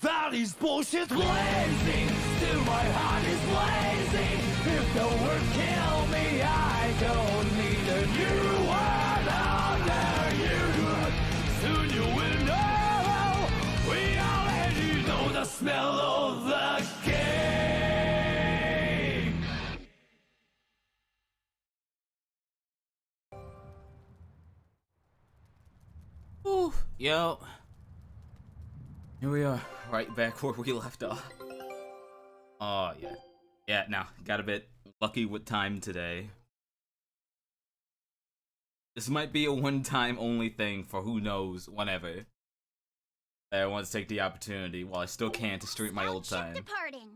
Valley's bullshit blazing, still my heart is blazing. If the word kill me, I don't need a new word under you. Soon you will know, we already know the smell of the game. Ooh, yo. Here we are, right back where we left off. Oh, yeah. Yeah, now, got a bit lucky with time today. This might be a one-time only thing for who knows, whenever. I want to take the opportunity, while I still can, to stream my old time. Departing.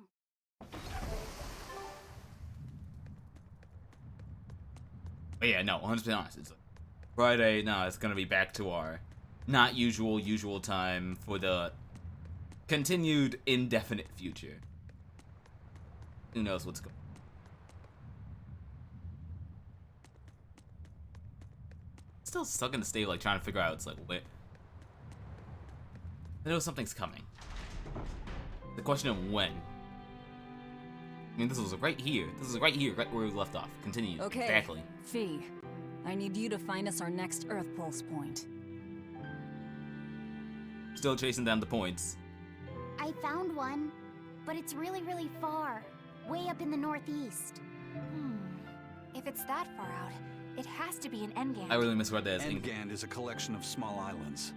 But yeah, no, 100% honest. It's Friday, no, it's gonna be back to our not usual time for the continued indefinite future. Who knows what's going on. Still stuck in the state, like, trying to figure out, it's like, what? I know something's coming. The question of when. I mean, this was right here. This is right here, right where we left off. Continue. Okay. Exactly. Fee, I need you to find us our next Earth Pulse point. Still chasing down the points. I found one, but it's really, really far. Way up in the northeast. If it's that far out, it has to be an Engand. I really misread that as Engand is a collection of small islands.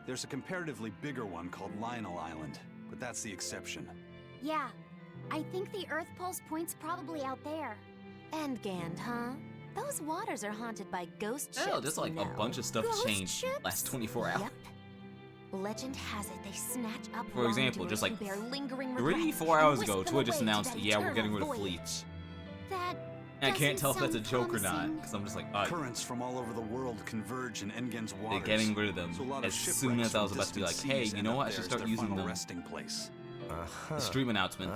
There's a comparatively bigger one called Lionel Island, but that's the exception. Yeah, I think the Earth Pulse point's probably out there. Engand, huh? Those waters are haunted by ghost ships. Oh, just like you a know. bunch of stuff Ghost changed ships? last 24 hours. Yep. Legend has it they snatch up For example, just like wrongdoers who bear lingering 3 regrets 4 and hours whisk ago, them Twitter just away to announced, that yeah, we're getting rid eternal of void. Fleet. That And I can't doesn't tell if that's a sound joke or not, promising. because I'm just like, Currents from all over the world converge in Engand's they're waters. getting rid of them So a lot of as soon as I was about to be like, shipwrecks hey, from you know what, I should distant start seas end using up there as their them. final resting place. The stream announcement.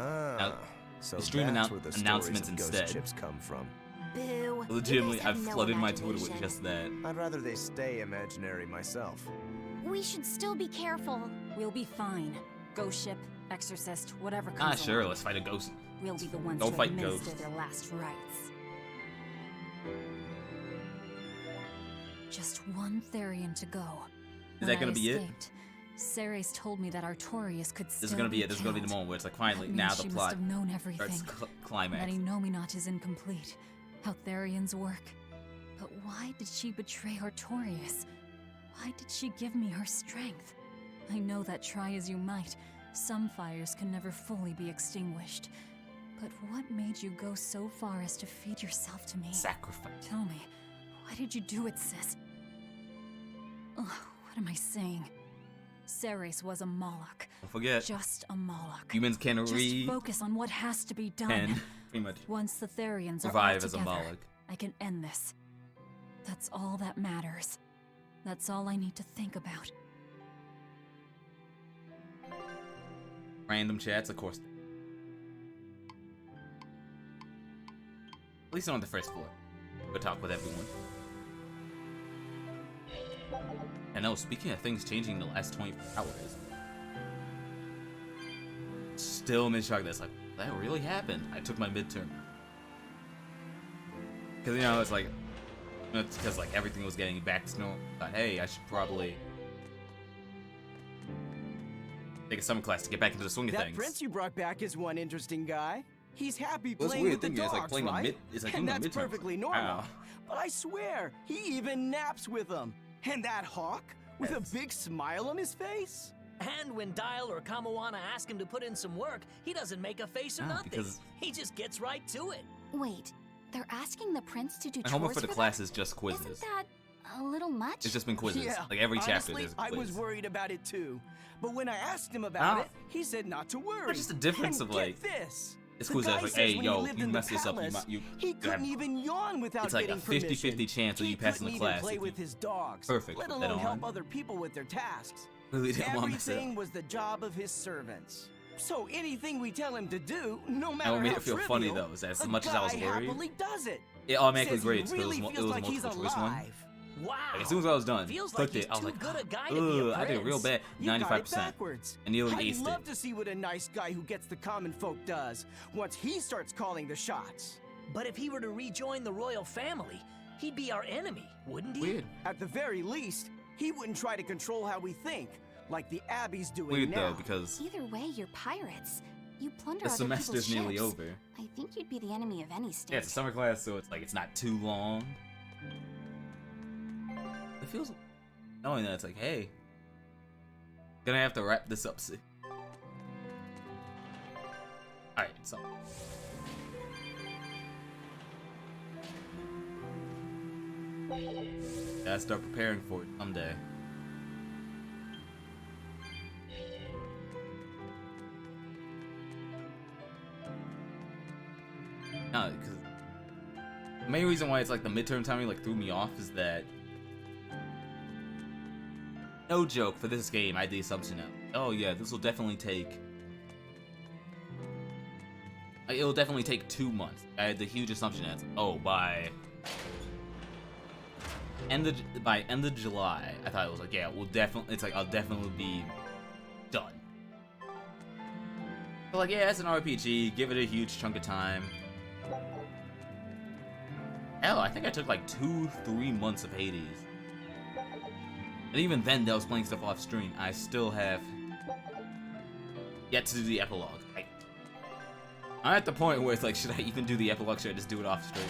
So the stream that's where the announcements stories of instead. ghost ships come from. Boo. Legitimately, You guys have I've no flooded my Twitter with imagination. just that. I'd rather they stay imaginary myself. We should still be careful. We'll be fine. Ghost ship, exorcist, whatever comes Ah, sure, along. let's fight a ghost. We'll be the ones Go to fight administer ghosts. their last rites. Just one Therian to go. Is that gonna be it? Ceres told me that Artorias could still This is gonna be it. This is gonna be the killed. moment where it's like, finally, That now means the she plot must have known everything. starts That climax. Inominat is incomplete. How Therians work. But why did she betray Artorias? Why did she give me her strength? I know that try as you might, some fires can never fully be extinguished. But what made you go so far as to feed yourself to me? Sacrifice. Tell me, why did you do it, sis? Ugh, what am I saying? Ceres was a Moloch. Don't forget, Just a Moloch. humans can Just focus on what has to be done. and pretty much Once the Therians are all survive as a together, Moloch. I can end this. That's all that matters. That's all I need to think about. Random chats, of course. At least on the first floor. We'll talk with everyone. And no, speaking of things changing in the last 24 hours, still mid-shock that's like, that really happened. I took my midterm. Because, you know, it's like, it's because, like, everything was getting back to normal. Thought, hey, I should probably take a summer class to get back into the swing of That things. prince you brought back is one interesting guy. He's happy Well, it's playing weird with the thing is, dogs, like, playing a right? it's like and doing a that's midterm. perfectly normal. Wow. But I swear, he even naps with them. And that hawk with a big smile on his face. And when Dial or Kamawana ask him to put in some work, he doesn't make a face or Ah, nothing. because- He just gets right to it. Wait, they're asking the prince to do My chores homework for the them? class is just quizzes. Isn't that a little much? It's just been quizzes. Yeah, Like every chapter honestly, there's a I quiz. was worried about it too. But when I asked him about Ah. it, he said not to worry. But just the difference And of, like, get this. it's The quiz guy that's like, says hey, when yo, he lived you in the mess this up, palace, you he couldn't even yawn without It's like a getting 50-50 permission. chance of you He passing the couldn't class even play if with you- his dogs. Perfect, Let put that alone help on. other people with their tasks. Really didn't want to mess it Everything up. was the job of his servants. So anything we tell him to do, no And matter what made how it feel trivial, funny though is that as a much as I was guy worried, happily does it. it automatically Says he grades because really it was feels a like he's multiple choice one. alive. Wow. Like, as soon as I was done, Feels clicked like it. I was he's like, too good a guy to be a ugh, I did real prince. bad. You got it 95%. backwards. And nearly I'd aced love it. to see what a nice guy who gets the common folk does once he starts calling the shots. But if he were to rejoin the royal family, he'd be our enemy, wouldn't he? Weird. At the very least, he wouldn't try to control how we think, like the Abbey's doing Weird now. though, because Either way, you're pirates. You plunder the other semester's people's nearly ships. over. I think you'd be the enemy of any state. Yeah, it's a summer class, so it's like it's not too long. It feels knowing that it's like, hey, gonna have to wrap this up soon. All right, so gotta start preparing for it someday. No, because the main reason why it's like the midterm timing like threw me off is that, no joke, for this game I had the assumption of, oh yeah, this will definitely take, like, it'll definitely take 2 months. I had the huge assumption that, oh, by end of July, I thought it was like, yeah, we'll definitely, it's like I'll definitely be done. But like, yeah, it's an RPG, give it a huge chunk of time. Hell, I think I took like 2-3 months of Hades. And even then, I was playing stuff off stream. I still have yet to do the epilogue. I'm at the point where it's like, should I even do the epilogue? Should I just do it off stream?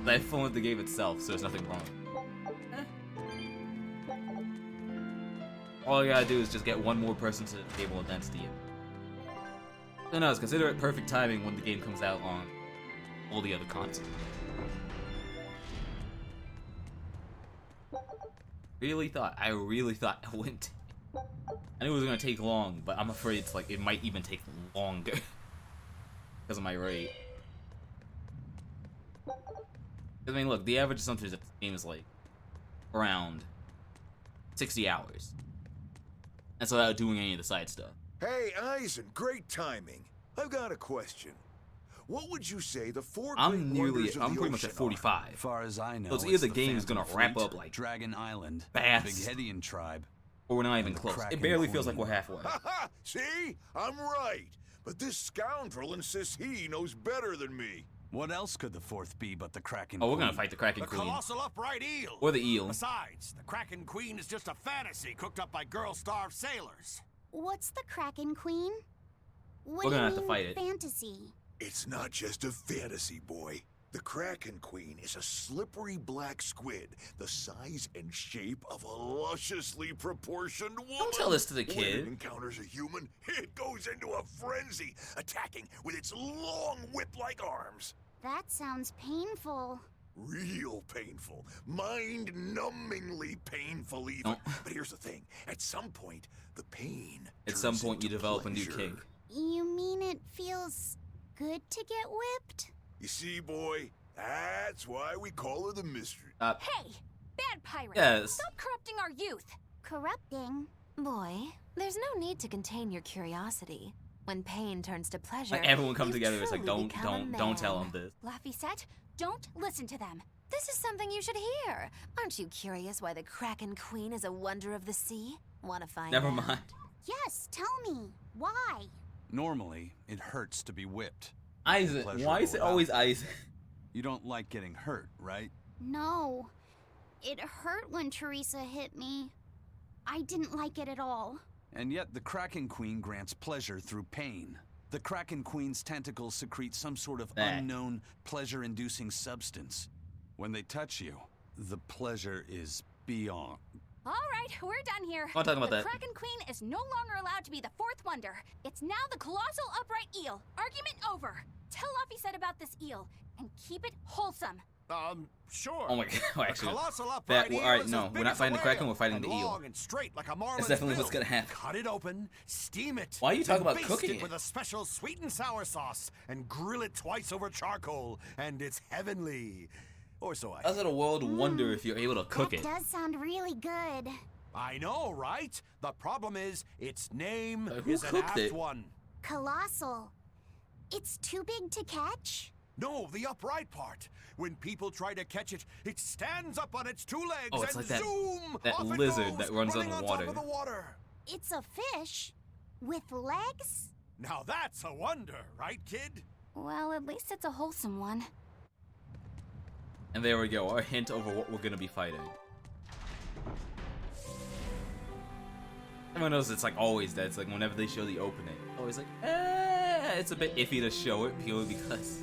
I have fun with the game itself, so there's nothing wrong. All I gotta do is just get one more person to the table and then Steam. Who knows? Consider it perfect timing when the game comes out on all the other consoles. I really thought I wouldn't. I knew it was gonna take long, but I'm afraid it's like it might even take longer because of my rate. I mean, look, the average assumption is that the game is like around 60 hours. That's without doing any of the side stuff. Hey, Eisen, great timing. I've got a question. What would you say the four I'm great wonders of I'm the pretty much ocean at 45. As far as I know, So it's either the the game is gonna Phantom wrap Fleet, up like Dragon Island, fast. the Big Hedian tribe, or we're not even and the close. Kraken It barely feels Queen. like we're halfway. Ha! See? I'm right. But this scoundrel insists he knows better than me. What else could the fourth be but the Kraken Oh, we're Queen? gonna fight the Kraken Queen. upright eel. Or the eel. Besides, the Kraken Queen is just a fantasy cooked up by girl-starved sailors. What's the Kraken Queen? What We're do gonna you have to mean, fight it. fantasy? It's not just a fantasy, boy. The Kraken Queen is a slippery black squid, the size and shape of a lusciously proportioned woman. Don't tell this to the When kid. it encounters a human, it goes into a frenzy, attacking with its long whip-like arms. That sounds painful. Real painful. Mind-numbingly painful even. Don't- But here's the thing. At some point, the pain At some turns point, you into develop a new pleasure. kink. You mean it feels good to get whipped? You see, boy, that's why we call her the mystery. Hey, bad pirate! Yes. Stop corrupting our youth! Corrupting? Boy, there's no need to contain your curiosity. When pain turns to pleasure, Like everyone come you've together. It's like truly don't tell become a him this. Laphicet, don't listen to them. This is something you should hear. Aren't you curious why the Kraken Queen is a wonder of the sea? Want to find Never out? mind. Yes, tell me. Why? Normally, it hurts to be whipped. Isaac, why is it Pleasurable always outcome. Isaac? You don't like getting hurt, right? No. It hurt when Teresa hit me. I didn't like it at all. And yet the Kraken Queen grants pleasure through pain. The Kraken Queen's tentacles secrete some sort of That. unknown pleasure-inducing substance. When they touch you, the pleasure is beyond. All right, we're done here. I'm talking about the that. Kraken Queen is no longer allowed to be the fourth wonder. It's now the colossal upright eel. Argument over. Tell Laphicet about this eel and keep it wholesome. Sure. Oh my god, The actually. colossal That, upright eel alright, is no, as we're big not as a fighting the Kraken, whale, we're fighting and the eel. long and straight like a That's definitely what's gonna happen. Cut it open, steam it. Why are you talking then about baste cooking it it? with a special sweet and sour sauce and grill it twice over charcoal, and it's heavenly. Or so I. How's it a world wonder if you're able to cook that it? does sound really good. I know, right? The problem is its name Who is an cooked apt it? one. Colossal. It's too big to catch? No, the upright part. When people try to catch it, it stands up on its 2 legs Oh, it's and like zoom! that Off it lizard goes, that runs running on on water. top of the water. It's a fish with legs? Now that's a wonder, right, kid? Well, at least it's a wholesome one. And there we go, our hint over what we're gonna be fighting. Everyone knows it's like always that. It's like whenever they show the opening, always like, it's a bit iffy to show it purely because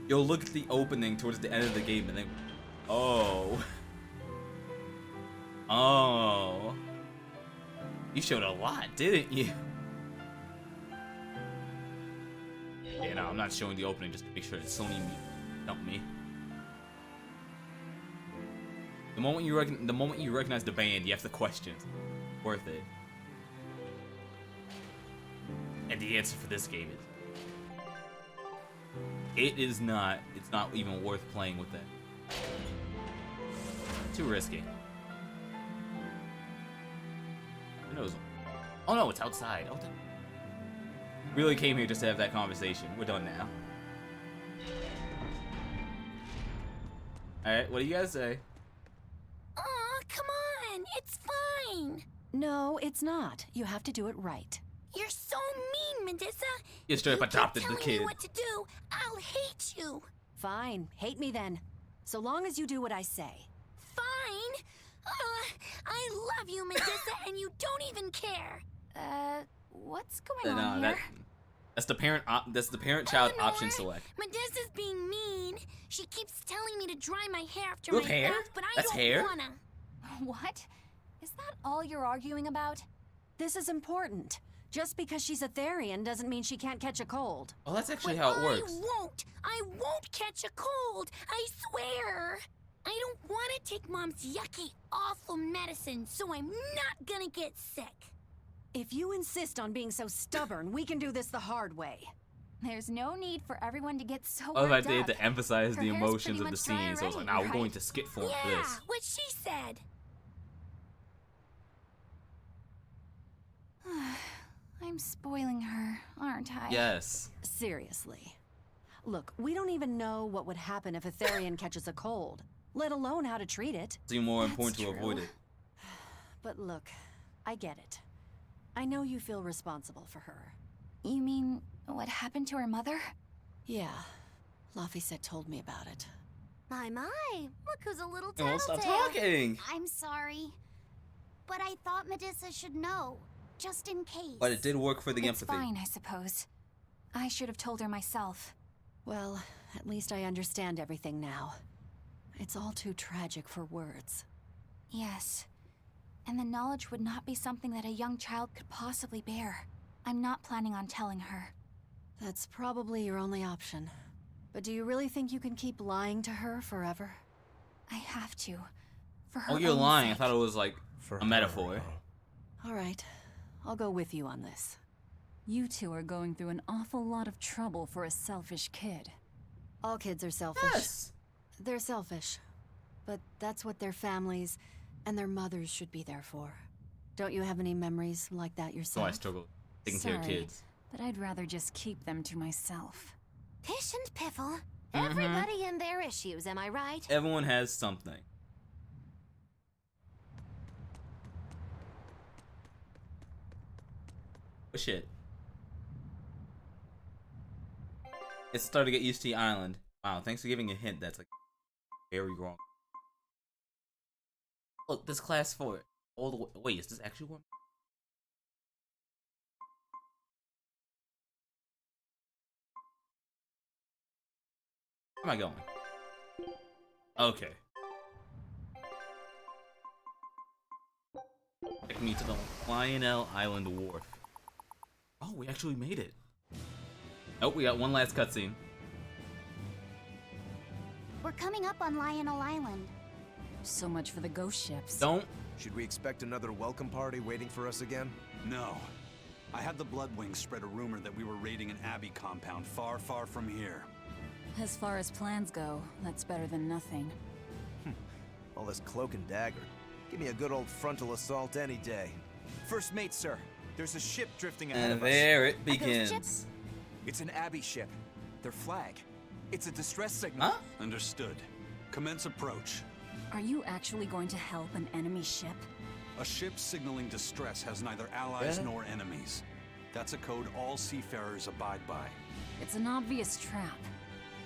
you'll look at the opening towards the end of the game and then, oh, oh, you showed a lot, didn't you? Yeah, no, I'm not showing the opening just to make sure that Sony dumped me. The moment you recognize the band, you have to question, worth it. And the answer for this game is, it is not. It's not even worth playing with that. Too risky. Who knows? Oh no, it's outside. Oh, really came here just to have that conversation. We're done now. All right, what do you guys say? Aw, come on! It's fine! No, it's not. You have to do it right. You're so mean, Medissa! You straight up adopted the Tell kid. me what to do, I'll hate you! Fine, hate me then. So long as you do what I say. Fine! I love you, Medissa, and you don't even care! What's going on No, here? that's the parent. That's the parent-child option select. Medissa's being mean. She keeps telling me to dry my hair after You my have hair? bath, but I That's don't hair? wanna. What? Is that all you're arguing about? This is important. Just because she's a Therian doesn't mean she can't catch a cold. Oh, that's actually But how it works. I won't catch a cold. I swear. I don't want to take Mom's yucky, awful medicine, so I'm not gonna get sick. If you insist on being so stubborn, we can do this the hard way. There's no need for everyone to get so I love worked that they had up. to emphasize Her the hair's emotions pretty of the much dry scene. So I was like, already, nah, we're going right? to skit form Yeah, for this. what she said. I'm spoiling her, aren't I? Yes. Seriously. Look, we don't even know what would happen if a Therian catches a cold, let alone how to treat it. It's even more important to avoid it. But look, I get it. I know you feel responsible for her. You mean what happened to her mother? Yeah, Laphicet told me about it. My, look who's a little Oh, stop tattletale. talking. I'm sorry, but I thought Medissa should know, just in case. But it did work for the It's empathy. fine, I suppose. I should have told her myself. Well, at least I understand everything now. It's all too tragic for words. Yes. And the knowledge would not be something that a young child could possibly bear. I'm not planning on telling her. That's probably your only option. But do you really think you can keep lying to her forever? I have to. For her Oh, you're own lying. I sake. thought it was like For a metaphor. All right, I'll go with you on this. You two are going through an awful lot of trouble for a selfish kid. All kids are selfish. Yes. They're selfish. But that's what their families and their mothers should be there for. Don't you have any memories like that So yourself? I struggle taking care of Sorry, kids. but I'd rather just keep them to myself. Pish and Piffle. Mhm. Everybody and their issues, am I right? Everyone has something. Oh shit. It's starting to get used to the island. Wow, thanks for giving a hint. That's like very wrong. Look, this class 4. All the way. Wait, is this actually one? Where am I going? Okay. Take me to the Lionel Island Wharf. Oh, we actually made it. Nope, we got one last cutscene. We're coming up on Lionel Island. So much for the ghost ships. Don't. Should we expect another welcome party waiting for us again? No. I had the Bloodwings spread a rumor that we were raiding an Abbey compound far, far from here. As far as plans go, that's better than nothing. All this cloak and dagger. Give me a good old frontal assault any day. First mate, sir. There's a ship drifting ahead And of us. there it ghost ship? begins. It's an Abbey ship. their flag. It's a distress signal. Huh? Understood. Commence approach. Are you actually going to help an enemy ship? A ship signaling distress has neither allies Yeah. nor enemies. That's a code all seafarers abide by. It's an obvious trap.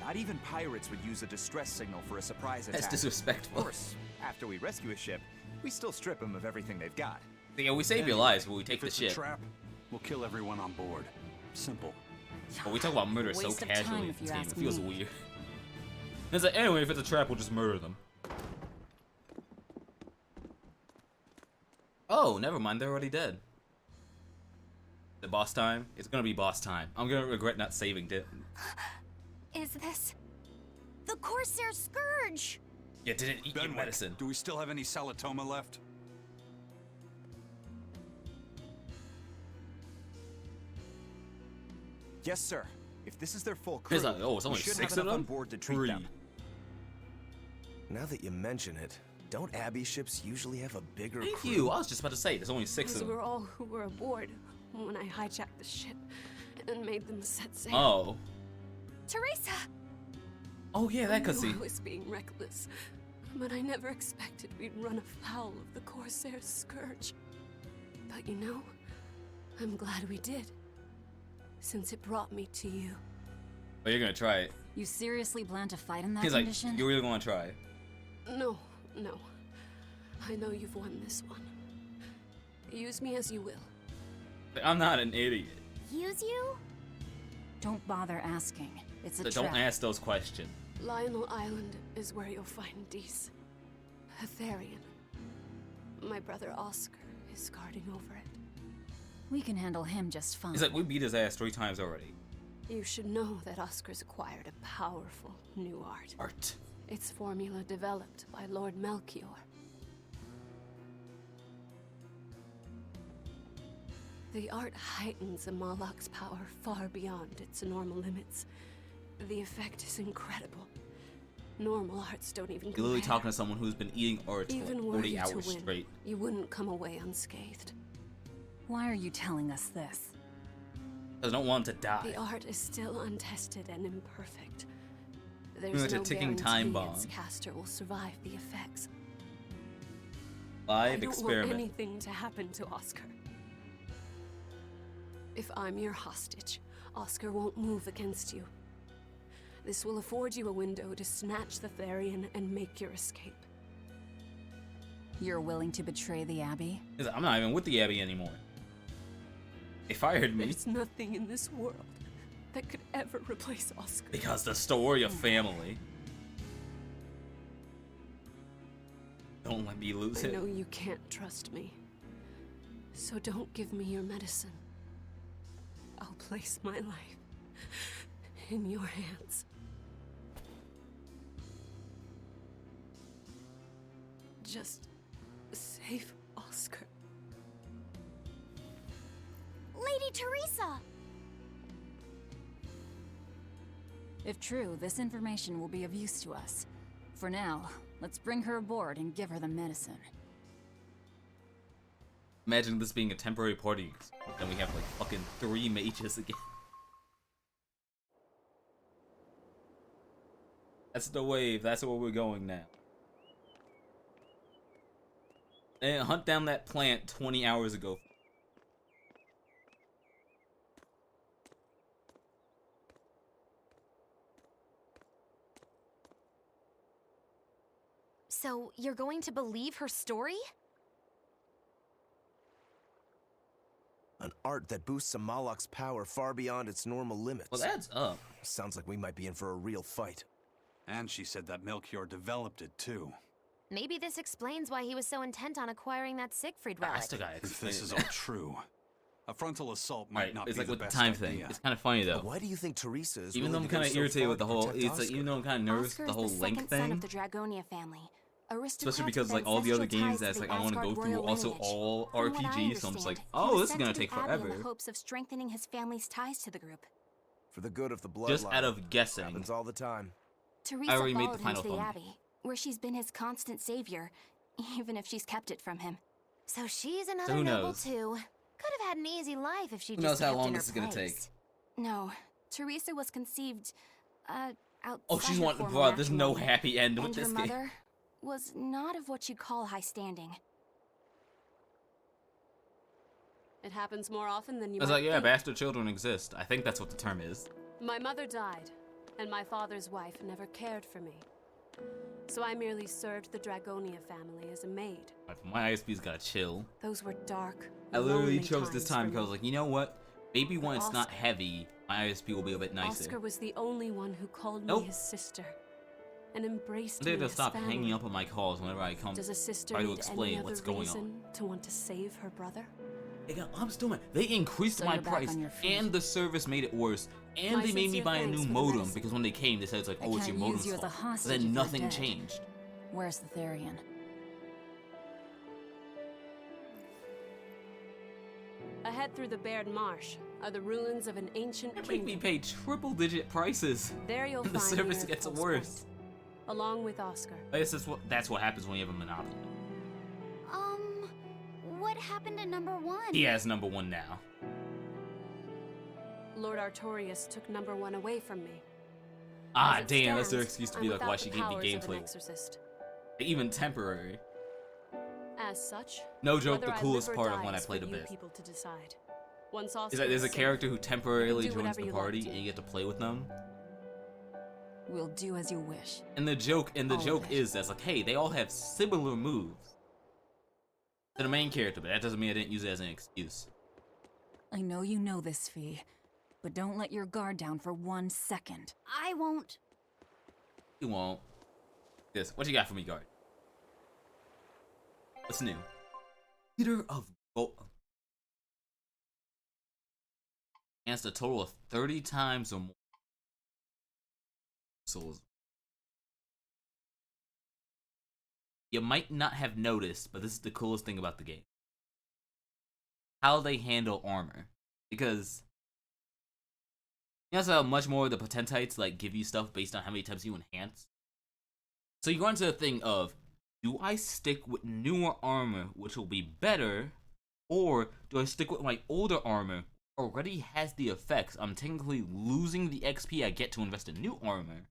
Not even pirates would use a distress signal for a surprise attack. That's disrespectful. Of course, after we rescue a ship, we still strip them of everything they've got. Yeah, we save your lives, but we take If the it's a ship. trap, we'll kill everyone on board. Simple. But we talk about murder so Waste of time, casually in if you this game. It ask feels me. weird. It's like, anyway, if it's a trap, we'll just murder them. Oh, never mind. They're already dead. The boss time? It's gonna be boss time. I'm gonna regret not saving it. Is this the Corsair Scourge? You didn't eat your Benwick, medicine. do we still have any Salatoma left? Yes, sir. If this is their full crew, It's like, oh, it's only we should 6 have of enough them? on board to treat 3. them. Now that you mention it, don't Abbey ships usually have a bigger Thank crew? you. I was just about to say, there's only 6 of Those them. were all who were aboard when I hijacked the ship and made them set sail. Oh. Teresa! Oh, yeah, that I could knew see. I was being reckless, but I never expected we'd run afoul of the Corsair's Scourge. But you know, I'm glad we did, since it brought me to you. Oh, you're gonna try it. You seriously plan to fight in that He's like, condition? you're really gonna try. No, no. I know you've won this one. Use me as you will. I'm not an idiot. Use you? Don't bother asking. It's a So trap. don't ask those questions. Lionel Island is where you'll find Dees. Aetherian. My brother Oscar is guarding over it. We can handle him just fine. He's like, we beat his ass 3 times already. You should know that Oscar's acquired a powerful new art. Art. Its formula developed by Lord Melchior. The art heightens a Malak's power far beyond its normal limits. The effect is incredible. Normal arts don't even You're compare. literally talking to someone who's been eating art for Even like were 40 you to hours win, straight. you wouldn't come away unscathed. Why are you telling us this? I don't want him to die. The art is still untested and imperfect. It's There's a no ticking time guarantee bomb. its caster will survive the effects. Live I don't experiment. want anything to happen to Oscar. If I'm your hostage, Oscar won't move against you. This will afford you a window to snatch the Therian and make your escape. You're willing to betray the Abbey? He's like, I'm not even with the Abbey anymore. They fired me. There's nothing in this world that could ever replace Oscar. Because the story of family. Don't let me lose I it. know you can't trust me, so don't give me your medicine. I'll place my life in your hands. Just save Oscar. Lady Teresa! If true, this information will be of use to us. For now, let's bring her aboard and give her the medicine. Imagine this being a temporary party, and we have like fucking 3 mages again. That's the wave. That's where we're going now. And hunt down that plant 20 hours ago. So, you're going to believe her story? An art that boosts a Malak's power far beyond its normal limits. Well, that's up. Sounds like we might be in for a real fight. And she said that Melchior developed it too. Maybe this explains why he was so intent on acquiring that Siegfried relic. That's the guy. If this is all true, a frontal assault might Right, not it's be like the with the best time idea. thing. It's kind of funny though. Why do you think Teresa is Even though I'm willing to go kind of so irritated far with the to whole, protect it's like Oscar? even though I'm kind of nervous Oscar the is whole the link second son thing. of the Dragonia family. Especially because like all the other games that's like I want to go through also all RPGs, so I'm just like, oh, this is gonna take forever. In the hopes of strengthening his family's ties to the group. For the good of the bloodline. Just out of guessing. Happens all the time. Teresa already made the followed him final to the thumbnail. Abbey, where she's been his constant savior, even if she's kept it from him. So she's So another who noble knows? too. Could have had an easy life if she Who just knows how kept long in this her is gonna place. take? No, Teresa was conceived, outside Oh, she's her wanting, former bro, there's no matrimony, happy end with and this her game. mother was not of what you'd call high standing. It happens more often than you I was might like, yeah, think. bastard children exist. I think that's what the term is. My mother died, and my father's wife never cared for me. So I merely served the Dragonia family as a maid. Like, my ISP's gotta chill. Those were dark, I literally lonely chose this times time for because I was me. like, you know what? Maybe when it's not Oscar- heavy, my ISP will be a bit nicer. Oscar was the only one who called Nope. me his sister and embraced They me to as stop family. hanging up on my calls whenever I come Does a sister try to need explain any what's other going reason on. to want to save her brother? I'm still mad. They increased So my you're back price, on your feet. and the service made it worse, and My they made me sincere buy a thanks new for the modem medicine. because when they came, they said it's like, I oh, it's your can't use modem's you as a fault. But hostage then if you're nothing dead. changed. Where's the Therian? Ahead through the Baird Marsh are the ruins of an ancient They make me kingdom. pay triple-digit prices. There you'll and the find service Earth gets Pulse worse. Point, along with Oscar. I guess that's what happens when you have a monopoly. What happened to number 1? He has number 1 now. Lord Artorius took number 1 away from me. Ah, As it damn, that's their stands, excuse to I'm be like, why without she the gave me powers of an gameplay. exorcist. Even temporary. As such, No joke, whether the I coolest live or part of die when I is played for you Abyss people to decide. Once Oscar is that there's a safe, character who you can temporarily do joins whatever the you like party to. and you get to play with them. We'll do as you wish. And the joke All of it. is that's like, hey, they all have similar moves to the main character, but that doesn't mean I didn't use it as an excuse. I know you know this, Fee, but don't let your guard down for 1 second. I won't. You won't. This, what you got for me, guard? What's new? Leader of Gold. Against a total of 30 times or more. Souls. You might not have noticed, but this is the coolest thing about the game. How they handle armor. Because you know how much more of the potentites like give you stuff based on how many times you enhance? So you go into the thing of, do I stick with newer armor, which will be better, or do I stick with my older armor, already has the effects? I'm technically losing the XP I get to invest in new armor,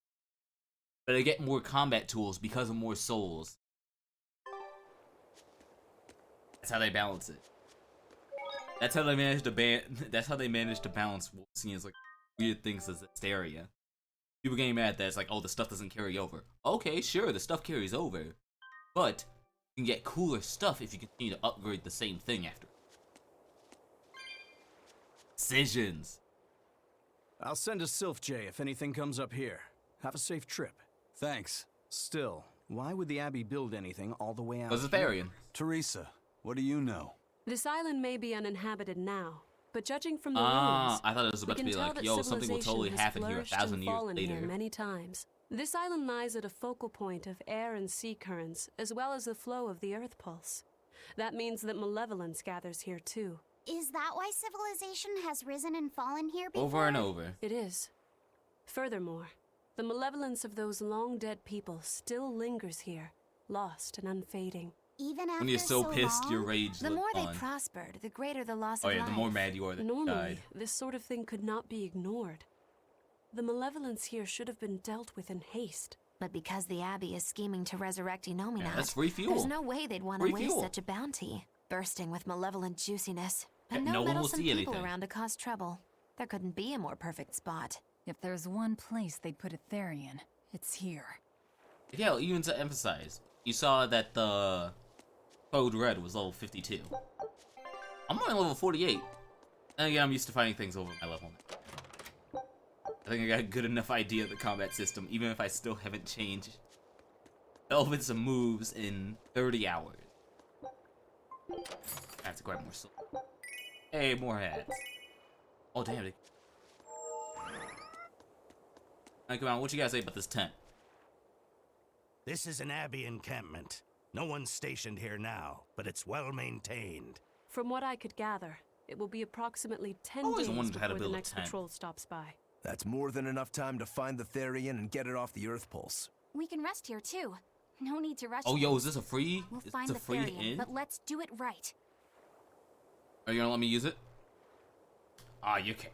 but I get more combat tools because of more souls. That's how they balance it. That's how they manage to That's how they manage to balance seeing like weird things as Hysteria. People getting mad that it's like, oh, the stuff doesn't carry over. Okay, sure, the stuff carries over, but you can get cooler stuff if you continue to upgrade the same thing after. Decisions. I'll send a Sylph J if anything comes up here. Have a safe trip. Thanks. Still, why would the Abbey build anything all the way out Was a here? Therian. Teresa, what do you know? This island may be uninhabited now, but judging from the Ah, ruins, I thought it was about we to can be tell like, that yo, something will totally civilization has happen here flourished 1,000 and years fallen here later. many times. This island lies at a focal point of air and sea currents, as well as the flow of the Earth Pulse. That means that malevolence gathers here too. Is that why civilization has risen and fallen here before? Over and over. It is. Furthermore, the malevolence of those long-dead people still lingers here, lost and unfading. Even after When you're so pissed, long? your rage The look more they fun. prospered, the greater the loss Oh of yeah, life. the more mad you are that you Normally, died. this sort of thing could not be ignored. The malevolence here should have been dealt with in haste. But because the Abbey is scheming to resurrect Enominat, Yeah, that's free fuel. there's no way they'd want to Free waste fuel. such a bounty. Bursting with malevolent juiciness. Yeah, And no no one will meddlesome see people anything. around to cause trouble. There couldn't be a more perfect spot. If there's one place they'd put a Therian, it's here. Yeah, even to emphasize, you saw that the Code Red was level 52. I'm only level 48. And again, I'm used to fighting things over my level. I think I got a good enough idea of the combat system, even if I still haven't changed elements and moves in 30 hours. I have to grab more soul. Hey, more hats. Oh, damn it. Alright, come on, what you guys say about this tent? This is an Abbey encampment. No one's stationed here now, but it's well maintained. From what I could gather, it will be approximately 10 Always days wondered how to before the build a next tent. patrol stops by. That's more than enough time to find the Therian and get it off the Earth Pulse. We can rest here too. No need to rush. Oh, yo, things. is this a free? We'll Is find this a the free Therian, inn? but let's do it right. Are you gonna let me use it? Ah, you can.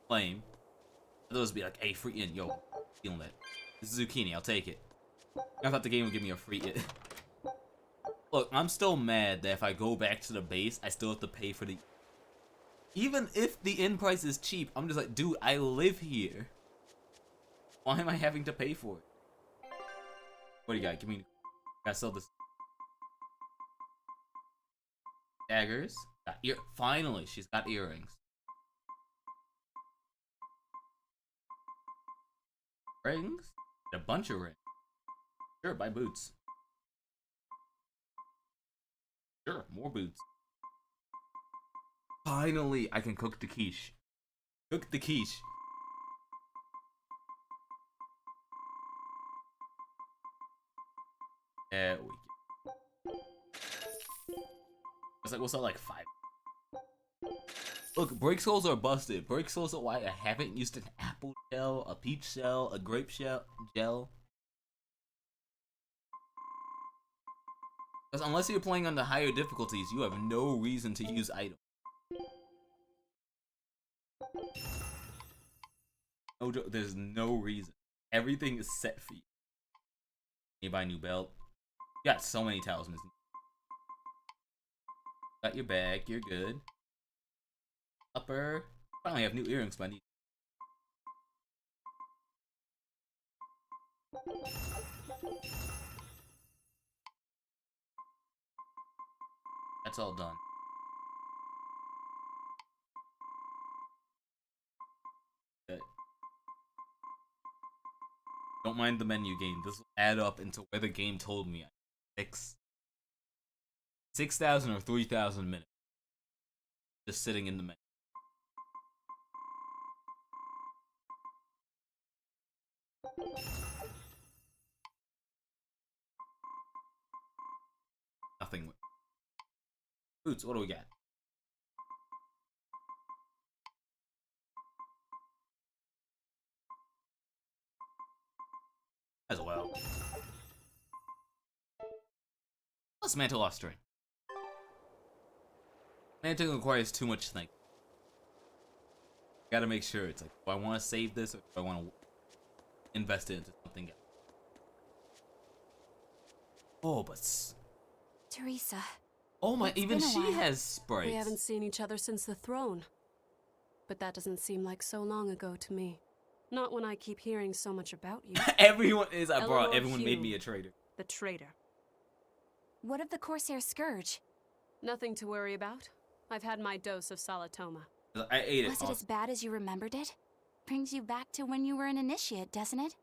Flame. Those would be like, hey, free in, yo, feeling that. This is zucchini, I'll take it. I thought the game would give me a free in. Look, I'm still mad that if I go back to the base, I still have to pay for the... Even if the in price is cheap, I'm just like, dude, I live here. Why am I having to pay for it? What do you got? Give me... Gotta sell this. Daggers. Got finally, she's got earrings. Rings? A bunch of rings. Sure, buy boots. Sure, more boots. Finally, I can cook the quiche. Cook the quiche. There we go. It's like, what's that, like 5? Look, break souls are busted. Break souls are why I haven't used an apple shell, a peach shell, a grape shell, gel. Because unless you're playing on the higher difficulties, you have no reason to use items. No, there's no reason. Everything is set for you. You buy a new belt. You got so many talismans. Got your bag, you're good. Upper. Finally have new earrings, but I need. That's all done. Okay. Don't mind the menu game. This will add up into where the game told me. 6,000 or 3,000 minutes. Just sitting in the menu. Nothing. Boots, what do we got? As well. Plus mantle lost string. Mantle requires too much thinking. Gotta make sure it's like, do I want to save this or do I want to invest it into something else? Oh, but Teresa. Oh my, It's even been a she while. has sprays. We haven't seen each other since the throne. But that doesn't seem like so long ago to me. Not when I keep hearing so much about you. Everyone is, bro, Eleanor everyone made me Hume, a traitor. The traitor. What of the Corsair Scourge? Nothing to worry about. I've had my dose of Salatoma. I ate it. Was it as bad as you remembered it? Brings you back to when you were an initiate, doesn't it?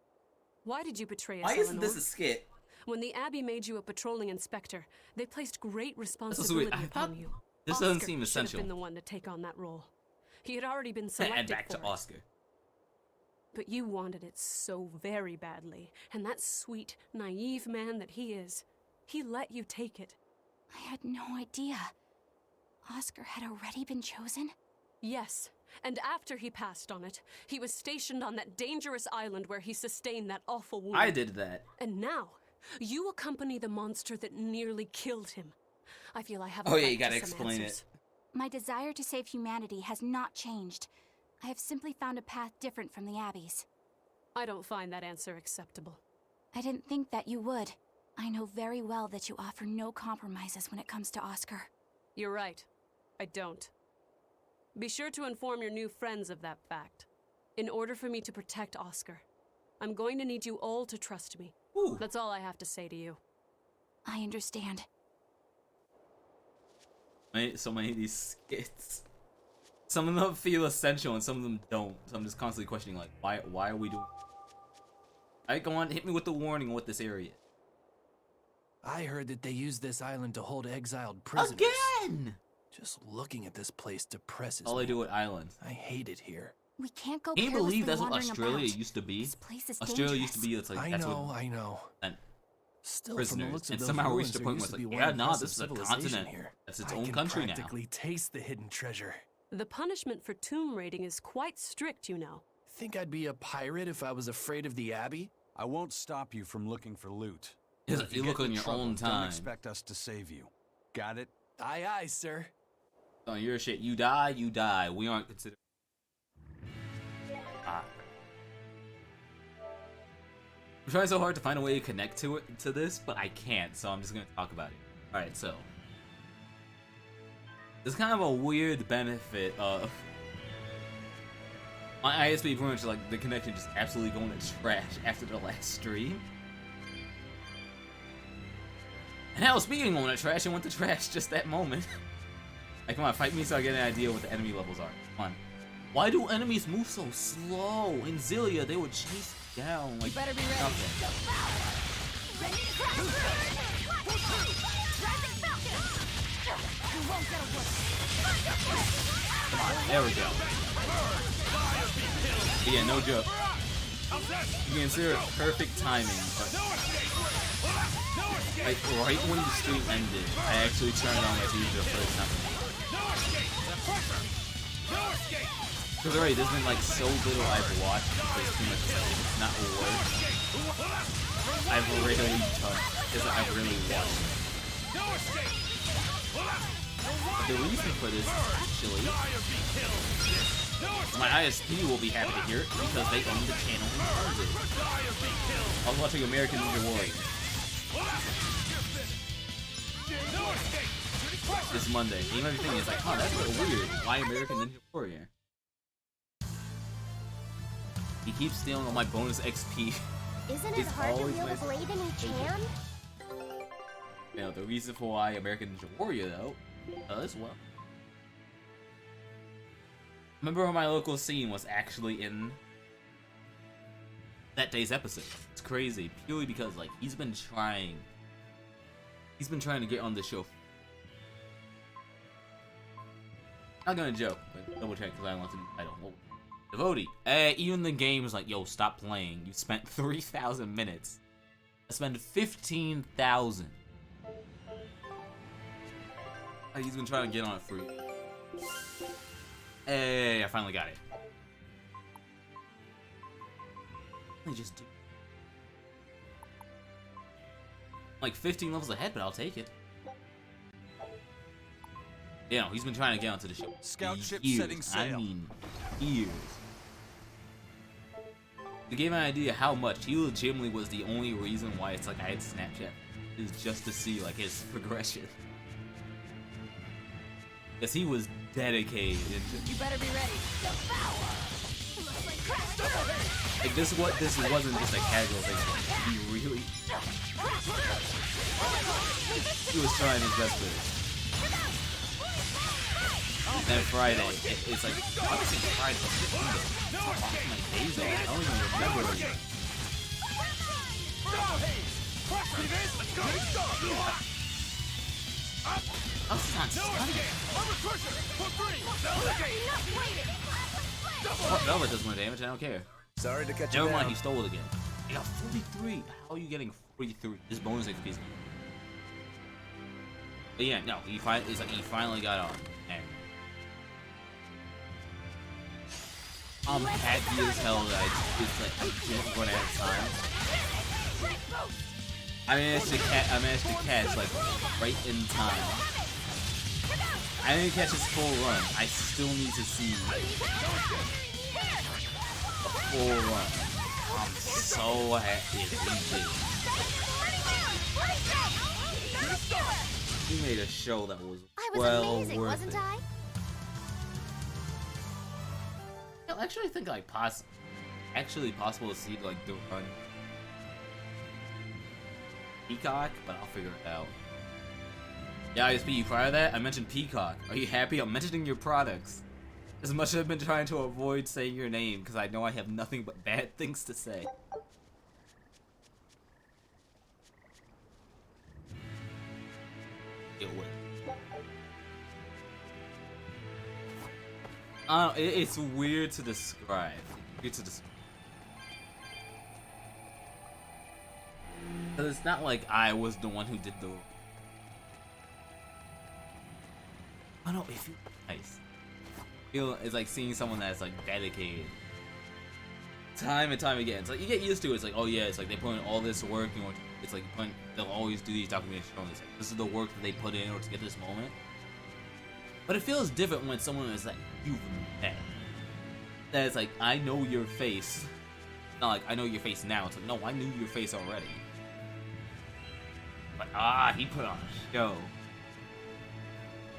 Why did you betray us, Why isn't Eleanor? this a skit? When the Abbey made you a patrolling inspector, they placed great so responsibility sweet. upon you. This Oscar doesn't seem should essential. have been the one to take on that role. He had already been selected And back for to it. Oscar. But you wanted it so very badly, and that sweet, naive man that he is, he let you take it. I had no idea. Oscar had already been chosen? Yes, and after he passed on it, he was stationed on that dangerous island where he sustained that awful wound. I did that. And now, you accompany the monster that nearly killed him. I feel I have a Oh yeah, right you gotta to some explain answers. My desire to save humanity has not changed. I have simply found a path different from the Abbey's. I don't find that answer acceptable. I didn't think that you would. I know very well that you offer no compromises when it comes to Oscar. You're right. I don't. Be sure to inform your new friends of that fact. In order for me to protect Oscar, I'm going to need you all to trust me. Ooh. That's all I have to say to you. I understand. So many of these skits. Some of them feel essential and some of them don't. So I'm just constantly questioning, like, why are we doing? Alright, go on, hit me with the warning on what this area is. I heard that they use this island to hold exiled prisoners. Again! Just looking at this place depresses All me. I do with islands. I hate it here. We can't go Can you carelessly believe that's what wandering Australia about. used to be? This place is Australia dangerous. used to be, it's like, I that's know, what, I know. and Still, prisoners, from the looks of and those somehow we ruins, reached a there point used where to it's be like, one yeah, nah, impressive this is a civilization continent. here. That's its I own can country now. practically taste the hidden treasure. The punishment for tomb raiding is quite strict, you know. Think I'd be a pirate if I was afraid of the Abbey? I won't stop you from looking for loot. Yes, If you get look in on your trouble, own Don't time. expect us to save you. Got it? Aye, aye, sir. On your shit, you die, you die. We aren't considered. Ah. I'm trying so hard to find a way to connect to this, but I can't, so I'm just gonna talk about it. Alright, so there's kind of a weird benefit of my ISP pretty much like the connection just absolutely going to trash after the last stream. And hell, speaking of going to trash, it went to trash just that moment. Like, come on, fight me so I get an idea what the enemy levels are. Come on. Why do enemies move so slow? In Zilia, they would chase down like better be ready. nothing. Ready to crash! Rising Falcon! You won't get away! Come on, there we go. Yeah, no joke. You can consider it perfect timing, but like right when the stream ended, I actually turned on my TV for the first time. Because already there's been like so little I've watched, it's too much like, it's not worth. I've really done, is that I've really watched. But the reason for this is actually my ISP will be happy to hear it because they own the channel and owns it. I was watching American Ninja Warrior this Monday. And everything is like, huh, that's a little weird. Why American Ninja Warrior? He keeps stealing all my bonus XP. Isn't it hard to wield a blade in each hand? You know, the reason for why American Ninja Warrior, though, does well. Remember when my local scene was actually in that day's episode? It's crazy, purely because, like, he's been trying to get on the show. Not gonna joke, but double check because I want to. I don't know. Devotee, even the game was like, yo, stop playing. You spent 3,000 minutes. I spent 15,000. He's been trying to get on it free. Hey, I finally got it. Let me just do. Like 15 levels ahead, but I'll take it. You know, he's been trying to get onto the show. Scout ship years. setting sail. I mean, years. To give an idea how much, he legitimately was the only reason why it's like I had Snapchat. Is just to see like his progression. Because he was dedicated. You better be ready. Like this wasn't just a casual thing. He really he was trying his best with it. And then Friday, it's like honestly Friday, my days off. I don't even remember anything. Oh, it's not stunning. Oh, Velvet does more damage, I don't care. Sorry to catch you Never mind, down. he stole it again. I got 43. How are you getting 43? This bonus XP. But yeah, no, he finally got on. And I'm happy as hell that I didn't run out of time. I managed to catch like right in time. I didn't catch his full run. I still need to see a full run. I'm so happy he did. He made a show that was well amazing, worth wasn't it. I? I actually think like possible to see like the run Peacock, but I'll figure it out. Yeah, ISP, you prior to that? I mentioned Peacock. Are you happy? I'm mentioning your products. As much as I've been trying to avoid saying your name, because I know I have nothing but bad things to say. It would. It's weird to describe. Because it's not like I was the one who did the. Oh no, it feels nice. It's like seeing someone that's like dedicated. Time and time again. It's like you get used to it. It's like, oh yeah, it's like they put in all this work, you know, it's like they'll always do these documentations. It's like, this is the work that they put in order to get this moment. But it feels different when someone is like you've met. That it's like, I know your face Not like, I know your face now. It's like, no, I knew your face already. But, he put on a show.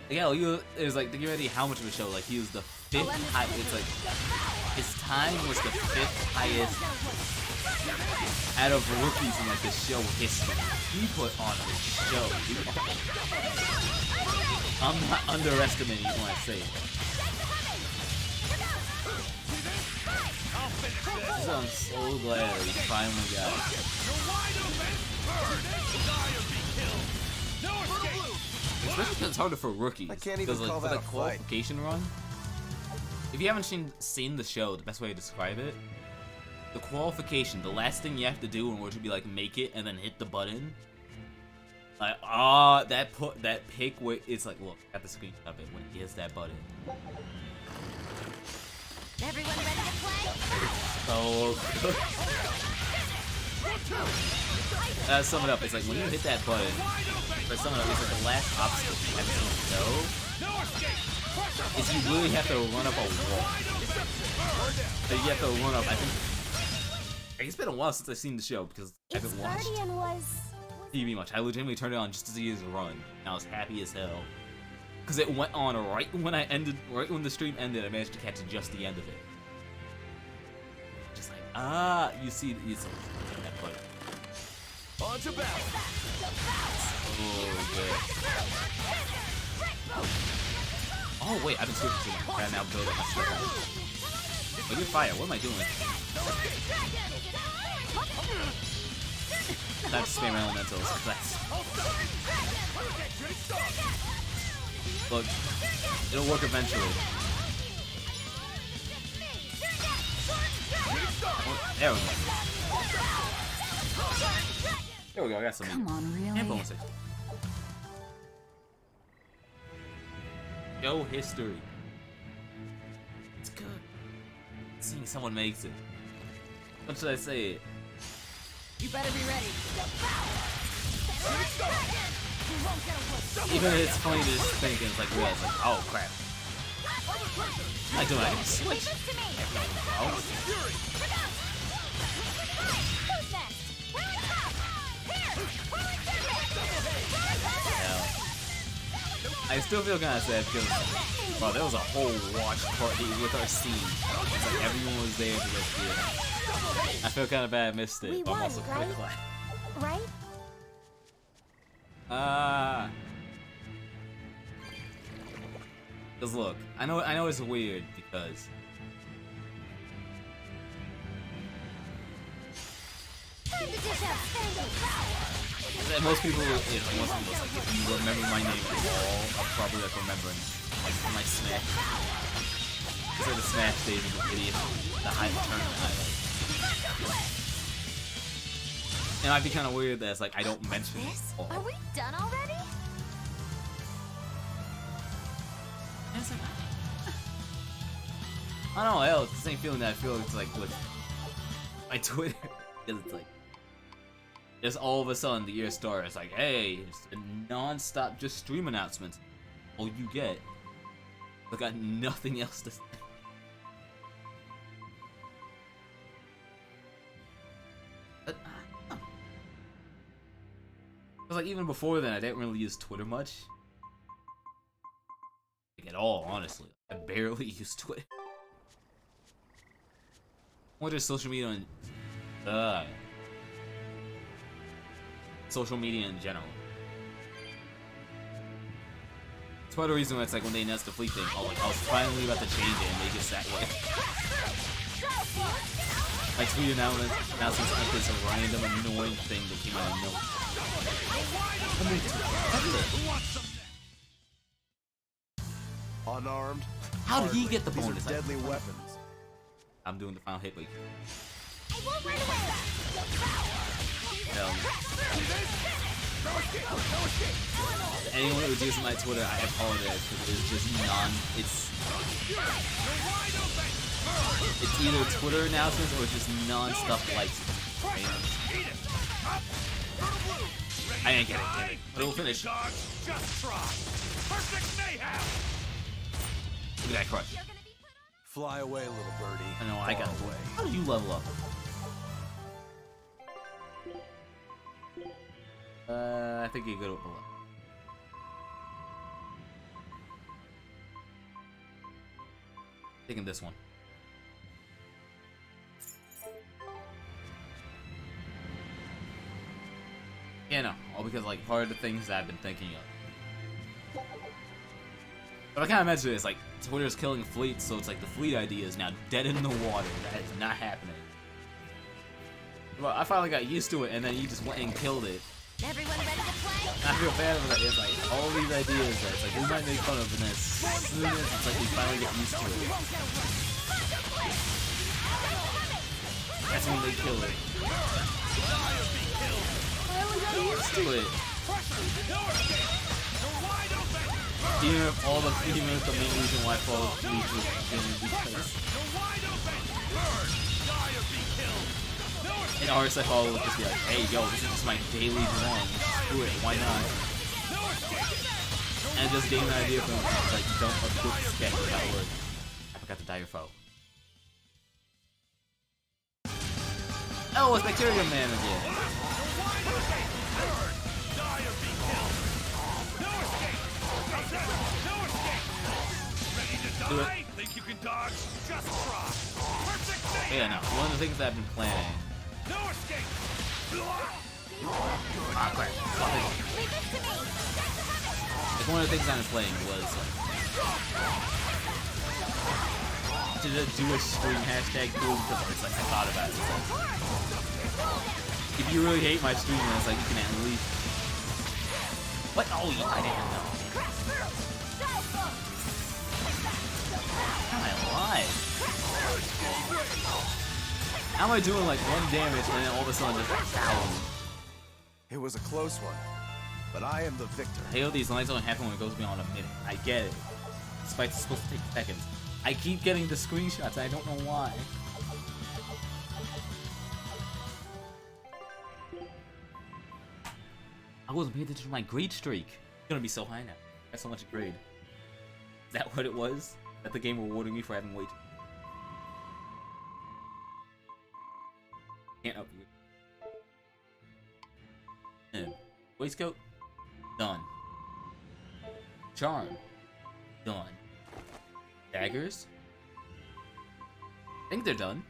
Yeah, it was like, think already how much of a show. Like, he was the 5th highest. It's like, his time was the 5th highest out of rookies in like the show history. He put on a show. I'm not underestimating you when I say it. So I'm so glad that he finally got it. Especially because it's harder for rookies. I can't even call for that the a fight. qualification run. If you haven't seen the show, the best way to describe it, the qualification, the last thing you have to do in order to be like make it and then hit the button. Like that pick where it's like, look at the screen of it when he hits that button. Everyone ready to play? So good. Sum it up. It's like when you hit that button. But sum it up. It's like the last obstacle you have to know. Is you really have to run up a wall. So you have to run up. I think it's been a while since I've seen the show because I haven't watched TV much. I legitimately turned it on just to see his run. And I was happy as hell. Because it went on right when the stream ended, I managed to catch just the end of it. Just like, you see that button. On to battle. Oh, good. Oh, wait, I've been switching to I now build up my stuff. Oh, you're fire. What am I doing? Time to spam elementals. Look, it'll work eventually. There we go. There we go, I got some. Come on, really? And bonus XP. Show history. It's good. Seeing someone makes it. What should I say? You better be ready. Even if it's funny to just think and it's like realize like, oh crap. I do I can switch. I still feel kind of sad because, bro, there was a whole watch party with our scene. It's like everyone was there to go see it. I feel kind of bad I missed it. We But I'm won, also right? pretty glad. Right? Cause look, I know it's weird because most people, if you remember my name at all, I'll probably like remembering like my Smash. It's like the Smash stage in the video, the tournament highlight. And it might be kind of weird that it's like I don't mention it all. Are we done already? And it's like, I don't know, hell, it's the same feeling that I feel it's like with my Twitter, because it's like, just all of a sudden the year starts, it's like, hey, it's a non-stop just stream announcements. All you get. I got nothing else to say. But, because like even before then, I didn't really use Twitter much. Like at all, honestly. I barely use Twitter. Or just social media on social media in general. It's part of the reason why it's like when they announced the fleet thing, I was finally about to change it and make it that way. My tweet announcements like this random annoying thing that came out of nowhere. Unarmed. How did he get the These bonus? are deadly weapons. I'm doing the final hit, but I won't run away. anyone who's using my Twitter, I apologize because it's just it's either Twitter announcements or just non-stop likes. I didn't get it, but it'll finish. Look at that crush. Fly away, little birdie. I know, I got away. How do you level up? I think you go to below. Taking this one. Yeah, no. All because, like, part of the things that I've been thinking of. But I kind of mentioned it, it's like, Twitter's killing fleets, so it's like the fleet idea is now dead in the water. That is not happening. Well, I finally got used to it, and then you just went and killed it. Everyone ready to play? I feel bad for that. It's like, all these ideas that it's like, we might make fun of, and then as soon as it's like we finally get used to it. That's when they kill it. I only got used to it. Even if the main reason why Fall leaves was because in RSF Fall would just be like, hey yo, this is just my daily grind. Screw it, why not? And just getting an idea from like don't a quick sketch of that word. I forgot to die your foe. Oh, it's Bacteria Man again. Do it. Think you can dodge? Just try. Perfect. Yeah, no. One of the things that I've been planning. No escape. Ah, crap. Like one of the things I've been playing was to just do a stream hashtag boom because it's like I thought about it. Like, if you really hate my stream, then it's like you can at least. What? Oh, yeah, I didn't know. How am I alive? How am I doing like 1 damage and then all of a sudden just 1,000? It was a close one, but I am the victor. Hell, these lines only happen when it goes beyond a minute. I get it. Despite it's supposed to take seconds. I keep getting the screenshots, I don't know why. I wasn't paying attention to my grade streak. It's gonna be so high now. I got so much grade. Is that what it was? That the game rewarded me for having waited? Can't help you. Waistcoat? Done. Charm? Done. Daggers? I think they're done.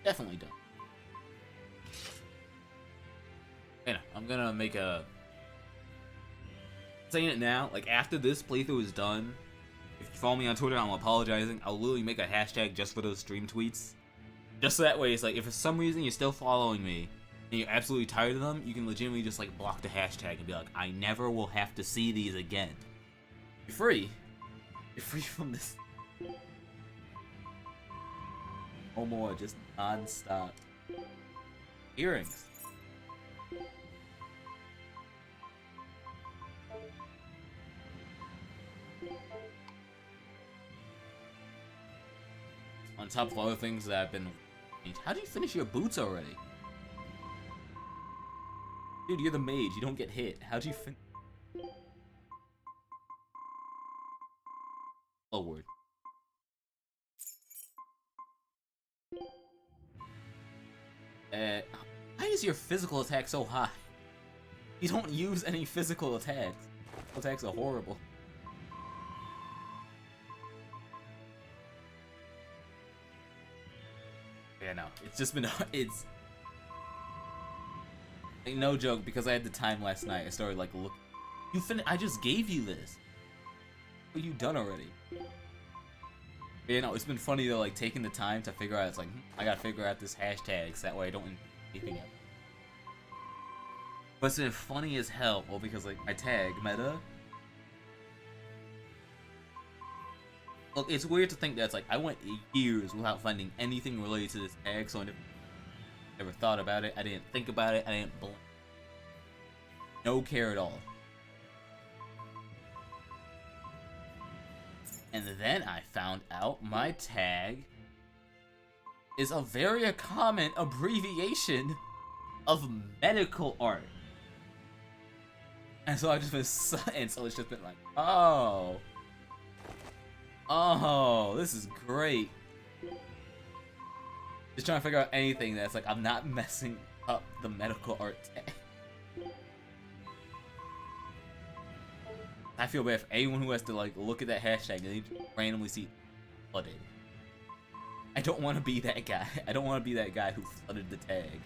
Definitely done. Yeah, I'm gonna make a... Saying it now, like after this playthrough is done, if you follow me on Twitter, I'm apologizing. I'll literally make a hashtag just for those stream tweets. Just so that way, it's like, if for some reason you're still following me, and you're absolutely tired of them, you can legitimately just like block the hashtag and be like, I never will have to see these again. You're free. You're free from this. No more, just non-stop. Earrings. On top of other things that I've been... How do you finish your boots already? Dude, you're the mage. You don't get hit. How'd you finish? Oh, word. Why is your physical attack so high? You don't use any physical attacks. Attacks are horrible. Yeah, no, it's just been, it's, like, no joke, because I had the time last night, I started, like, look, I just gave you this. What have you done already? But, you know, it's been funny, though, like, taking the time to figure out, it's like, I gotta figure out this hashtag, so that way I don't end up keeping it. But it's been funny as hell, well, because, like, my tag, meta, look, it's weird to think that it's like, I went years without finding anything related to this tag, so I never thought about it, I didn't think about it, I didn't blink. No care at all. And then I found out my tag is a very common abbreviation of medical art. And so I've just been, and so it's just been like, oh. Oh, this is great. Just trying to figure out anything that's like, I'm not messing up the medical art tag. I feel bad for anyone who has to like look at that hashtag and they randomly see flooded. I don't want to be that guy. I don't want to be that guy who flooded the tag.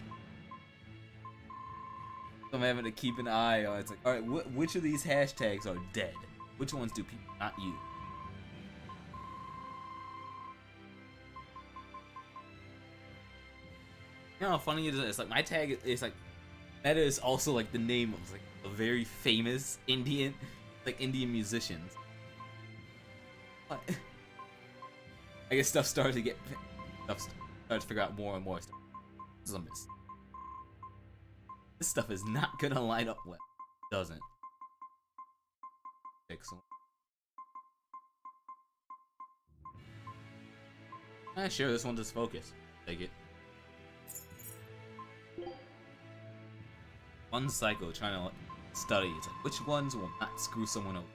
So I'm having to keep an eye on. It's like, all right, which of these hashtags are dead? Which ones do people not use? You know how funny it is? It's like my tag is like Meta is also like the name of like a very famous Indian musicians. But I guess stuff started to figure out more and more stuff. This is a miss. This stuff is not gonna line up well. It doesn't. Excellent. Sure, this one just focus. Take it. One psycho trying to study. It's like, which ones will not screw someone over?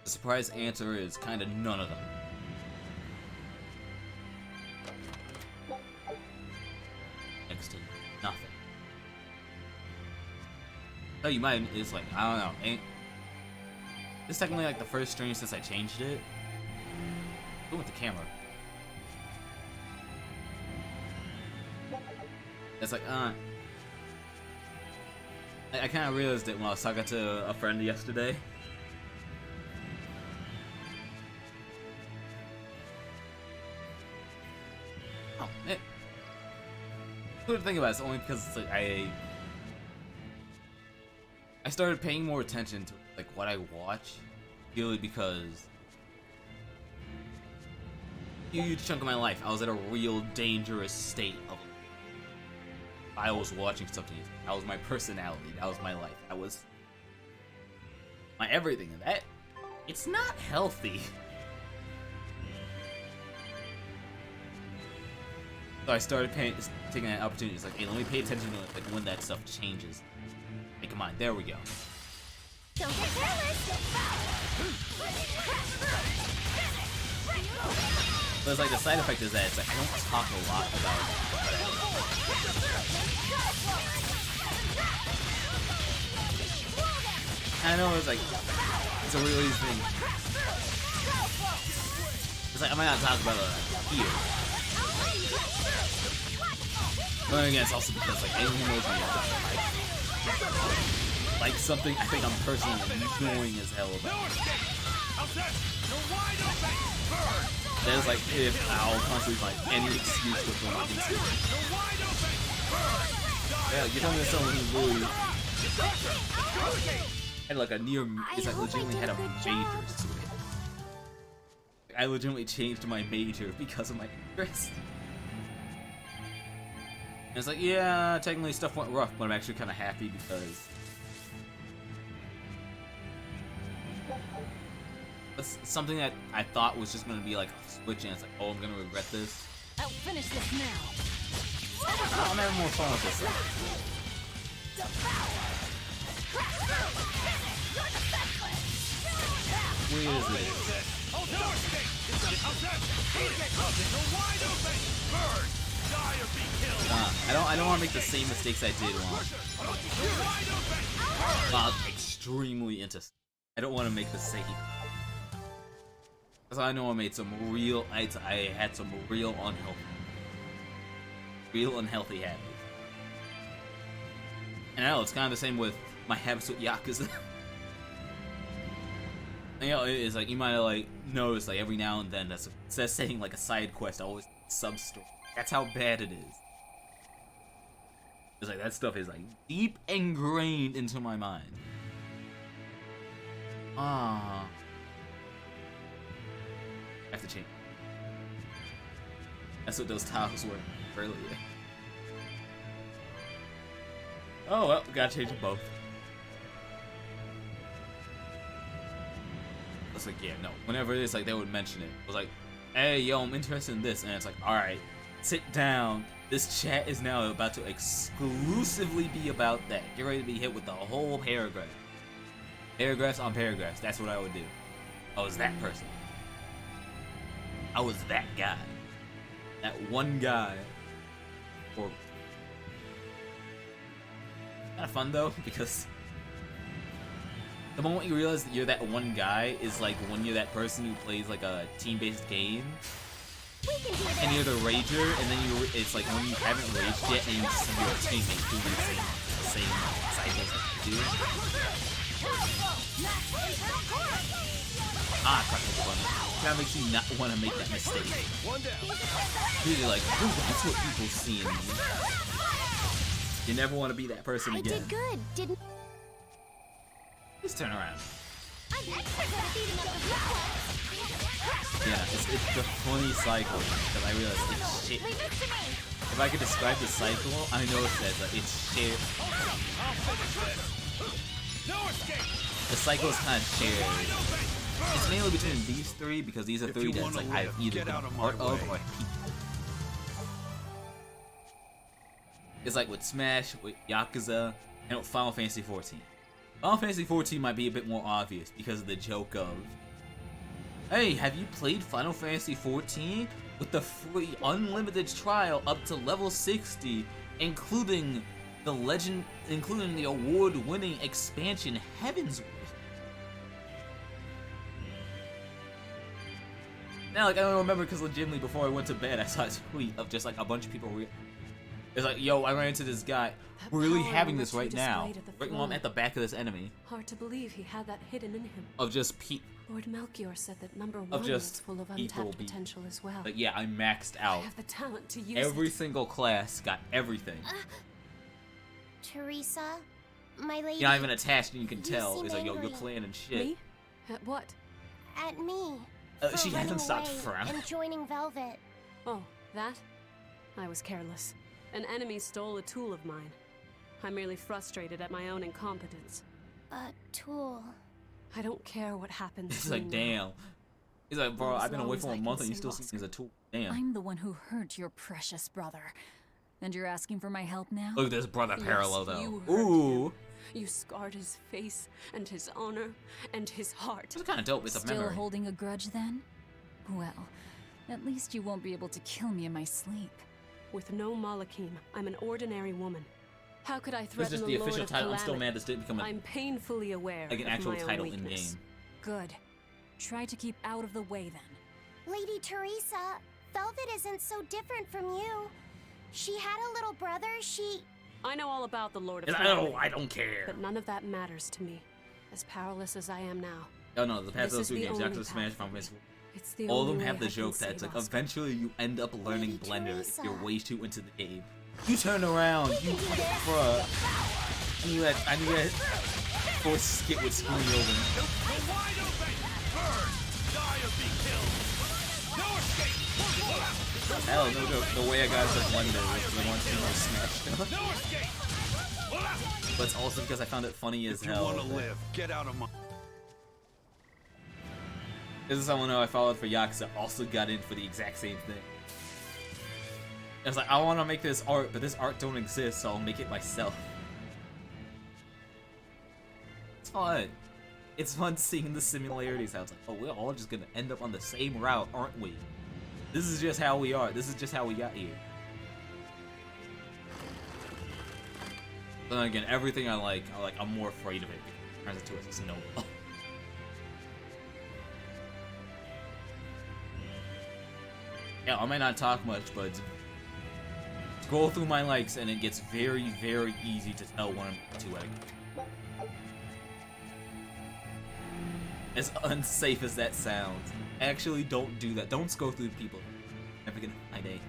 The surprise answer is kind of none of them. Next to nothing. Oh, you might. It's like, I don't know. This is technically like the first stream since I changed it. Go with the camera. It's like, I kind of realized it when I was talking to a friend yesterday. Oh, it. The thing about it is only because it's like I started paying more attention to like what I watch, purely because a huge chunk of my life I was at a real dangerous state of. I was watching something. That was my personality. That was my life. That was my everything. And that, it's not healthy. So I started taking that opportunity. It's like, hey, let me pay attention to it, like when that stuff changes. Hey, come on, there we go. Don't get careless! So it's like the side effect is that it's like I don't talk a lot about I know it's like it's a really thing. It's like I might not talk about it here. But again, it's also because like anyone who knows me like something I think I'm personally annoying as hell about. There's like if I'll constantly find any excuse for what I'm doing. Yeah, you're talking to someone who really had like a near, it's like legitimately had a major to it. I legitimately changed my major because of my interest. And it's like, yeah, technically stuff went rough, but I'm actually kind of happy because that's something that I thought was just going to be like a switch, and it's like, oh, I'm going to regret this. I'll finish this now. Oh, I'm having more fun with this. Where is it? I don't want to make the same mistakes I did while extremely into. I don't want to make the same. Because I know I made some real. I had some real unhealthy habits. And I know it's kind of the same with my habits with Yakuza. You know, it's like you might have like noticed like every now and then that's instead of saying like a side quest, I always sub-story. That's how bad it is. It's like that stuff is like deep ingrained into my mind. I have to change. That's what those tiles were earlier. Oh well, gotta change them both. It's like, yeah, no. Whenever it is, like, they would mention it. It was like, hey, yo, I'm interested in this. And it's like, alright, sit down. This chat is now about to exclusively be about that. Get ready to be hit with the whole paragraph. Paragraphs on paragraphs. That's what I would do. I was that person. I was that guy. That one guy. Or kind of fun, though, because The moment you realize that you're that one guy is like when you're that person who plays like a team-based game, and you're the rager, and then it's like when you haven't raged yet and you see your teammates doing the same cycles that you do. Ah, crap, that's funny. That makes you not want to make that mistake. Really like, ooh, that's what people see in me. You never want to be that person again. I did good, didn't? Just turn around. I'm extra good at beating up the weak ones. Yeah, it's the funny cycle that I realize it's shit. If I could describe the cycle, I know it says that it's shared. The cycle is kind of shared. It's mainly between these three because these are three that's like I've either been a part of or keep. It's like with Smash, with Yakuza, and with Final Fantasy 14. Final Fantasy 14 might be a bit more obvious because of the joke of, hey, have you played Final Fantasy 14 with the free unlimited trial up to level 60, including the award-winning expansion Heavensward? Now, like, I don't remember because legitimately before I went to bed, I saw a tweet of just like a bunch of people. It's like, yo, I ran into this guy. We're really having this right now. Right now, I'm at the back of this enemy. Hard to believe he had that hidden in him. Of just Lord Melchior said that number 1 is full of untapped potential as well. Like, yeah, I maxed out. I have the talent to use Every single class got everything. Teresa, my lady. You're not even attached, and you can You tell. seem It's like, yo, angry. you're playing and shit. Me? At what? At me. She for hasn't running stopped away frowning. and joining Velvet. Oh, that? I was careless. An enemy stole a tool of mine. I'm merely frustrated at my own incompetence. A tool. I don't care what happens. It's like, damn. He's like, bro, I've been away for a month and you still see me as a tool. Damn. I'm the one who hurt your precious brother. And you're asking for my help now? Look at this brother parallel, though. You hurt Ooh. him. You scarred his face and his honor and his heart. It's kind of dope. It's a Still memory. holding a grudge then? Well, at least you won't be able to kill me in my sleep. With no Malakim, I'm an ordinary woman. How could I This is threaten just the the Lord official of title. I'm still Calamity? mad this didn't become I'm painfully aware like an of actual my own title in weakness. game. Good. Try to keep out of the way then. Lady Teresa, Velvet isn't so different from you. She had a little brother, I know all about the Lord of And Calamity. I don't care. But none of that matters to me. As powerless as I am now. Oh no, the past This is those two the games, only Yakuza Smash, path. Final Fantasy. It's the All of only them have way the I can joke that it's save like Oscar. eventually you end up learning Lady Blender if Teresa. you're way too into the game. You turn around, you bruh. I knew that force skip would screw me over. Hell, no joke. The way I got into Blender was the one thing I smashed. But it's also because I found it funny as If you hell. want to live, get out of my... This is someone who I followed for Yakuza also got in for the exact same thing. I was like, I want to make this art, but this art don't exist, so I'll make it myself. It's fun. It's fun seeing the similarities. I was like, oh, we're all just gonna end up on the same route, aren't we? This is just how we are. This is just how we got here. But then again, everything I'm more afraid of it because it turns into a snowball. Yeah, I might not talk much, but scroll through my likes and it gets very, very easy to tell when I'm too egg. As unsafe as that sounds, actually don't do that. Don't scroll through people. Never gonna find a.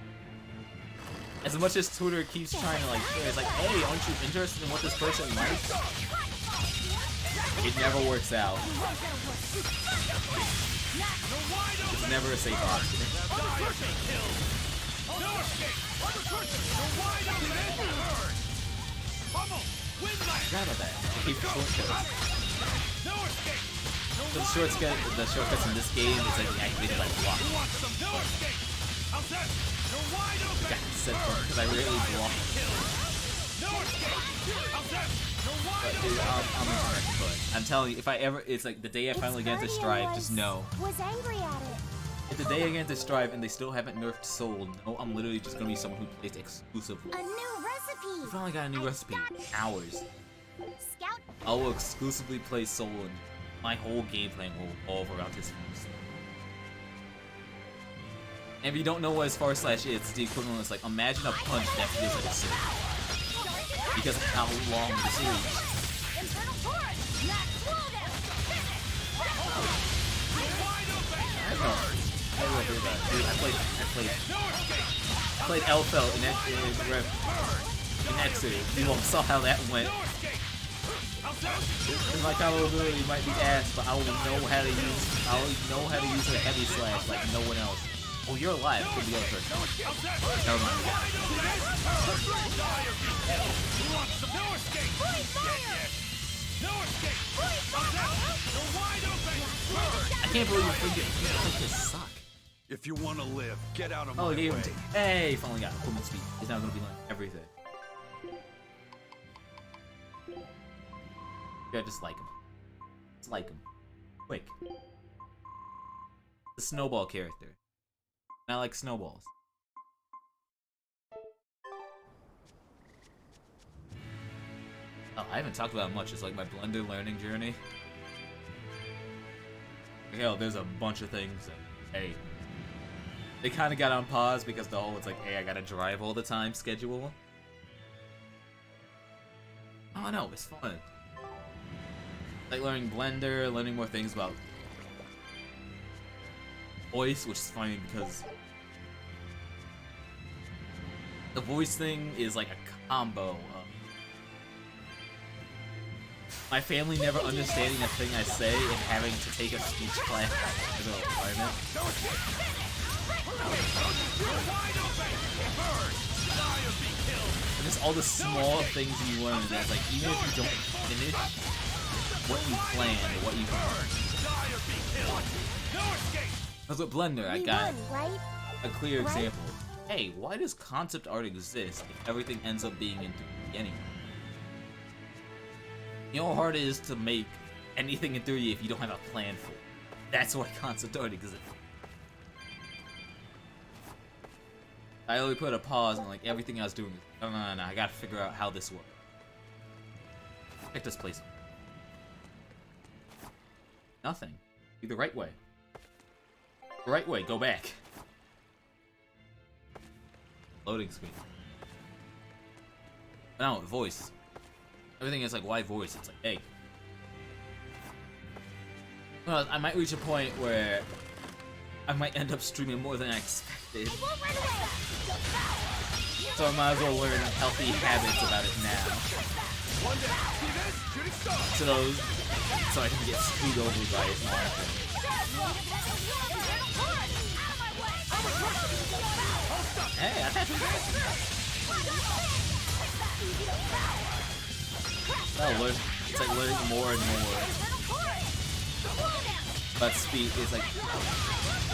As much as Twitter keeps trying to it's like, hey, aren't you interested in what this person likes? It never works out. It's never a safe option. I forgot about that. I keep shortcuts. The shortcuts in this game is like activated like block. Got set because I rarely block. But dude, I'm telling you, if I ever, it's like the day I finally get into Strive, just know. Was angry at it. If the day I get into Strive and they still haven't nerfed Soul, no, I'm literally just gonna be someone who plays exclusively. A new recipe. I finally got a new recipe. Hours. Scout. I will exclusively play Solon. My whole game plan will revolve around his force. And if you don't know what his forward slash is, it's the equivalent of like, imagine a punch that feels like a sword. Because of how long this is. Internal torrent. Max slowdown. I don't know. I don't know about that. Dude, I played Elfelt in Exeter. You all saw how that went. My combo ability might be ass, but I will know how to use a heavy slash like no one else. Oh, you're alive. Could be the other person. Never mind. I can't believe you think this suck. If you want to live, get out of my way. way. Hey, finally got equipment speed. He's now going to be learning everything. Yeah, just like him. Just like him. Quick. The snowball character. I like snowballs. Oh, I haven't talked about it much. It's like my Blender learning journey. Hell, there's a bunch of things that, hey, they kind of got on pause because the whole, it's like, hey, I gotta drive all the time schedule. I don't know, it's fun. Like learning Blender, learning more things about voice, which is funny because the voice thing is like a combo of my family never understanding a thing I say and having to take a speech class as a requirement. And just all the small things you learn that's like, even if you don't finish what you planned or what you learned. Because with Blender, I got a clear example. Hey, why does concept art exist if everything ends up being in 3D anyway? You know how hard it is to make anything in 3D if you don't have a plan for it. That's why concept art exists. I only put a pause on like everything I was doing. No, I gotta figure out how this works. Check this place. Nothing. Be the right way. The right way, go back. Loading screen. But now, voice. Everything is like, why voice? It's like, hey. Well, I might reach a point where I might end up streaming more than I expected. So I might as well learn healthy habits about it now. So I can get screwed over by it more often. Hey, I thought it's like learning more and more. But speed is like,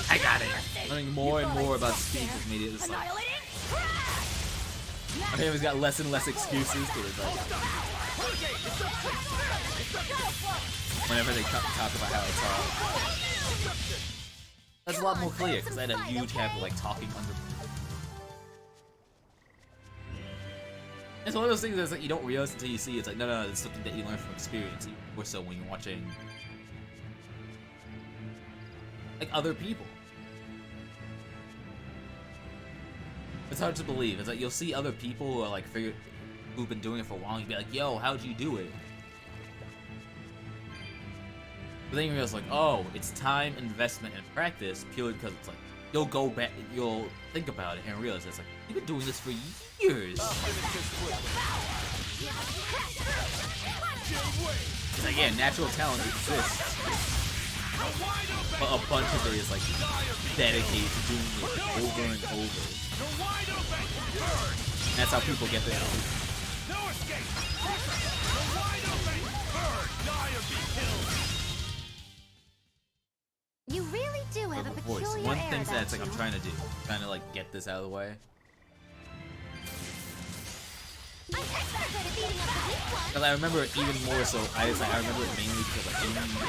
I got it. Learning more and more about speed has made it just like, I think he's got less and less excuses to it. Like, whenever they talk about how it's all, that's a lot more clear because I had a huge habit of like talking under. It's one of those things that's like you don't realize until you see. It's like no, it's something that you learn from experience. More so when you're watching like other people. It's hard to believe. It's like you'll see other people who are like who've been doing it for a while. And you'd be like, "Yo, how'd you do it?" But then you realize like, "Oh, it's time, investment, and practice." Purely because it's like you'll go back, you'll think about it, and realize it's like you've been doing this for years. It's like, yeah, natural talent exists, but a bunch of it is like dedicated to doing it over and over. And that's how people get there. You really do have a peculiar One air thing about that's like you. I'm trying to do, trying to like get this out of the way. Because I remember it even more so, I remember it mainly because like even when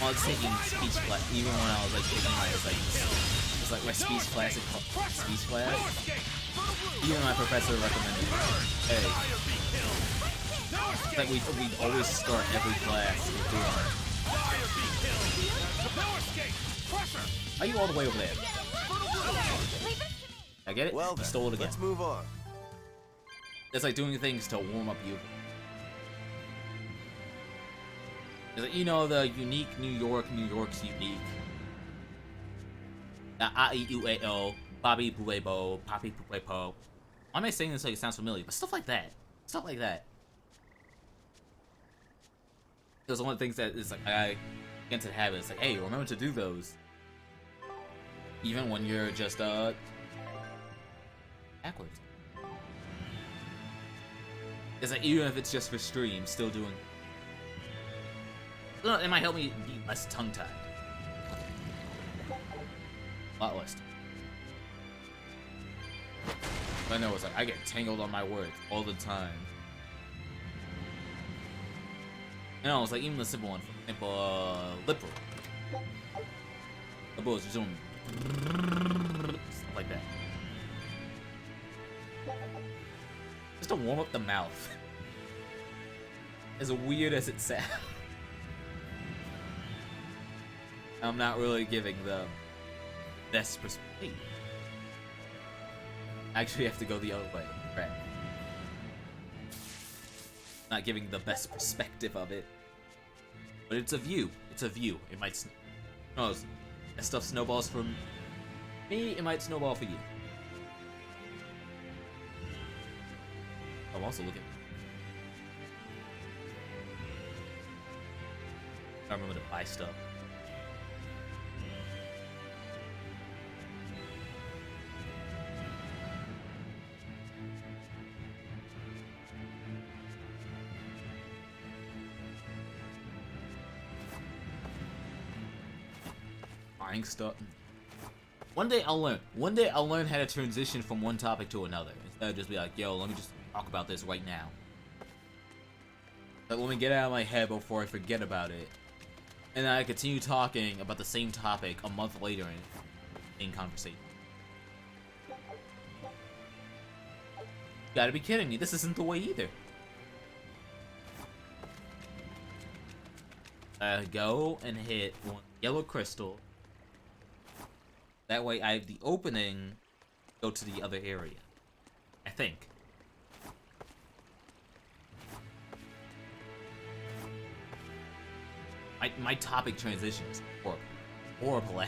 I was taking speech class, even when I was like taking my my speech class, even my professor recommended, hey, It's like we always start every class with doing it. Are you all the way over there? I get it? Well, You stole it again. let's move on. It's like doing things to warm up you. It's like, you know, the unique New York's unique. A-E-U-A-O, Bobby Buebo, Poppy Puepo. Why am I saying this like it sounds familiar? But stuff like that. Stuff like that. Those are one of the things that is like, I get into the habit. It's like, hey, remember to do those. Even when you're just, backwards. It's like, even if it's just for stream, still doing. It might help me be less tongue-tied. A lot less. But I know it's like, I get tangled on my words all the time. You know, it's like even the simple one, for example, liberal. Liberal is just doing stuff like that. Just to warm up the mouth. As weird as it sounds. I'm not really giving the best perspective. I actually have to go the other way. Right. Not giving the best perspective of it. But it's a view. It's a view. It might... Who knows? That stuff snowballs for me, it might snowball for you. I'm also looking. I remember to buy stuff. Buying stuff. One day I'll learn. One day I'll learn how to transition from one topic to another. Instead of just be like, yo, let me just talk about this right now. Like, let me get it out of my head before I forget about it. And then I continue talking about the same topic a month later in conversation. You gotta be kidding me. This isn't the way either. Go and hit one yellow crystal. That way I have the opening go to the other area. I think. My topic transitions horrible. Horrible.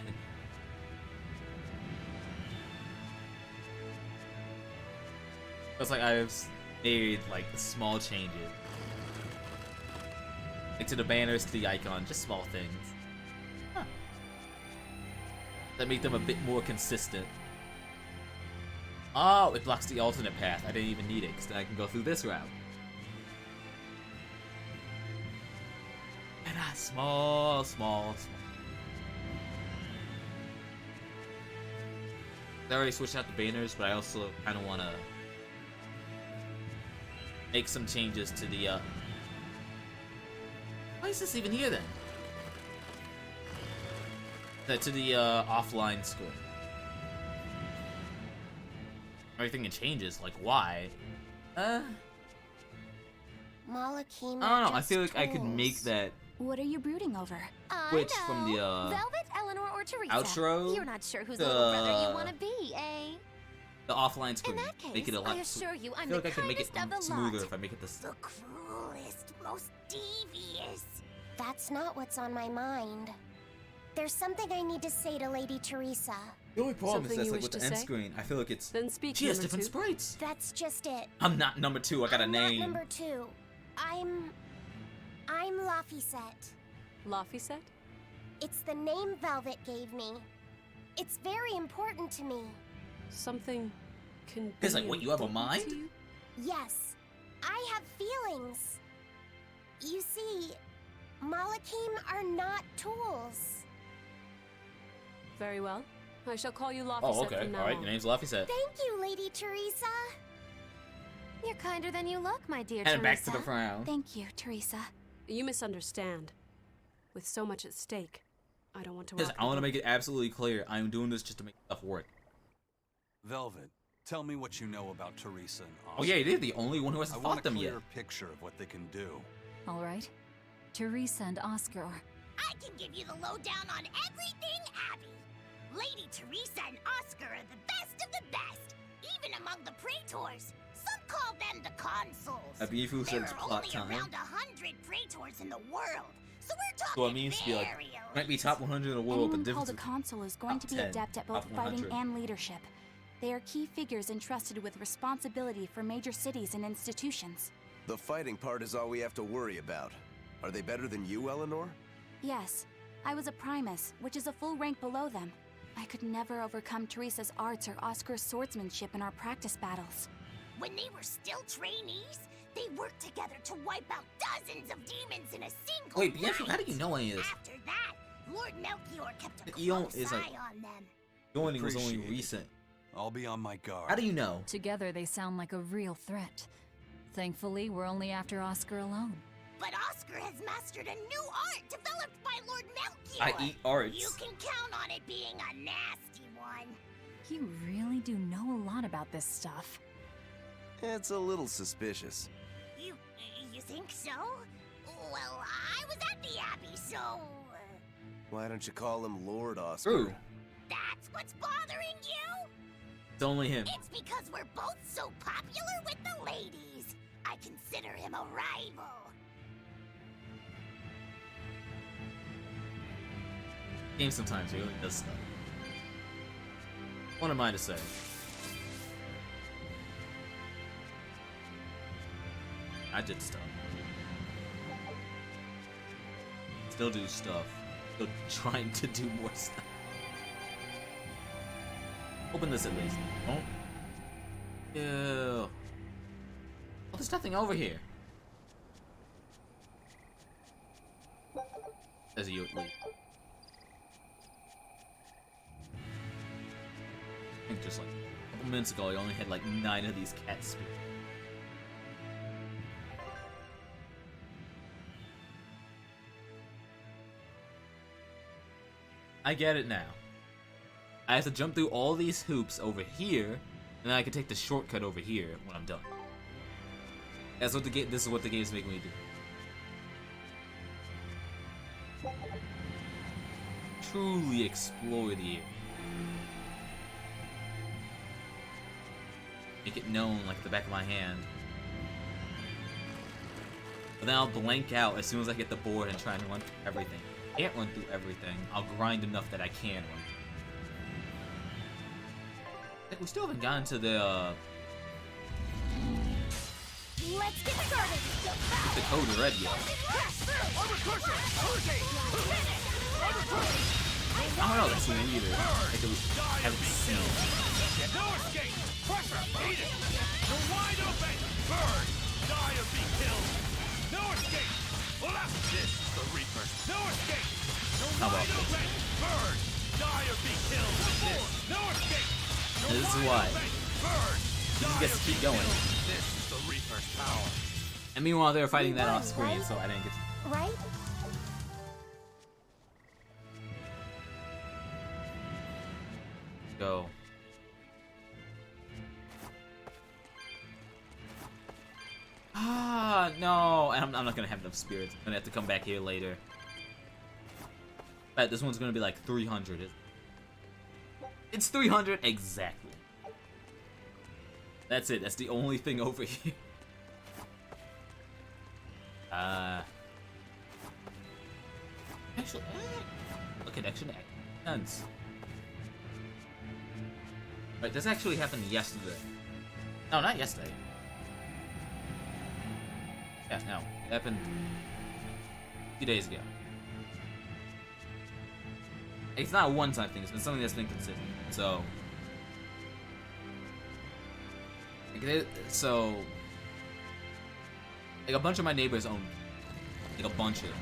It's like I've made like small changes. Like to the banners, to the icon, just small things. Huh. That make them a bit more consistent. Oh, it blocks the alternate path. I didn't even need it, because then I can go through this route. And small. I already switched out the banners, but I also kind of want to make some changes to the, why is this even here, then? To the, offline screen. Everything changes, like, why? Malakim I don't know, I feel like I could make that What are you brooding over? switch from the, Velvet, Eleanor, or Teresa? outro You're not sure whose to, little brother you want to be, eh? the offline screen. In that case, make it a lot I assure you, I I'm feel the like I could make it kindest of the smoother lot. if I make it this. The cruelest, most devious. That's not what's on my mind. There's something I need to say to Lady Teresa. The only problem Something is you that's like wish with the to end say? screen. I feel like it's. Then speak, She has number different two. sprites. That's just it. I'm not number 2. I got a name. Not number 2. I'm Laphicet. Laphicet? It's the name Velvet gave me. It's very important to me. Something can It's be like, what, you have a important mind? to you? Yes, I have feelings. You see, Malakim are not tools. Very well. I shall call you Laphicet Oh, okay. from now Alright, on. your name's Laphicet. Thank you, Lady Teresa. You're kinder than you look, my dear And Teresa. back to the frown. Thank you, Teresa. You misunderstand. With so much at stake, I don't want to Because rock I want the to make boat. it absolutely clear, I'm doing this just to make stuff work. Velvet, Tell me what you know about Teresa and Oscar. Oh yeah, you're the only one who hasn't I want fought them a clear yet. picture of what they can do. All right. Teresa and Oscar are... I can give you the lowdown on everything Abby. Lady Teresa and Oscar are the best of the best, even among the praetors. Some call them the consuls. A beautiful There sense are plot only time. around 100 praetors in the world, so we're talking So it means to be like, very might be top 100 in the world, but Anyone different. called a consul is going to be 10, adept at both top fighting 100. and leadership. They are key figures entrusted with responsibility for major cities and institutions. The fighting part is all we have to worry about. Are they better than you, Eleanor? Yes, I was a primus, which is a full rank below them. I could never overcome Teresa's arts or Oscar's swordsmanship in our practice battles. When they were still trainees, they worked together to wipe out dozens of demons in a single Wait, BF, how do you fight. know any of this? After that, Lord Melchior kept a Eon close is like- eye on them. Joining was only Appreciate it. recent. I'll be on my guard. How do you know? Together they sound like a real threat. Thankfully, we're only after Oscar alone. But Oscar has mastered a new art developed by Lord Melchior. I eat arts. You can count on it being a nasty one. You really do know a lot about this stuff. It's a little suspicious. You think so? Well, I was at the Abbey, so... Why don't you call him Lord Oscar? True. That's what's bothering you? It's only him. It's because we're both so popular with the ladies. I consider him a rival. Game sometimes really does stuff. What am I to say? I did stuff. Still do stuff. Still trying to do more stuff. Open this at least. Oh. Ew. Oh, there's nothing over here. As you leave. I think just like a couple minutes ago, I only had like 9 of these cats speak. I get it now. I have to jump through all these hoops over here, and then I can take the shortcut over here when I'm done. That's what the game. This is what the game's making me do. Truly explore the area. Make it known like the back of my hand. But then I'll blank out as soon as I get the board and try and run through everything. Can't run through everything. I'll grind enough that I can run through. Like, we still haven't gotten to the Let's get started. code red yet. I don't know, that's me either. Like, I haven't seen it. No escape! Pressure! Eat it! You're wide open! Burn! Die or be killed! No escape! Left! This is the Reaper! No escape! You're How wide about this? open! Burn! Die or be killed! This! No escape! You're This is wide why. open! Burn! You Die get or to be keep going. killed. This is the Reaper's power. And meanwhile, they were fighting that off screen, so I didn't get to. Right? Go. Ah, no. I'm not gonna have enough spirits. I'm gonna have to come back here later. Bet this one's gonna be like 300. It's 300 exactly. That's it. That's the only thing over here. Actually, a connection to Sense. Right, this actually happened yesterday. No, not yesterday. Yeah, no. It happened a few days ago. It's not a one-time thing, it's been something that's been consistent. So... Like, a bunch of my neighbors own... Like, a bunch of them.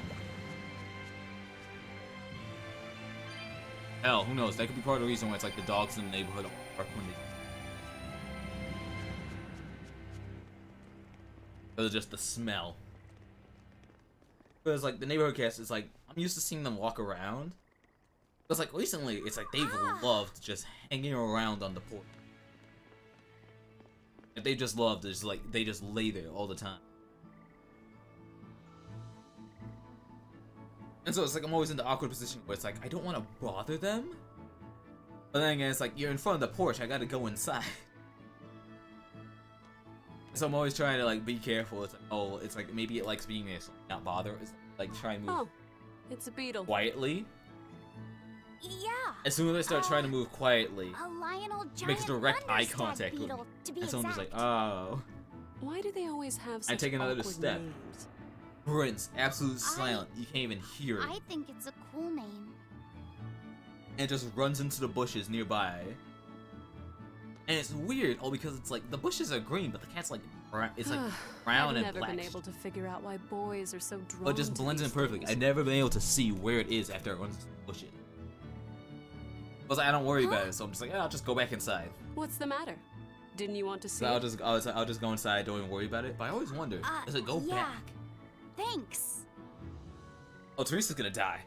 Hell, who knows? That could be part of the reason why it's like the dogs in the neighborhood are when they... Or just the smell. Because, like, the neighborhood cast is like, I'm used to seeing them walk around. Because, like, recently, it's like they've loved just hanging around on the porch. that they just love to just like they just lay there all the time. And so it's like I'm always in the awkward position where it's like I don't want to bother them, but then again it's like you're in front of the porch, I gotta go inside. So I'm always trying to like be careful. It's like, oh, it's like maybe it likes being there, so not bother. It's like try and move. Oh, it's a beetle. Quietly. Yeah. As soon as I start trying to move quietly, A Lionel giant makes direct eye Wonderstag contact with me, beetle, to be and someone's just exact. like, oh. Why do they always have such I take another awkward step. names? Prince, absolute silent. You can't even hear it. I think it's a cool name. And it just runs into the bushes nearby. And it's weird, all because it's like the bushes are green, but the cat's like it's like brown and I've never black. been able to figure out why boys are so drawn But it just to blends in these perfectly. things. I've never been able to see where it is after it runs into the bushes. But I don't worry about it, so I'm just like, I'll just go back inside. What's the matter? Didn't you want to see So it? I'll just go inside, don't even worry about it. But I always wonder, does it go yeah. back? Thanks. Oh, Teresa's gonna die.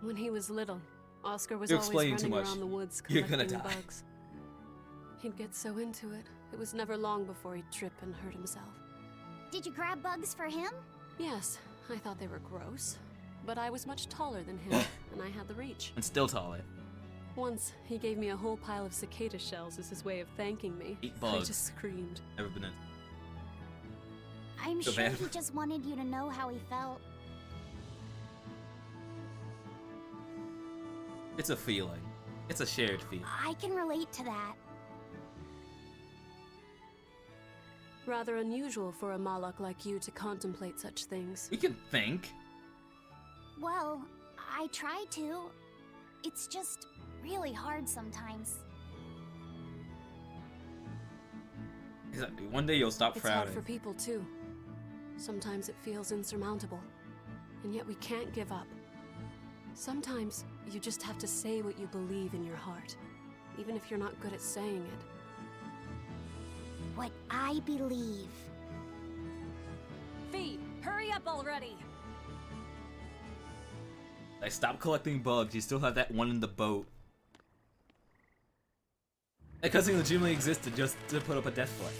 When he was little, Oscar was You're always explaining running too much. around the woods You're collecting gonna die. bugs. He'd get so into it, it was never long before he'd trip and hurt himself. Did you grab bugs for him? Yes, I thought they were gross, but I was much taller than him, and I had the reach. And still taller. Once, he gave me a whole pile of cicada shells as his way of thanking me. Eat I bugs. just screamed. Never been in. I'm So sure bad. he just wanted you to know how he felt. It's a feeling. It's a shared feeling. I can relate to that. Rather unusual for a Malak like you to contemplate such things. We can think. Well, I try to. It's just really hard sometimes. Exactly. One day you'll stop It's hard frowning. for people too. Sometimes it feels insurmountable, and yet we can't give up. Sometimes you just have to say what you believe in your heart, even if you're not good at saying it. What I believe. Fee, hurry up already! I stopped collecting bugs. You still have that one in the boat. That cutscene legitimately existed just to put up a death play.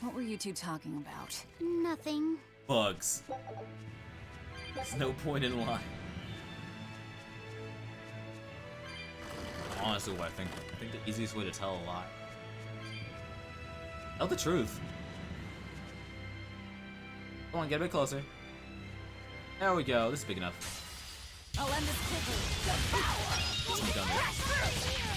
What were you two talking about? Nothing. Bugs. There's no point in lying. Honestly, what I think the easiest way to tell a lie. Tell the truth. Come on, get a bit closer. There we go. This is big enough. I'll end this quickly. Let's be done with.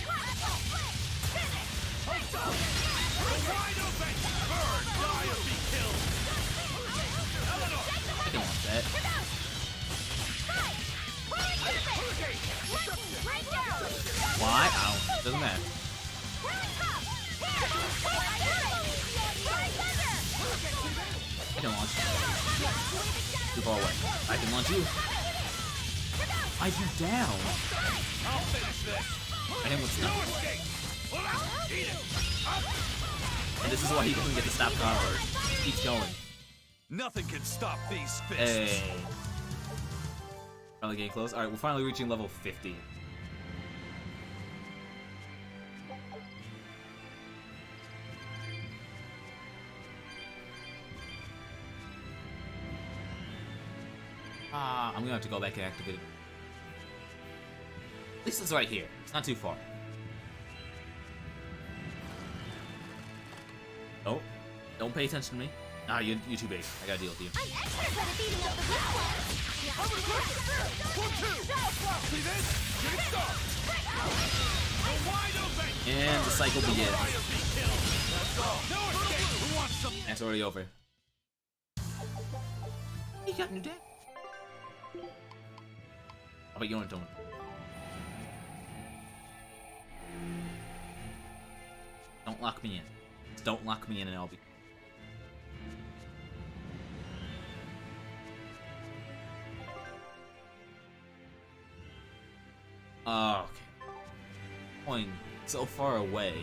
I don't want that. Why? Ow. Doesn't matter. I can launch you. Too far away. I can launch you. I you down. I'll finish this. I him with stuff. No escape. Pull out. Eat it. And this is why he doesn't get to stop Conrad. He keeps going. Nothing can stop these fists. Hey. Finally getting close. Alright, we're finally reaching level 50. I'm gonna have to go back and activate it. At least it's right here. It's not too far. Oh, don't pay attention to me. Nah, you're too big. I gotta deal with you. I'm expert at beating up the weak See this? Get it started. We're wide open. And the cycle begins. That's all. No escape. Who wants some? That's already over. He got new deck. How about you and Tony? Don't lock me in. Don't lock me in and I'll be... Okay. Going so far away.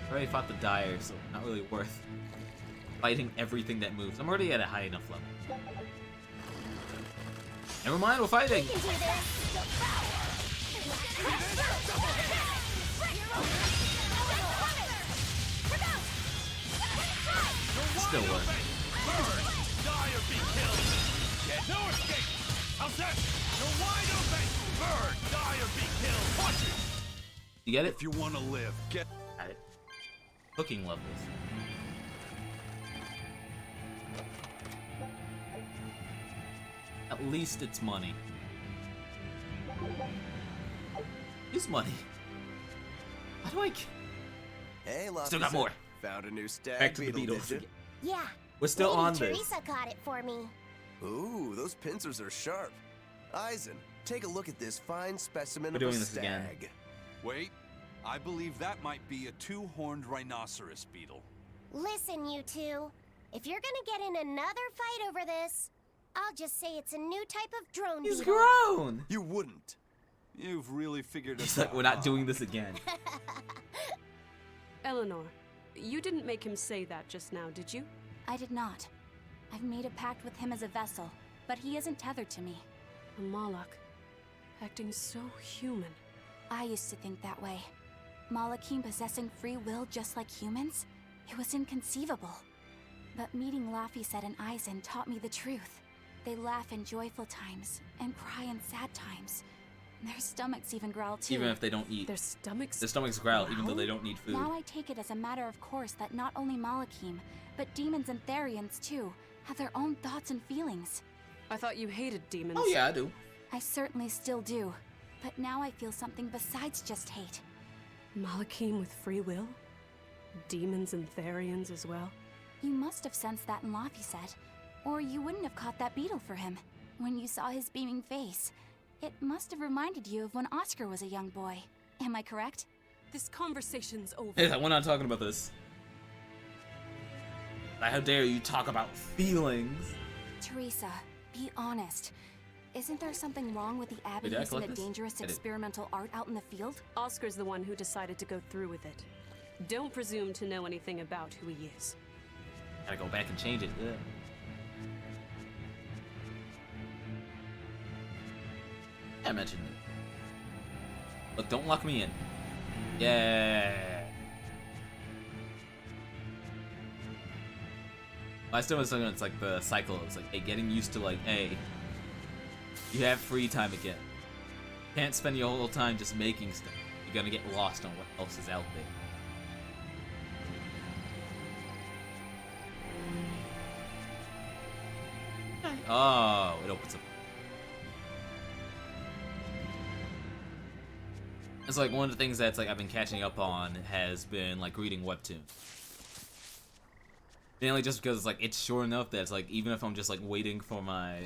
I already fought the Dire, so not really worth fighting everything that moves. I'm already at a high enough level. Never mind, we're fighting. Still work. Die or be killed. Get no escape. How's that? You're wide open. Bird, die or be killed. Watch it. You get it? If you want to live, get Got it. Cooking levels. At least it's money. Use money. How do I? Hey, Still got more. Found a new stag Back to the beetle, beetles. did ya? Yeah. We're still Lady on this. Teresa caught it for me. Ooh, those pincers are sharp. Eisen, take a look at this fine specimen We're of doing a this again. stag. Wait, I believe that might be a two-horned rhinoceros beetle. Listen, you two. If you're gonna get in another fight over this, I'll just say it's a new type of drone He's beetle. grown. You wouldn't. You've really figured He's it like, out. we're not doing this again. Eleanor, you didn't make him say that just now, did you? I did not. I've made a pact with him as a vessel, but he isn't tethered to me. A Moloch, acting so human. I used to think that way. Malachim possessing free will just like humans? It was inconceivable. But meeting Laphicet and Eisen taught me the truth. They laugh in joyful times and cry in sad times. Their stomachs even growl too. Even if they don't eat. Their stomachs growl, even though they don't need food. Now I take it as a matter of course that not only Malachim, but demons and Therians too, have their own thoughts and feelings. I thought you hated demons. Oh yeah, I do. I certainly still do. But now I feel something besides just hate. Malachim with free will? Demons and Therians as well? You must have sensed that in Laphicet, or you wouldn't have caught that beetle for him. When you saw his beaming face, it must have reminded you of when Oscar was a young boy. Am I correct? This conversation's over. Hey, we're not talking about this. Like, how dare you talk about feelings? Teresa, be honest. Isn't there something wrong with the Abbey Wait, did I using a collect this? dangerous I did. experimental art out in the field? Oscar's the one who decided to go through with it. Don't presume to know anything about who he is. Gotta go back and change it. Ugh. I mentioned it. Look, don't lock me in. Yeah. I still was thinking it's like the cycle. It's like, hey, getting used to like, hey, you have free time again. Can't spend your whole time just making stuff. You're gonna get lost on what else is out there. Oh, it opens up. It's like one of the things that's like I've been catching up on has been like reading webtoons. Mainly just because it's like it's short enough that it's like even if I'm just like waiting for my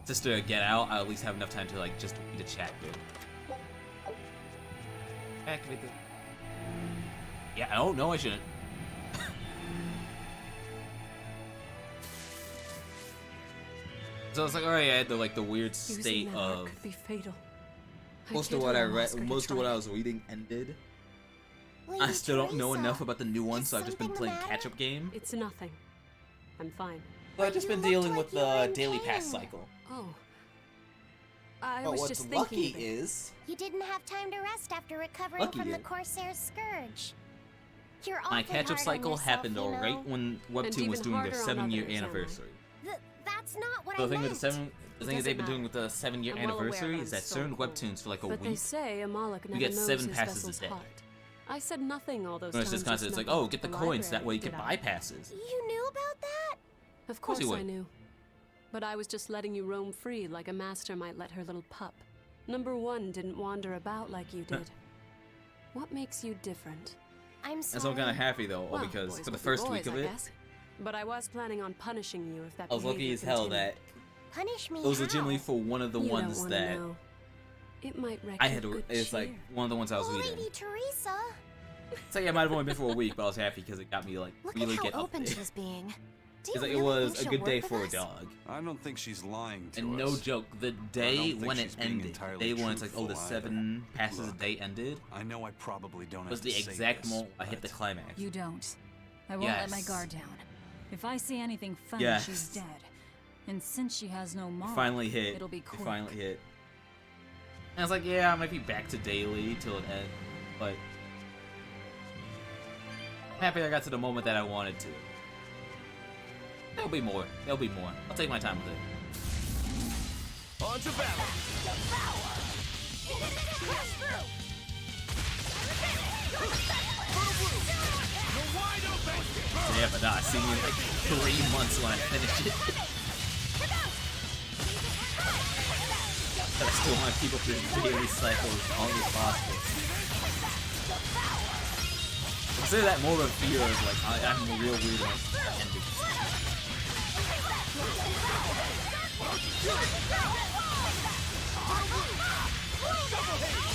sister to get out, I at least have enough time to like just read a chapter. Activate the. Yeah. Oh no, I shouldn't. So it's like, alright, I had the weird state Using that of art could be fatal. most did of what I allow read, Oscar to most of try what I it. was reading ended. I Lady still don't know Teresa, enough about the new one, so I've just been something playing the catch-up game. It's nothing. I'm fine. So I've just been you looked dealing like with you were the in daily pass pain. cycle. Oh. I But was what's just thinking lucky of it. is You didn't have time to rest after recovering Lucky from the is- Corsair's scourge. You're my awfully catch-up hard on cycle yourself, happened you know? right when Webtoon was even doing their harder on 7-year others, am I? anniversary. That's not what So I the thing meant. with the thing doesn't they've been doing matter. with the 7-year I'm well aware anniversary that is I'm that so certain cold. Webtoons for like a But they week. say a Moloch never get knows 7 his passes a vessel's day. heart. I said nothing all those When it's times. just constantly, it's like, nothing oh, at get the the coins, that library, way you can did buy I? passes. You knew about that? Of course course he I would. knew. But I was just letting you roam free like a master might let her little pup. Number 1 didn't wander about like you did. What makes you different? I'm sorry. And so I'm kind of happy though, Well, because boys for the will be first boys, week of I it, guess. But I was planning on punishing you if that I was lucky behavior as hell continued. that Punish me it was how? legitimately for one of the You ones don't wanna that know. It might wreck I your had to. good It's like cheer. one of the ones I was Oh, reading. Lady Teresa. So yeah, it might have only been for a week, but I was happy because it got me like Look really at get how up open there. she's being. Do It's you like really it was think a she'll good day work for a with us? dog. I don't think she's lying to And us. no joke, the don't day think when it she's being ended, entirely day when it's like, oh, the truthful either. 7 passes a Look, day ended, I know I probably don't was have the to say exact this, moment I hit the but climax. You don't. I won't let my Yes. guard down. If I see anything funny, Yes. she's dead. And since she has no mom, Finally hit. it'll be It quick. finally hit. And I was like, yeah, I might be back to daily till it ends, but I'm happy I got to the moment that I wanted to. There'll be more. There'll be more. I'll take my time with it. On to battle! Yeah, but nah, I see me in like 3 months when I finish it. But I still want to keep up this daily cycle as long as possible. Consider that more of a fear of like I'm a real weird like ending.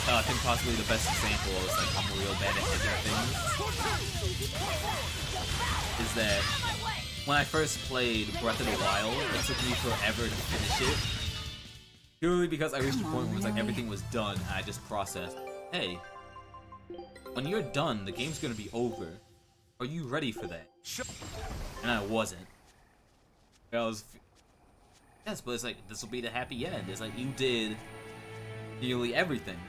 I think possibly the best example is like I'm real bad at ending things. Is that when I first played Breath of the Wild, it took me forever to finish it. Purely because I reached a point where it was like everything was done and I just processed, hey, when you're done, the game's gonna be over. Are you ready for that? And I wasn't. I was, yes, but it's like, this will be the happy end. It's like, you did nearly everything.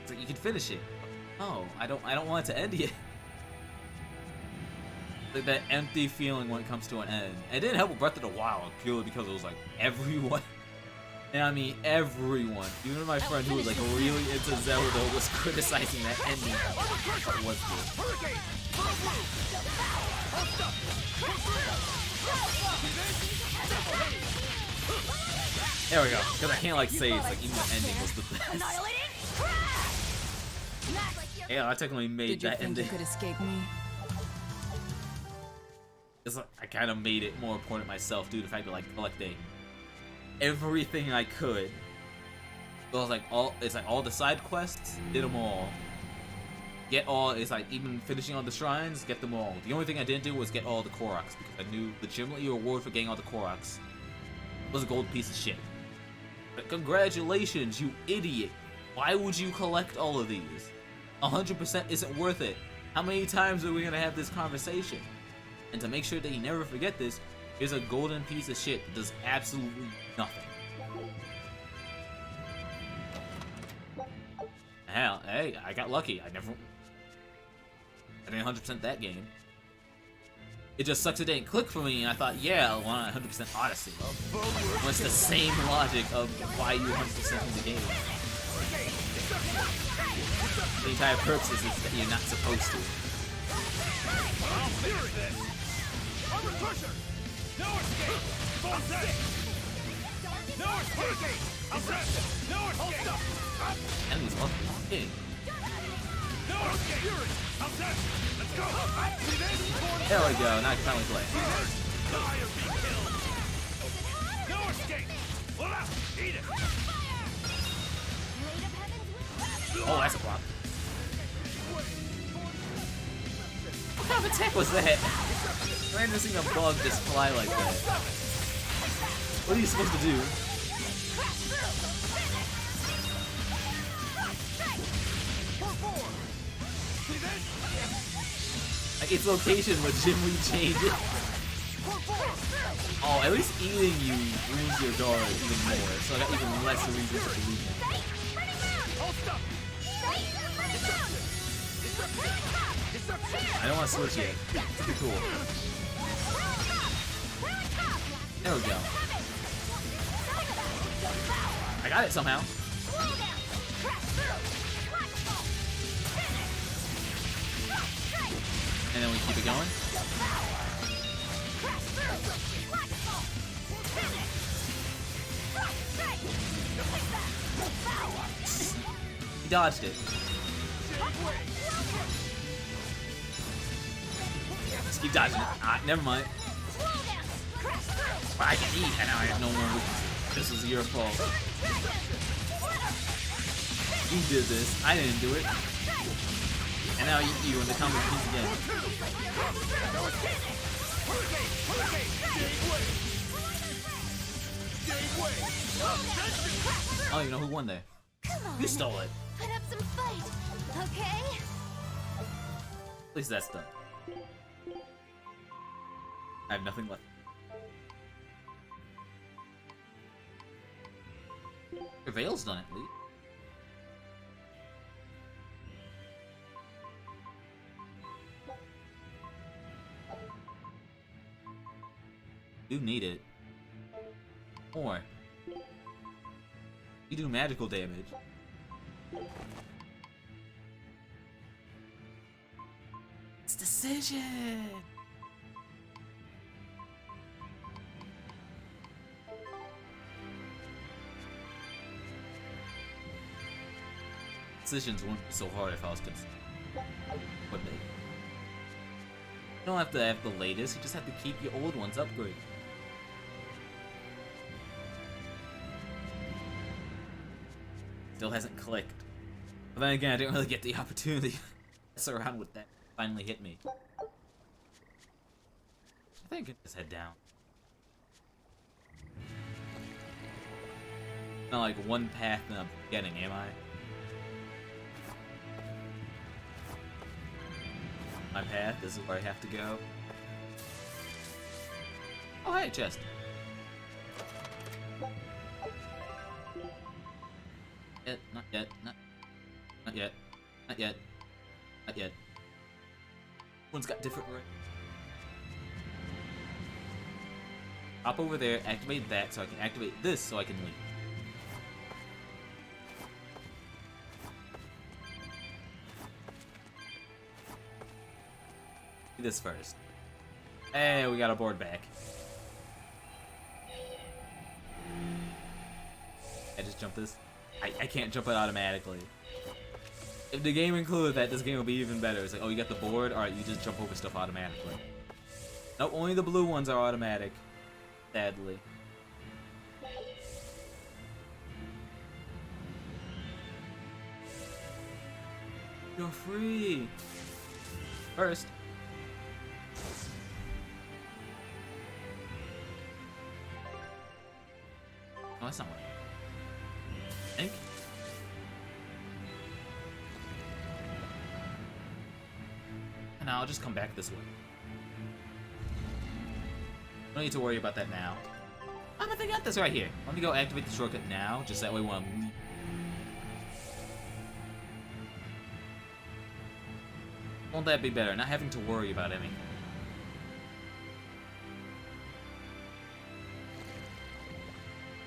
It's like, you can finish it. Oh, I don't want it to end yet. Like that empty feeling when it comes to an end. And it didn't help with Breath of the Wild, purely because it was like, everyone, and I mean everyone, even my friend who was like really into Zelda was criticizing that ending. It was good. There we go. Because I can't like say it's like even the ending was the best. Yeah, I technically made that ending. Did you think you could escape me? It's like I kind of made it more important myself due to the fact that like collecting everything I could. It was like all the side quests, did them all. Get all, it's like even finishing all the shrines, get them all. The only thing I didn't do was get all the Koroks because I knew legitimately your reward for getting all the Koroks was a gold piece of shit. But congratulations, you idiot! Why would you collect all of these? 100% isn't worth it. How many times are we gonna have this conversation? And to make sure that you never forget this, here's a golden piece of shit that does absolutely nothing. Hell, hey, I got lucky. I didn't 100% that game. It just sucks it didn't click for me, and I thought, yeah, I want 100% Odyssey. Well, it's the same logic of why you 100% in the game. The entire purpose is that you're not supposed to. No escape! Full set! No escape! No escape! Enemies fucking. No escape! Let's go! There we go, now I can finally play. No escape! Eat it! Oh, that's a block. What kind of attack was that? I never seen a bug just fly like that. What are you supposed to do? Like its location legitimately changes. Oh, at least eating you ruins your guard even more, so I got even less reason to believe it. I don't want to switch yet. It's pretty cool. There we go. I got it somehow. And then we keep it going. He dodged it. Just keep dodging it. Ah, never mind. But I can eat, and now I have no more weaknesses. This was your fault. You did this. I didn't do it. And now you in the combo piece again. I don't even know who won there. You stole it. Put up some fight, okay? At least that's done. I have nothing left. Your veil's done at least. You need it. More. You do magical damage. It's decision! Decisions wouldn't be so hard if I was consistent. Wouldn't they? You don't have to have the latest, you just have to keep your old ones upgraded. Still hasn't clicked. But then again, I didn't really get the opportunity to mess around with that. Finally hit me. I think I can just head down. Not like one path in the beginning, am I? My path, this is where I have to go. Oh, hey, chest. Not yet, not yet, not yet, not yet. One's got different range. Hop over there, activate that so I can activate this so I can leave. Do this first. Hey, we got our board back. I just jump this. I can't jump it automatically. If the game included that, this game would be even better. It's like, oh, you got the board? Alright, you just jump over stuff automatically. Nope, only the blue ones are automatic. Sadly. You're free! First. Oh, that's not what I think. And I'll just come back this way. Don't need to worry about that now. I think I got this right here. Let me go activate the shortcut now, just that way when I'm... Won't that be better? Not having to worry about anything.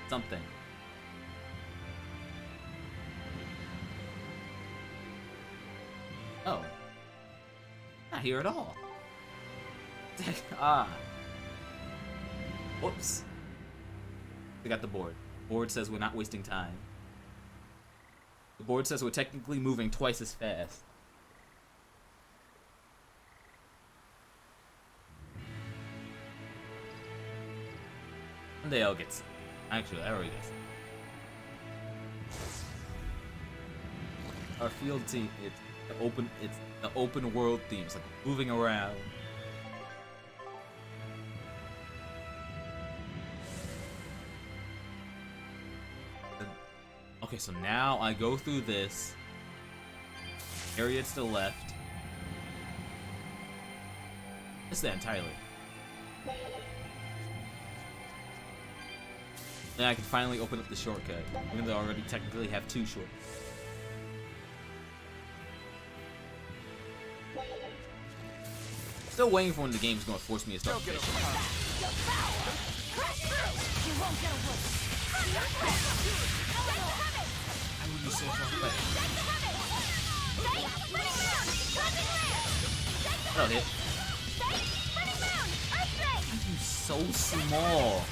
Something. Oh. Not here at all. Ah. Whoops. We got the board. Board says we're not wasting time. The board says we're technically moving twice as fast. One day I'll get some. Actually, I already got some. Our field team, it's the open world theme. It's like moving around. Okay, so now I go through this area to the left. It's that entirely. Then I can finally open up the shortcut, even though I already technically have two shortcuts. Still waiting for when the game's going to force me to start fishing. That'll hit. I'm so small.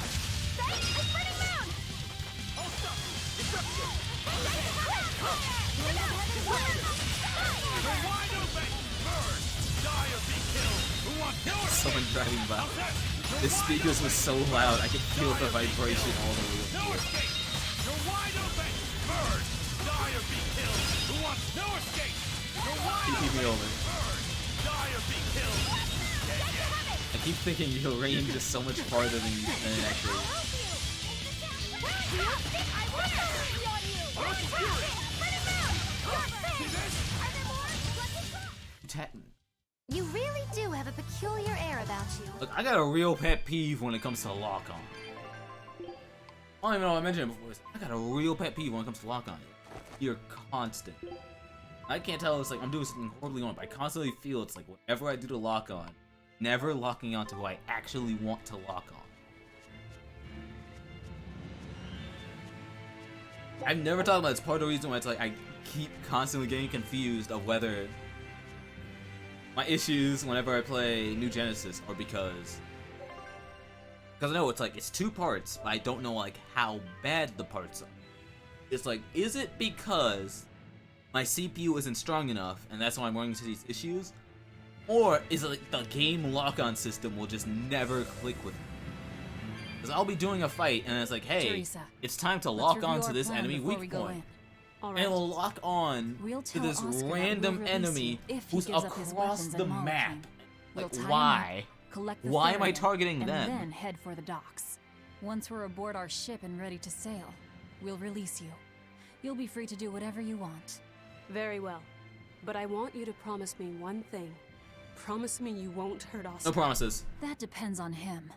Someone driving by. The speakers were so loud, I could feel the vibration all the way up here. Keep me over. I keep thinking your range is so much farther than it actually is. You really do have a peculiar air about you. Look, I got a real pet peeve when it comes to lock-on. I don't even know I mentioned it before. I got a real pet peeve when it comes to lock on. You're constant. I can't tell it's like I'm doing something horribly wrong, but I constantly feel it's like whatever I do to lock on, never locking on to who I actually want to lock on. I've never talked about it's part of the reason why it's like I keep constantly getting confused of whether my issues whenever I play New Genesis are because I know it's like it's 2 parts, but I don't know like how bad the parts are. It's like, is it because my CPU isn't strong enough and that's why I'm running into these issues? Or is it like the game lock-on system will just never click with me? Because I'll be doing a fight and it's like, hey, Teresa, it's time to lock on to this enemy weak point. Right. And it will lock on to this random enemy who's across the map. Like, why? Why am I targeting them? And then head for the docks. Once we're aboard our ship and ready to sail, we'll release you. You'll be free to do whatever you want. Very well. But I want you to promise me one thing. Promise me you won't hurt Oscar. No promises. That depends on him.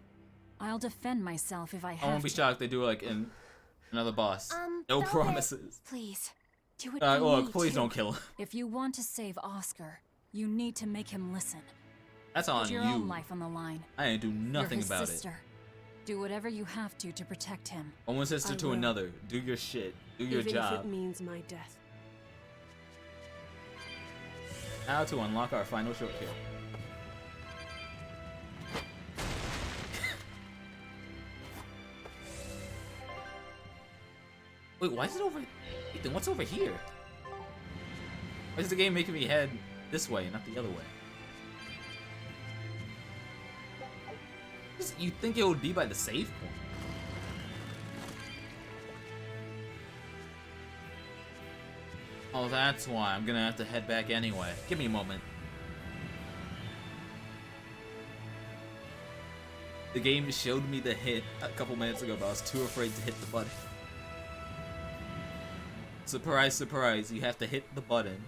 I'll defend myself if I have I won't be shocked if they do like in another boss. No promises. Please, do it. Look, please don't kill him. If you want to save Oscar, you need to make him listen. That's on Put your own life on the line. I ain't do nothing You're his about sister. it. Do whatever you have to protect him. From one sister to another. Do your shit. Do your Even job. if it means my death. How to unlock our final short kill. Wait, why is it over? Ethan, what's over here? Why is the game making me head this way, not the other way? You'd think it would be by the save point. Oh, that's why. I'm gonna have to head back anyway. Give me a moment. The game showed me the hit a couple minutes ago, but I was too afraid to hit the button. Surprise, surprise, you have to hit the button.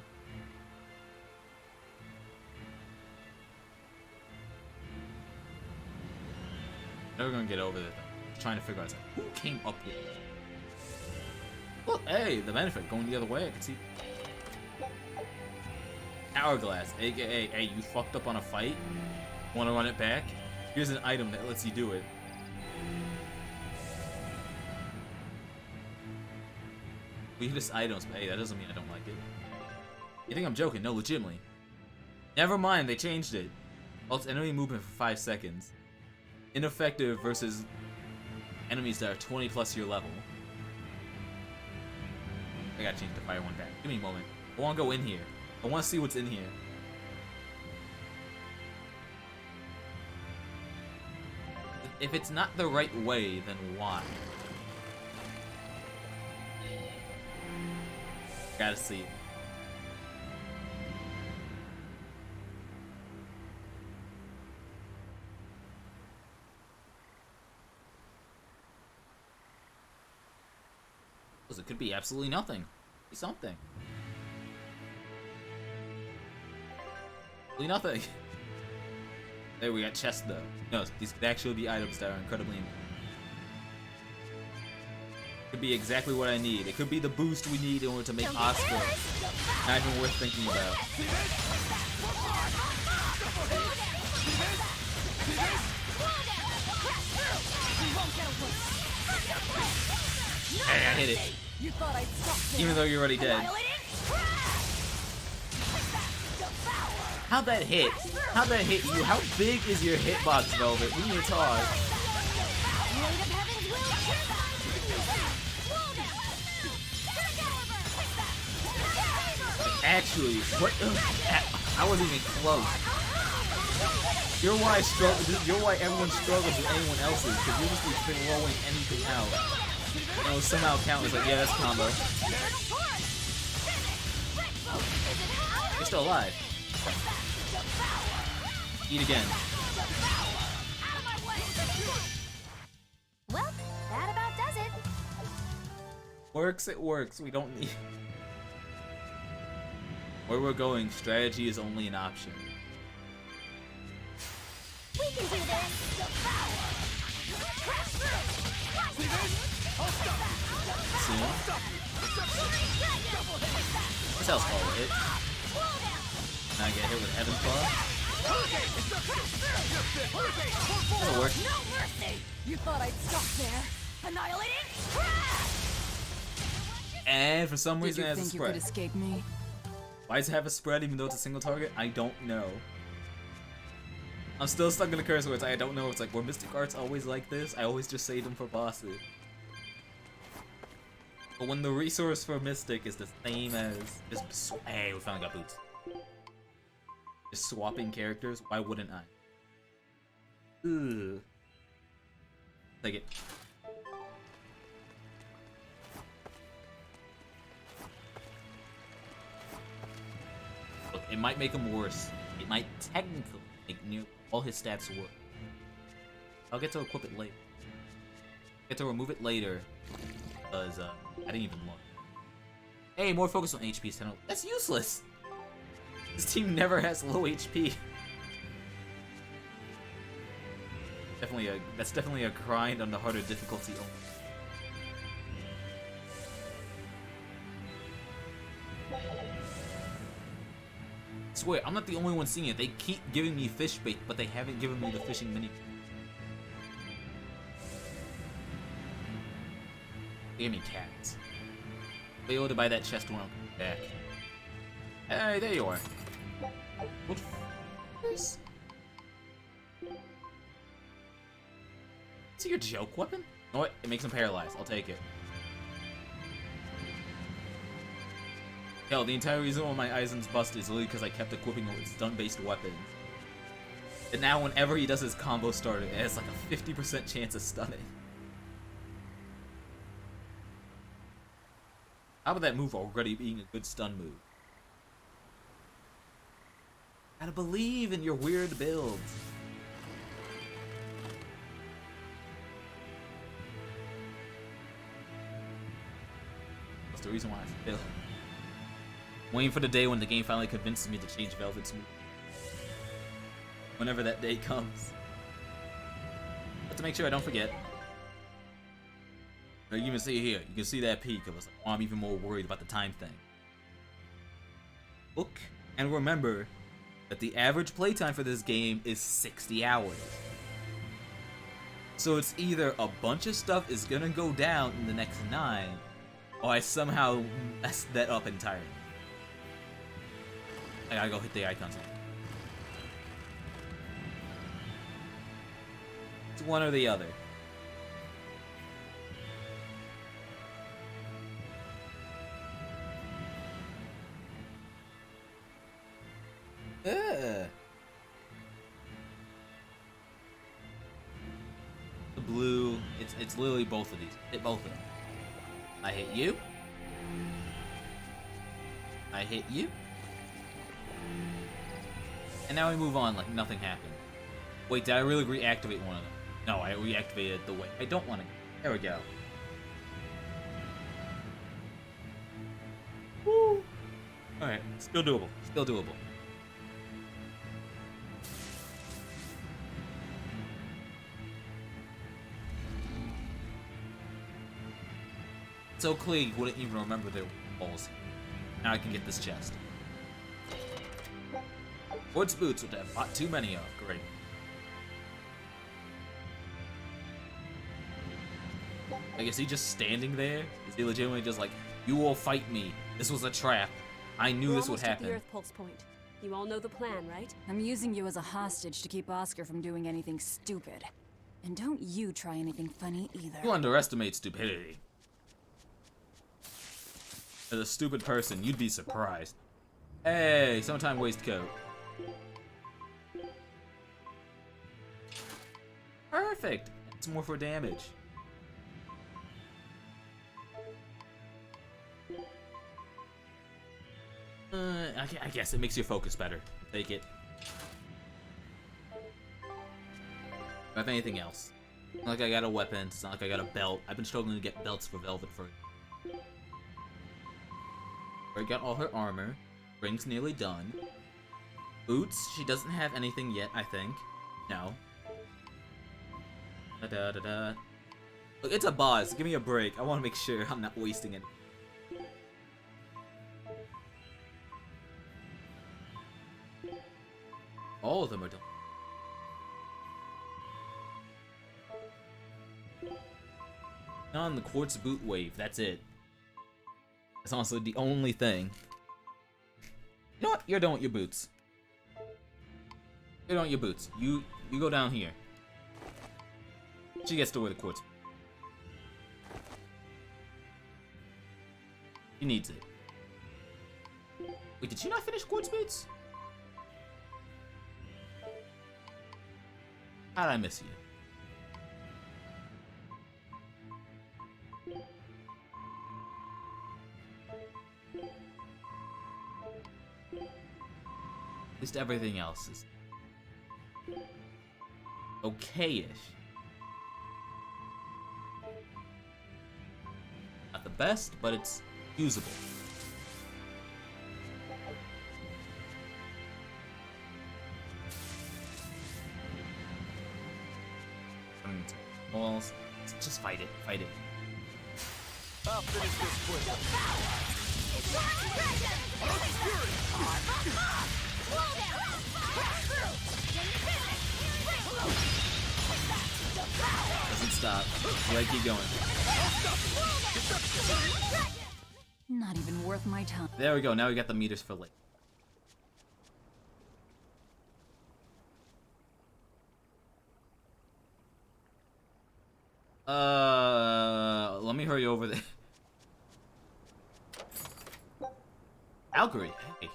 Never gonna get over it. I'm trying to figure out who came up with it. Well, hey, the benefit going the other way. I can see. Hourglass, aka, hey, you fucked up on a fight. Want to run it back? Here's an item that lets you do it. Weirdest items, but hey, that doesn't mean I don't like it. You think I'm joking? No, legitimately. Never mind, they changed it. Halts enemy movement for 5 seconds. Ineffective versus enemies that are 20+ your level. I gotta change the fire one back. Give me a moment. I wanna go in here. I wanna see what's in here. If it's not the right way, then why? Gotta see it. It could be absolutely nothing. Be something. Absolutely nothing. There, we got chests though. No, these could actually be items that are incredibly important. Could be exactly what I need. It could be the boost we need in order to make Oscar not even worth thinking about. Hey, I hit it. Even though you're already dead. How'd that hit? How'd that hit you? How big is your hitbox, Velvet? We need to talk. Actually, what the? I wasn't even close. You're why I struggle. You're why everyone struggles with anyone else's, because you're just been rolling anything out. And it will somehow count as like, yeah, that's combo. You're still alive. Eat again. Well, that about does it. Works, it works. We don't need. Where we're going, strategy is only an option. We can do this. Soon. This else follow it. Now I get hit with Heaven's Claw. That'll work. No mercy! You thought I'd stop there? Annihilating? And for some reason it has a Did you think you could spread. escape me? Why does it have a spread even though it's a single target? I don't know. I'm still stuck in the curse words. I don't know. It's like, were Mystic Arts always like this? I always just save them for bosses. But when the resource for Mystic is the same as just hey, we finally got boots. Just swapping characters, why wouldn't I? Ugh. Take it. Look, it might make him worse. It might technically make all his stats worse. I'll get to equip it later. Get to remove it later because I didn't even look. Hey, more focus on HP. That's useless. This team never has low HP. That's definitely a grind on the harder difficulty only. I swear, I'm not the only one seeing it. They keep giving me fish bait, but they haven't given me the fishing mini. They gave me cats. Be able to buy that chest when I'm back. Hey, there you are. What is it your joke weapon? You know what? It makes him paralyzed. I'll take it. Hell, the entire reason why my Aizen's bust is literally because I kept equipping with stun-based weapons. And now whenever he does his combo starter, it has like a 50% chance of stunning. How about that move already being a good stun move? Gotta believe in your weird builds. That's the reason why I fail. Waiting for the day when the game finally convinces me to change Velvet's move. Whenever that day comes. But to make sure I don't forget. You can even see here, you can see that peak. It was like, oh, I'm even more worried about the time thing. Look, and remember that the average playtime for this game is 60 hours. So it's either a bunch of stuff is gonna go down in the next 9, or I somehow messed that up entirely. I gotta go hit the icons. It's one or the other. The blue, it's literally both of these. Hit both of them. I hit you. I hit you. And now we move on like nothing happened. Wait, did I really reactivate one of them? No, I reactivated the way I don't want to. There we go. Woo! Alright, still doable. Still doable. So clear you wouldn't even remember their balls. Now I can get this chest. Woods boots, which I've bought too many of. Great. Like, is he just standing there? Is he legitimately just like, you will fight me. This was a trap. I knew this would happen. We're almost at the Earth Pulse point. You all know the plan, right? I'm using you as a hostage to keep Oscar from doing anything stupid. And don't you try anything funny either. You underestimate stupidity. As a stupid person, you'd be surprised. Hey, summertime waistcoat. Perfect. It's more for damage. I guess it makes your focus better. Take it. Do I have anything else? It's not like I got a weapon. It's not like I got a belt. I've been struggling to get belts for Velvet for. I got all her armor. Ring's nearly done. Boots, she doesn't have anything yet, I think. No. Da da da da. Look, it's a boss. Give me a break. I want to make sure I'm not wasting it. All of them are done. On the quartz boot wave. That's it. That's honestly the only thing. You know what? You're done with your boots. You're done with your boots. You go down here. She gets to wear the quartz. She needs it. Wait, did she not finish quartz boots? How'd I miss you? At least everything else is okay-ish. Not the best, but it's usable. Walls. Just fight it. Fight it. I'll finish this quick. Doesn't stop. You gotta keep going. Not even worth my time. There we go. Now we got the meters for late. Let me hurry over there. Algorithm. Hey.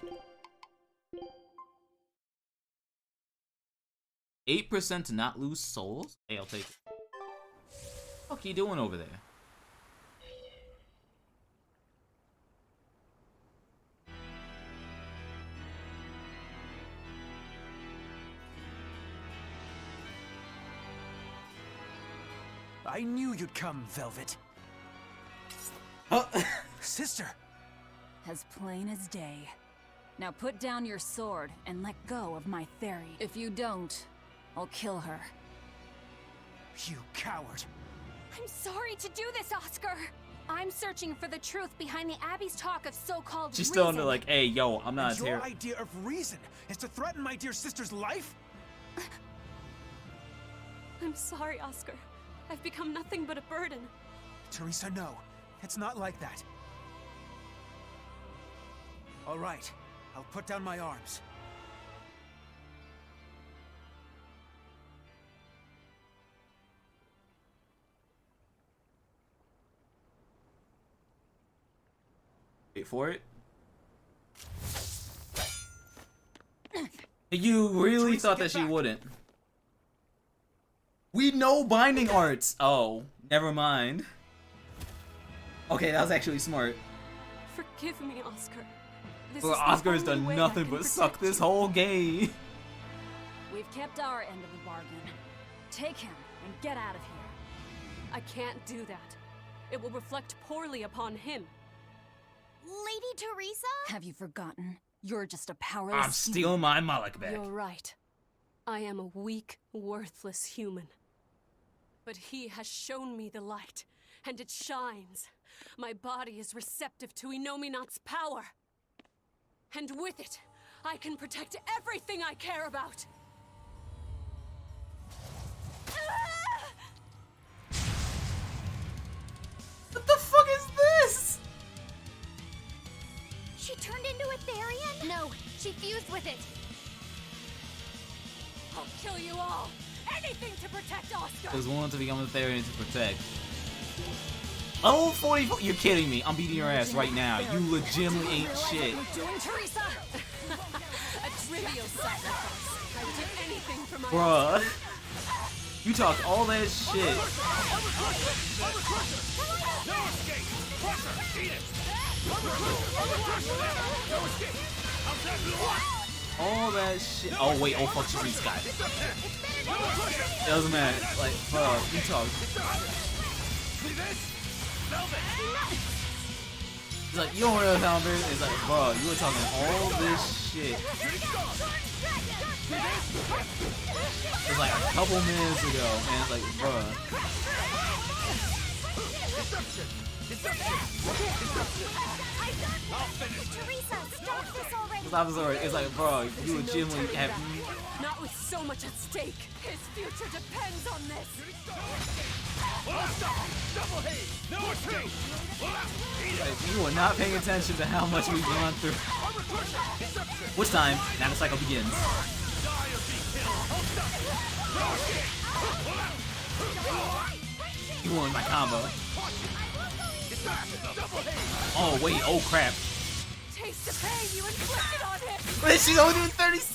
8% to not lose souls? Hey, I'll take it. What are you doing over there? I knew you'd come, Velvet. Sister! As plain as day. Now put down your sword and let go of my theory. If you don't, I'll kill her. You coward! I'm sorry to do this, Oscar. I'm searching for the truth behind the Abbey's talk of so-called She's reason. still under like, hey, yo, I'm not And here. your idea of reason is to threaten my dear sister's life? I'm sorry, Oscar. I've become nothing but a burden. Teresa, no. It's not like that. All right. I'll put down my arms. Wait for it. You really Teresa, thought get that she back. wouldn't. We know binding arts. Oh, never mind. Okay, that was actually smart. Forgive me, Oscar. This Well, is the Oscar has only done way I nothing can but protect suck this you. whole game. We've kept our end of the bargain. Take him and get out of here. I can't do that. It will reflect poorly upon him. Lady Teresa? Have you forgotten? You're just a powerless I'm human. stealing my Moloch back. You're right. I am a weak, worthless human. But he has shown me the light, and it shines. My body is receptive to Inominat's power. And with it, I can protect everything I care about. What the fuck is this? She turned into a Therian? No, she fused with it. I'll kill you all. Anything to protect Oscar. There's one to become a Therian to protect. Oh, 44. You're kidding me. I'm beating your ass right now. You legitimately ain't shit. Doing Teresa? A trivial sacrifice. I did anything for my Bruh. You talked all that shit. All that shit. Oh, wait. Oh, fuck. She's in Sky. Doesn't matter. Like, bro, you talk. He's like, you don't really sound very. It's like, bro, you were talking all this shit. It's like a couple minutes ago, and it's like, bro. Teresa, stop this already! I'm sorry. It's like, bro, you legitimately have. Not with so much at stake. His future depends on this. Double haze! No escape! You are not paying attention to how much we've gone through. Which time? Now the cycle begins. You won my combo. Oh wait, oh crap. Taste the pain you inflicted on him. Wait, she's only doing 36!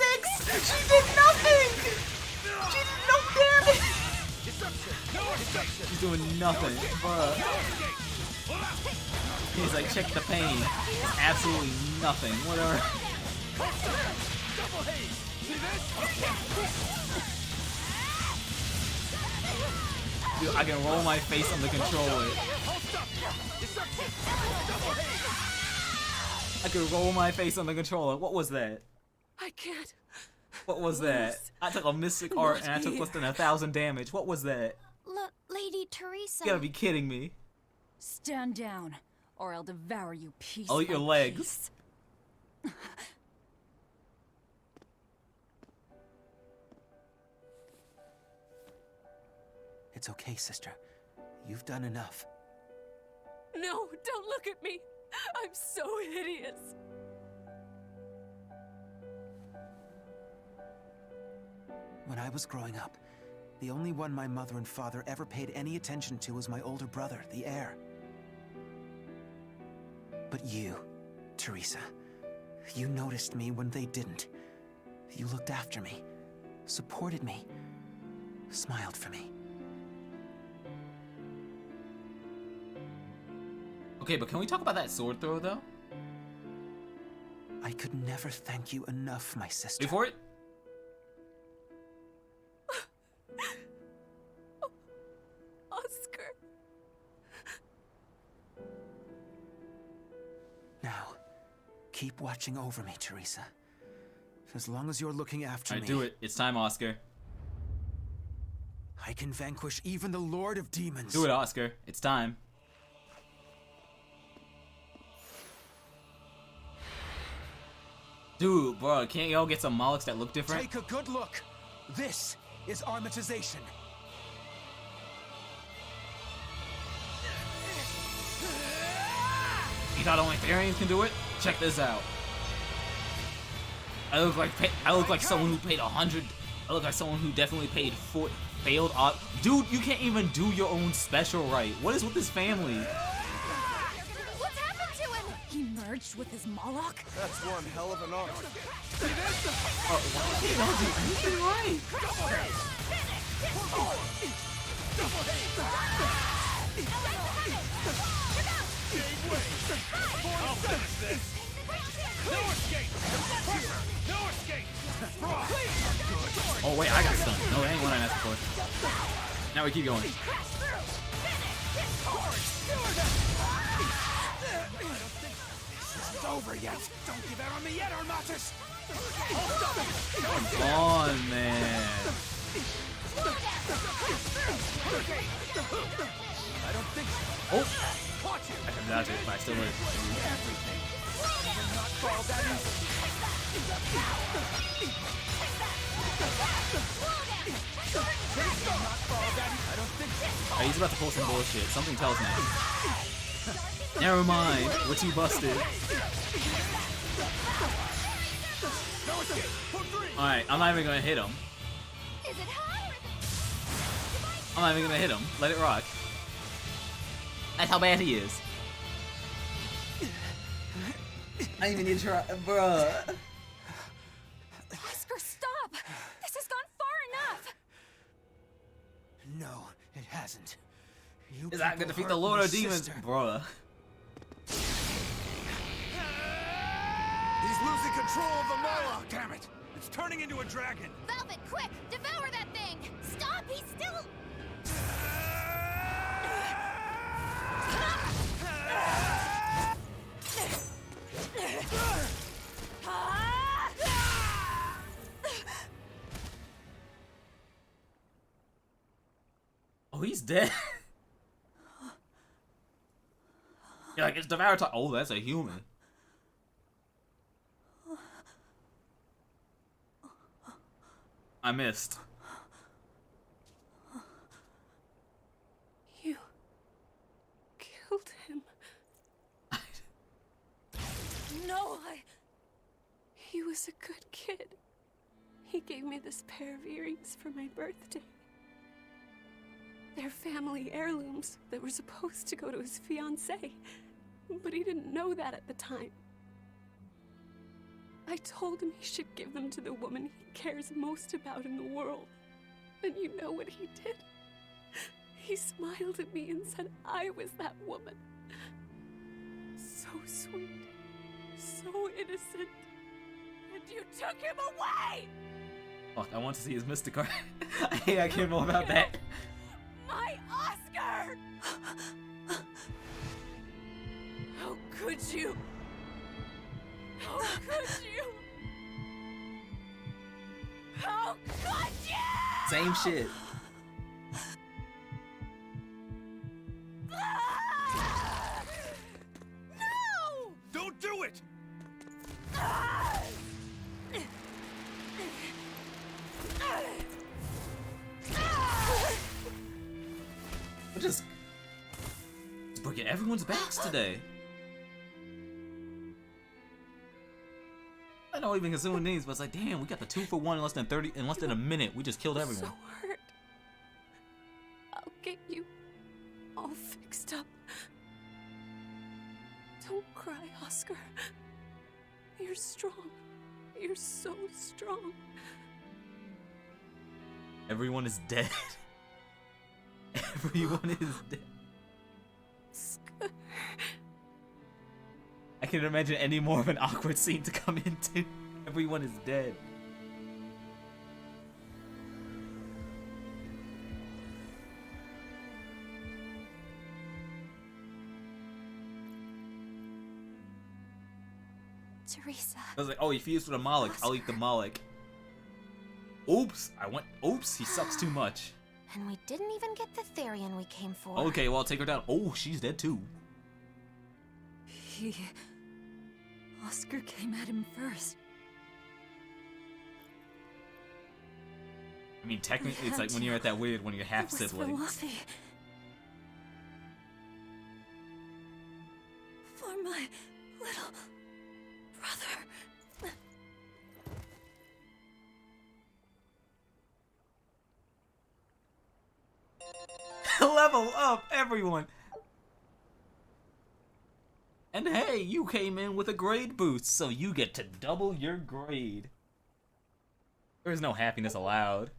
She did nothing! She did no damage! She's doing nothing, bruh. He's like, check the pain. It's absolutely nothing. Whatever. Dude, I can roll my face on the controller. I can roll my face on the controller. What was that? I can't. What was that? I took a mystic art and I took less than 1,000 damage. What was that? Lady Teresa. You gotta be kidding me. Stand down, or I'll devour you piece I'll eat your by legs. piece. It's okay, sister. You've done enough. No, don't look at me. I'm so hideous. When I was growing up, the only one my mother and father ever paid any attention to was my older brother, the heir. But you, Teresa, you noticed me when they didn't. You looked after me, supported me, smiled for me. Okay, but can we talk about that sword throw, though? I could never thank you enough, my sister. Wait for it. Oscar. Now, keep watching over me, Teresa. As long as you're looking after me... Alright, do it. It's time, Oscar. I can vanquish even the Lord of Demons. Do it, Oscar. It's time. Dude, bro, can't y'all get some Molochs that look different? Take a good look. This is armatization. You thought only Therians can do it? Check this out. I look like someone who paid 100. I look like someone who definitely paid failed off. Dude, you can't even do your own special right. What is with this family? What's happened to him? He merged with his Moloch? That's one hell of an arm. Oh, why can't y'all do anything right? I'll finish this. No escape! No escape! Oh wait, I got stunned. No, that ain't what I asked for. Now we keep going. This isn't over yet. Don't give out on me yet, Armatus. Come on, man. I don't think so. Oh! I can dodge it, but I still live. Alright, he's about to pull some bullshit. Something tells me. Never mind. What you busted? Alright, I'm not even gonna hit him. I'm not even gonna hit him. Let it rock. That's how bad he is. I didn't even need to try, bruh. Oscar, stop! This has gone far enough! No, it hasn't. You Is that gonna defeat the hurt Lord my of Demons? sister. Bruh. He's losing control of the Moloch! Damn it! It's turning into a dragon! Velvet, quick! Devour that thing! Stop! He's still... Oh, he's dead. You're like, it's Devour Talk. Oh, that's a human. I missed. You killed him. No, He was a good kid. He gave me this pair of earrings for my birthday. They're family heirlooms that were supposed to go to his fiancée, but he didn't know that at the time. I told him he should give them to the woman he cares most about in the world. And you know what he did? He smiled at me and said I was that woman. So sweet, so innocent. And you took him away! Fuck, I want to see his mystic card. I care more about that. My Oscar! How could you? How could you? How could you? Same shit. No! Don't do it! We're just breaking everyone's backs today. I know we've been consuming these, but it's like, damn, we got the 2-for-1 in less than a minute. We just killed everyone. So hurt. I'll get you all fixed up. Don't cry, Oscar. You're strong. You're so strong. Everyone is dead. Everyone is dead. I can't imagine any more of an awkward scene to come into. Everyone is dead. Teresa. I was like, oh, he fused with a Moloch. I'll eat the Moloch. Oops. Oops, he sucks too much. And we didn't even get the Therian we came for. Okay, well, I'll take her down. Oh, she's dead too. Oscar came at him first. I mean, technically, it's like when you're at that weird, when you're half sibling. For my little brother. Level up, everyone! And hey, you came in with a grade boost, so you get to double your grade. There is no happiness allowed.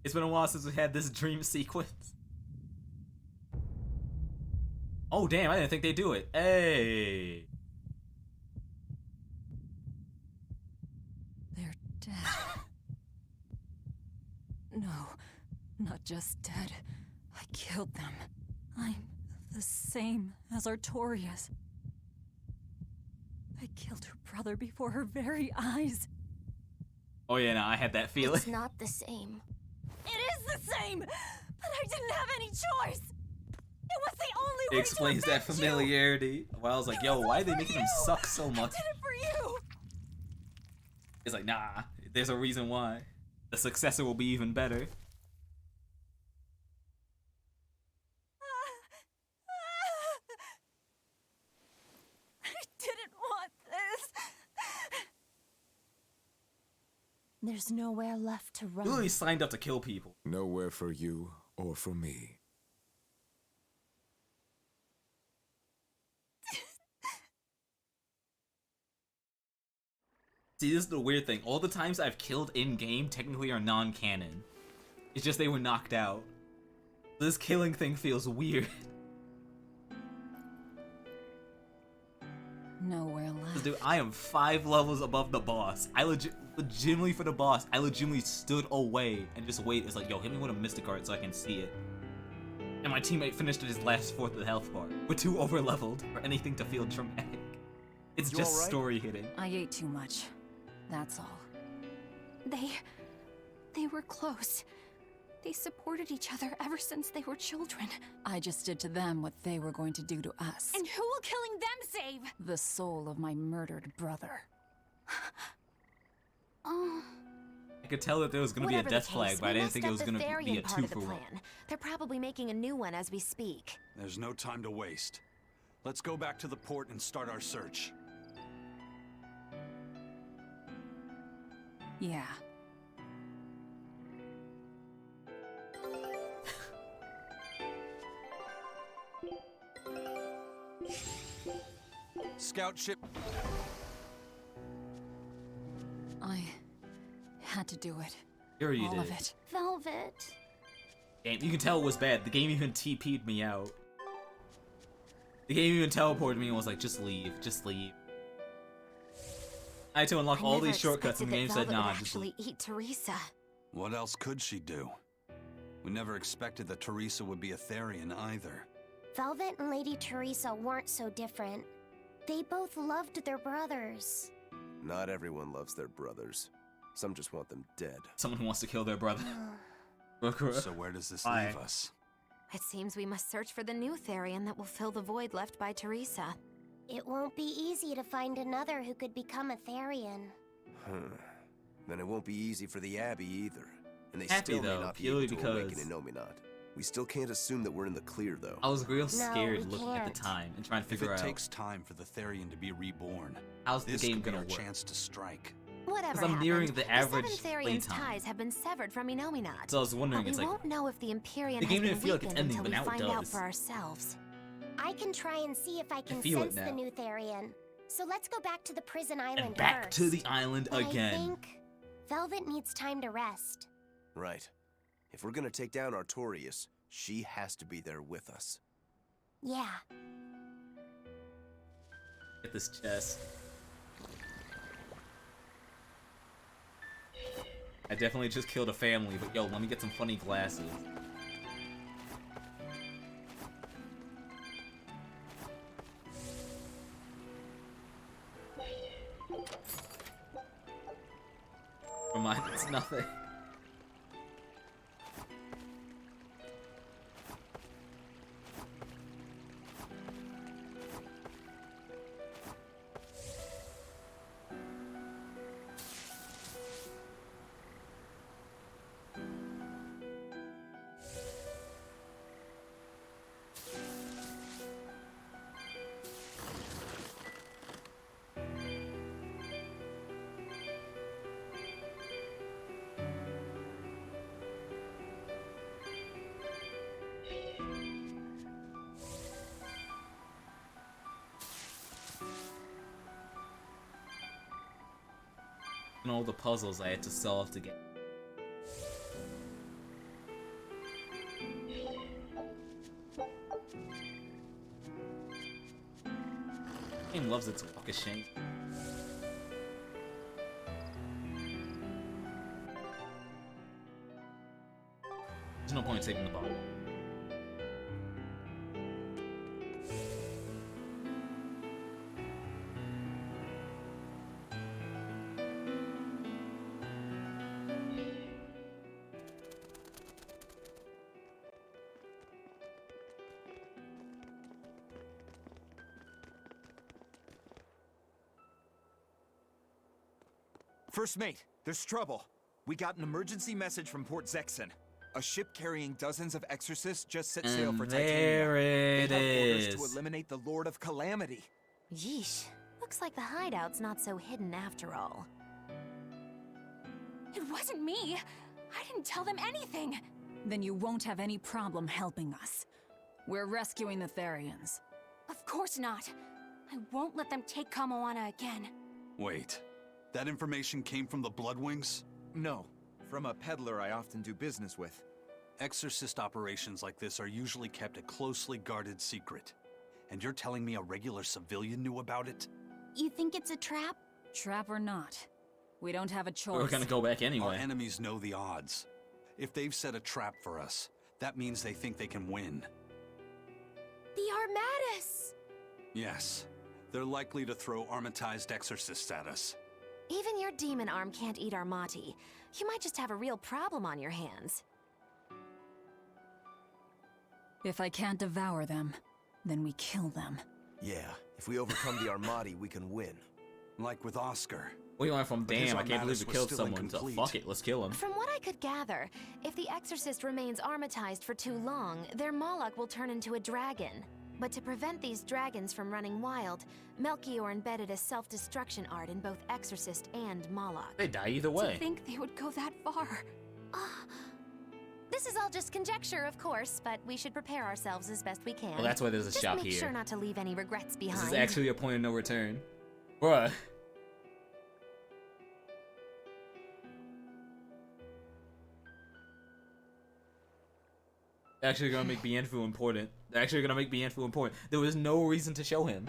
It's been a while since we had this dream sequence. Oh damn, I didn't think they'd do it. Hey! They're dead. No, not just dead. I killed them. I'm the same as Artorias. I killed her brother before her very eyes. Oh yeah, no, I had that feeling. It's not the same. It is the same! But I didn't have any choice! It was the only way It explains to that familiarity. Well, I was like, yo, why are they making him suck so much? I did it for you! It's like, nah, there's a reason why. The successor will be even better. I didn't want this. There's nowhere left to run. You literally signed up to kill people. Nowhere for you or for me. See, this is the weird thing. All the times I've killed in-game technically are non-canon. It's just they were knocked out. This killing thing feels weird. Nowhere left. Dude, I am 5 levels above the boss. I legitimately for the boss, I legitimately stood away and just wait. It's like, yo, hit me with a mystic card so I can see it. And my teammate finished at his last 4th of the health bar. We're too over-leveled for anything to feel dramatic. It's You just all right? story hitting. I ate too much. That's all. They were close. They supported each other ever since they were children. I just did to them what they were going to do to us. And who will killing them save? The soul of my murdered brother. Oh. I could tell that there was going to be a Whatever the death flag, case, but I we didn't messed think it up was the going to be a Therian part of the 2-for-1. plan. They're probably making a new one as we speak. There's no time to waste. Let's go back to the port and start our search. Yeah. Scout ship. I had to do it. Sure you All did. of it. Velvet. Game, you can tell it was bad. The game even TP'd me out. The game even teleported me and was like, just leave, just leave. I had to unlock all these shortcuts and the game said, nah, just leave. Eat Teresa. What else could she do? We never expected that Teresa would be a Therian either. Velvet and Lady Teresa weren't so different. They both loved their brothers. Not everyone loves their brothers. Some just want them dead. Someone who wants to kill their brother. So where does this leave us? It seems we must search for the new Therian that will fill the void left by Teresa. It won't be easy to find another who could become a Therian. Then it won't be easy for the Abbey either. And they Happy, still though, may not be purely able to because- awaken Innominat. We still can't assume that we're in the clear, though. I was real No, scared we looking at can't. the time and trying to If figure it out takes time for the Therian to be reborn, how's the this game could be gonna our work. chance to strike. Whatever 'Cause I'm happened, nearing the average the seven Therian's playtime. ties have been severed from Innominat. So I was wondering, but it's we like, won't know if the Empyrean the game has didn't been feel like it's weakened ending, until but we now it find out does. for ourselves. I can try and see if I can feel sense it the now. new Therian. So let's go back to the prison island and back first. to the island But again. I think Velvet needs time to rest. Right. If we're gonna take down Artorias, she has to be there with us. Yeah. Get this chest. I definitely just killed a family, but yo, let me get some funny glasses. Never mind, it's nothing. And all the puzzles I had to solve to get. Game loves its walk of shame. There's no point in taking the bottle. First mate, there's trouble. We got an emergency message from Port Zexon. A ship carrying dozens of exorcists just set sail for Titania. There it They have orders is. to eliminate the Lord of Calamity. Yeesh. Looks like the hideout's not so hidden after all. It wasn't me. I didn't tell them anything. Then you won't have any problem helping us. We're rescuing the Therians. Of course not. I won't let them take Kamoana again. Wait, that information came from the Bloodwings? No, from a peddler I often do business with. Exorcist operations like this are usually kept a closely guarded secret. And you're telling me a regular civilian knew about it? You think it's a trap? Trap or not, we don't have a choice. We're gonna go back Our anyway. enemies know the odds. If they've set a trap for us, that means they think they can win. The Armatus! Yes, They're likely to throw armatized exorcists at us. Even your demon arm can't eat Armati. You might just have a real problem on your hands. If I can't devour them, then we kill them. Yeah, if we overcome the Armati, we can win. Like with Oscar. We went from, damn, I can't believe we killed someone, to incomplete. fuck it, let's kill him. From what I could gather, if the exorcist remains armatized for too long, their Moloch will turn into a dragon. But to prevent these dragons from running wild, Melchior embedded a self-destruction art in both exorcist and Moloch. They die either way. To think they would go that far. This is all just conjecture, of course, but we should prepare ourselves as best we can. Well, that's why there's a just shop make here. sure not to leave any regrets behind. This is actually a point of no return. Bruh. They're actually gonna make Bienfu important. They're actually gonna make Bienfu important. There was no reason to show him.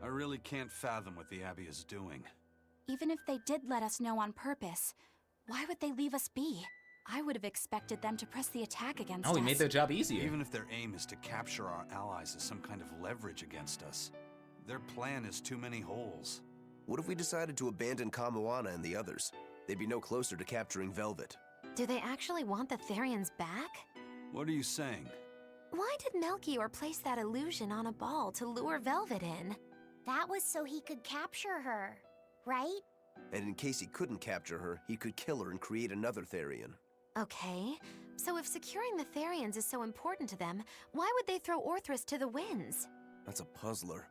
I really can't fathom what the Abbey is doing. Even if they did let us know on purpose, why would they leave us be? I would have expected them to press the attack against us. Oh, he made their job easier. Even if their aim is to capture our allies as some kind of leverage against us, their plan is too many holes. What if we decided to abandon Kamoana and the others? They'd be no closer to capturing Velvet. Do they actually want the Therians back? What are you saying? Why did Melchior place that illusion on a ball to lure Velvet in? That was so he could capture her, right? And in case he couldn't capture her, he could kill her and create another Therian. Okay, so if securing the Therians is so important to them, why would they throw Orthrus to the winds? That's a puzzler.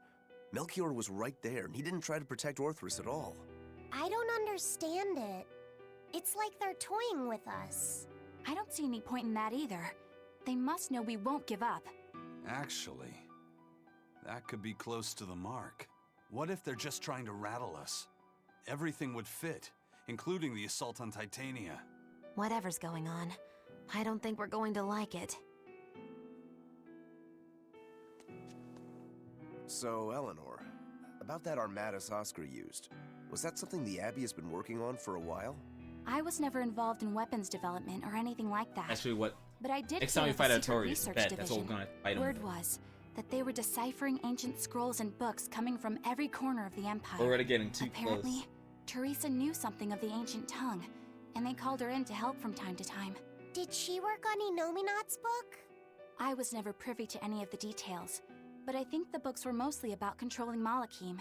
Melchior was right there, and he didn't try to protect Orthrus at all. I don't understand it. It's like they're toying with us. I don't see any point in that either. They must know we won't give up. Actually, that could be close to the mark. What if they're just trying to rattle us? Everything would fit, including the assault on Titania. Whatever's going on, I don't think we're going to like it. So, Eleanor, about that Armatus Oscar used, was that something the Abbey has been working on for a while? I was never involved in weapons development or anything like that. Actually, what? But I did Next time hear we of fight the secret Artorias, research bet division. that's what we're gonna fight Word him. was that they were deciphering ancient scrolls and books coming from every corner of the Empire. We're already getting too Apparently, close. Teresa knew something of the ancient tongue, and they called her in to help from time to time. Did she work on Inominat's book? I was never privy to any of the details, but I think the books were mostly about controlling Malachim.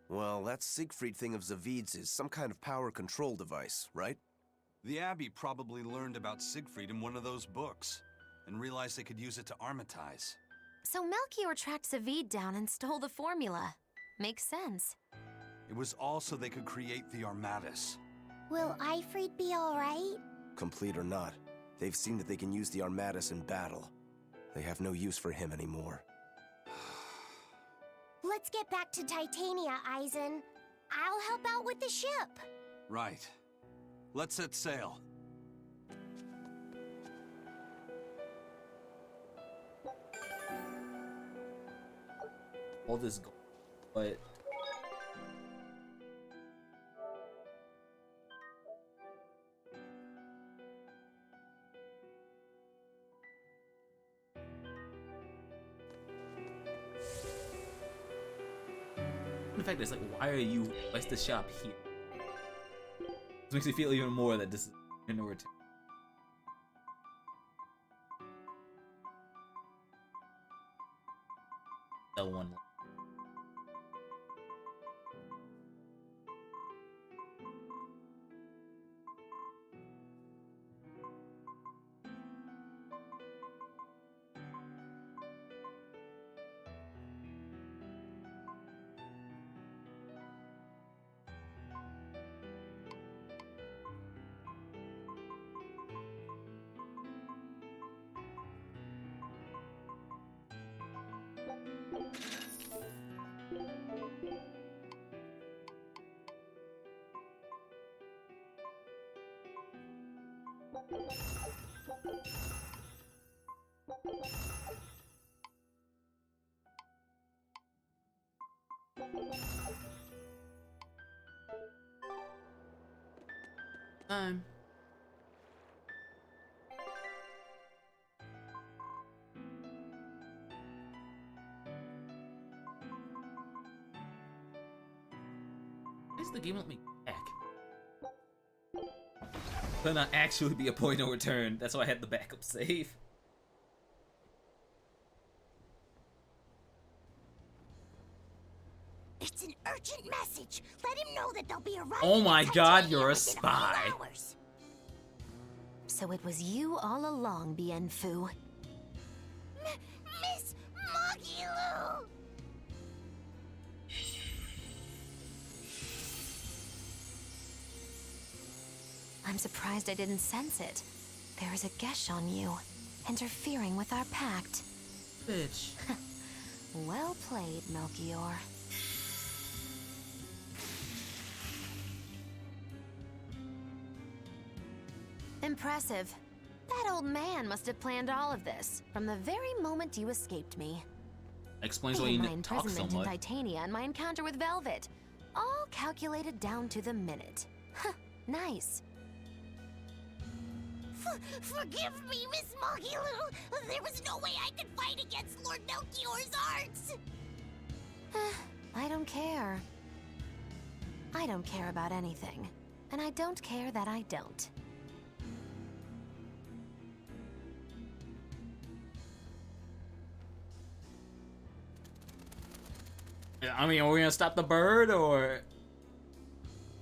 Well, that Siegfried thing of Zavid's is some kind of power control device, right? The Abbey probably learned about Siegfried in one of those books, and realized they could use it to armatize. So Melchior tracked Zavid down and stole the formula. Makes sense. It was all so they could create the Armatus. Will Ifrid be alright? Complete or not, they've seen that they can use the Armatus in battle. They have no use for him anymore. Let's get back to Titania, Eisen. I'll help out with the ship. Right. Let's set sail. All this gold, but the fact is, like, why are you? Why's the shop here? This makes me feel even more that this is in order to. L1. does the game let me back? Better not actually be a point of return. That's why I had the backup save. It's an urgent message. Let him know that they'll be arriving. Oh my at god, Titania you're a within spy. 8 hours. So it was you all along, Bien Phu. Miss Magilu! I'm surprised I didn't sense it. There is a gesh on you, interfering with our pact. Bitch. Well played, Melchior. Impressive. That old man must have planned all of this, from the very moment you escaped me. Explains why Even you my talk so imprisonment in much. Titania and my encounter with Velvet. All calculated down to the minute. Huh, nice. Forgive me, Miss Magilu. There was no way I could fight against Lord Melchior's arts. I don't care. I don't care about anything. And I don't care that I don't. I mean, are we gonna stop the bird or?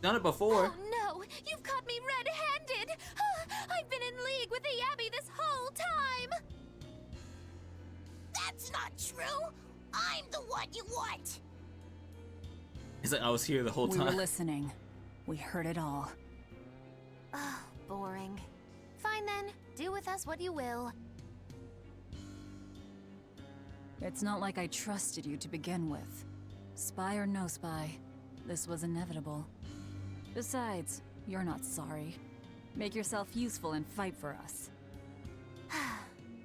Done it before. Oh no! You've caught me red-handed! I've been in league with the Abbey this whole time! That's not true. I'm the one you want. He's like, I was here the whole We time. were listening. We heard it all. Oh, boring. Fine then. Do with us what you will. It's not like I trusted you to begin with. Spy or no spy, this was inevitable. Besides, you're not sorry. Make yourself useful and fight for us.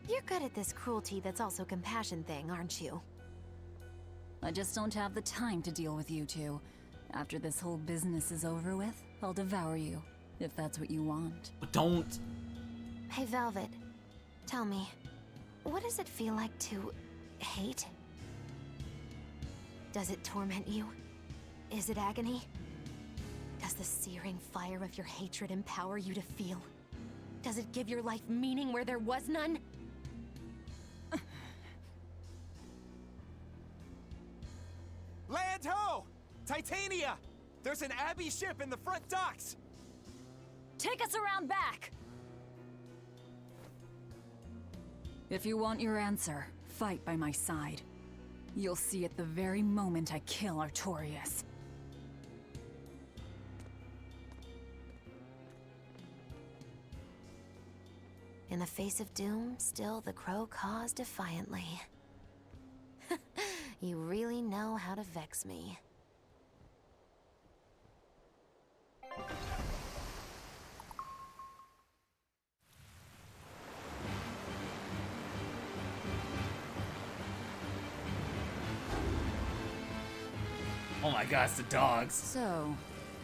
You're good at this cruelty that's also compassion thing, aren't you? I just don't have the time to deal with you two. After this whole business is over with, I'll devour you, if that's what you want. But don't. Hey, Velvet. Tell me, what does it feel like to hate? Does it torment you? Is it agony? Does the searing fire of your hatred empower you to feel? Does it give your life meaning where there was none? Land ho! Titania! There's an Abbey ship in the front docks! Take us around back! If you want your answer, fight by my side. You'll see it the very moment I kill Artorias. In the face of doom, still the crow caws defiantly. You really know how to vex me. Oh my god, it's the dogs. So,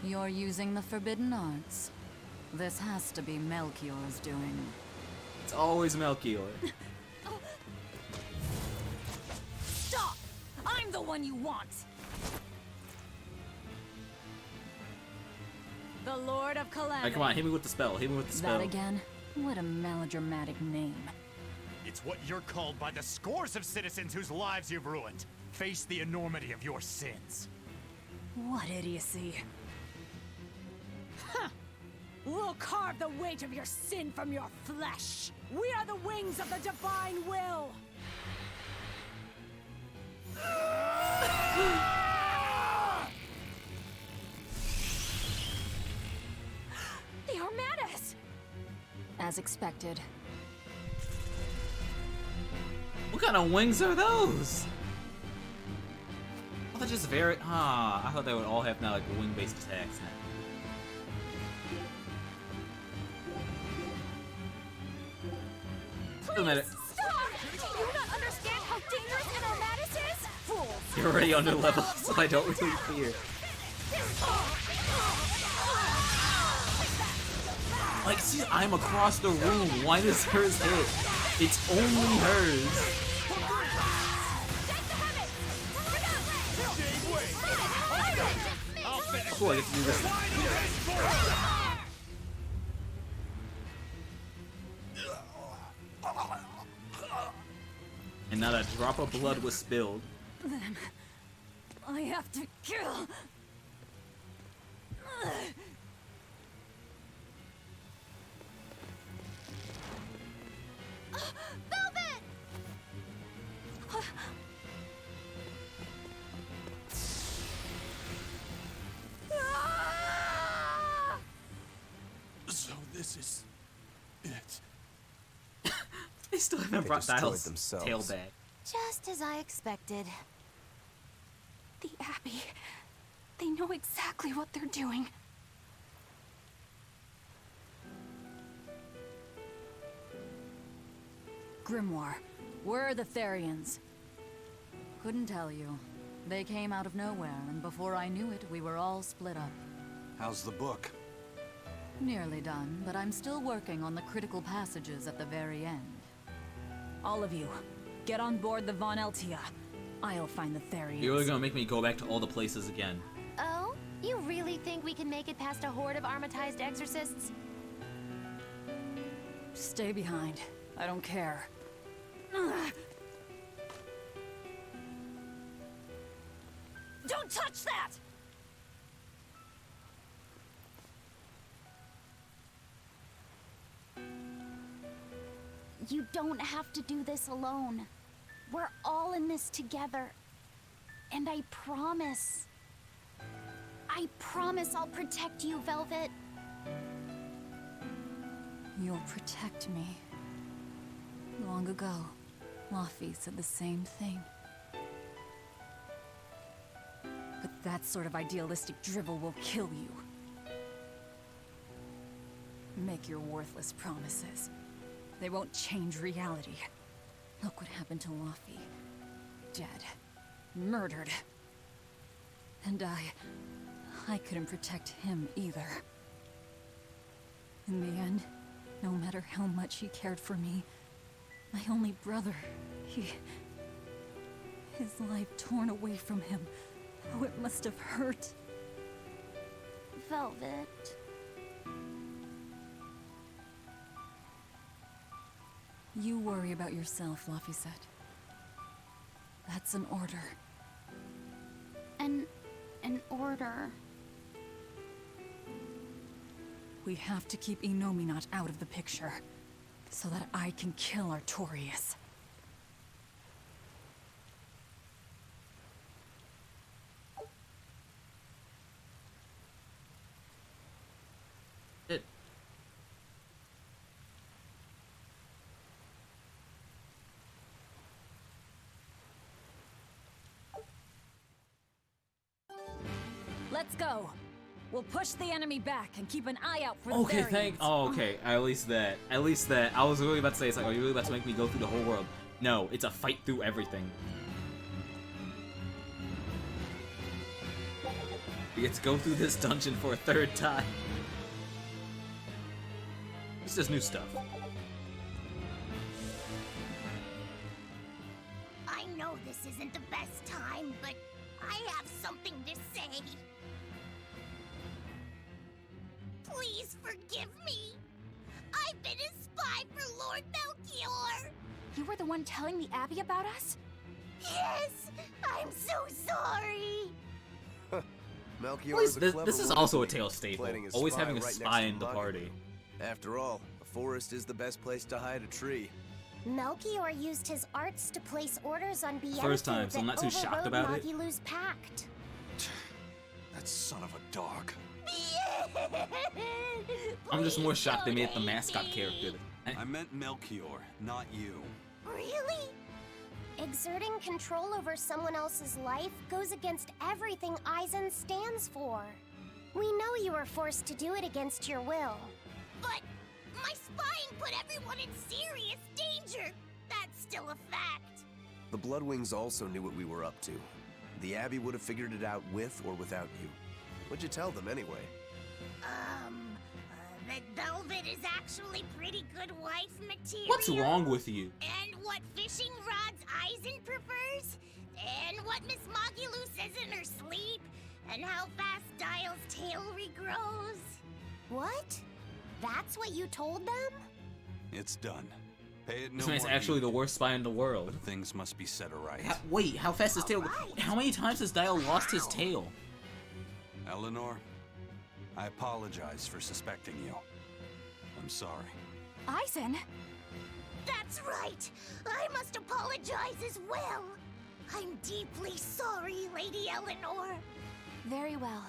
you're using the forbidden arts. This has to be Melchior's doing. It's always Melchior. Stop! I'm the one you want! The Lord of Calamity. Alright, come on, hit me with the spell. Hit me with the spell. That again? What a melodramatic name. It's what you're called by the scores of citizens whose lives you've ruined. Face the enormity of your sins. What idiocy. Huh. We'll carve the weight of your sin from your flesh. We are the wings of the divine will. They are mad at us! As expected. What kind of wings are those? Oh, they're just very... I thought they would all have now like wing-based attacks now. Doesn't matter. Stop! Do you not understand how dangerous an Armatus is? Fools! You're already under level, so I don't really fear. Like, see, I'm across the room. Why does hers hit? It's only hers. cool. I get to do this. And not a drop of blood was spilled. Them. I have to kill. Velvet! So this is it. They still haven't brought Dial's themselves. tail back. Just as I expected. The Abbey. They know exactly what they're doing. Grimoire, where are the Therians? Couldn't tell you. They came out of nowhere, and before I knew it, we were all split up. How's the book? Nearly done, but I'm still working on the critical passages at the very end. All of you, get on board the Von Eltia. I'll find the Therians. You're really gonna make me go back to all the places again. Oh? You really think we can make it past a horde of armatized exorcists? Stay behind. I don't care. Don't touch that! You don't have to do this alone. We're all in this together. And I promise I'll protect you, Velvet. You'll protect me. Long ago, Laffy said the same thing. But that sort of idealistic drivel will kill you. Make your worthless promises. They won't change reality. Look what happened to Laffy. Dead. Murdered. And I couldn't protect him either. In the end, no matter how much he cared for me, my only brother, his life torn away from him. Oh, it must have hurt. Velvet. You worry about yourself, Laffy. That's an order. An order. We have to keep Inominat out of the picture, so that I can kill Artorias. Let's go. We'll push the enemy back and keep an eye out for the Okay, Therians. okay. At least that. I was really about to say, it's like, are you really about to make me go through the whole world? No, it's a fight through everything. We get to go through this dungeon for a third time. It's just new stuff. I know this isn't the best time, but I have something to say. Please forgive me. I've been a spy for Lord Melchior. You were the one telling the Abbey about us? Yes, I'm so sorry. Melchior Well, is a clever this is one, also a isn't he? Tale staple. Planting his Always spy having a right next spy to in the Magilou. party. After all, the forest is the best place to hide a tree. Melchior used his arts to place orders on Beelzebub First time, so I'm not too shocked about it. Magilou's pact. That son of a dog. I'm just more shocked they made it the mascot character. I meant Melchior, not you. Really? Exerting control over someone else's life goes against everything Eisen stands for. We know you were forced to do it against your will. But my spying put everyone in serious danger. That's still a fact. The Bloodwings also knew what we were up to. The Abbey would have figured it out with or without you. What'd you tell them anyway? That Velvet is actually pretty good wife material. What's wrong with you? And what fishing rods Eisen prefers? And what Miss Magilou says in her sleep? And how fast Dial's tail regrows? What? That's what you told them? It's done. Pay it no This man's more actually heed. the worst spy in the world. But things must be set aright. Wait, how fast his tail? How many times has Dial lost his tail? Eleanor, I apologize for suspecting you. I'm sorry. Eisen? That's right! I must apologize as well! I'm deeply sorry, Lady Eleanor! Very well.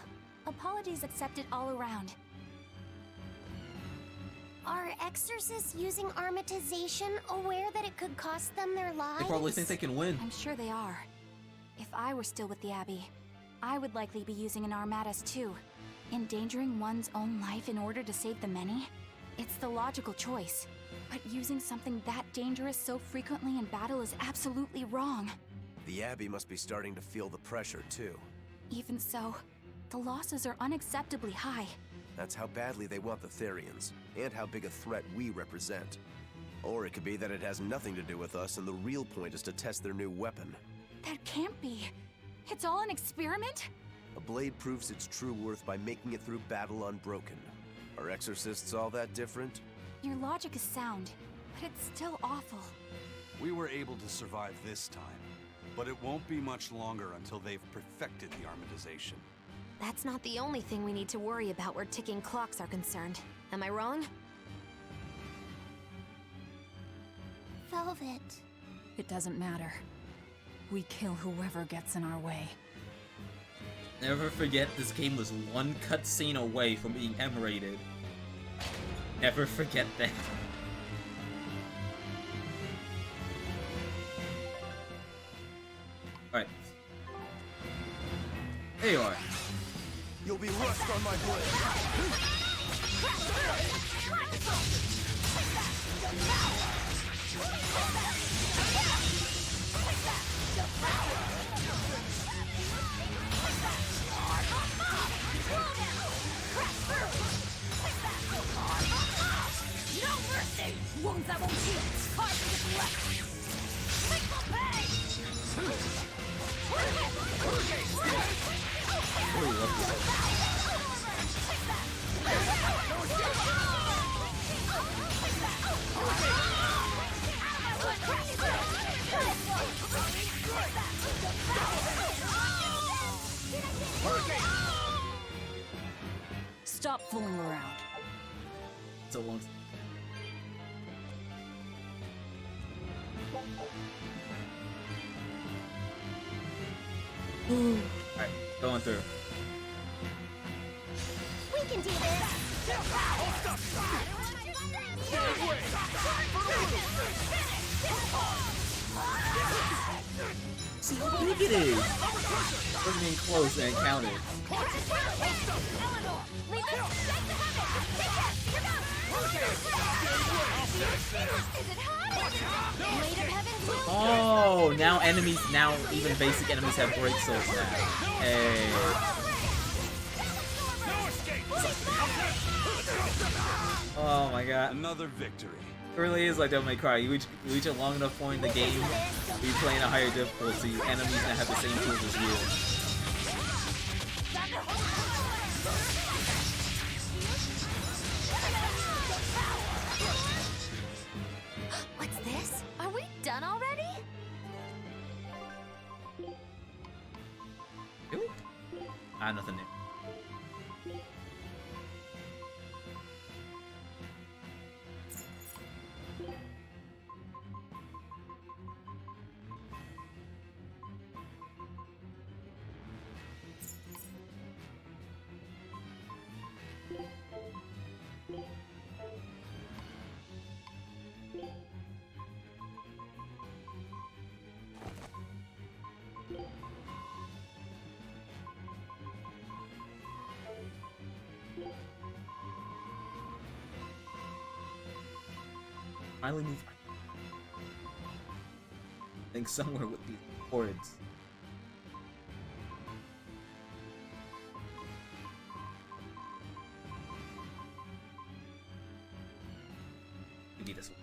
Apologies accepted all around. Are exorcists using armatization aware that it could cost them their lives? They probably think they can win. I'm sure they are. If I were still with the Abbey, I would likely be using an armatus too. Endangering one's own life in order to save the many? It's the logical choice. But using something that dangerous so frequently in battle is absolutely wrong. The Abbey must be starting to feel the pressure, too. Even so, the losses are unacceptably high. That's how badly they want the Therians, and how big a threat we represent. Or it could be that it has nothing to do with us, and the real point is to test their new weapon. That can't be. It's all an experiment? A blade proves its true worth by making it through battle unbroken. Are exorcists all that different? Your logic is sound, but it's still awful. We were able to survive this time, but it won't be much longer until they've perfected the armatization. That's not the only thing we need to worry about where ticking clocks are concerned. Am I wrong? Velvet. It doesn't matter. We kill whoever gets in our way. Never forget this game was one cutscene away from being M-rated. Never forget that. Alright. There you are. You'll be rust on my blade. No mercy! Wounds that won't heal! Carving is left! Lethal pain! Stop fooling around. It's a long. Alright, going through. We can do See how big it is! Wasn't even close and it counted. Oh, now enemies, now even basic enemies have break swords now. Hey. Oh my god. Another victory. It really is like Devil May Cry. You reach a long enough point in the game, you play in a higher difficulty, enemies that have the same tools as you. What's this? Are we done already? Nothing new. Finally move. I think somewhere with these cords. Maybe this one.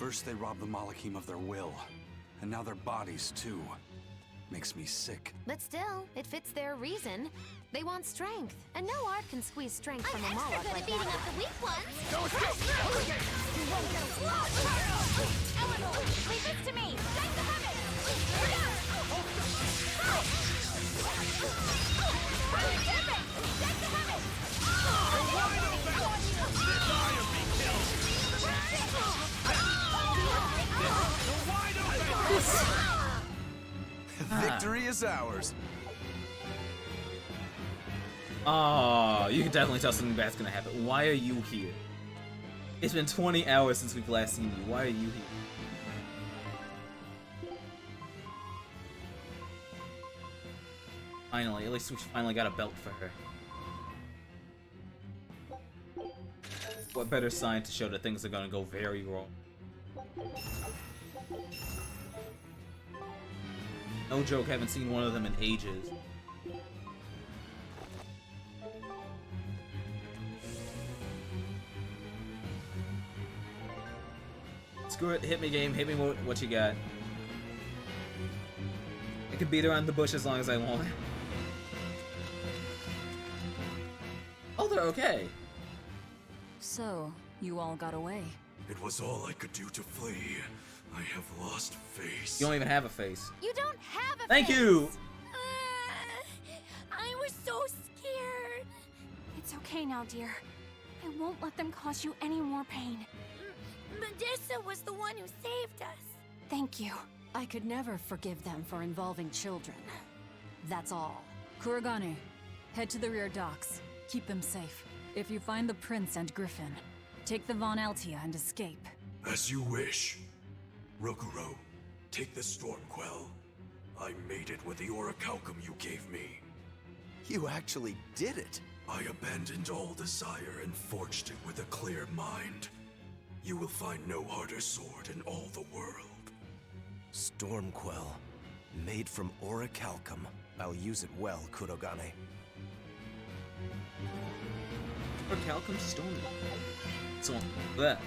First they robbed the Malachim of their will, and now their bodies too. Makes me sick. But still, it fits their reason. They want strength, and no art can squeeze strength from a Moloch like beating that. up the weak ones. Eleanor, leave this to me! Take the Victory is ours. Oh, you can definitely tell something bad's gonna happen. Why are you here? It's been 20 hours since we've last seen you. Why are you here? Finally, at least we finally got a belt for her. What better sign to show that things are gonna go very wrong? No joke, haven't seen one of them in ages. Screw it, hit me game, hit me what you got. I can beat around the bush as long as I want. Oh, they're okay. So, you all got away. It was all I could do to flee. I have lost face. You don't even have a face. You don't have a Thank face. you! I was so scared. It's okay now, dear. I won't let them cause you any more pain. Medusa was the one who saved us. Thank you. I could never forgive them for involving children. That's all. Kurogane, head to the rear docks. Keep them safe. If you find the prince and Griffin, take the Von Altia and escape. As you wish. Rokuro, take the Stormquell. I made it with the orichalcum you gave me. You actually did it. I abandoned all desire and forged it with a clear mind. You will find no harder sword in all the world. Stormquell. Made from orichalcum. I'll use it well, Kurogane. Orichalcum stone. So, that.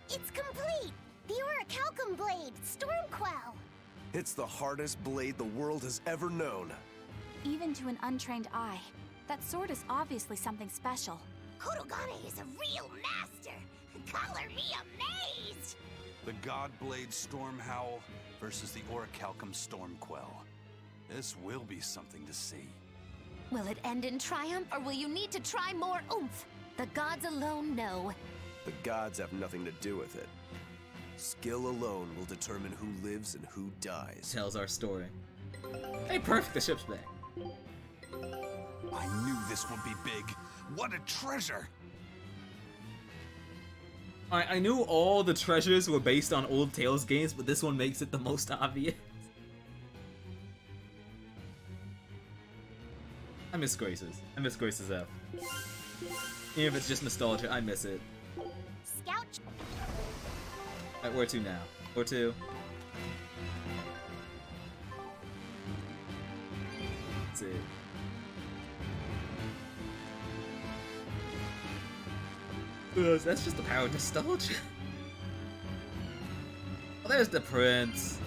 It's complete. The orichalcum blade, Stormquell. It's the hardest blade the world has ever known. Even to an untrained eye, that sword is obviously something special. Kurogane is a real master. Color me amazed. The Godblade Stormhowl versus the Orichalcum Stormquell. This will be something to see. Will it end in triumph, or will you need to try more oomph? The gods alone know. The gods have nothing to do with it. Skill alone will determine who lives and who dies. Tells our story. Hey, perfect, the ship's back. I knew this would be big. What a treasure! I knew all the treasures were based on old Tales games, but this one makes it the most obvious. I miss Graces. I miss Graces F. Even if it's just nostalgia, I miss it. Scout. Alright, where to now? Where to? That's it. Ugh, that's just the power of nostalgia. Oh, there's the prince.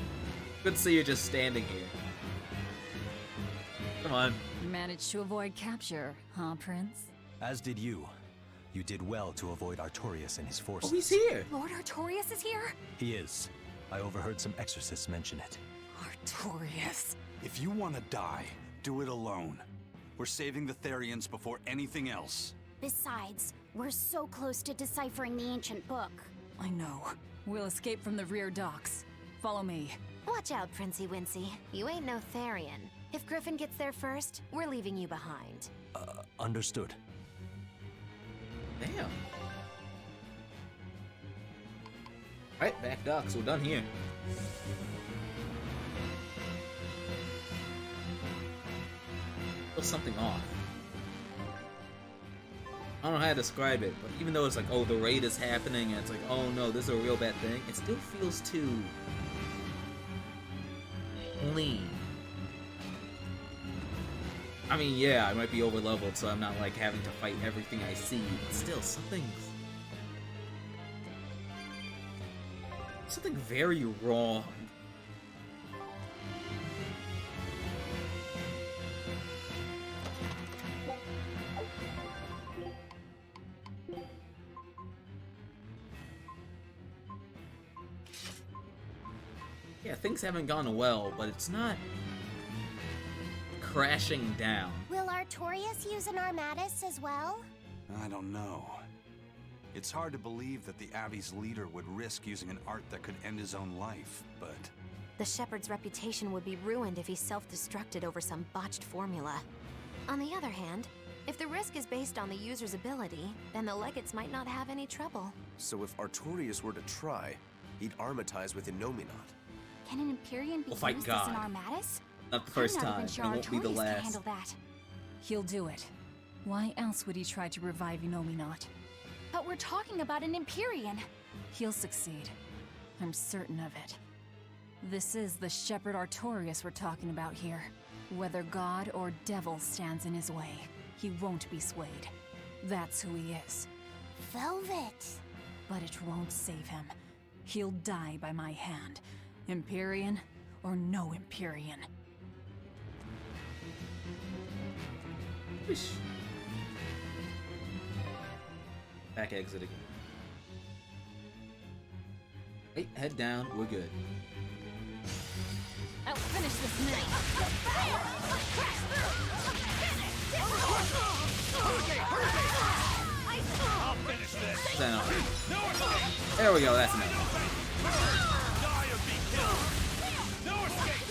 Good to see you just standing here. Come on. You managed to avoid capture, huh, Prince? As did you. You did well to avoid Artorias and his forces. Oh, he's here! Lord Artorias is here? He is. I overheard some exorcists mention it. Artorias. If you want to die, do it alone. We're saving the Therians before anything else. Besides, we're so close to deciphering the ancient book. I know. We'll escape from the rear docks. Follow me. Watch out, Princey Wincy. You ain't no Therian. If Griffin gets there first, we're leaving you behind. Understood. Damn. Alright, back docks. We're done here. There's something off. I don't know how to describe it, but even though it's like, oh, the raid is happening, and it's like, oh no, this is a real bad thing, it still feels too clean. I mean, yeah, I might be over-leveled, so I'm not like having to fight everything I see, but still, something's... something very wrong. Yeah, things haven't gone well, but it's not crashing down. Will Artorias use an Armatus as well? I don't know. It's hard to believe that the Abbey's leader would risk using an art that could end his own life, but... The Shepherd's reputation would be ruined if he self-destructed over some botched formula. On the other hand, if the risk is based on the user's ability, then the Legates might not have any trouble. So if Artorias were to try, he'd armatize with Innominat. Can an Empyrean be Oh my used as an God. Armatus? Not the first I'm not time, even sure and it won't be the Artorias can last. handle that. He'll do it. Why else would he try to revive Innominat? But we're talking about an Empyrean. He'll succeed. I'm certain of it. This is the Shepherd Artorias we're talking about here. Whether God or devil stands in his way, he won't be swayed. That's who he is. Velvet! But it won't save him. He'll die by my hand. Empyrean or no Empyrean. Whoosh. Back exit again. Hey, head down, we're good. I'll finish this minute. I'll finish this. Is that not- There we go, that's enough. Die or be killed. No escape.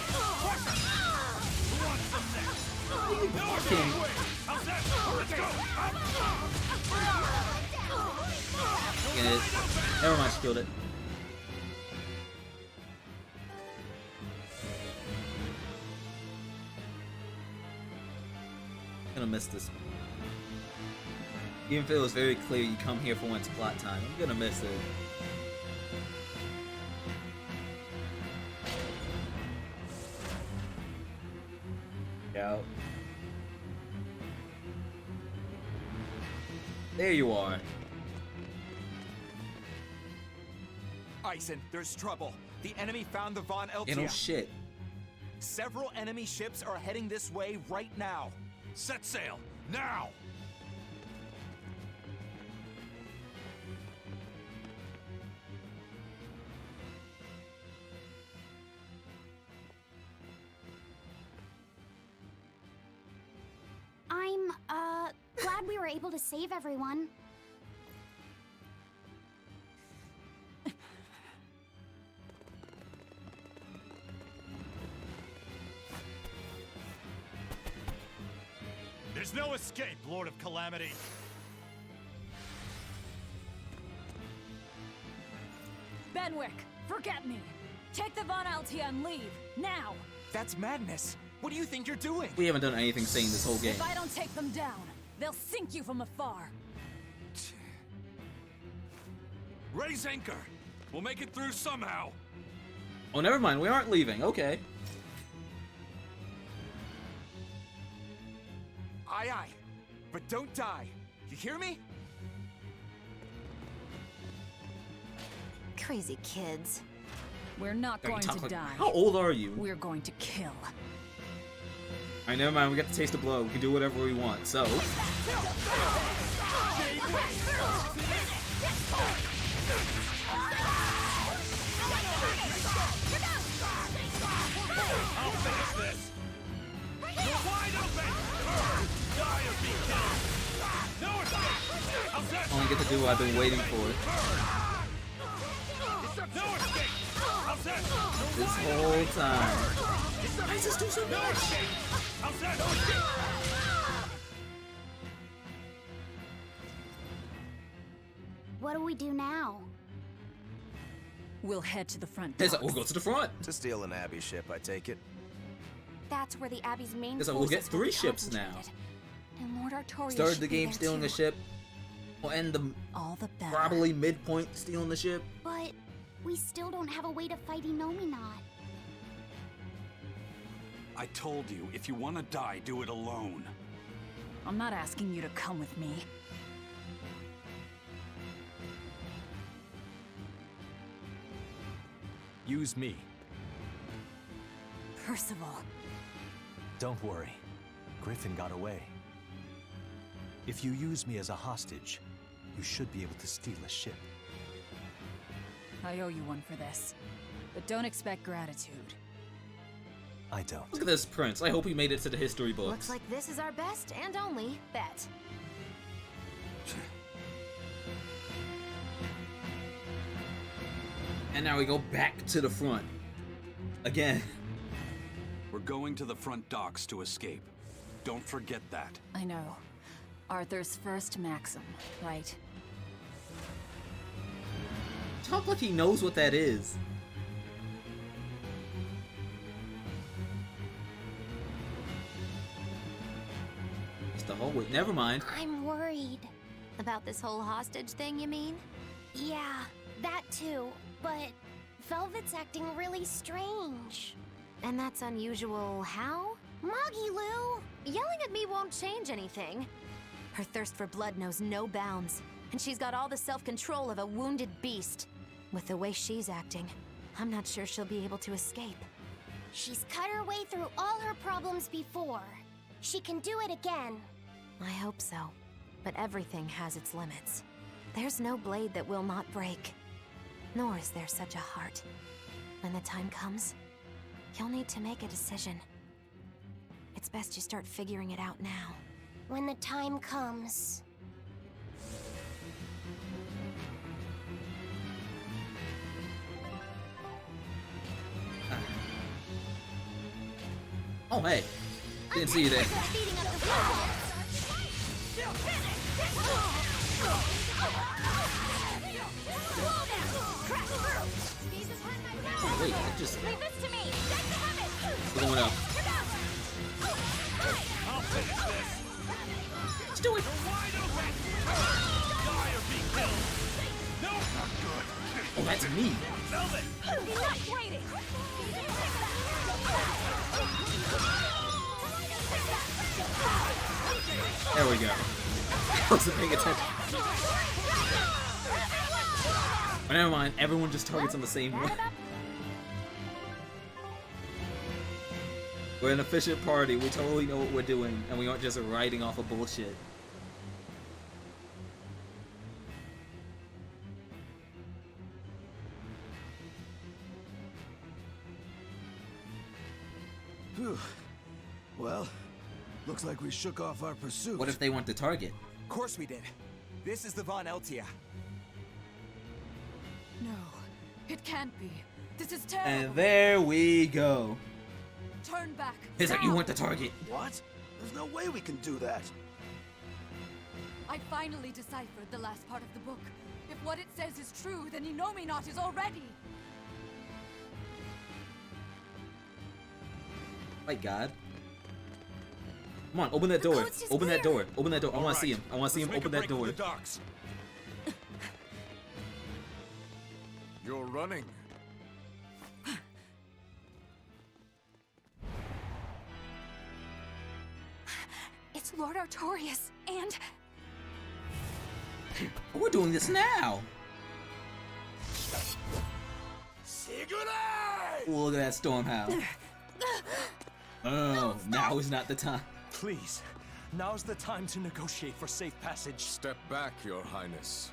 Who wants some next? No escape. How's that? Let's go. Get it. Never mind, she killed it. Gonna miss this one. Even if it was very clear you come here for when it's plot time, I'm gonna miss it. Yeah. There you are. Eisen, there's trouble. The enemy found the Von Eltia. You know shit. Several enemy ships are heading this way right now. Set sail, now! I'm, glad we were able to save everyone. There's no escape, Lord of Calamity. Benwick, forget me. Take the Von Altia and leave, now! That's madness. What do you think you're doing? We haven't done anything sane this whole game. If I don't take them down, they'll sink you from afar. Raise anchor. We'll make it through somehow. Oh, never mind. We aren't leaving. Okay. Aye, aye. But don't die. You hear me? Crazy kids. We're not Don't you going talk to like- die. How old are you? We're going to kill. Alright, never mind. We got the taste of blood. We can do whatever we want. So. I'll finish this. You're wide open. Die or be killed. No escape. How's that? Only get to do what I've been waiting for No escape. How's that? this whole time. Why does this do so much? How's that? No escape. What do we do now? We'll head to the front We'll docks. go to the front. To steal an Abbey ship, I take it. That's where the Abbey's main We'll forces get will 3 be ships now. concentrated. And Lord Artorias Started should the be game there stealing too. a ship. We'll end the all the better. probably midpoint stealing the ship. But we still don't have a way to fight Innominat. I told you, if you want to die, do it alone. I'm not asking you to come with me. Use me. Percival. Don't worry. Griffin got away. If you use me as a hostage, you should be able to steal a ship. I owe you one for this. But don't expect gratitude. I don't. Look at this prince. I hope he made it to the history books. Looks like this is our best and only bet. And now we go back to the front. Again. We're going to the front docks to escape. Don't forget that. I know. Arthur's first maxim, right? Talk like he knows what that is. It's the hallway. Never mind. I'm worried. About this whole hostage thing, you mean? Yeah, that too. But Velvet's acting really strange. And that's unusual how? Moggy Lou! Yelling at me won't change anything. Her thirst for blood knows no bounds, and she's got all the self-control of a wounded beast. With the way she's acting, I'm not sure she'll be able to escape. She's cut her way through all her problems before. She can do it again. I hope so, but everything has its limits. There's no blade that will not break, nor is there such a heart. When the time comes, you'll need to make a decision. It's best you start figuring it out now. When the time comes. Oh, hey. Didn't see you there. Oh, wait, it just... Leave this to me. We're going up. I'll finish this. Let's do it. Die or be killed. No, not good. Oh, that's me. Velvet. Enough waiting. There we go. I wasn't paying attention. Oh, never mind. Everyone just targets on the same way. We're an efficient party. We totally know what we're doing, and we aren't just riding off of bullshit. Phew. Well, looks like we shook off our pursuit. What if they want the target? Of course we did. This is the Von Eltia. No, it can't be. This is terrible. And there we go. Turn back. It's like you want the target. What? There's no way we can do that. I finally deciphered the last part of the book. If what it says is true, then Inominot is already. My God. Come on, open that door. Open that door. Open that door. I want to see him. I want to see him open that door. You're running. It's Lord Artorias, and... We're doing this now. Say goodnight! Look at that storm howl. Oh, now is not the time. Please, now's the time to negotiate for safe passage. Step back, Your Highness.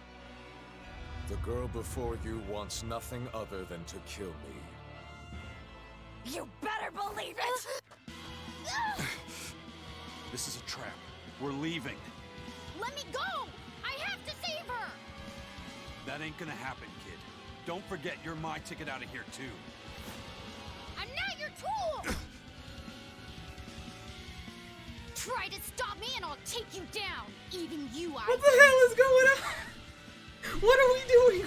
The girl before you wants nothing other than to kill me. You better believe it! This is a trap. We're leaving. Let me go! I have to save her! That ain't gonna happen, kid. Don't forget you're my ticket out of here, too. I'm not your tool! Try to stop me and I'll take you down! Even you, What the hell is going on? What are we doing?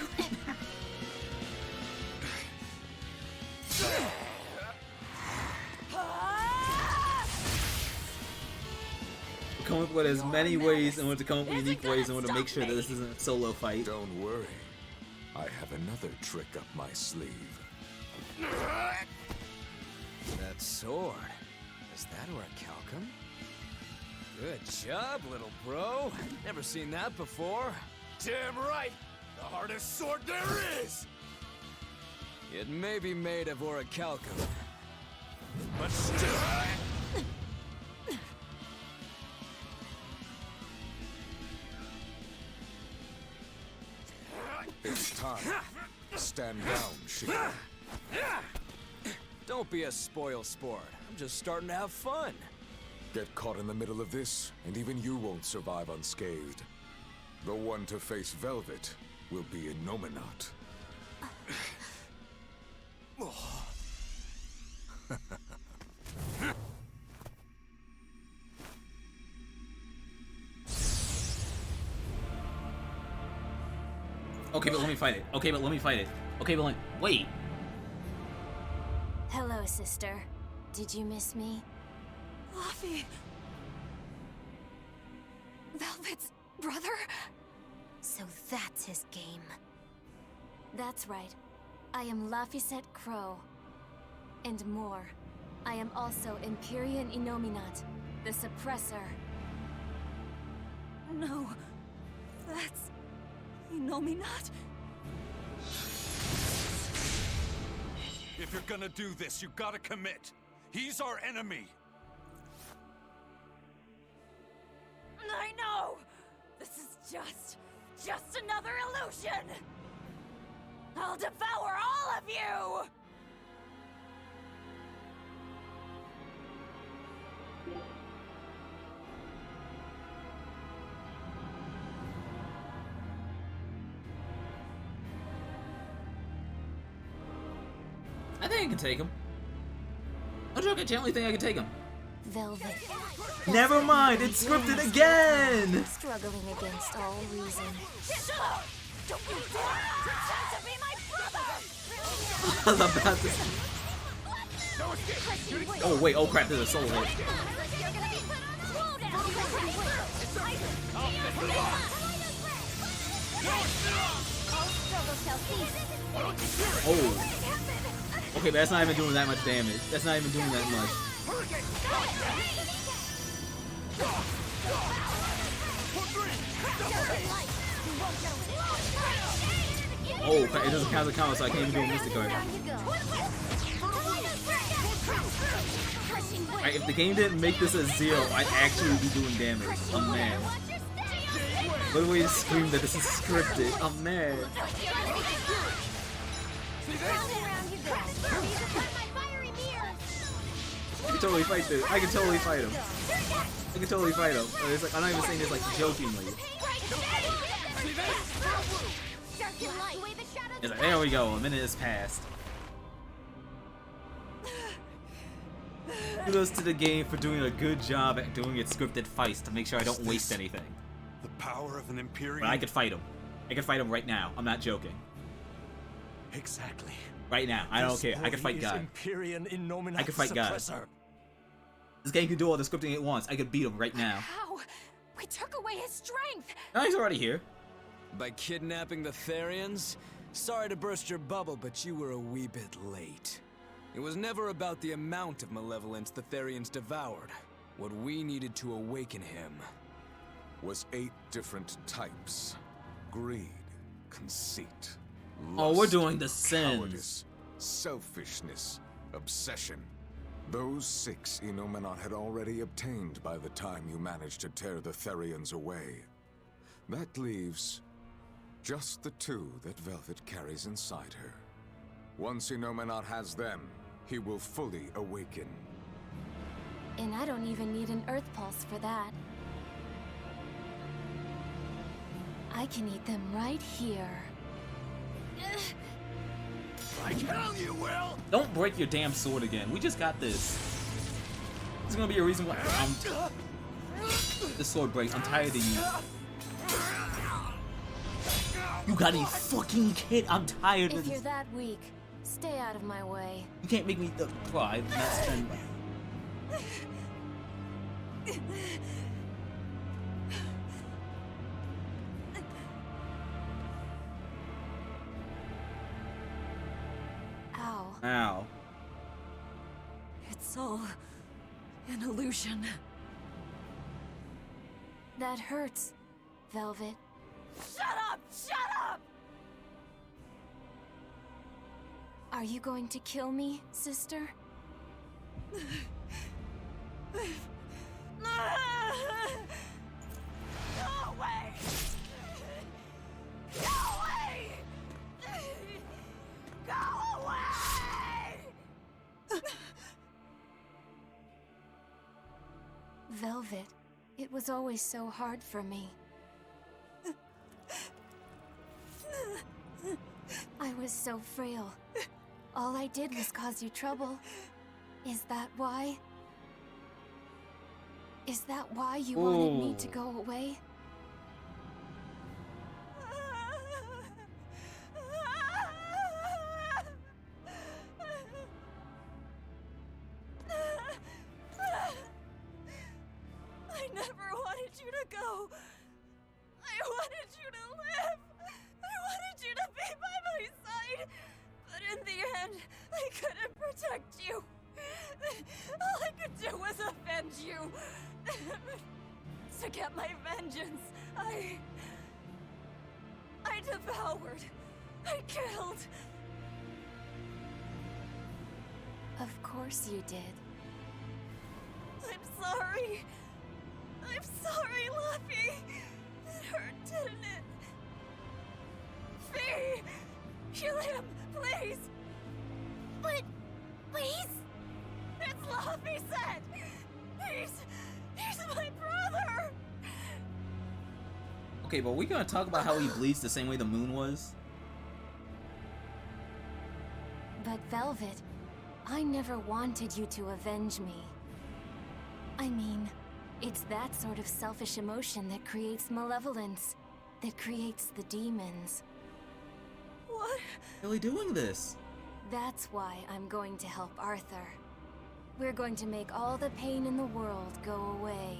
Come up with as many ways and want to come up with unique ways and want to make sure that this isn't a solo fight. Don't worry. I have another trick up my sleeve. That sword. Is that orichalcum? Good job, little bro. Never seen that before. Damn right! The hardest sword there is! It may be made of orichalcum, but still. It's time. Stand down, Shika. Don't be a spoil sport. I'm just starting to have fun. Get caught in the middle of this, and even you won't survive unscathed. The one to face Velvet will be Innominat. Okay, but let me fight it. Okay, but let me fight it. Okay, but wait. Hello, sister. Did you miss me? Laffy! Velvet's brother? So that's his game. That's right. I am Laphicet Crow. And more. I am also Empyrean Innominat, the Suppressor. No. That's... Innominat? If you're gonna do this, you gotta commit. He's our enemy. I know! This is just another illusion! I'll devour all of you! I think I can take him. No joke, I genuinely think I can take him. Velvet. Never mind, it's scripted again! Struggling against all reason. Shut up! Don't you dare pretend to be my I was about to... Oh wait, oh crap, there's a soul hit. Oh. Okay, but that's not even doing that much damage. That's not even doing that much. Oh, crap, it doesn't count as a combo, so I can't even do a Mystic card. Alright, if the game didn't make this a 0, I'd actually be doing damage. I'm mad. Literally scream that this is scripted. I'm mad. I can totally fight this. I can totally fight him. I can totally fight him. It's like, I'm not even saying this like jokingly. It's like, there we go. A minute has passed. Kudos to the game for doing a good job at doing its scripted fights to make sure I don't waste anything. The power of an Empyrean. But I could fight him. I could fight him right now. I'm not joking. Exactly. Right now. I don't care. I could fight God. I could fight God. This game can do all the scripting it wants. I could beat him right now. How? We took away his strength! No, he's already here. By kidnapping the Therians? Sorry to burst your bubble, but you were a wee bit late. It was never about the amount of malevolence the Therians devoured. What we needed to awaken him was 8 different types. Greed, conceit, Oh, we're lust, doing the sins. cowardice, selfishness, obsession. Those 6 Innominat had already obtained by the time you managed to tear the Therians away. That leaves just the 2 that Velvet carries inside her. Once Innominat has them, he will fully awaken. And I don't even need an Earth Pulse for that. I can eat them right here. I tell you, Will! Don't break your damn sword again. We just got this. This is gonna be a reason why this sword breaks. I'm tired of you. You gotta be fucking kidding. I'm tired of If this. you're that weak, stay out of my way. You can't make me cry. Not spend. Ow. Ow. It's all an illusion. That hurts, Velvet. Shut up! Shut up! Are you going to kill me, sister? Go away! Go away! Go away! Velvet, it was always so hard for me. I was so frail. All I did was cause you trouble. Is that why? Is that why you wanted me to go away? I never wanted you to go. I wanted you to live. I wanted you to be by my side. But in the end, I couldn't protect you. All I could do was offend you. To get my vengeance, I devoured. I killed. Of course you did. I'm sorry. I'm sorry, Luffy. It hurt, didn't it? Fee! Kill him, please! But... please? It's Luffy said! He's my brother! Okay, but we gonna talk about how he bleeds the same way the moon was? But Velvet, I never wanted you to avenge me. I mean, it's that sort of selfish emotion that creates malevolence, that creates the demons. What? Really doing this? That's why I'm going to help Arthur. We're going to make all the pain in the world go away.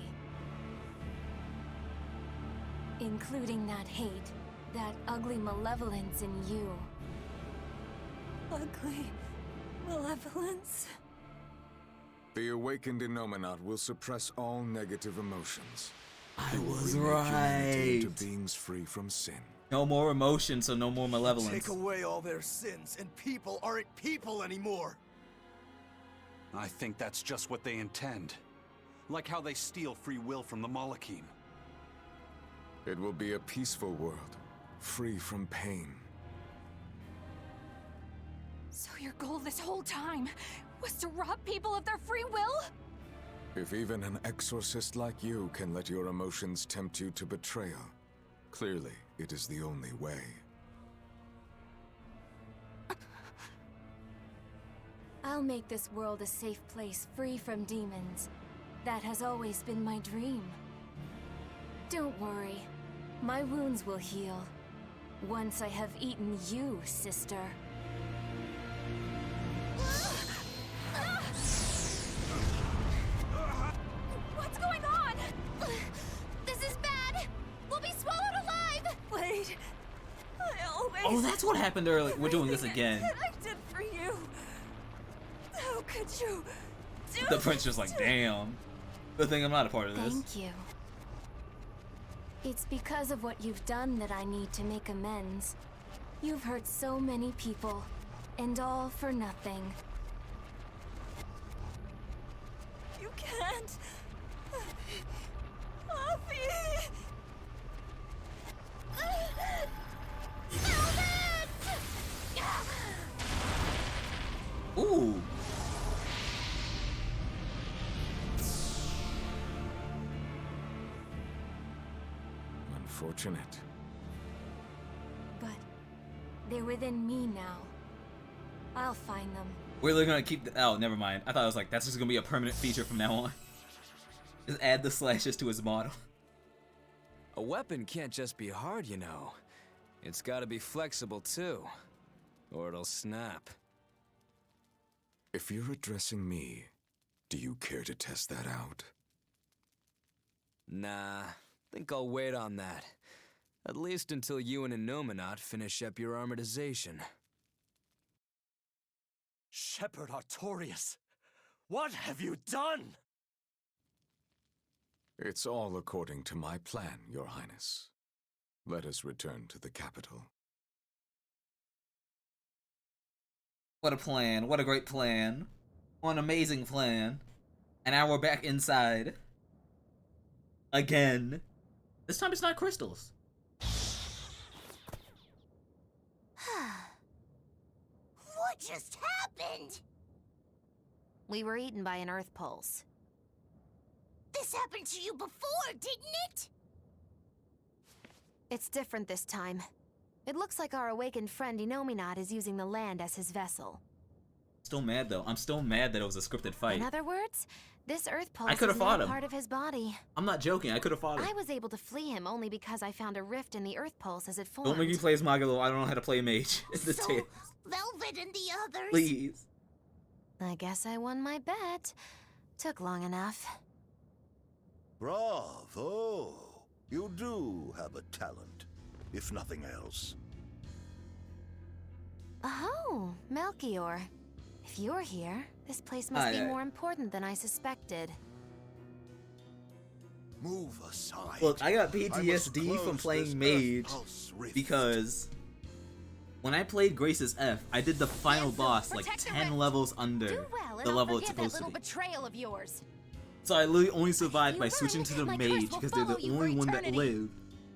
Including that hate, that ugly malevolence in you. Ugly malevolence? The awakened Innominat will suppress all negative emotions. I was Remake humanity right. into beings free from sin. No more emotion, so no more malevolence. Take away all their sins, and people aren't people anymore. I think that's just what they intend. Like how they steal free will from the Malakim. It will be a peaceful world, free from pain. So your goal this whole time was to rob people of their free will? If even an exorcist like you can let your emotions tempt you to betrayal, clearly it is the only way. I'll make this world a safe place free from demons. That has always been my dream. Don't worry. My wounds will heal. Once I have eaten you, sister. What's going on? This is bad! We'll be swallowed alive! Wait. I always... Oh, that's what happened earlier. We're doing this again. That I did for you. How could you do The prince just like, damn. Good thing I'm not a part of this. Thank you. It's because of what you've done that I need to make amends. You've hurt so many people, and all for nothing. You can't. Luffy! Ooh. Unfortunate. But they're within me now. I'll find them. We're really gonna keep the. Oh, never mind. I thought it was like, that's just gonna be a permanent feature from now on. Just add the slashes to his model. A weapon can't just be hard, you know. It's gotta be flexible too, or it'll snap. If you're addressing me, do you care to test that out? Nah, think I'll wait on that. At least until you and Innominat finish up your armorization. Shepherd Artorias, what have you done? It's all according to my plan, Your Highness. Let us return to the capital. What a plan. What a great plan. What an amazing plan. And now we're back inside. Again. This time it's not crystals. What just happened? We were eaten by an Earth pulse. This happened to you before, didn't it? It's different this time. It looks like our awakened friend Inominat is using the land as his vessel. Still mad though. I'm still mad that it was a scripted fight. In other words, this Earth pulse I could have is now fought him. part of his body. I'm not joking. I could have fought him. I was able to flee him only because I found a rift in the Earth pulse as it formed. Don't make me play as Magalo. I don't know how to play a mage. It's the So, tale. Velvet and the others. Please. I guess I won my bet. Took long enough. Bravo! You do have a talent, if nothing else. Oh, Melchior. If you're here, this place must be more important than I suspected. Move aside. Look, I got PTSD from playing mage because when I played Grace's F, I did the final boss like 10 levels under the level it's supposed to be. Betrayal of yours. So I literally only survived by switching to the mage because they're the only one that lived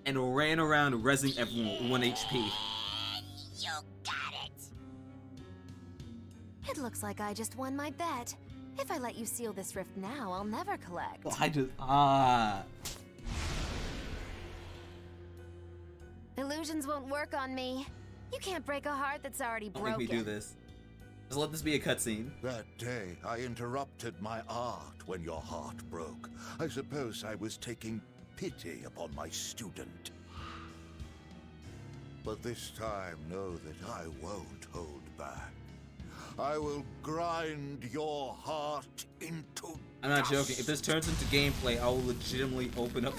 and ran around rezzing everyone with 1 HP. You got it. It looks like I just won my bet. If I let you seal this rift now, I'll never collect. Well, I just Illusions won't work on me. You can't break a heart that's already I don't broken. think we do this. Just let this be a cutscene. That day, I interrupted my art when your heart broke. I suppose I was taking pity upon my student. But this time, know that I won't hold back. I will grind your heart into I'm not joking. If this turns into gameplay, I will legitimately open up.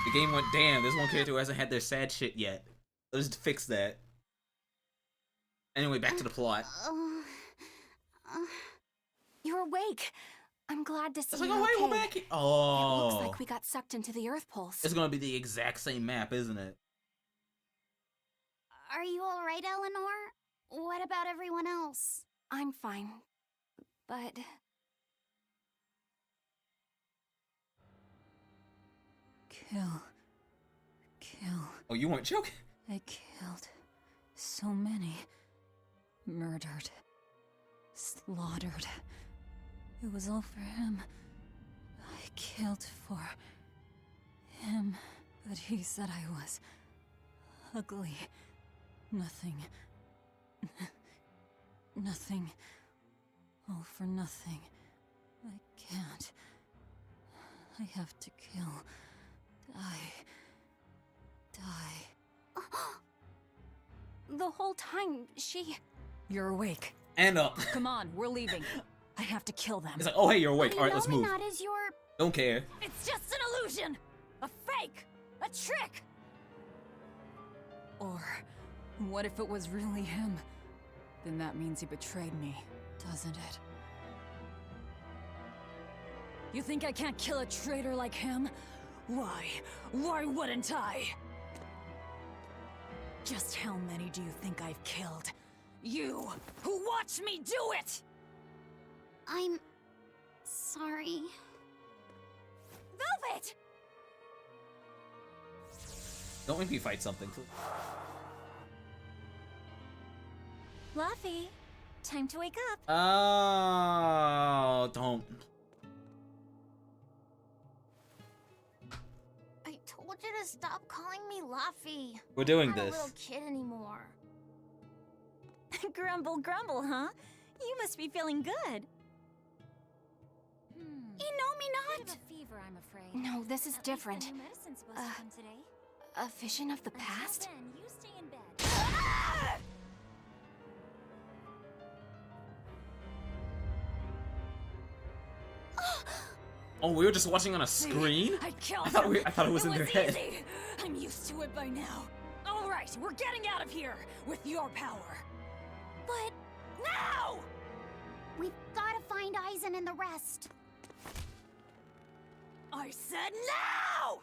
The game went, damn, there's one character who hasn't had their sad shit yet. Let's fix that. Anyway, back to the plot. You're awake. I'm glad to see It's like, you oh, wait, okay. we're back here. It Oh. looks like we got sucked into the Earth pulse. It's gonna be the exact same map, isn't it? Are you all right, Eleanor? What about everyone else? I'm fine, but... Kill. Oh, you weren't joking? I killed so many. Murdered. Slaughtered. It was all for him. I killed for him, but he said I was ugly. Nothing. Nothing. All for nothing. I can't. I have to kill. Die. The whole time, she... You're awake. And up. Come on, we're leaving. I have to kill them. It's like, oh hey, you're awake. Alright, let's move. Inominat is your... Don't care. It's just an illusion! A fake! A trick! Or, what if it was really him? Then that means he betrayed me, doesn't it? You think I can't kill a traitor like him? Why? Why wouldn't I? Just how many do you think I've killed? You, who watched me do it! I'm... sorry. Velvet! Don't make me fight something. Fluffy, time to wake up. Oh, don't. I told you to stop calling me Luffy. We're doing I'm not this. a little kid anymore. Grumble, grumble, huh? You must be feeling good. Inominat! Fever, I'm afraid. No, this is different. New medicine's supposed to come today. A vision of the Until past? then, you stay in bed. Oh, we were just watching on a screen? I killed I thought, him. I thought it was in their head. Easy. I'm used to it by now. All right, we're getting out of here with your power. But... Now! We've gotta find Aizen and the rest. I said now!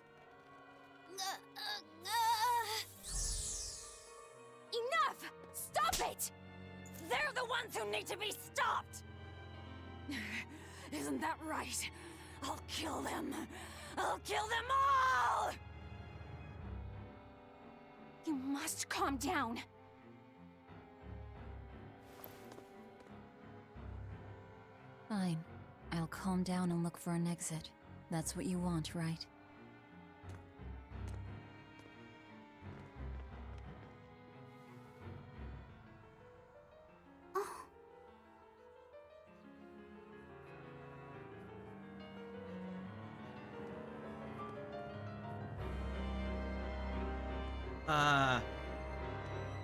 Enough! Stop it! They're the ones who need to be stopped! Isn't that right? I'll kill them! I'll kill them all! You must calm down. Fine. I'll calm down and look for an exit. That's what you want, right?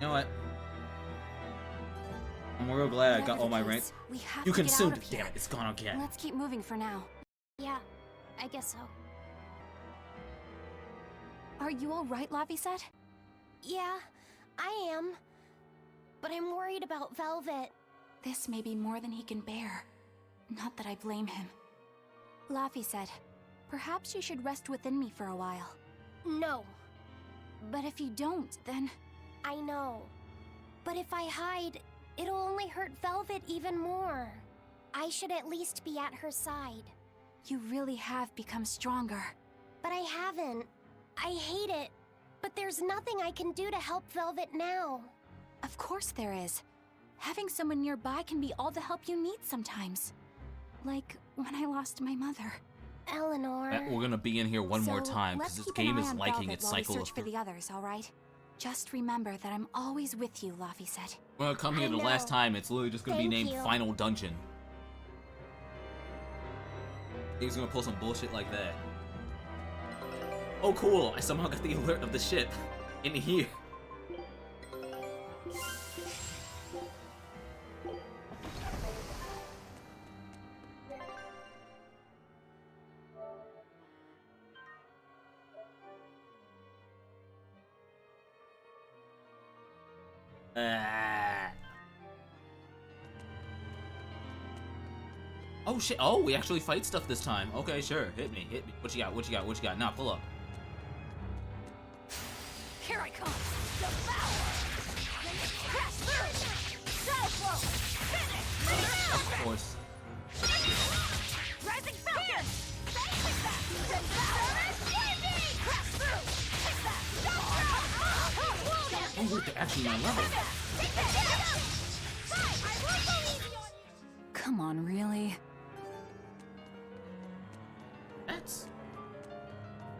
You know what? I'm real glad I got all my rent. We have You to get consumed out it. of Damn here. it, it's gone again. Let's keep moving for now. Yeah, I guess so. Are you all right, Lavi said? Yeah, I am. But I'm worried about Velvet. This may be more than he can bear. Not that I blame him. Laffy said, perhaps you should rest within me for a while. No. But if you don't, then... I know. But if I hide, it'll only hurt Velvet even more. I should at least be at her side. You really have become stronger. But I haven't. I hate it. But there's nothing I can do to help Velvet now. Of course there is. Having someone nearby can be all the help you need sometimes. Like when I lost my mother. Eleanor. We're gonna be in here one more time let's because this keep an game eye is on liking Velvet its while we cycle search of. for the others, all right? Just remember that I'm always with you, Laffy said. When I come here the last time, it's literally just gonna be named Final Dungeon. He's gonna pull some bullshit like that. Oh cool, I somehow got the alert of the ship in here. Oh shit, oh, we actually fight stuff this time. Okay, sure, hit me. What you got, what you got, what you got? Nah, pull up. Here I come! Devour! Crash through! Downflow! Finish! Of course. Rising Falcon! Devour! Crash through! Oh, look, they're actually on level. Come on, really? That's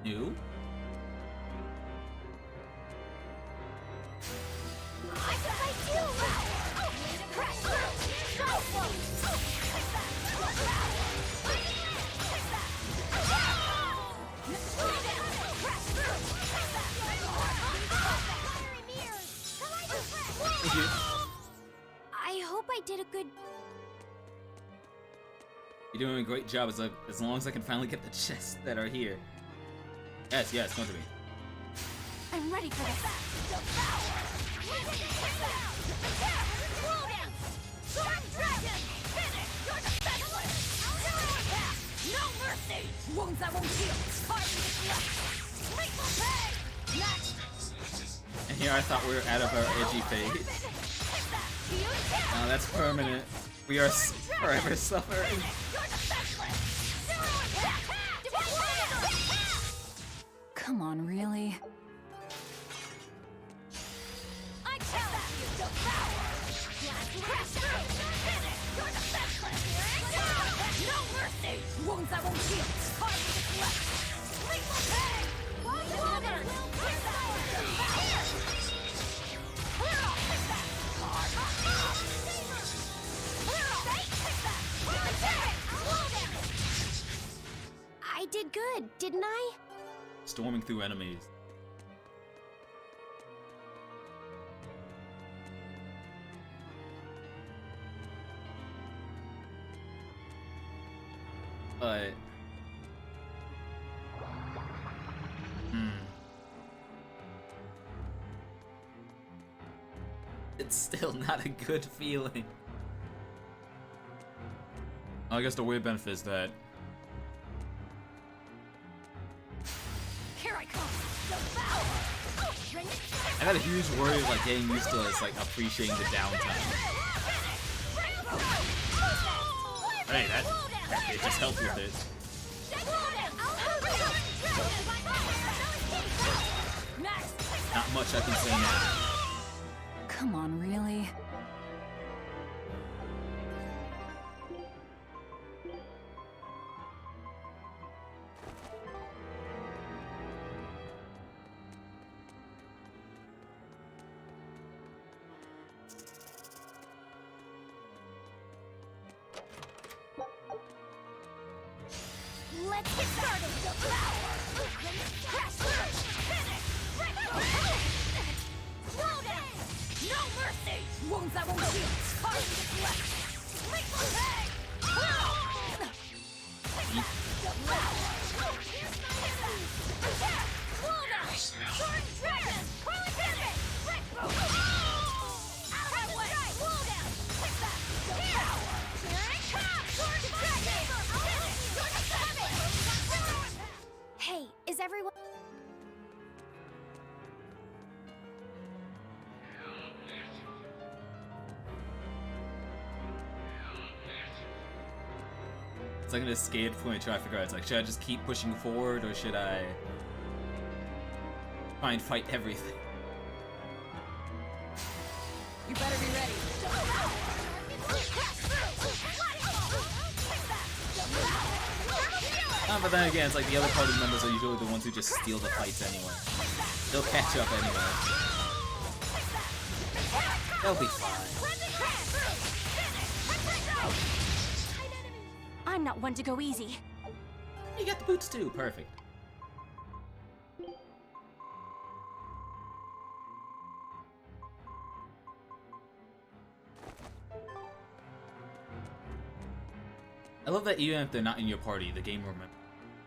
new. I hope I did a good... You're doing a great job as long as I can finally get the chests that are here. Yes, yes, come to me. I'm ready for this. No mercy! Wounds that won't heal! And here I thought we were out of our edgy phase. No, that's permanent. We are forever suffering. Come on, really? I challenge you to power! Crash through! Finish! You're defenseless! No mercy! Wounds that won't heal! Carve with left! Lethal pain! Woman! Clear off! Take that! Clear off! Take that! I did good, didn't I? Storming through enemies. But... It's still not a good feeling. I guess the weird benefit is that Here I come! I got a huge worry of like getting used to us like appreciating the downtime. Hey, that it just helped with it. Not much I can say now. Come on, really? Let's get started! Crash through! Finish! Slow down! No mercy! Wounds that won't heal! Hard to deflect! Lethal pay! Slow down! Sword dragon! Coiling pivot! Out of my way! Slow down! Take that! Here it comes! Sword dragon! Hey, is everyone... It's like an escape point trying to figure out. It's like, should I just keep pushing forward or should I try and fight everything? You better be ready. But then again, it's like the other party members are usually the ones who just steal the fights anyway. They'll catch up anyway. They'll be fine. I'm not one to go easy. You got the boots too, perfect. I love that even if they're not in your party, the game remembers.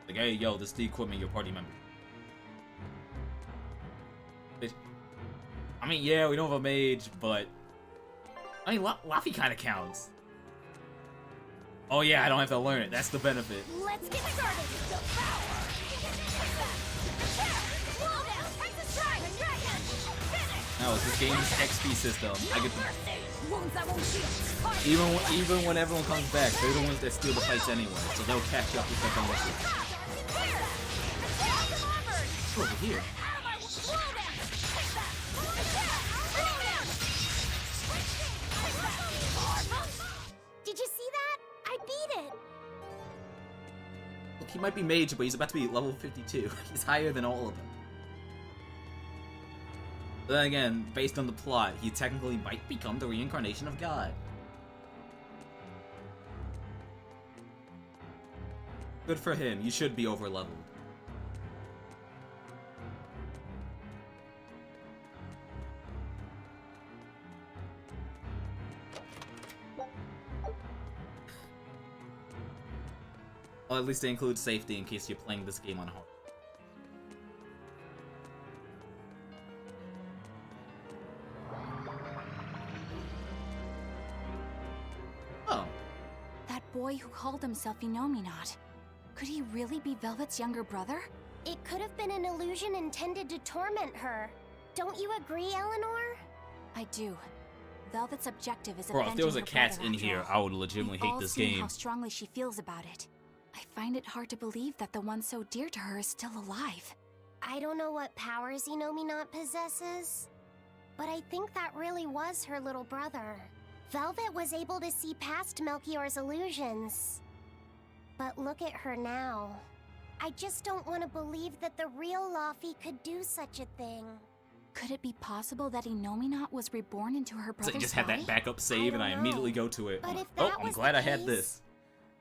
Like, hey, yo, this is the equipment your party member. I mean, yeah, we don't have a mage, but I mean, Laffy kind of counts. Oh yeah, I don't have to learn it. That's the benefit. Let's get started. No, it's this game's XP system. I get the... Even when everyone comes back, they're the ones that steal the fights anyway, so they'll catch up with everyone else. Over here. Did you see that? I beat it! Look, he might be mage, but he's about to be level 52. He's higher than all of them. But then again, based on the plot, he technically might become the reincarnation of God. Good for him, you should be over-leveled. Well, at least they include safety in case you're playing this game on hard. Oh. That boy who called himself Inominat. Could he really be Velvet's younger brother? It could have been an illusion intended to torment her. Don't you agree, Eleanor? I do. Velvet's objective is Bro, if there was a avenging her cat brother in after here, all. I would legitimately We've hate all this seen game. how strongly she feels about it. I find it hard to believe that the one so dear to her is still alive. I don't know what powers Inominat possesses, but I think that really was her little brother. Velvet was able to see past Melchior's illusions. But look at her now. I just don't want to believe that the real Laffy could do such a thing. Could it be possible that Inominat was reborn into her So brother's I just had that body? backup save and I immediately go to it. But if Oh, that I'm was glad the I had case, this.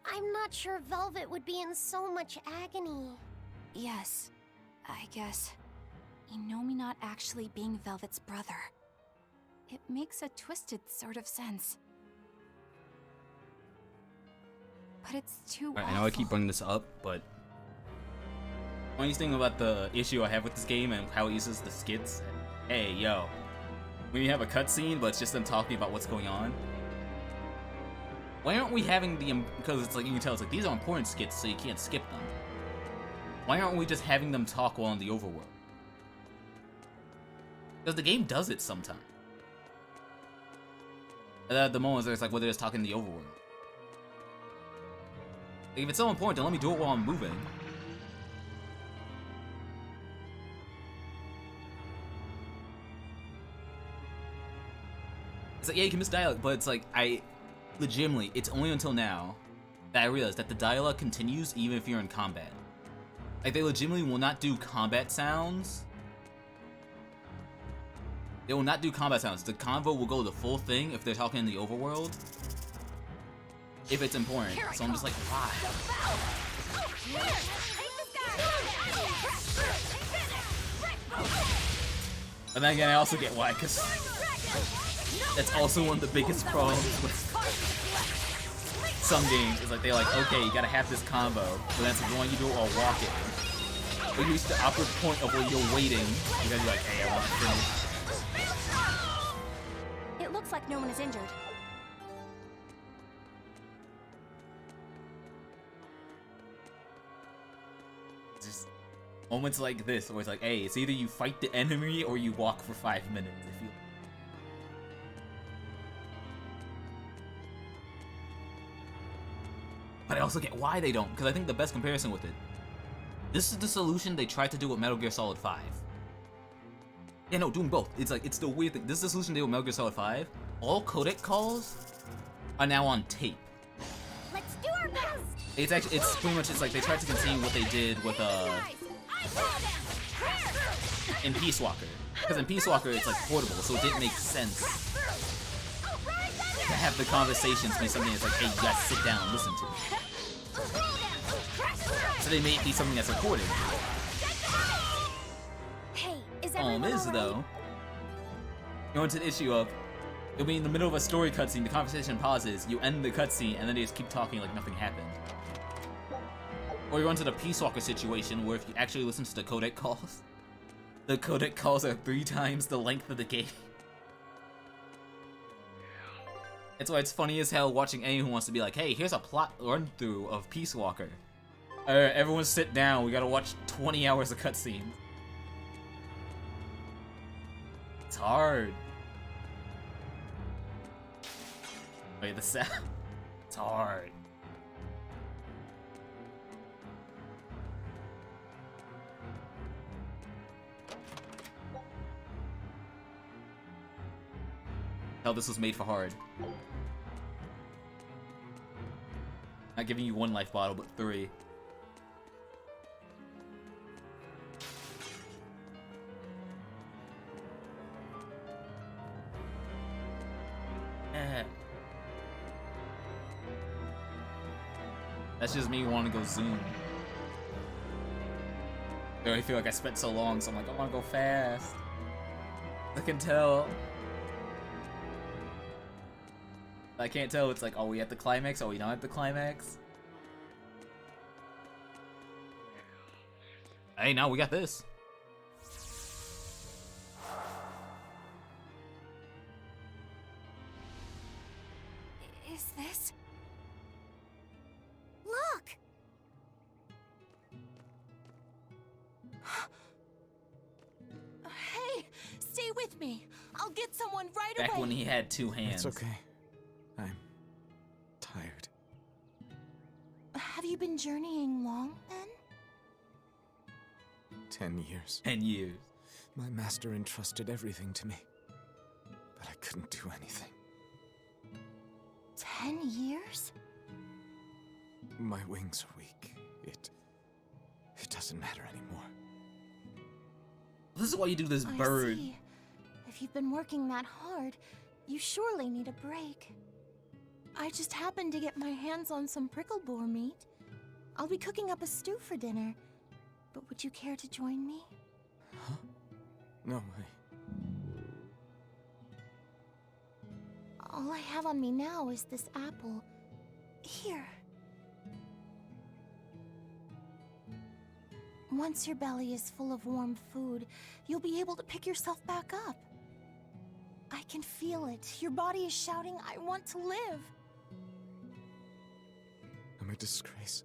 I'm not sure Velvet would be in so much agony. Yes, I guess. Inominat actually being Velvet's brother. It makes a twisted sort of sense. But it's too Alright, I awful. know I keep bringing this up, but funniest thing about the issue I have with this game and how it uses the skits. Hey, yo, when you have a cutscene, but it's just them talking about what's going on. Why aren't we having the because it's like you can tell it's like these are important skits, so you can't skip them. Why aren't we just having them talk while in the overworld? Because the game does it sometimes. At the moments where it's like whether it's talking in the overworld. Like, if it's so important, then let me do it while I'm moving. It's like, yeah, you can miss dialogue, but it's like, legitimately, it's only until now that I realized that the dialogue continues even if you're in combat. Like, they legitimately will not do combat sounds. They will not do combat sounds. The convo will go the full thing if they're talking in the overworld. If it's important. So I'm just like, why? And then again, I also get why, because that's also one of the biggest problems with some games. Is like, they're like, okay, you gotta have this combo, but then it's like, you want you do it while walking. But you reach the awkward point of where you're waiting, because you're like, hey, I want to finish. It looks like no one is injured. Just moments like this where it's like, hey, it's either you fight the enemy or you walk for 5 minutes. I feel. But I also get why they don't, because I think the best comparison with it, this is the solution they tried to do with Metal Gear Solid 5. Yeah, no, doing both. It's like, it's the weird thing. This is the solution they did with Metal Gear Solid 5. All codec calls are now on tape. Let's do our best. It's actually, it's pretty much, it's like they tried to continue what they did with, in Peace Walker. Because in Peace Walker, it's like portable, so it didn't make sense to have the conversations be something that's like, hey, you guys sit down and listen to it. So they made it be something that's recorded. Hey, is everyone Problem is, all right? though, you go into the issue of, you'll be in the middle of a story cutscene, the conversation pauses, you end the cutscene, and then they just keep talking like nothing happened. Or you run into the Peace Walker situation where if you actually listen to the codec calls, the codec calls are 3 times the length of the game. That's why it's funny as hell watching anyone who wants to be like, hey, here's a plot run through of Peace Walker. Everyone sit down, we gotta watch 20 hours of cutscenes. It's hard. Wait, the sound. It's hard. Hell, this was made for hard. Not giving you 1 life bottle, but 3. That's just me wanting to go zoom. I already feel like I spent so long, so I'm like, I want to go fast. I can tell. I can't tell. It's like, are we at the climax? Are we not at the climax? Hey, now we got this. Is this? Look! Hey, stay with me. I'll get someone right Back away. when he had 2 hands. It's okay. I'm tired. Have you been journeying long, then? 10 years. 10 years. My master entrusted everything to me, but I couldn't do anything. 10 years? My wings are weak. It doesn't matter anymore. This is why you do this I bird. see. If you've been working that hard, you surely need a break. I just happened to get my hands on some prickle boar meat. I'll be cooking up a stew for dinner. But would you care to join me? Huh? No, All I have on me now is this apple. Here. Once your belly is full of warm food, you'll be able to pick yourself back up. I can feel it. Your body is shouting, I want to live. I'm a disgrace.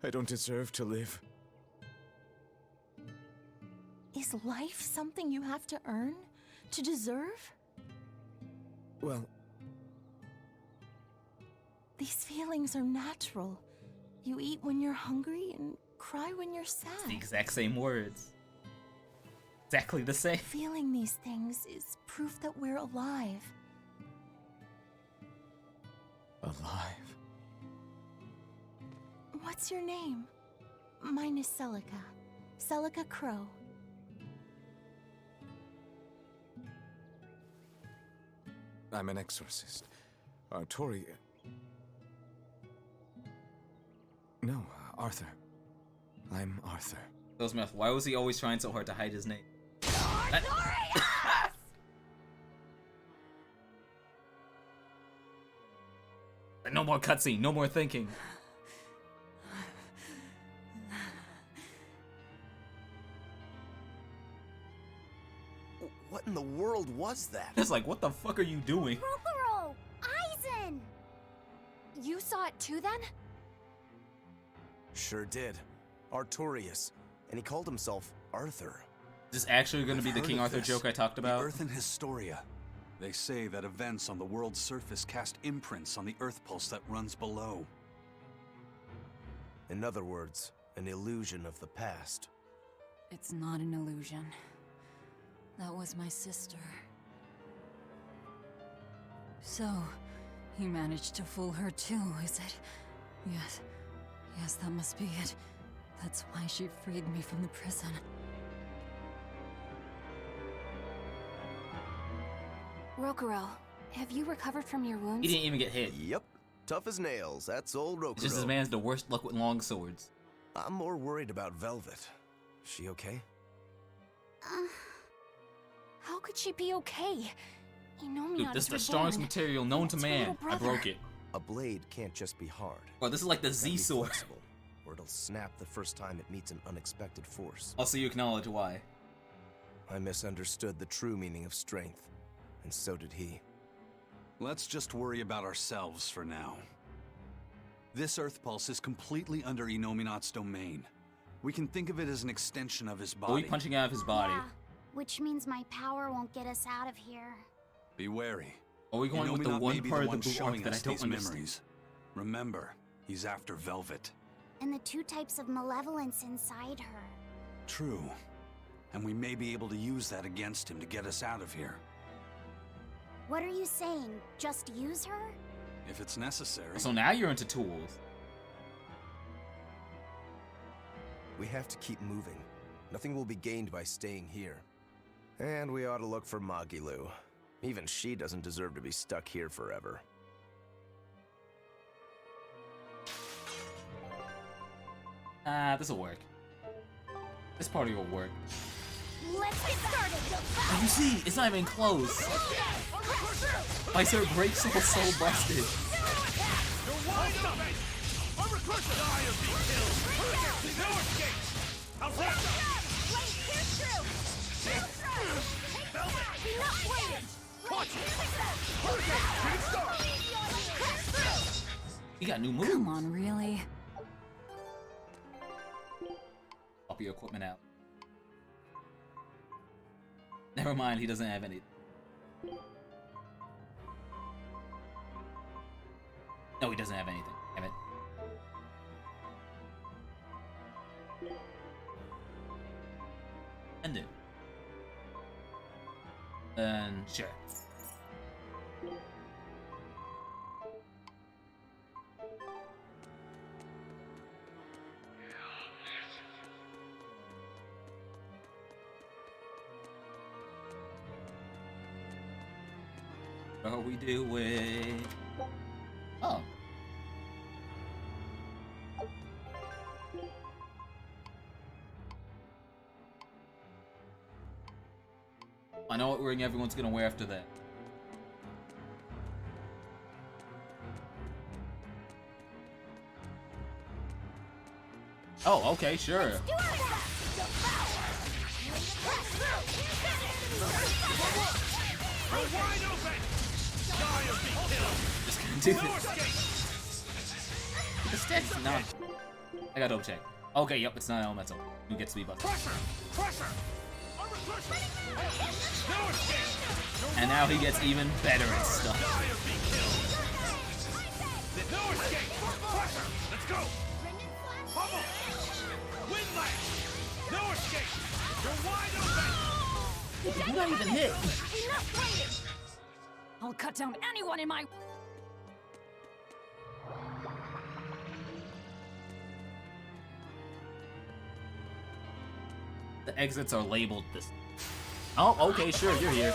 I don't deserve to live. Is life something you have to earn? To deserve? Well, these feelings are natural. You eat when you're hungry and cry when you're sad. It's the exact same words. Exactly the same. Feeling these things is proof that we're alive. alive. What's your name? Mine is Celica. Celica Crow. I'm an exorcist. Tori... No, Arthur. I'm Arthur. Smith, why was he always trying so hard to hide his name? No more cutscene, no more thinking. What in the world was that? It's like, what the fuck are you doing? Rokuro! Aizen! You saw it too then? Sure did. Artorias. And he called himself Arthur. Is this actually going to be the King Arthur joke I talked about? The Earthen Historia. They say that events on the world's surface cast imprints on the Earth pulse that runs below. In other words, an illusion of the past. It's not an illusion. That was my sister. So, he managed to fool her too, is it? Yes, that must be it. That's why she freed me from the prison. Rokuro, have you recovered from your wounds? He didn't even get hit. Yep. Tough as nails. That's old Rokuro. It's just this man's the worst luck with long swords. I'm more worried about Velvet. She okay? How could she be okay? Dude, this is the strongest material known to man. I broke it. A blade can't just be hard. Bro, this is like the Z sword. Or it'll snap the first time it meets an unexpected force. Also, you acknowledge why. I misunderstood the true meaning of strength, and so did he. Let's just worry about ourselves for now. This Earth Pulse is completely under Inominat's domain. We can think of it as an extension of his body. Are we punching out of his body? Yeah, which means my power won't get us out of here. Be wary. Are we going with the one part of the blue arc that I don't understand? Memories. Remember, he's after Velvet. And the two types of malevolence inside her. True. And we may be able to use that against him to get us out of here. What are you saying? Just use her? If it's necessary. So now you're into tools. We have to keep moving. Nothing will be gained by staying here. And we ought to look for Magilu. Even she doesn't deserve to be stuck here forever. This'll work. This party will work. Let's get started! Oh, you see, it's not even close. My sir breaks so busted. You're wide open! Armor crusher! Die or be killed! No escape! I'll wrap up! Wait, here's true! Here's true! Take that! Enough waiting! Watch it! Hurricane! Star! You got new moves. Come on, really? Pop your equipment out. Never mind, he doesn't have any. No, he doesn't have anything. Damn it. And do. Sure. What are we doing? Oh. I know what ring everyone's gonna wear after that. Oh, okay, sure. Wide open! Die or be killed! Just gonna do this. The stack's not. I gotta double check. Okay, yep, it's not elemental. Who gets to be busted? Crusher! Crusher! Armor And now he gets even better at stuff. No escape! Pressure! Let's go! Bubble! Windlash! No escape! You're wide open! Who not even hit? Enough waiting! I'll cut down anyone in my... The exits are labeled this. Oh, okay, sure, you're here.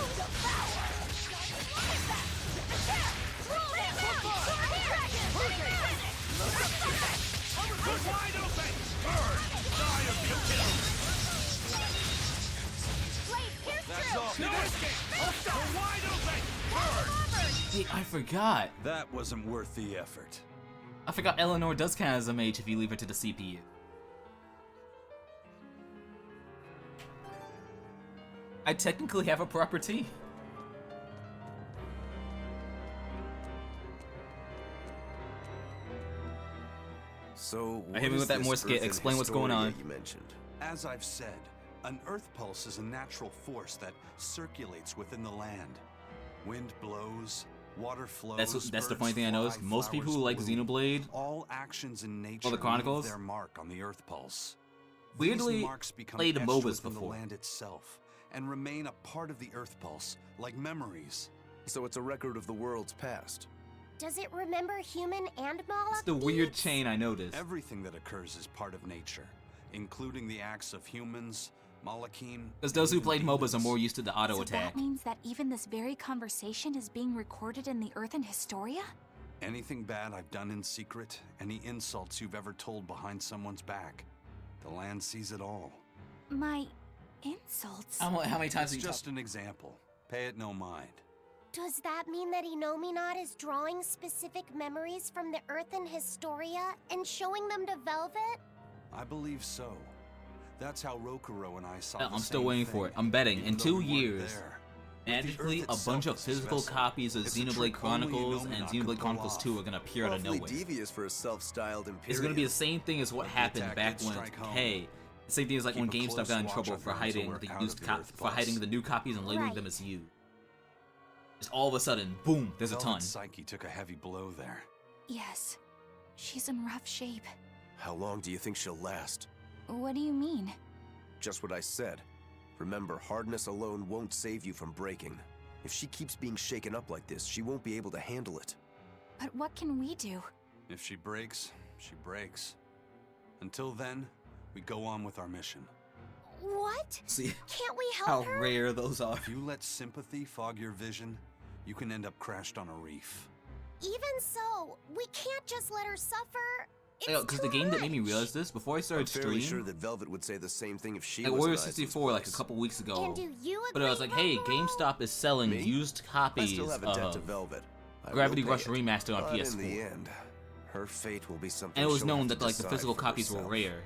Hey, I forgot. That wasn't worth the effort. I forgot Eleanor does count as a mage if you leave her to the CPU. I technically have a property. So, I hit me with that more skit. Explain what's going on. You mentioned. As I've said, an earth pulse is a natural force that circulates within the land. Wind blows, water flows. That's the funny thing I noticed. Most people who like Xenoblade, all actions in nature or the Chronicles, leave their mark on the earth pulse. weirdly These marks become played etched MOBAs within before. the land itself and remain a part of the earth pulse, like memories. So it's a record of the world's past. Does it remember human and Moloch? It's the weird chain I noticed. Everything that occurs is part of nature, including the acts of humans, Malachim. Because those who played MOBAs are more used to the auto So attack. that means that even this very conversation is being recorded in the Earthen Historia? Anything bad I've done in secret, any insults you've ever told behind someone's back, the land sees it all. My insults? How many times It's just an example. Pay it no mind. Does that mean that Inominat is drawing specific memories from the Earthen Historia and showing them to Velvet? I believe so. That's how Rokuro and I saw I'm the still same waiting thing, for it. I'm betting even in though 2 we weren't years, there. magically Earth a bunch of itself is physical vessel. copies of It's a Xenoblade trick only Chronicles and Inominat Xenoblade could pull Chronicles off. 2 are gonna appear out of Awfully nowhere. devious for a self-styled imperium. It's gonna be the same thing as what Let the happened attack back did when strike home. hey, the same thing as like when Keep a GameStop close got in watch trouble on for them hiding until the we're out used of the Earth for hiding Pulse. the new copies and labeling Right. them as used. Just all of a sudden, boom, there's a ton. Velvet's psyche took a heavy blow there. Yes. She's in rough shape. How long do you think she'll last? What do you mean? Just what I said. Remember, hardness alone won't save you from breaking. If she keeps being shaken up like this, she won't be able to handle it. But what can we do? If she breaks, she breaks. Until then, we go on with our mission. What? See Can't we help how her? rare those are. If you let sympathy fog your vision, you can end up crashed on a reef. Even so, we can't just let her suffer. Because the game that made me realize this before I I'm started fairly streaming, sure that Velvet would say the same thing if she like was Warrior in Eisen's 64 like a place. couple weeks ago. And do you But I was like, hey, GameStop is selling Me? used I copies still have a debt to of Velvet. I Gravity will Rush pay it. Remastered on But PS4. in the end, her fate will be something And it was she'll known have that to like the decide physical for copies were herself. rare.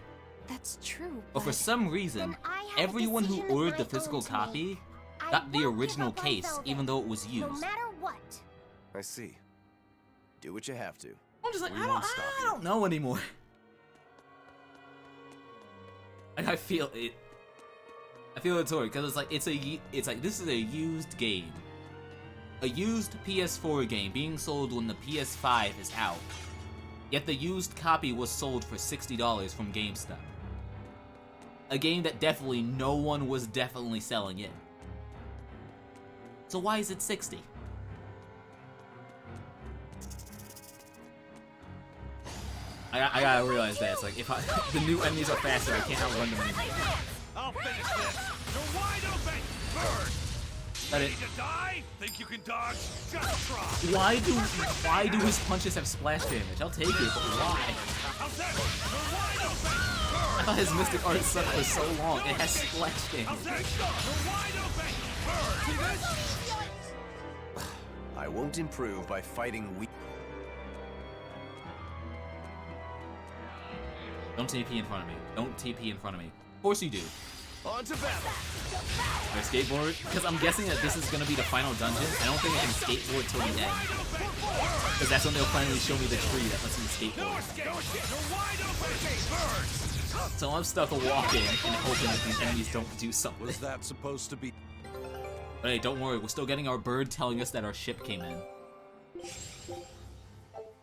That's true, But for some reason, everyone who ordered the physical copy got the original case, even though it was No used. matter what. I see. Do what you have to. I'm just like, We I won't stop you. don't know anymore. Like I feel it. I feel it's hard because it's like this is a used game, a used PS4 game being sold when the PS5 is out. Yet the used copy was sold for $60 from GameStop. A game that definitely no one was definitely selling it. So why is it 60? I gotta realize that it's like if the new enemies are faster, I can't outrun them anymore. I'll finish this. You're wide open. Bird. Let Ready it. to die? Think you can dodge? Just try. Why do his punches have splash damage? I'll take it, but why? How's that? You're wide open. I thought his Mystic Art sucked for so long. It has splash How's damage. that? You're wide open. Bird. See this? I won't improve by fighting weak. Don't TP in front of me. Don't TP in front of me. Of course you do. On to battle. Or skateboard? Because I'm guessing that this is gonna be the final dungeon. I don't think I can skateboard till the end. Because that's when they'll finally show me the tree that lets me skateboard. No escape. You're wide open. Bird. So I'm stuck walking and hoping that these enemies don't do something. Was that supposed to be? But hey, don't worry, we're still getting our bird telling us that our ship came in.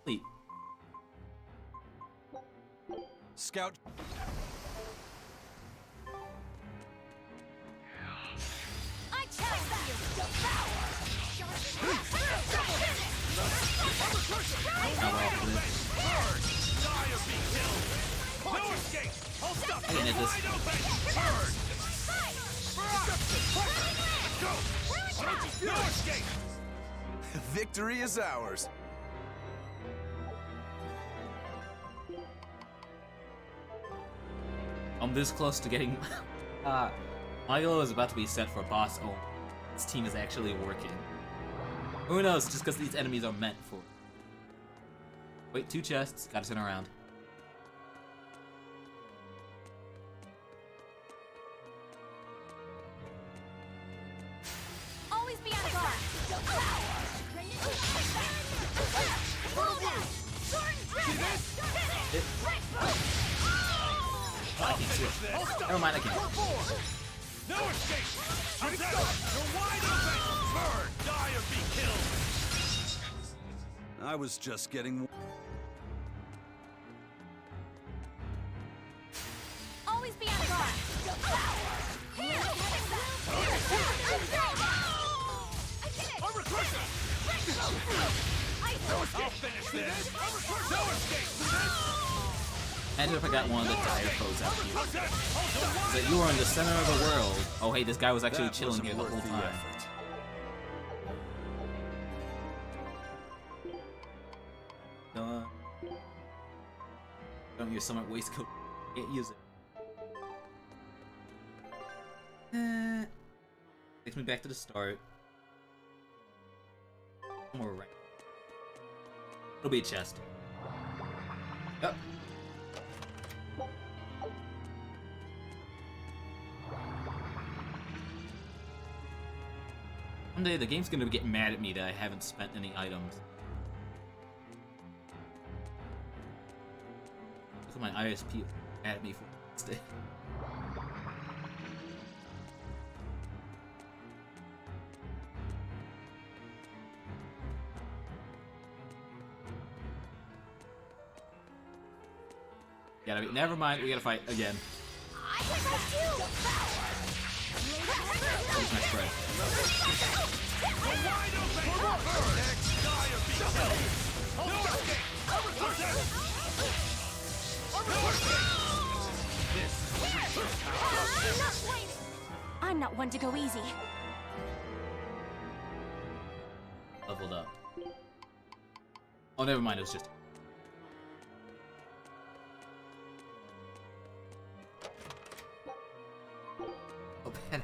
Wait. Scout. I challenge you! Devour! No escape! Hold up! I can hit this. No escape! Victory is ours. I'm this close to getting... Milo is about to be set for a boss. Oh, this team is actually working. Who knows, just because these enemies are meant for... Wait, 2 chests. Gotta turn around. Always be on guard! I can't see it. Never mind, I can't. No escape! I'm dead! You're wide open! Burn! Die or be killed! I was just getting. Always be on guard! I'll finish this! No escape! Imagine if I got one of the dire foes out here. That you were in the center of the world. Oh hey, this guy was actually chilling here the whole time. Don't use summit waistcoat. Can't use it. Takes me back to the start. More right. It'll be a chest. Yep. One day the game's gonna get mad at me that I haven't spent any items. Look at my ISP mad at me for this day. Never mind, we gotta fight again. Where's my spray? I'm not one to go easy. Leveled up. Oh, never mind, it was just... Oh, man.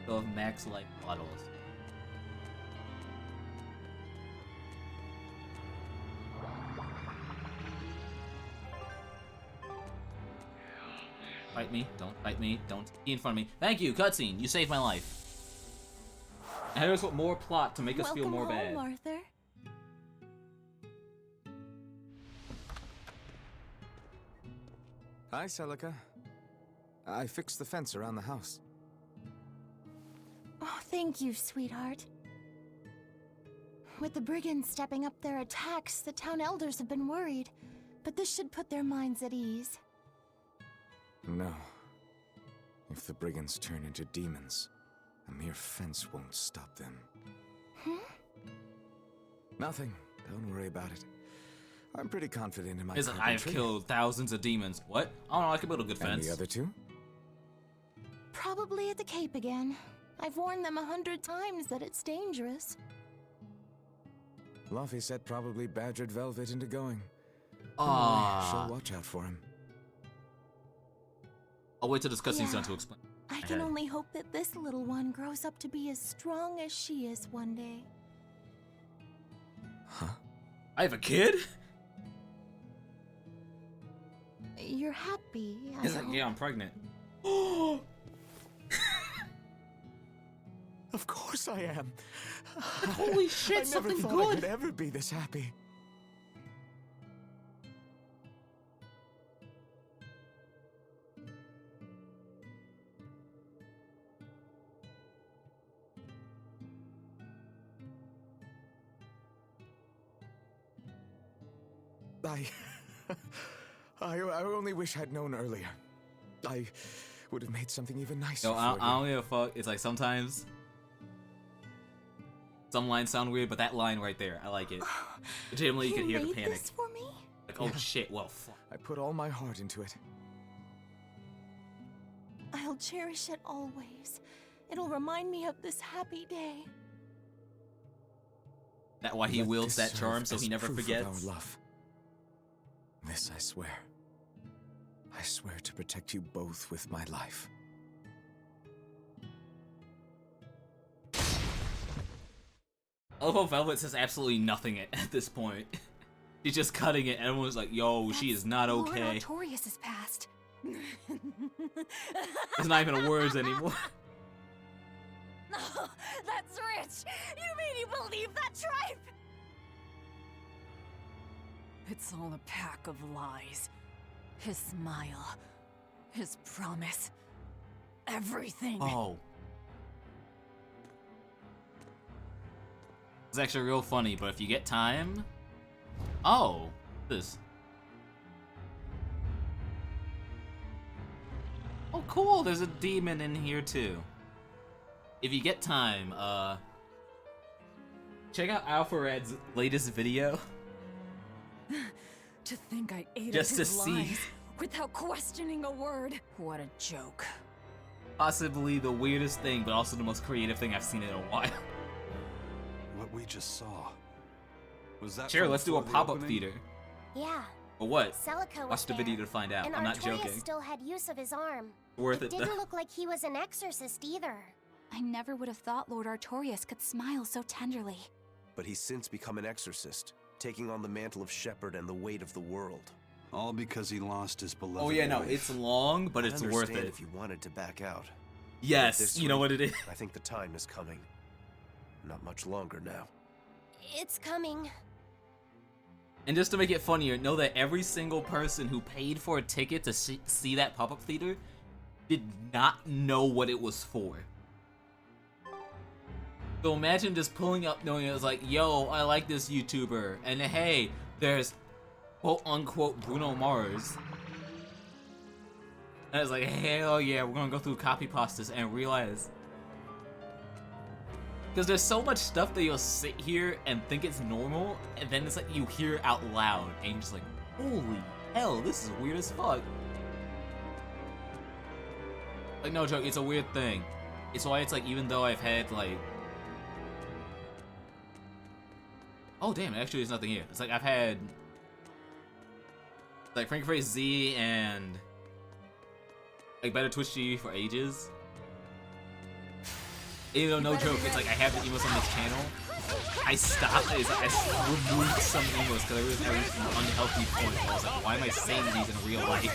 Go of max life bottles. Fight me, don't fight me, don't be in front of me. Thank you, cutscene, you saved my life. And here's what more plot to make us feel more bad. Arthur. Hi, Celica. I fixed the fence around the house. Oh, thank you, sweetheart. With the brigands stepping up their attacks, the town elders have been worried. But this should put their minds at ease. No. If the brigands turn into demons, a mere fence won't stop them. Nothing. Don't worry about it. I'm pretty confident in my Listen, I've killed thousands of demons. What? Oh no, I can build a good fence. And the other two? Probably at the Cape again. I've warned them 100 times that it's dangerous. Luffy said probably badgered Velvet into going. Ah. She'll watch out for him. I'll wait till this cutscene's done to explain. I can only hope that this little one grows up to be as strong as she is one day. Huh? I have a kid? You're happy, I It's like, hope. yeah, I'm pregnant. Of course I am. Holy shit, I never something thought good. I could ever be this happy. I only wish I'd known earlier. I would have made something even nicer Yo, for I you. don't give a fuck. It's like sometimes some lines sound weird, but that line right there, I like it. Legitimately, you could hear the made panic. this for me? Like, oh Yeah. shit, well, fuck. I put all my heart into it. I'll cherish it always. It'll remind me of this happy day. That's why he Let wields this that charm, serve so he as never proof of forgets. our love. This I swear. I swear to protect you both with my life. I love how Velvet says absolutely nothing at this point. She's just cutting it, and everyone's like, yo, she is not okay. Lord Artorias is past. There's not even words anymore. No, that's rich! You mean you believe that tripe? It's all a pack of lies. His smile, his promise, everything. Oh. It's actually real funny, but if you get time... Oh, this. Oh, cool, there's a demon in here too. If you get time, check out Alphared's latest video. To think I ate Just up to his see. lies without questioning a word. What a joke. Possibly the weirdest thing, but also the most creative thing I've seen in a while. What we just saw. Was that Sure, from let's do a before the pop-up opening? theater. Yeah. Or what? Celica was Watch the video there, to find out. and I'm not Artorias joking. still had use of his arm. Worth It it, didn't though. look like he was an exorcist either. I never would have thought Lord Artorias could smile so tenderly. But he's since become an exorcist, taking on the mantle of shepherd and the weight of the world. All because he lost his beloved Oh yeah, no, wife. it's long, but I'd it's worth understand it. if you wanted to back out. Yes, But this you know rate, what it is. I think the time is coming. Not much longer now. It's coming. And just to make it funnier, know that every single person who paid for a ticket to see that pop-up theater did not know what it was for. So imagine just pulling up knowing it was like, yo, I like this YouTuber, and hey, there's quote-unquote Bruno Mars. And it's like, hell yeah, we're gonna go through copy pastas and realize. Because there's so much stuff that you'll sit here and think it's normal, and then it's like you hear it out loud, and you're just like, holy hell, this is weird as fuck. Like, no joke, it's a weird thing. It's why it's like, even though I've had like... Oh damn, actually there's nothing here. It's like I've had... like Frank Face Z and... like Better Twitch TV for ages. Even though, no joke, it's like I have the emos on this channel. I stopped, it's like I removed some emos because I was having an unhealthy point where I was like, why am I saying these in real life?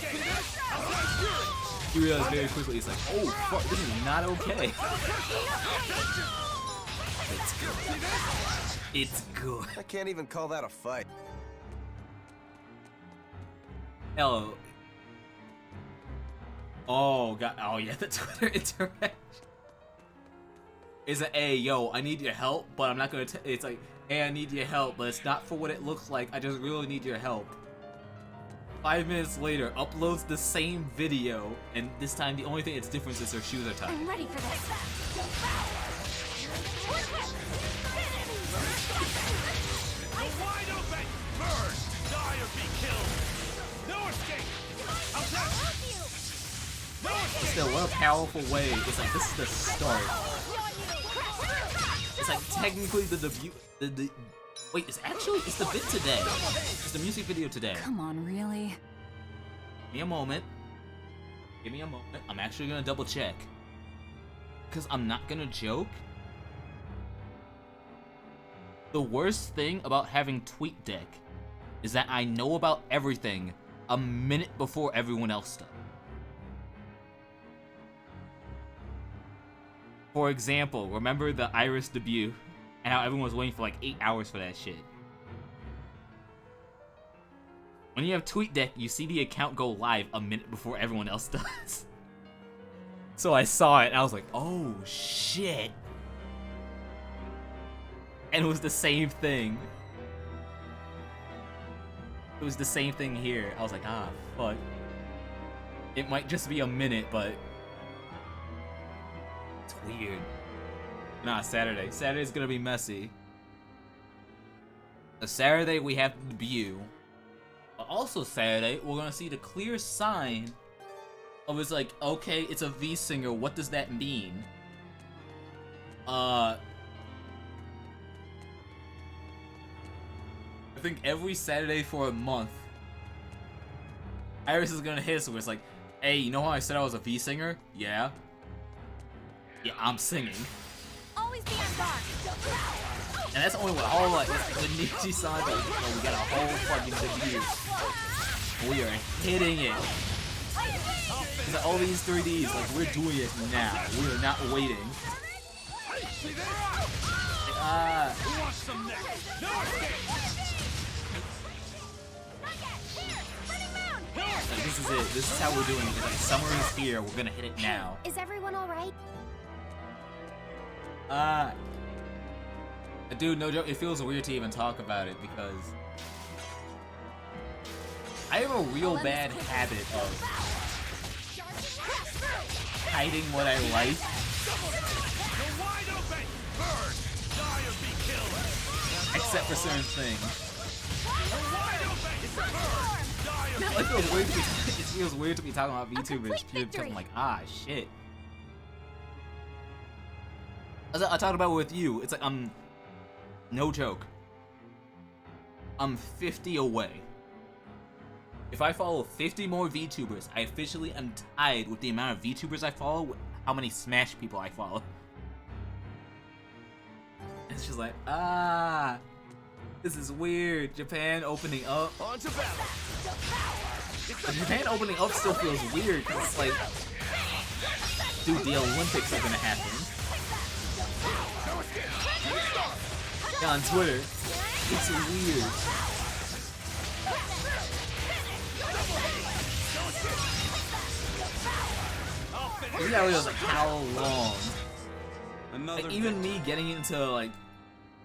You realize very quickly, it's like, oh fuck, this is not okay. It's good. It's good. I can't even call that a fight. Hello. Oh god, oh yeah, the Twitter interaction. Is a hey, yo, I need your help, but I'm not gonna it's like, hey, I need your help, but it's not for what it looks like, I just really need your help. 5 minutes later, uploads the same video, and this time the only thing that's different is their shoes are tied. I'm ready for this. Wide open! Burn! Die or be killed! No escape! I'll help you! No escape! Still, what a powerful way. It's like, this is the start. It's like, technically the debut, wait, it's the vid today. It's the music video today. Come on, really? Give me a moment. Give me a moment. I'm actually gonna double check. Because I'm not gonna joke. The worst thing about having TweetDeck is that I know about everything a minute before everyone else does. For example, remember the Iris debut and how everyone was waiting for like 8 hours for that shit. When you have TweetDeck, you see the account go live a minute before everyone else does. So I saw it and I was like, oh shit. And it was the same thing. It was the same thing here. I was like, ah, fuck. It might just be a minute, but it's weird. Nah, Saturday. Saturday's gonna be messy. Saturday we have the debut. But also Saturday, we're gonna see the clear sign of it's like, okay, it's a V singer. What does that mean? I think every Saturday for a month, Iris is gonna hit us where it's like, hey, you know how I said I was a V singer? Yeah. Yeah, I'm singing. Always be on guard. And that's only what all like the Nietzsche signs are. We got a whole fucking debut. We are hitting it. It's like all these 3Ds, like we're doing it now. We are not waiting. Like, this is it. This is how we're doing it. Like, summer is here. We're gonna hit it now. Is everyone alright? Dude, no joke. It feels weird to even talk about it because I have a real bad habit of hiding what I like. Except for certain things. It feels weird to be talking about VTubers purely because I'm like, ah, shit. I talked about it with you. It's like, no joke. I'm 50 away. If I follow 50 more VTubers, I officially am tied with the amount of VTubers I follow with how many Smash people I follow. It's just like, this is weird. Japan opening up. On to battle. Japan opening up still feels weird because it's like, dude, the Olympics are gonna happen. Yeah, on Twitter, it's weird. Yeah, it was like how long? Like, even me getting into like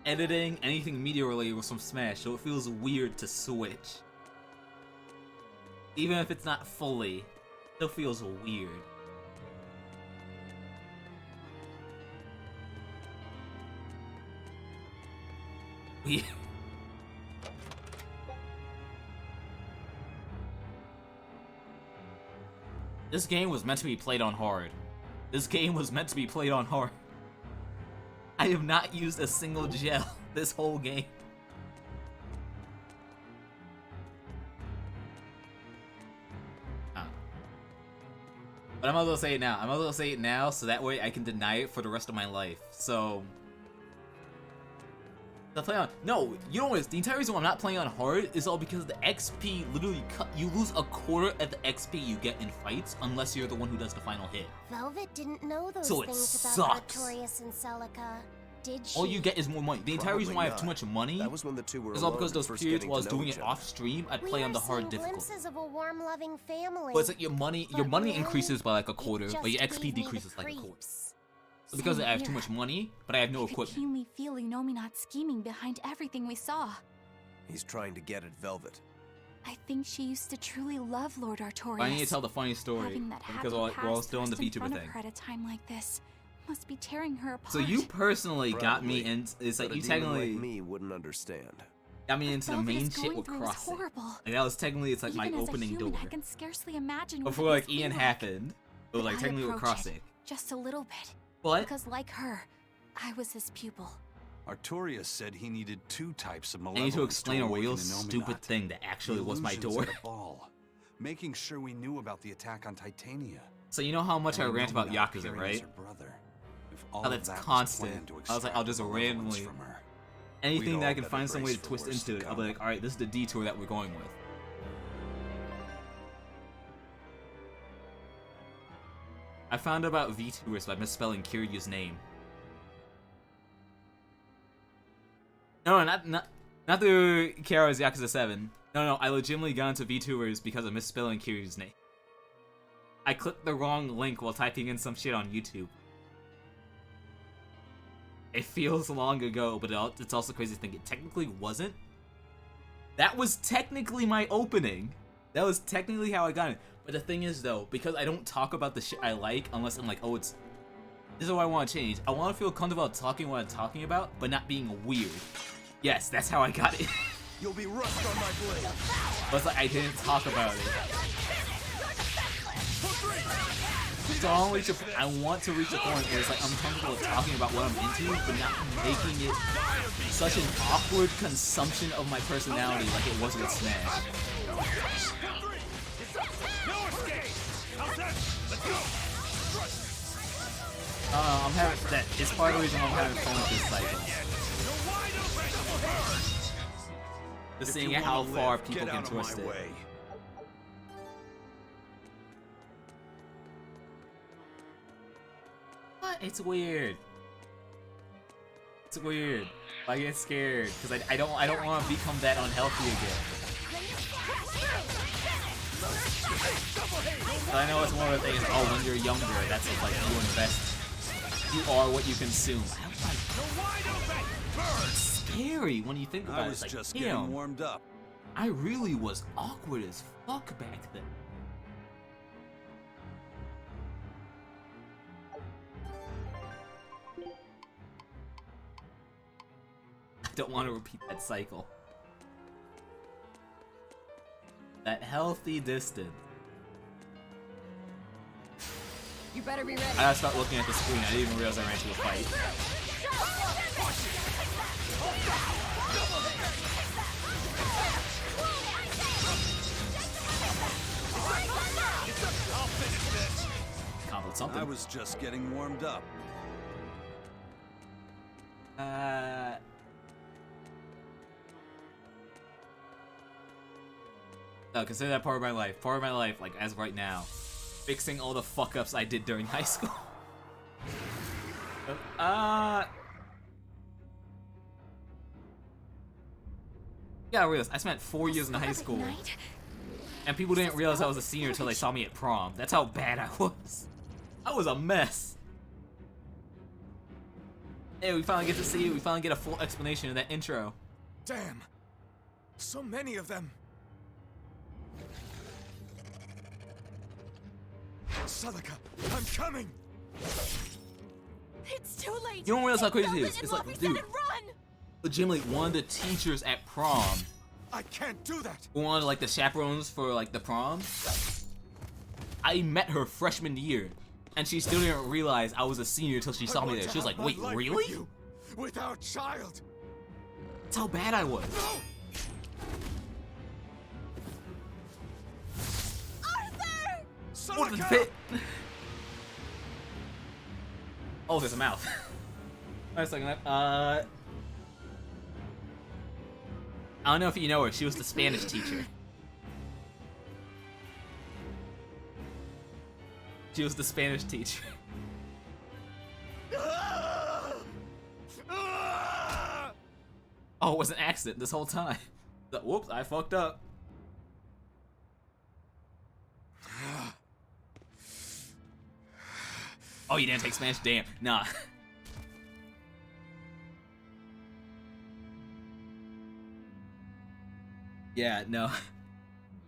editing anything media related with some Smash, so it feels weird to switch. Even if it's not fully, it still feels weird. This game was meant to be played on hard. This game was meant to be played on hard. I have not used a single gel this whole game. But I might as well say it now. I might as well say it now so that way I can deny it for the rest of my life. So the play on you know what? The entire reason why I'm not playing on hard is all because the XP literally you lose a quarter of the XP you get in fights unless you're the one who does the final hit. Velvet didn't know those So it things about sucks. Artorias and Celica. Did she? All you get is more money. The entire reason why I have too much money That was when the two were is all alone because and those first periods getting while I was to know doing each it other. off stream, I'd play on the hard difficulty. Glimpses of a warm, loving family. But it's like your money increases by like a quarter, but your XP decreases like a quarter. So because I have too much money, but I have no I could equipment. keenly feel Inomi not scheming behind everything we saw. He's trying to get at Velvet. I think she used to truly love Lord Artorias. I need to tell the funny story Having that because happy we're all past still on the thrust in VTuber front of thing. her at a time like this must be tearing her apart. So you personally got me in. It's like But a you demon technically like me wouldn't understand. got me into the Velvet main is shit going with through is crossing. horrible. Like that was technically it's like my Even as a opening human, door. I can scarcely imagine what Before it like must be Ian like. happened, it was But like I technically with approach it, crossing. just a little bit. What? Because like her, I was his pupil. Artorias said he needed two types of I malevolence need to explain a awaken real in stupid Nominat. thing that actually The was my illusions door. at a ball, making sure we knew about the attack on Titania. So you know how much I And rant about Nominat Yakuza, appearing as right? her brother. If all How of that's that was constant. planned to I was like, I'll just extract malevolence randomly from her, anything we'd that I all can better find some way brace to for twist worse into to it. I'll be come. like, all right, this is the detour that we're going with. I found out about VTubers by misspelling Kiryu's name. No, not through Kara's Yakuza 7. No, I legitimately got into VTubers because of misspelling Kiryu's name. I clicked the wrong link while typing in some shit on YouTube. It feels long ago, but it's also crazy to think it technically wasn't. That was technically my opening. That was technically how I got it. But the thing is, though, because I don't talk about the shit I like unless I'm like, oh, this is what I want to change. I want to feel comfortable talking what I'm talking about, but not being weird. Yes, that's how I got it. You'll be rust on my blade. But it's like I didn't talk about it. So I want to reach a point where it's like I'm comfortable talking about what I'm into, but not making it such an awkward consumption of my personality like it was with Smash. I'm having that. It's part of the reason I'm having fun with this cycle. Just seeing how far people can twist it. What? It's weird. It's weird. I get scared because I don't want to become that unhealthy again. But I know it's one of the things. Oh, when you're younger, that's like you invest. You are what you consume. It's scary when you think about it. I was like, just damn, getting warmed up. I really was awkward as fuck back then. I don't want to repeat that cycle. That healthy distance. You better be ready. I gotta start looking at the screen. I didn't even realize I ran into a fight. Comboed something. I was just getting warmed up. No, consider that part of my life. Part of my life, like as of right now, fixing all the fuck ups I did during high school. Yeah, I realized I spent 4 years in high school, and people didn't realize I was a senior until they saw me at prom. That's how bad I was. I was a mess. Hey, we finally get to see it. We finally get a full explanation of that intro. Damn. So many of them. Celica, I'm coming! It's too late! You don't realize how crazy it is. It's like, dude, legitimately one of the teachers at prom. I can't do that! One of like the chaperones for like the prom. I met her freshman year, and she still didn't realize I was a senior until she saw me there. She was like, wait, really? Without child! That's how bad I was. What the fit? Oh, there's a mouth. Wait a second. I don't know if you know her. She was the Spanish teacher. She was the Spanish teacher. Oh, it was an accident this whole time. Whoops, I fucked up. Oh, you didn't take Spanish? Damn. Nah. Yeah, no.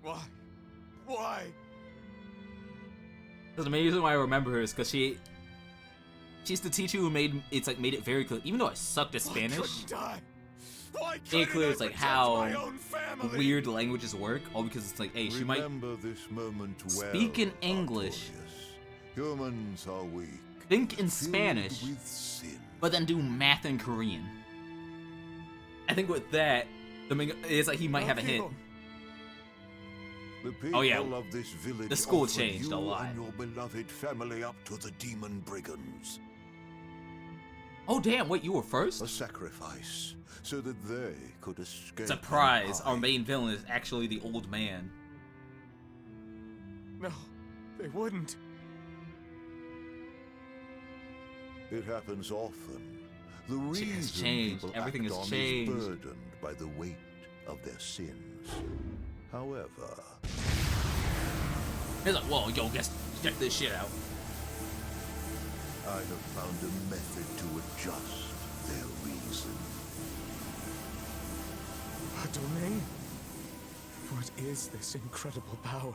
Why? Why? Because the main reason why I remember her is because she's the teacher who made it very clear. Even though I sucked at Spanish, made it clear it's like how weird languages work. All because it's like, hey, she might speak in English, humans are weak, think in Spanish, but then do math in Korean. I think with that, it's like he might have a hint. Oh yeah, of this village the school offered changed a you lot. and your beloved family up to the demon brigands. Oh damn, wait, you were first? A sacrifice, so that they could escape. Surprise, our main villain is actually the old man. No, they wouldn't. It happens often. The Shit reason has changed. people Everything act has on changed. is burdened by the weight of their sins. However, He's like, whoa, yo, check this shit out. I have found a method to adjust their reason. A domain? is this incredible power?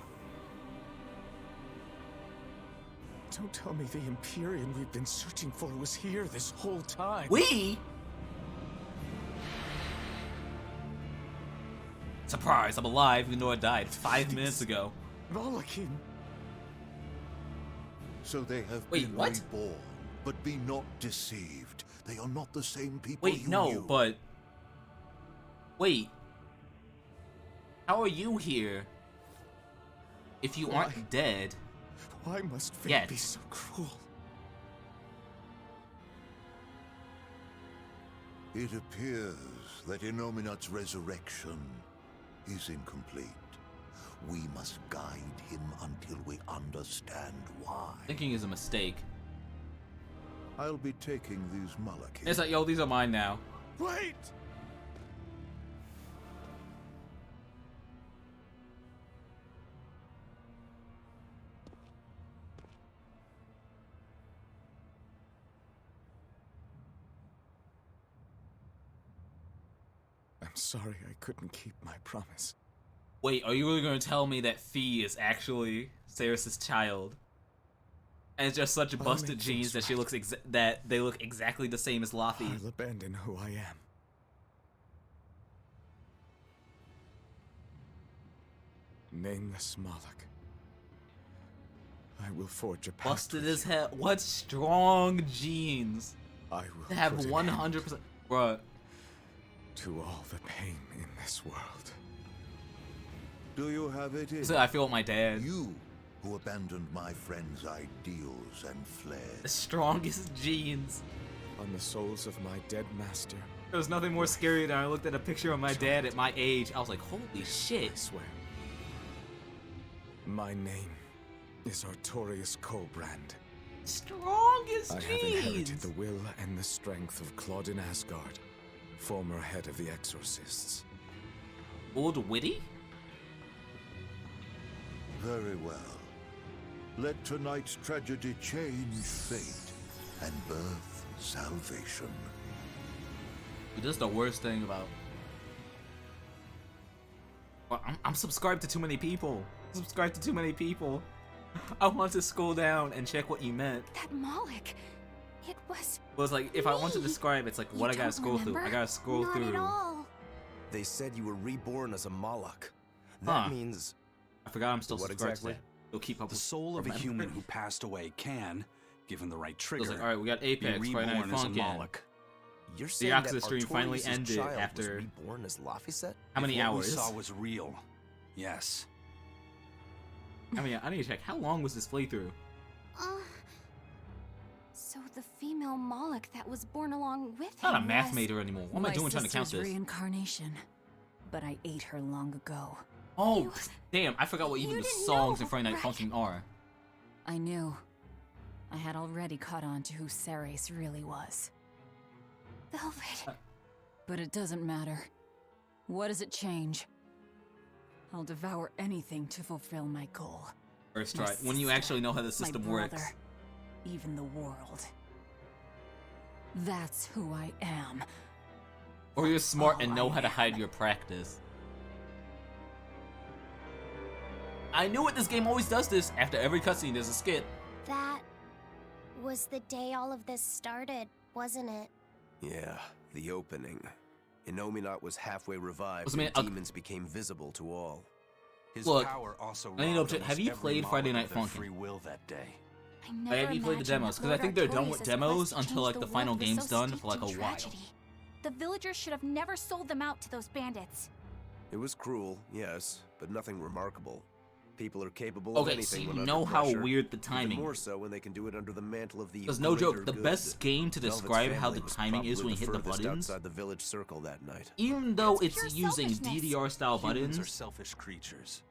Don't tell me the Empyrean we've been searching for was here this whole time. We? Surprise, I'm alive even though I died 5 minutes ago. Malakim. So they have Wait, been what? reborn, but be not deceived. They are not the same people Wait, you no, knew. but... Wait. How are you here? If you aren't dead... Why must fate Yet. be so cruel? It appears that Inominat's resurrection is incomplete. We must guide him until we understand why. Thinking is a mistake. I'll be taking these Malachi. It's like, yo, these are mine now. Wait! I'm sorry I couldn't keep my promise. Wait, are you really going to tell me that Fee is actually Ceres' child? And it's just such busted genes that she looks that they look exactly the same as Laffy. I'll abandon who I am. Nameless Moloch. I will forge a path. Busted as hell. What strong genes. I will To have put an 100%. Bruh. to all the pain in this world. Do you have it in? So I feel like my dad. You who abandoned my friend's ideals and fled. The strongest genes. On the souls of my dead master. There was nothing more scary than I looked at a picture of my dad at my age. I was like, holy shit. I swear. My name is Artorius Colbrand. Strongest I genes. have inherited the will and the strength of Claudin Asgard, former head of the Exorcists. Old Witty? Very well. Let tonight's tragedy change fate and birth salvation. Dude, this is the worst thing about... Well, I'm subscribed to too many people. Subscribed to too many people. I want to scroll down and check what you meant. That Moloch, it was... Well, it's like, if I want to describe, it's like, what I gotta scroll through. I gotta scroll Not through. at all. They said you were reborn as a Moloch. That means... I forgot I'm still What subscribed exactly? to that. You'll keep up The with soul of a remember. human who passed away can, given the right trigger, So it's like, alright, we got Apex, be Friday Night reborn as a Funkin'. Moloch. You're The saying Yakuza that stream finally Artorius' ended child after... was reborn as Laphicet? How many If what hours? we saw was real. Yes. I mean, I need to check. How long was this playthrough? So the female Moloch that was born along with I'm not a him math was... major anymore. What am I doing trying to count sister's this? reincarnation, but I ate her long ago. Oh, damn, I forgot what even the didn't songs know, in Friday Night right? Funkin' are. I knew. I had already caught on to who Ceres really was. Velvet. But it doesn't matter. What does it change? I'll devour anything to fulfill my goal. First My try. When you sister, actually know how the my system brother, works. even the world. That's who I am. Or you're smart all and know I how to am. hide your practice. I knew it, this game always does this. After every cutscene, there's a skit. That was the day all of this started, wasn't it? Yeah, the opening. Inominat was halfway revived Was it and me- demons became visible to all. His Look, power also I need to robbed check. Have almost you every played Friday Moloch Night of their Funkin'? free will that day. I never Have you played the imagined demos? that Because I think they're done Lord with Artorius' demos quest to until change like the final world was game's so done for steeped like a in while. tragedy. The villagers should have never sold them out to those bandits. It was cruel, yes, but nothing remarkable. People are capable Okay, of anything so you when under know how pressure, weird the even timing more is. so when they can do it under the mantle of the Because no joke, greater the good. best game to Velvet's describe how family the was timing is probably when you hit the furthest buttons, outside the village circle that night. even though That's it's pure using selfishness. DDR style Humans are buttons, selfish creatures.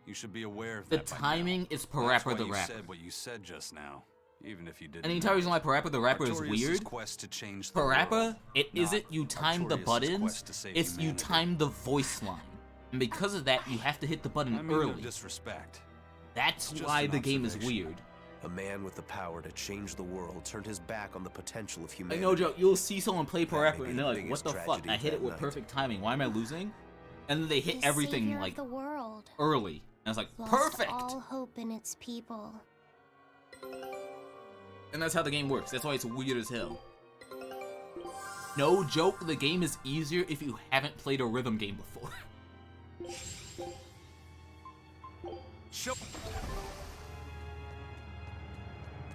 You should be aware of the that by now. timing is That's Parappa why the you Rapper. said what you said just now, even if you didn't. And the entire reason why Parappa the Rapper is Artorius' weird, quest to change the Parappa, world, it not isn't you time the Artorius' buttons, quest to save it's you humanity. time the voice line. And because of that, you have to hit the button I mean no early. disrespect. That's Just why an the game is observation. weird. A man with the power to change the world turned his back on the potential of Like humanity. no joke, you'll see someone play That may Parappa be and the they're like, what biggest the fuck, tragedy I hit that it with night. perfect timing, why am I losing? And then they hit The everything savior like of the world early. And I was like, lost perfect! all hope in its people. And that's how the game works. That's why it's weird as hell. No joke, the game is easier if you haven't played a rhythm game before.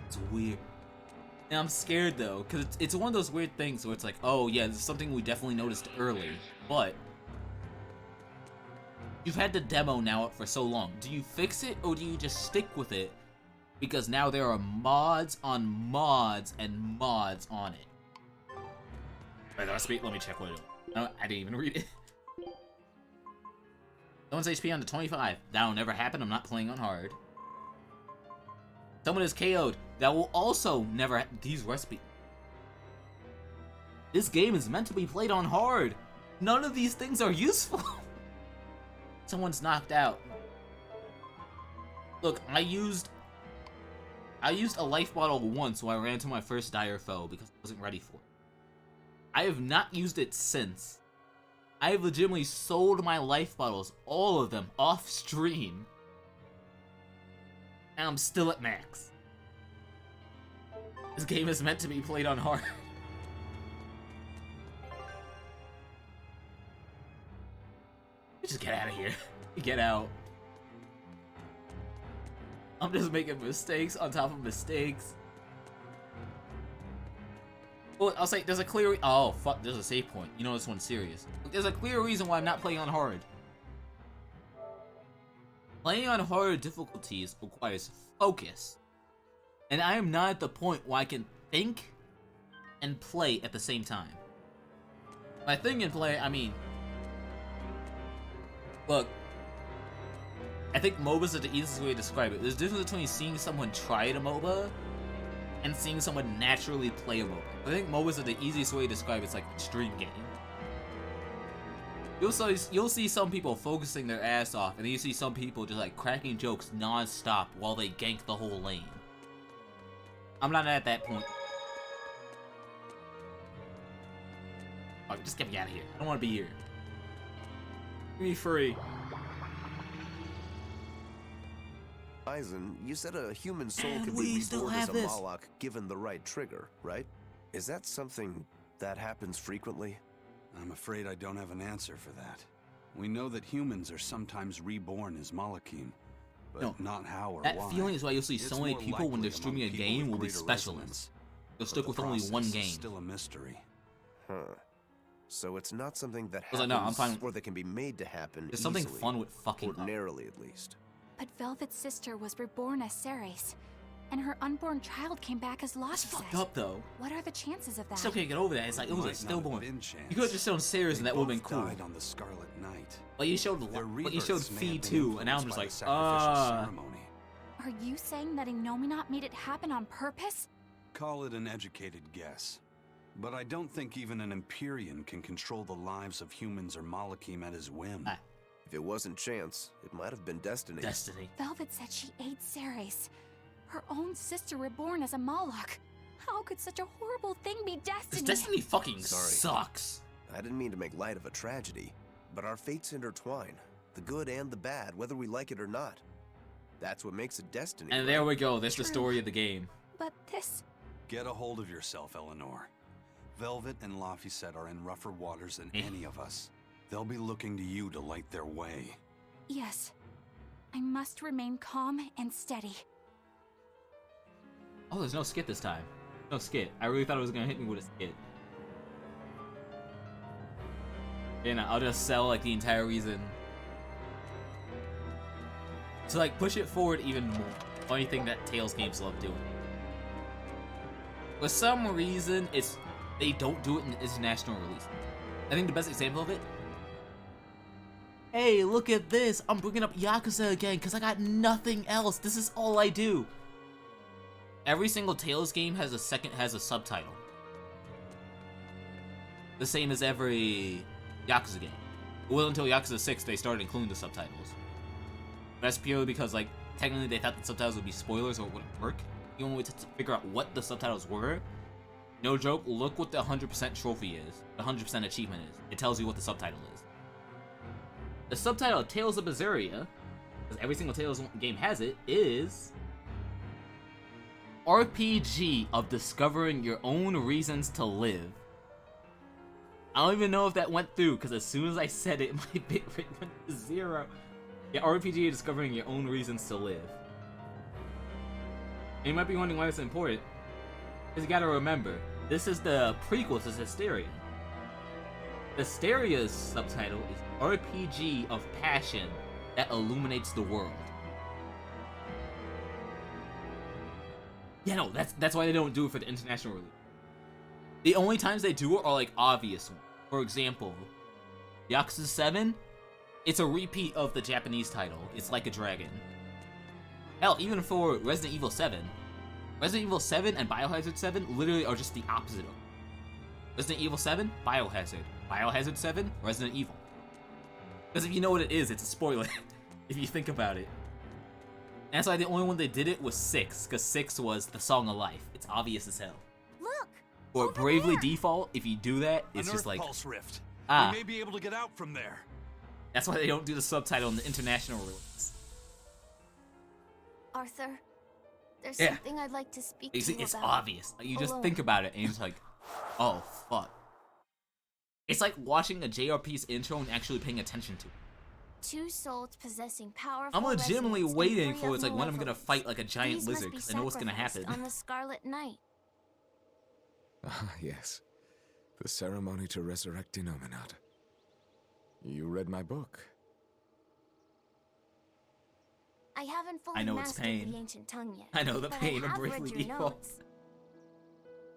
It's weird. And I'm scared though, because it's one of those weird things where it's like, oh yeah, this is something we definitely noticed early, but you've had the demo now up for so long. Do you fix it, or do you just stick with it? Because now there are mods on mods and mods on it. Wait, let me check what it is. I didn't even read it. Someone's HP on to 25. That'll never happen, I'm not playing on hard. Someone is KO'd. That will also never these recipes. This game is meant to be played on hard. None of these things are useful. Someone's knocked out. Look, I used a life bottle once when I ran into my first dire foe because I wasn't ready for it. I have not used it since. I have legitimately sold my life bottles, all of them, off stream. And I'm still at max. This game is meant to be played on hard. Just get out of here. Get out. I'm just making mistakes on top of mistakes. Well, I'll say there's a clear. Oh fuck! There's a save point. You know this one's serious. There's a clear reason why I'm not playing on hard. Playing on hard difficulties requires focus, and I am not at the point where I can think and play at the same time. By think and play, I mean, look. I think MOBAs are the easiest way to describe it. There's a difference between seeing someone try a MOBA and seeing someone naturally play a MOBA. I think MOBAs are the easiest way to describe it. It's like a stream game. You'll see some people focusing their ass off, and then you see some people just like cracking jokes non-stop while they gank the whole lane. I'm not at that point. Oh, just get me out of here. I don't want to be here. Give me free. Eisen, you said a human soul And could we be still reborn as have a this. Moloch given the right trigger, right? Is that something that happens frequently? I'm afraid I don't have an answer for that. We know that humans are sometimes reborn as Malachim, but not how or that why. That feeling is why you'll see It's so many more people when they're likely streaming a among people game with will be greater specialists. resonance. They'll But stick the with only one process is game. Still a mystery. Huh. So it's not something that I was happens like, no, I'm fine. or that can be made to happen There's something easily, fun with fucking up. ordinarily at least. But Velvet's sister was reborn as Ceres, and her unborn child came back as Lost. Fucked up though. What are the chances of that? Still can't get over that. It's like it was a Might not have stillborn. been chance. You could have just shown Ceres and that would have been Both cool. died on the Scarlet Night. But you showed Their rebirths may Fee have been too, and now I'm influenced just by like, the sacrificial ceremony. Are you saying that Innominat made it happen on purpose? Call it an educated guess. But I don't think even an Empyrean can control the lives of humans or Malachim at his whim. If it wasn't chance, it might have been destiny. Destiny. Velvet said she ate Ceres, her own sister reborn as a Moloch. How could such a horrible thing be destiny? This Destiny fucking Sorry. sucks. I didn't mean to make light of a tragedy, but our fates intertwine. The good and the bad, whether we like it or not. That's what makes it destiny. And there we go. That's the story of the game. But this... Get a hold of yourself, Eleanor. Velvet and Laphicet are in rougher waters than any of us. They'll be looking to you to light their way. Yes. I must remain calm and steady. Oh, there's no skit this time. No skit. I really thought it was gonna hit me with a skit. And I'll just sell like the entire reason. To like push it forward even more. Funny thing that Tales games love doing. For some reason, they don't do it in international release. I think the best example of it. Hey, look at this! I'm bringing up Yakuza again because I got nothing else. This is all I do. Every single Tales game has a subtitle. The same as every Yakuza game. Well, until Yakuza 6, they started including the subtitles. That's purely because, like, technically they thought the subtitles would be spoilers or it wouldn't work. The only way to figure out what the subtitles were, no joke, look what the 100% trophy is, the 100% achievement is. It tells you what the subtitle is. The subtitle of Tales of Berseria, because every single Tales game has it, is RPG of discovering your own reasons to live. I don't even know if that went through, because as soon as I said it, my bit rate went to 0. Yeah, RPG of discovering your own reasons to live. And you might be wondering why it's important. Because you gotta remember, this is the prequel to Hysteria. Hysteria's subtitle is RPG of Passion that illuminates the world. Yeah, no, that's why they don't do it for the international release. The only times they do it are like obvious ones. For example, Yakuza 7, it's a repeat of the Japanese title. It's like a dragon. Hell, even for Resident Evil 7, Resident Evil 7 and Biohazard 7 literally are just the opposite of it. Resident Evil 7, Biohazard. Biohazard 7, Resident Evil. Because if you know what it is, it's a spoiler. If you think about it. And that's why the only one they did it was 6, because 6 was the Song of Life. It's obvious as hell. Look! Or Bravely Default, if you do that, it's just like... Pulse rift. Ah. We may be able to get out from there. That's why they don't do the subtitle in the international release. Arthur, there's something I'd like to speak to you It's about. obvious. Like, you just Alone. think about it, and you're just like, oh, fuck. It's like watching a JRP's intro and actually paying attention to it. Two souls possessing powerful I'm legitimately resonance waiting and for it's like when I'm gonna malevolence. fight like a giant These must lizard, be because I know what's gonna happen. sacrificed on the Scarlet Night. Ah, yes. The ceremony to resurrect Inominat. You read my book. I haven't fully I know it's mastered pain. the ancient tongue yet. I know the but pain I of have read Bravely your Default. notes.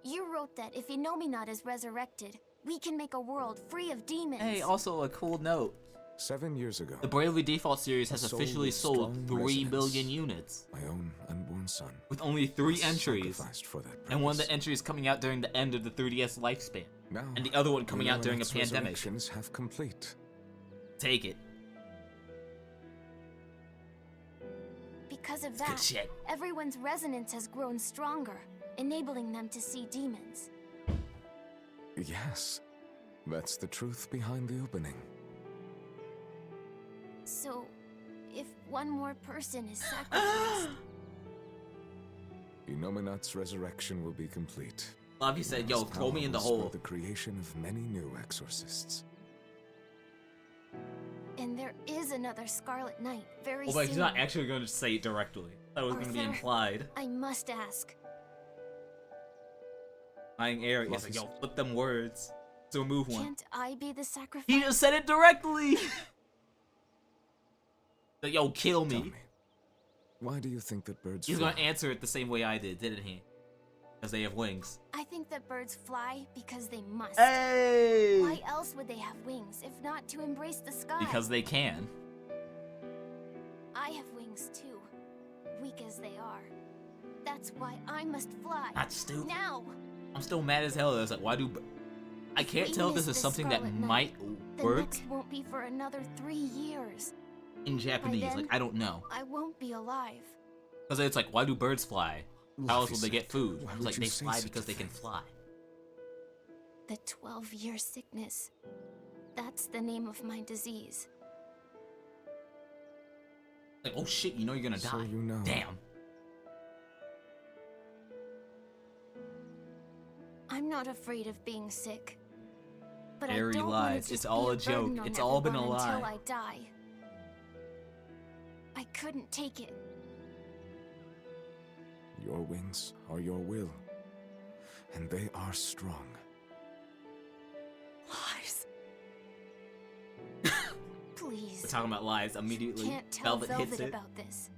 You wrote that if Inominat is resurrected, we can make a world free of demons. Hey, also a cool note. 7 years ago. The Bravely Default series has A soul officially with sold strong 3 resonance. billion units. My own unborn son. With only 3 was entries. sacrificed for that And one of purpose. the entries coming out during the end of the 3DS lifespan. Now, And the other one coming out during a Inominat's pandemic. resurrections have complete. Take it. Because of It's good that, shit. everyone's resonance has grown stronger, enabling them to see demons. Yes. That's the truth behind the opening. So, if one more person is sacrificed, Inominat's resurrection will be complete. Lavi said, yo, Its throw me in the power will hole. spur the creation of many new exorcists. and there is another Scarlet Knight very Well, but soon. he's not actually going to say it directly. That was going to be Arthur, implied. I must ask. Lying air. He's like, yo, flip them words. To remove one. Can't I be the sacrifice? He just said it directly! Like, yo, kill me. Why do you think that birds He's fly? going to answer it the same way I did, didn't he? Because they have wings. I think that birds fly because they must. Hey! Why else would they have wings if not to embrace the sky? Because they can. I have wings too, weak as they are. That's why I must fly. That's stupid. Now. I'm still mad as hell. I was like, why do... I can't we tell if miss this is the something that Scarlet Knight, might The work next won't be for another 3 years. in Japanese. then, Like, I don't know. I won't be alive. Because it's like, why do birds fly? How else Luffy will they said, get food? "Why It's would like you they say fly such because a they can thing?" fly. The 12-year sickness. That's the name of my disease. Like, oh shit, you know you're gonna So die. you know. Damn. I'm not afraid of being sick. But Barry I don't lies. want it to It's be all a burden joke. on It's all been a everyone lie. Until I die. I couldn't take it. Your wings are your will. And they are strong. Lies. Please. We're talking about lies immediately. Can't tell Velvet hits it. about this.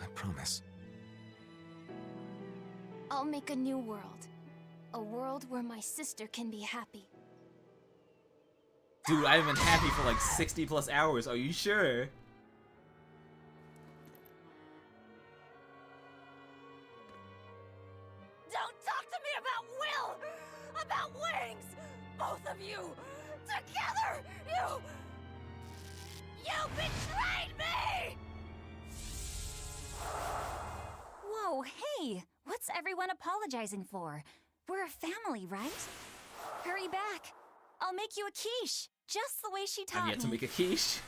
I promise. I'll make a new world. A world where my sister can be happy. Dude, I've been happy for like 60 plus hours. Are you sure? Don't talk to me about will! About wings! Both of you! Together! You betrayed me! Whoa, hey! What's everyone apologizing for? We're a family, right? Hurry back! I'll make you a quiche, just the way she taught I've me. yet to make a quiche.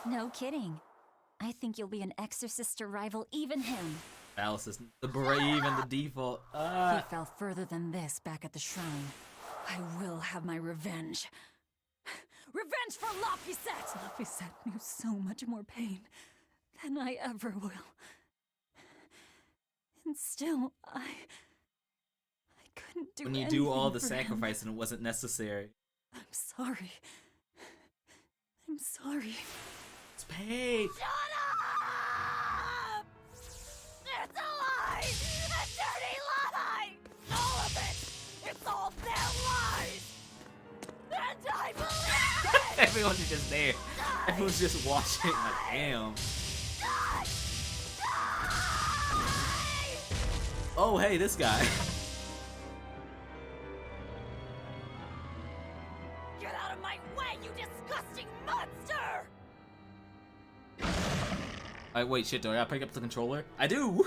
No kidding. I think you'll be an exorcist to rival even him. Alice is the brave and the default. He fell further than this back at the shrine. I will have my revenge. Revenge for Laphicet! Laphicet knew so much more pain than I ever will. And still, I couldn't do When you anything do all the for him. sacrifice and it wasn't necessary. I'm sorry. I'm sorry. It's paid. Shut up! It's a lie! A dirty lie! All of it! It's all their lies! And I believe it! Everyone's just there. Everyone's just watching. Like, damn. Oh, hey, this guy. Get out of my way, you disgusting monster! Wait, shit, do I gotta pick up the controller? I do!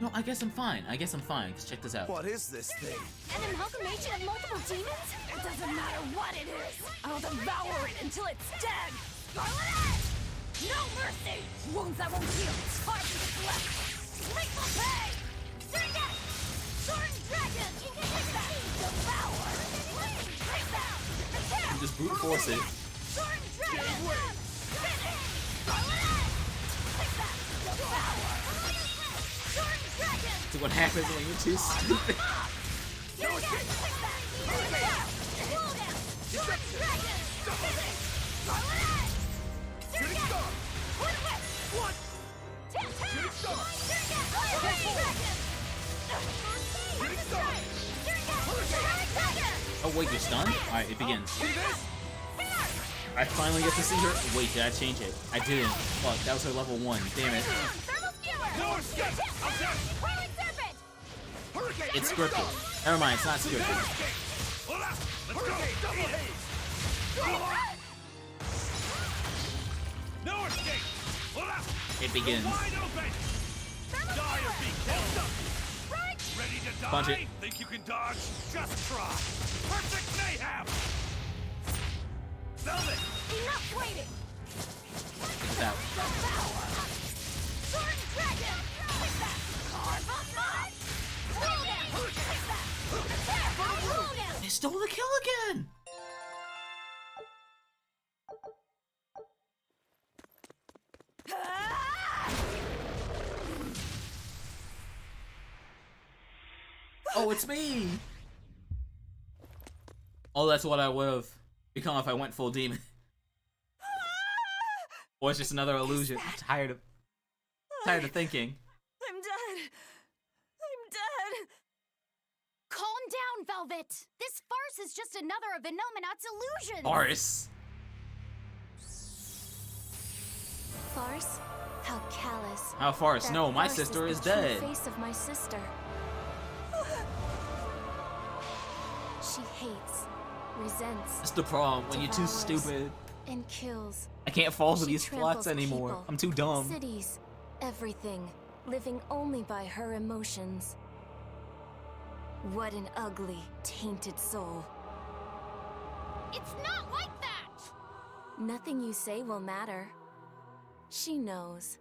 No, I guess I'm fine. Cause check this out. What is this thing? An amalgamation of multiple demons? It doesn't matter what it is! I'll devour it until it's dead! Scarlet Edge! No mercy! Wounds that won't heal! Heart is left! Lethal pay! Surrogate! Sword Dragon! Take that! Devour! Take that! Attack! You just brute force it. Sword Dragon! Finish! Scarlet Edge! Take that! Devour! Sword Dragon! So what happens when you're too stupid? No escape! Take that! Slow down! Sword Dragon! Finish! Scarlet Edge! Shooting star! What? Tap tap! Shooting star! Shooting star! Oh wait, you're stunned? Alright, it begins. I finally get to see her. Wait, did I change it? I didn't. Fuck, that was her level 1. Damn it. It's scripted. Never mind, it's not scripted. No escape! It begins. Ready to die? Punch it. Think you can dodge? Just try. Perfect mayhem! Velvet! Enough waiting! It's out. Sword Dragon! Take that! Carve up mine! Roll down! Take that! Attack! Roll down! They stole the kill again! Oh, it's me! Oh, that's what I would have become if I went full demon. Or it's just another illusion. I'm tired of thinking. I'm dead. I'm dead. Calm down, Velvet. This farce is just another of Inominat's illusions. Farce. Farce? How callous. How farce? That No, my farce sister is the true dead. Face of my sister. She hates, resents. That's the problem. When you're too devours, stupid. And kills. I can't fall for She these plots tramples anymore. people, I'm too dumb. Cities, everything, living only by her emotions. What an ugly, tainted soul. It's not like that! Nothing you say will matter. She knows.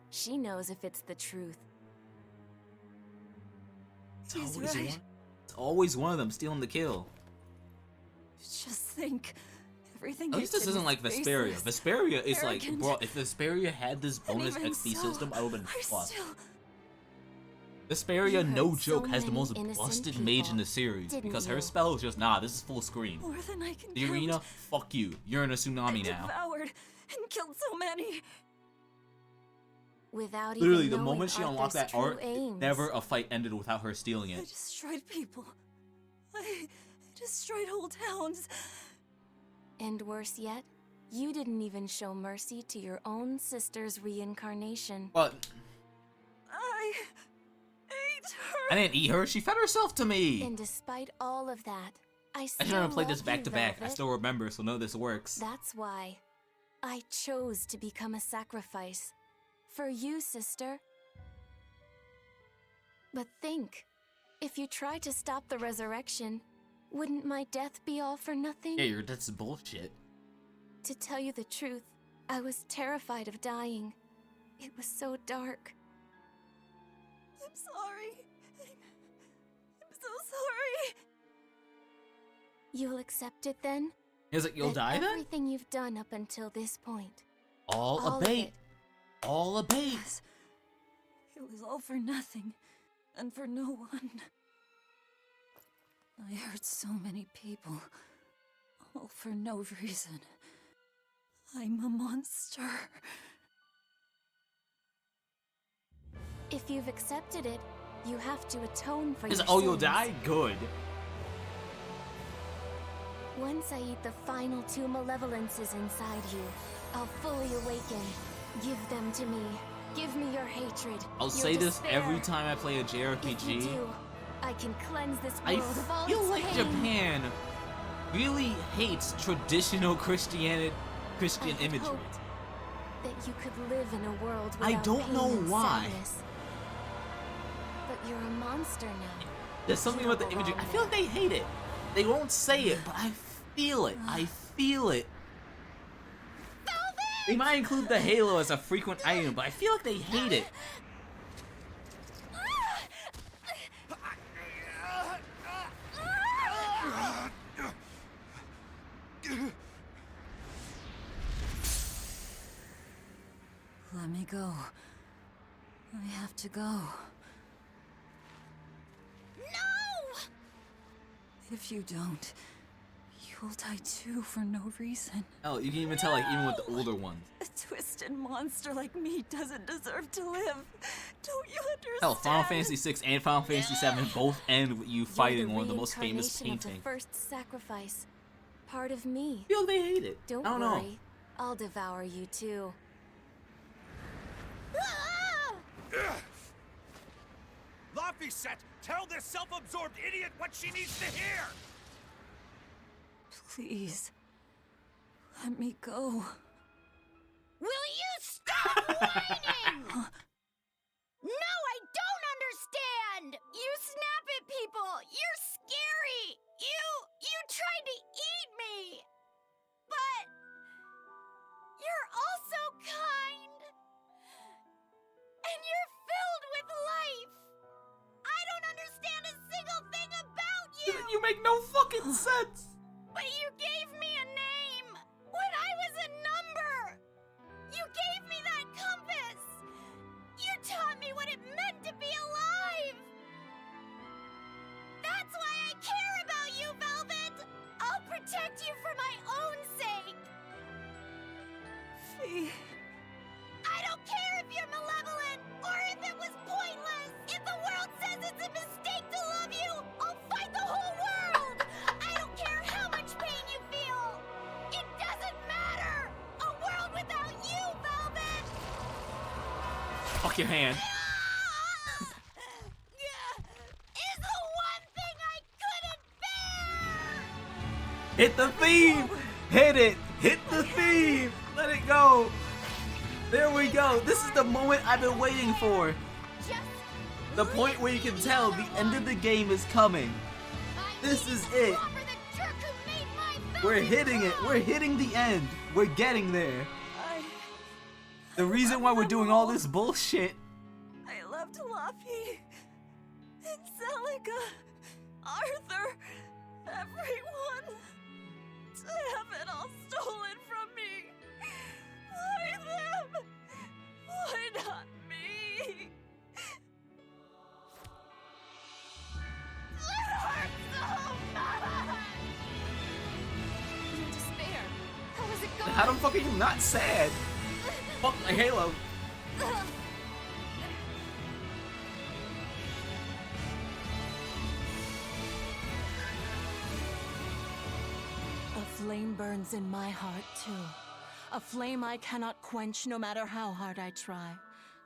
She knows if it's the truth. It's always one of them stealing the kill. Just think. Everything At least this isn't like Vesperia. Vesperia is like, bro, if Vesperia had this bonus even XP so, system, I would've been I fucked. still- Vesperia, no hurt joke, so has the many most innocent busted people, mage in the series. didn't Because you? her spell is just, nah, this is full screen. More than I can The arena, fuck you. You're in a tsunami now. devoured and killed so many. Without Literally, even the knowing moment she unlocked Arthur's that art, true aims. never a fight ended without her stealing I it. destroyed people. I destroyed whole towns. And worse yet, you didn't even show mercy to your own sister's reincarnation. But I ate her. I didn't eat her, she fed herself to me! And despite all of that, I I still should have played love this back you, to back. I Velvet. still remember, so know this works. That's why I chose to become a sacrifice. For you, sister. But think, if you try to stop the resurrection, wouldn't my death be all for nothing? Yeah, that's bullshit. To tell you the truth, I was terrified of dying. It was so dark. I'm sorry. I'm so sorry. You'll accept it then? Is it you'll die then? Everything you've done up until this point. All a bait. All a bait. Yes. It was all for nothing, and for no one. I hurt so many people, all for no reason. I'm a monster. If you've accepted it, you have to atone for your Oh, sins. you'll die? Good. Once I eat the final 2 malevolences inside you, I'll fully awaken. Give them to me. Give me your hatred. I'll your say this despair. every time I play a If you JRPG. do, I can cleanse this I world of all feel its like pain. Japan really hates traditional Christian I imagery. hoped that you could live in a world without I don't pain know and why. sadness. But you're a monster now. There's something about the imagery. I feel like they hate it. They won't say it, but I feel it. I feel it. They might include the halo as a frequent item, but I feel like they hate it. Let me go. I have to go. No! If you don't, you'll die too for no reason. Oh, you can even tell, like, even with the older ones. A twisted monster like me doesn't deserve to live. Don't you understand? Hell, Final Fantasy VI and Final Fantasy VII both end with you fighting one of the most famous Reincarnation of the paintings. first sacrifice. Part of me. I feel they hate it. Don't I don't worry. know. I'll devour you too. Laphicet, tell this self-absorbed idiot what she needs to hear! Please. Let me go. Will you stop whining? No, I don't understand! You snap at people! You're scary! You tried to eat me! But you're also kind! And you're filled with life! I don't understand a single thing about you! You make no fucking sense! But you gave me a name! When I was a number! You gave me that compass! You taught me what it meant to be alive! That's why I care about you, Velvet! I'll protect you for my own sake! Fee. I don't care if you're malevolent, or if it was pointless! If the world says it's a mistake to love you, I'll fight the whole world! I don't care how much pain you feel! It doesn't matter! A world without you, Velvet! Fuck your hand. Is the one thing I couldn't bear! Hit the theme! Hit it! Hit the theme! Let it go! There we go! This is the moment I've been waiting for! The point where you can tell the end of the game is coming. This is it. We're hitting it. We're hitting the end. We're getting there. The reason why we're doing all this bullshit. I left Laffy and Celica, Arthur, everyone, to have it all stolen from me. Why them? Why not me? It hurts so much! Your despair. How is it going? How the fuck are you not sad? Fuck my Halo. A flame burns in my heart, too. A flame I cannot quench no matter how hard I try.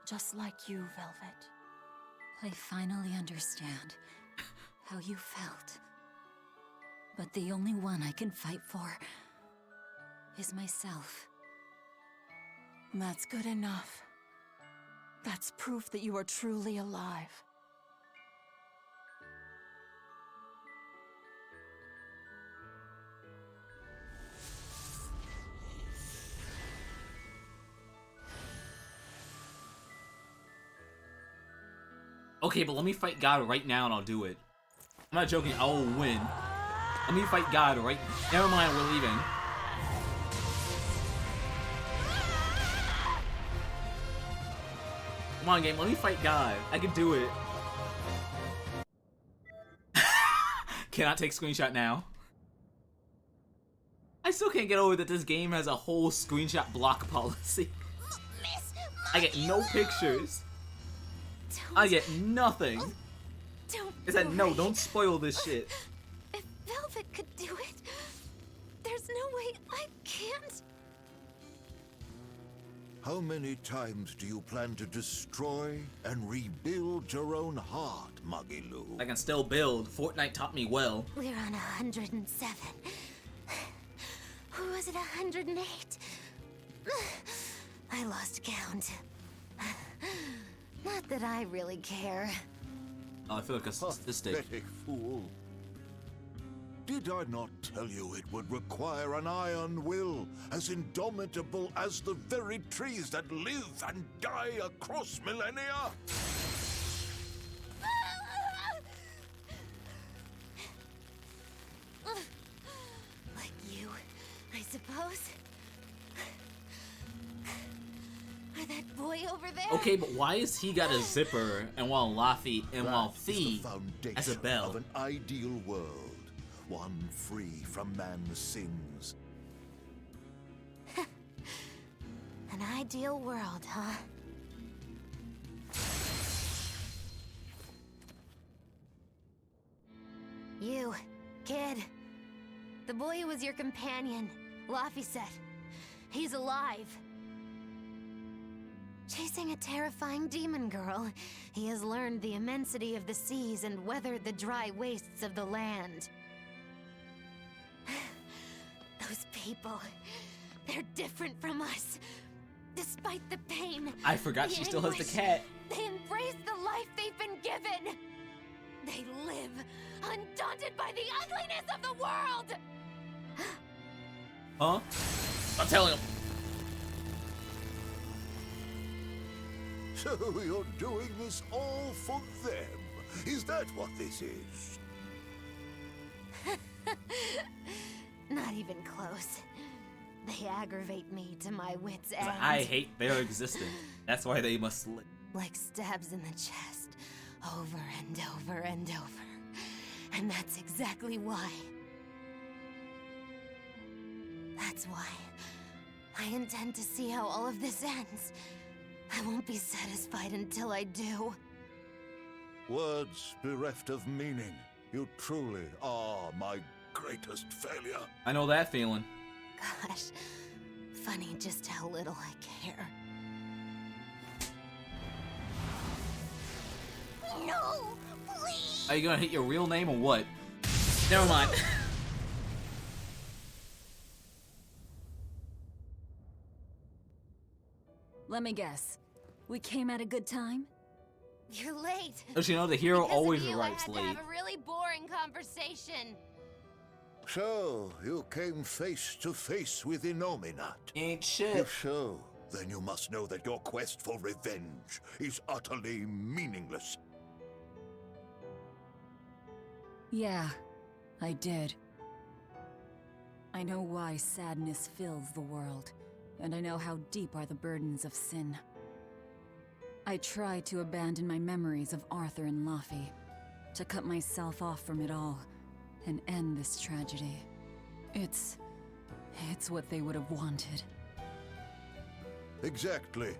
Just like you, Velvet. I finally understand how you felt. But the only one I can fight for is myself. That's good enough. That's proof that you are truly alive. Okay, but let me fight God right now and I'll do it. I'm not joking, I will win. Let me fight God right... Never mind, we're leaving. Come on, game, let me fight God. I can do it. Cannot take screenshot now. I still can't get over that this game has a whole screenshot block policy. I get no pictures. I get nothing. It said, no, don't spoil this shit. If Velvet could do it, there's no way I can't. How many times do you plan to destroy and rebuild your own heart, Magilu? I can still build. Fortnite taught me well. We're on 107. Or was it 108? I lost count. Not that I really care. Oh, I feel like a statistic. Pathetic fool. Did I not tell you it would require an iron will, as indomitable as the very trees that live and die across millennia? Like you, I suppose. Or that boy over there. Okay, but why is he got a zipper and while Laffy and while Fee has a bell? Of an ideal world, one free from man's sins. An ideal world, huh? You, kid. The boy who was your companion, Laffy said. He's alive. Chasing a terrifying demon girl, he has learned the immensity of the seas and weathered the dry wastes of the land. Those people, they're different from us. Despite the pain, I forgot she still has the cat. They embrace the life they've been given. They live, undaunted by the ugliness of the world. Huh? I'm telling him. So you're doing this all for them? Is that what this is? Not even close. They aggravate me to my wits' end. I hate their existence. That's why they must live. Like stabs in the chest, over and over and over. And that's exactly why. That's why I intend to see how all of this ends. I won't be satisfied until I do. Words bereft of meaning. You truly are my greatest failure. I know that feeling. Gosh, funny just how little I care. No, please! Are you gonna hit your real name or what? Never mind. Let me guess. We came at a good time? You're late. Don't you know the hero Because always of you, arrives I had late? to have a really boring conversation. So, you came face to face with Innominat. Ain't shit. If so, then you must know that your quest for revenge is utterly meaningless. Yeah, I did. I know why sadness fills the world, and I know how deep are the burdens of sin. I tried to abandon my memories of Arthur and Laffy, to cut myself off from it all, and end this tragedy. It's what they would have wanted. Exactly.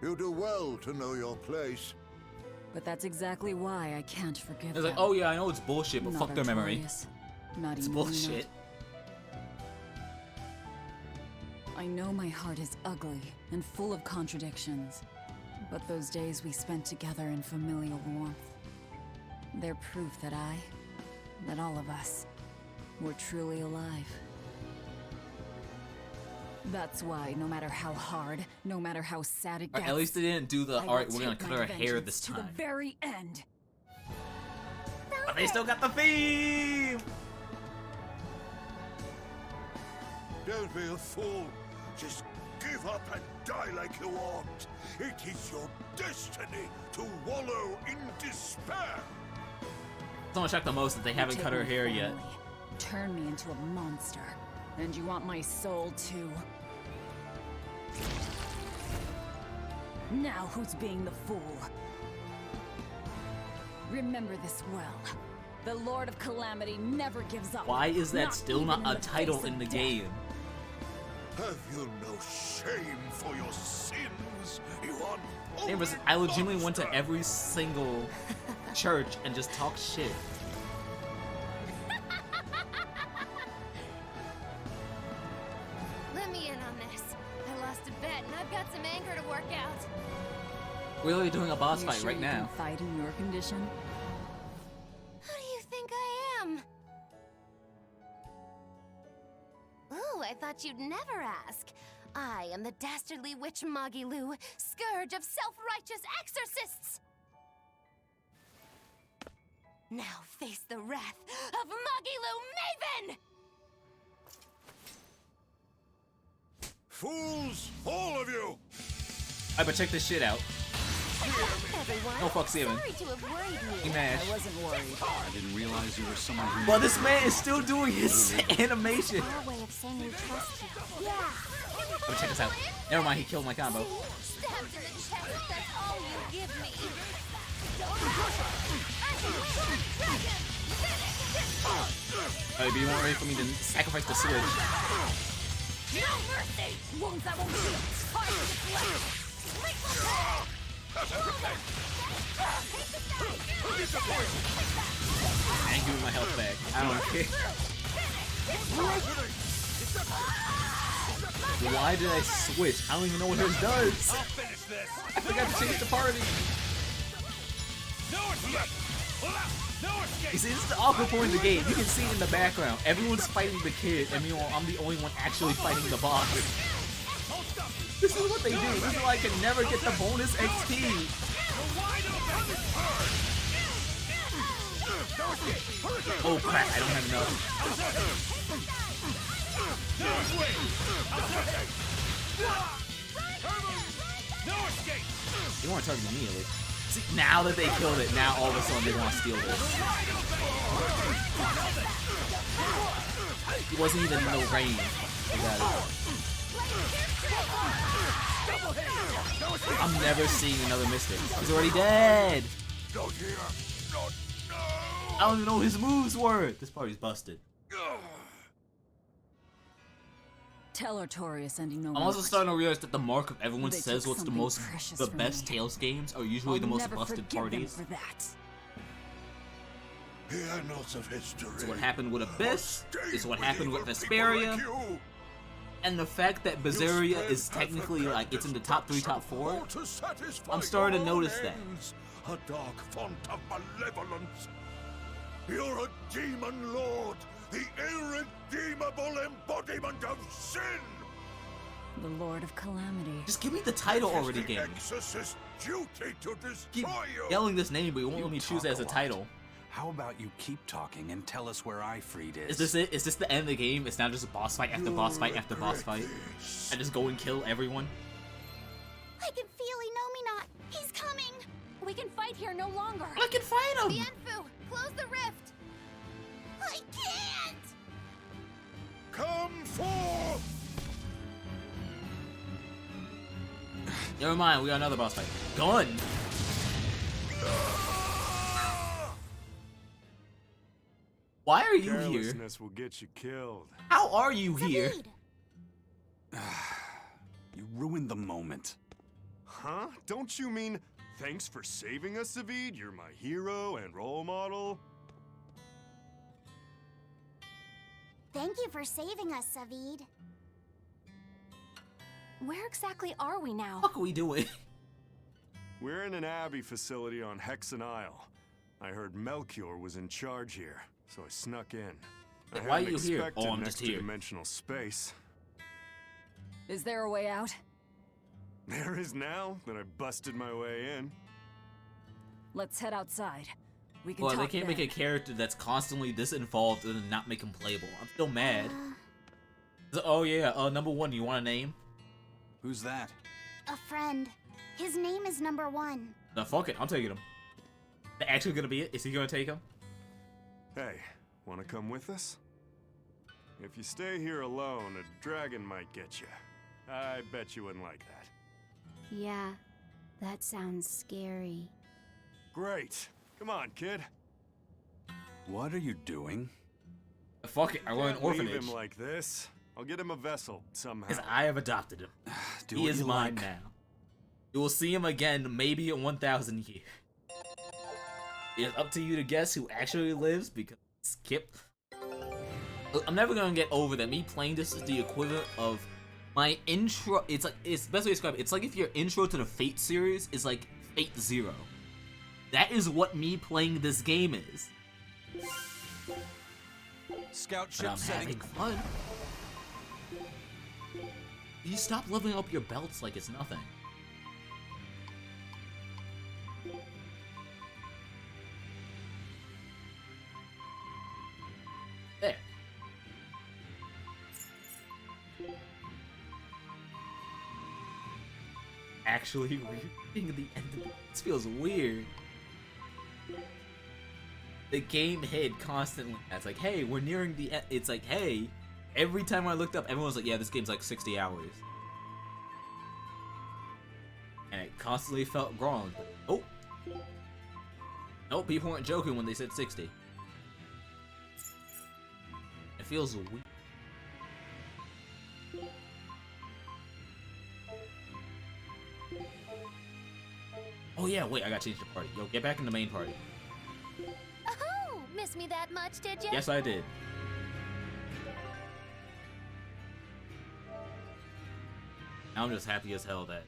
You do well to know your place. But that's exactly why I can't forgive It's them. like, oh yeah, I know it's bullshit, but Not fuck their memory. Artorias, not It's even bullshit. I know my heart is ugly and full of contradictions, but those days we spent together in familial warmth, they're proof that all of us, were truly alive. That's why, no matter how hard, no matter how sad it gets, At least they didn't do the, I will alright, we're gonna take cut my her hair vengeance this to time. the very end. But they still got the theme! Don't be a fool. Just give up and die like you ought. It is your destiny to wallow in despair. Someone shocked the most that they haven't You cut her take my hair yet. family, turn me into a monster, and you want my soul too. Now who's being the fool? Remember this well. The Lord of Calamity never gives up. Why is that Not still not even a in the title face in of the death. game? Have you no shame for your sins? You are Neighbors, I legitimately went to every single church and just talked shit. Let me in on this. I lost a bet and I've got some anger to work out. We're literally doing a boss You fight sure right you now. can fight in your condition? Who do you think I am? Ooh, I thought you'd never ask. I am the dastardly witch Magilu, scourge of self-righteous exorcists! Now face the wrath of Magilu Maven! fools, all of you! I but check this shit out. Everyone, No fucks given. sorry to have worried He you. mashed. I wasn't worried. I didn't realize you were someone who... Well, this man is still doing his animation. Our way of saying we trust you. Yeah. But check this out. Never mind, he killed my combo. Stabbed in the chest, that's all you give me. Oh, but you weren't ready for me to sacrifice the switch. No mercy! Wounds that won't heal. Hard to deflect. I ain't giving my health back. I don't care. Why did I switch? I don't even know what hers does. I'll finish this. I forgot to change the party. No escape. No escape. You see, this is the awkward point in the game. You can see it in the background. Everyone's fighting the kid, and meanwhile, I'm the only one actually fighting the boss. This is what they do. This is why I can never get the bonus XP. Oh crap, I don't have enough. No escape. You weren't targeting me, at least. See, now that they killed it, now all of a sudden they want to steal this. He wasn't even in no range. I got it. I'm never seeing another Mystic. He's already dead. I don't even know what his moves were. This party's busted. Tell Artorias and I'm also starting to realize that the mark of everyone They says took what's the something most, precious the from best me. Tales games are usually I'll the most never busted forgive them parties. for that. The annals of history. It's what happened with Abyss. It's what happened with Vesperia. And the fact that Berseria is technically like it's in the top 3, top 4. I'm starting to notice that. A dark font of malevolence. You're a demon lord, the irredeemable embodiment of sin. The Lord of Calamity. Just give me the title already, game. Exorcist duty to Keep destroy you. yelling this name, but you won't let me choose it as a title. How about you keep talking and tell us where Ifreed is? Is this it? Is this the end of the game? It's now just a boss fight after boss fight after boss fight? I just go and kill everyone? I can feel Inomina. He's coming. We can fight here no longer. I can fight him. Bienfu, close the rift. I can't. Come forth. Never mind, we got another boss fight. Gun! Why are you here? Carelessness will get you killed. How are you here? You ruined the moment. Huh? Don't you mean thanks for saving us, Savid? You're my hero and role model. Thank you for saving us, Savid. Where exactly are we now? What are we doing? We're in an Abbey facility on Hexen Isle. I heard Melchior was in charge here, so I snuck in. I Why are hadn't you here? expected Oh, I'm just here. dimensional space. Is there a way out? There is now that I busted my way in. Let's head outside. We can Well, talk they can't then. make a character that's constantly disinvolved and then not make him playable. I'm still mad. Oh yeah, number 1, you want a name? Who's that? A friend. His name is Number 1. No, fuck it. I'm taking him. They're actually gonna be it? Is he gonna take him? Hey, wanna come with us? If you stay here alone, a dragon might get you. I bet you wouldn't like that. Yeah, that sounds scary. Great. Come on, kid. What are you doing? Fuck it. I want an Can't leave orphanage. him like this. I'll get him a vessel somehow. Because I have adopted him. Do He what is you mine like. now. You will see him again maybe in 1,000 years. It's up to you to guess who actually lives because Skip. Look, I'm never gonna get over that me playing this is the equivalent of my intro. It's like, it's best way to describe it. It's like if your intro to the Fate series is like Fate Zero. That is what me playing this game is. Scout But ship I'm setting. having fun. You stop leveling up your belts like it's nothing. There. Actually reading the end of this feels weird. The game hid constantly. It's like, hey, we're nearing the end. It's like, hey, every time I looked up, everyone was like, yeah, this game's like 60 hours. And it constantly felt wrong. But, oh. Nope, people weren't joking when they said 60. It feels weird. Oh yeah, wait, I gotta change the party. Yo, get back in the main party. Oh, miss me that much, did you? Yes, I did. Now I'm just happy as hell that...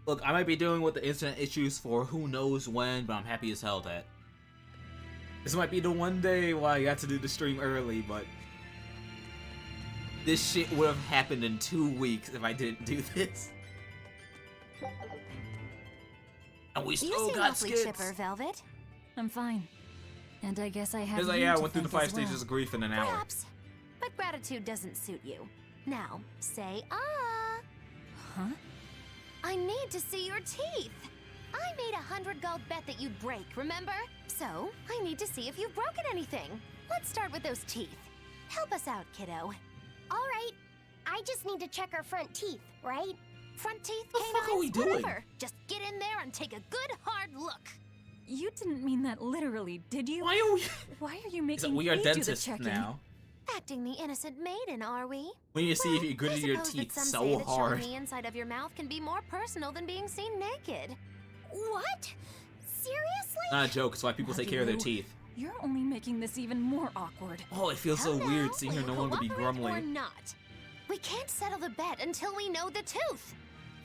Look, I might be dealing with the internet issues for who knows when, but I'm happy as hell that... This might be the one day why I got to do the stream early, but... This shit would have happened in 2 weeks if I didn't do this. And we You still seem got awfully skits. chipper, Velvet. I'm fine. And I guess I have Because you yeah, I to went through the thank 5 as well. stages of grief in an hour. Perhaps. But gratitude doesn't suit you. Now, say ah. Huh? I need to see your teeth. I made 100 gold bet that you'd break, remember? So, I need to see if you've broken anything. Let's start with those teeth. Help us out, kiddo. All right. I just need to check our front teeth, right? Front teeth, What the fuck are we doing? whatever. Just get in there and take a good hard look. You didn't mean that literally, did you? Why are we... Why are you making We are me do the dentists checking? now. Acting the innocent maiden, are we? We need to see if you I gritted your suppose that teeth some so say that hard. showing the inside of your mouth can be more personal than being seen naked. What? Seriously? Not a joke, it's why people take care of their Maggie, teeth. You're only making this even more awkward. Oh, it feels so weird seeing her no longer be Cooperate or grumbling. not? We can't settle the bet until we know the tooth.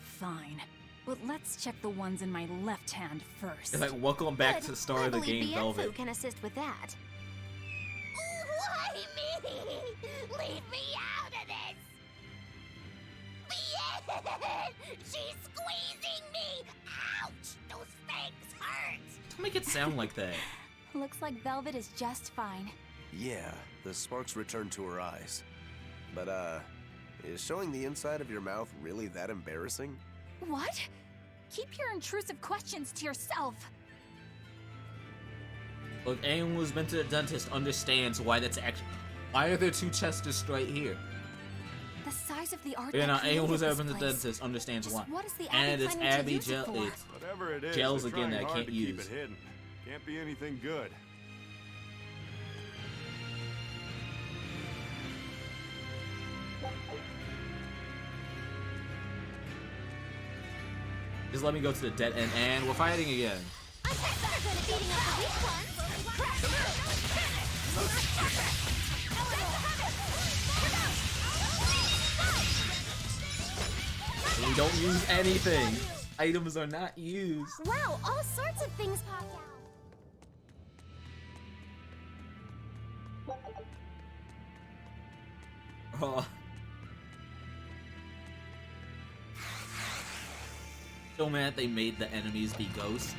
Fine. But let's check the ones in my left hand first. It's like, welcome back Good. to the star I of the believe game, Bienfu Velvet. can assist with that. Why me? Leave me out of this! She's squeezing me! Ouch! Those things hurt! Don't make it sound like that. Looks like Velvet is just fine. Yeah, the sparks returned to her eyes. But, is showing the inside of your mouth really that embarrassing? What? Keep your intrusive questions to yourself. Look, anyone who's been to the dentist understands why that's actually... Why are there 2 chests just right here? The size of the art You that know, anyone who's created ever been this to the place. dentist understands Just why. what is the And Abbey it's planning to Abbey use it gel. for? It's Whatever it is, gels they're again trying that I hard can't to keep use. it hidden. Can't be anything good. Just let me go to the dead end, and we're fighting again. I'm better good at beating up the weak We don't use anything. Items are not used. Wow, all sorts of things popped out. Oh. So mad they made the enemies be ghosts.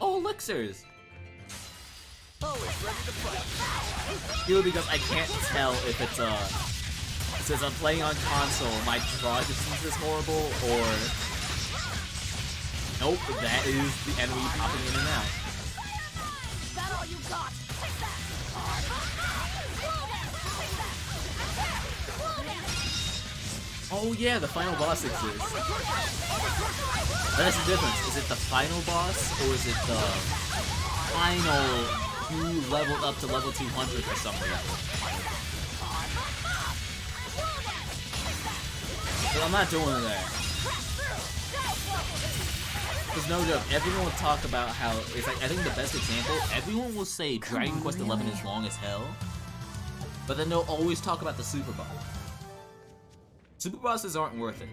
Oh, elixirs! Always ready to fight. Purely because I can't tell if it's Since I'm playing on console, my draw distance is horrible, or... Nope, that is the enemy popping in and out. Is that all you got? Take that! Oh yeah, the final boss exists. That's the difference. Is it the final boss, or is it the final who leveled up to level 200 for some reason? But I'm not doing that. There's no joke. Everyone will talk about how it's like, I think the best example, everyone will say Dragon Quest XI is long as hell, but then they'll always talk about the super boss. Super bosses aren't worth it.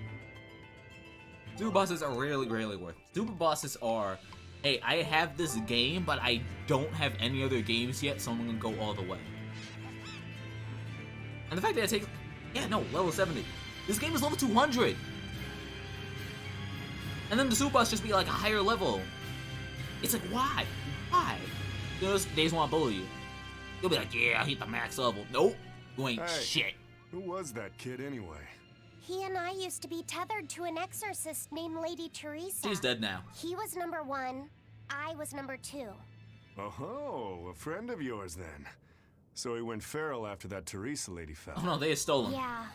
Super bosses are really worth it. Super bosses are, hey, I have this game, but I don't have any other games yet, so I'm gonna go all the way. And the fact that it takes, yeah, no, level 70. This game is level 200. And then the super boss just be like a higher level. It's like, why? Why? You know, they just want to bully you. You'll be like, yeah, I hit the max level. Nope, you ain't shit. Who was that kid anyway? He and I used to be tethered to an exorcist named Lady Teresa. She's dead now. He was number 1, I was number 2. Oh, a friend of yours then. So he went feral after that Teresa lady fell. Oh no, they stole him. Yeah.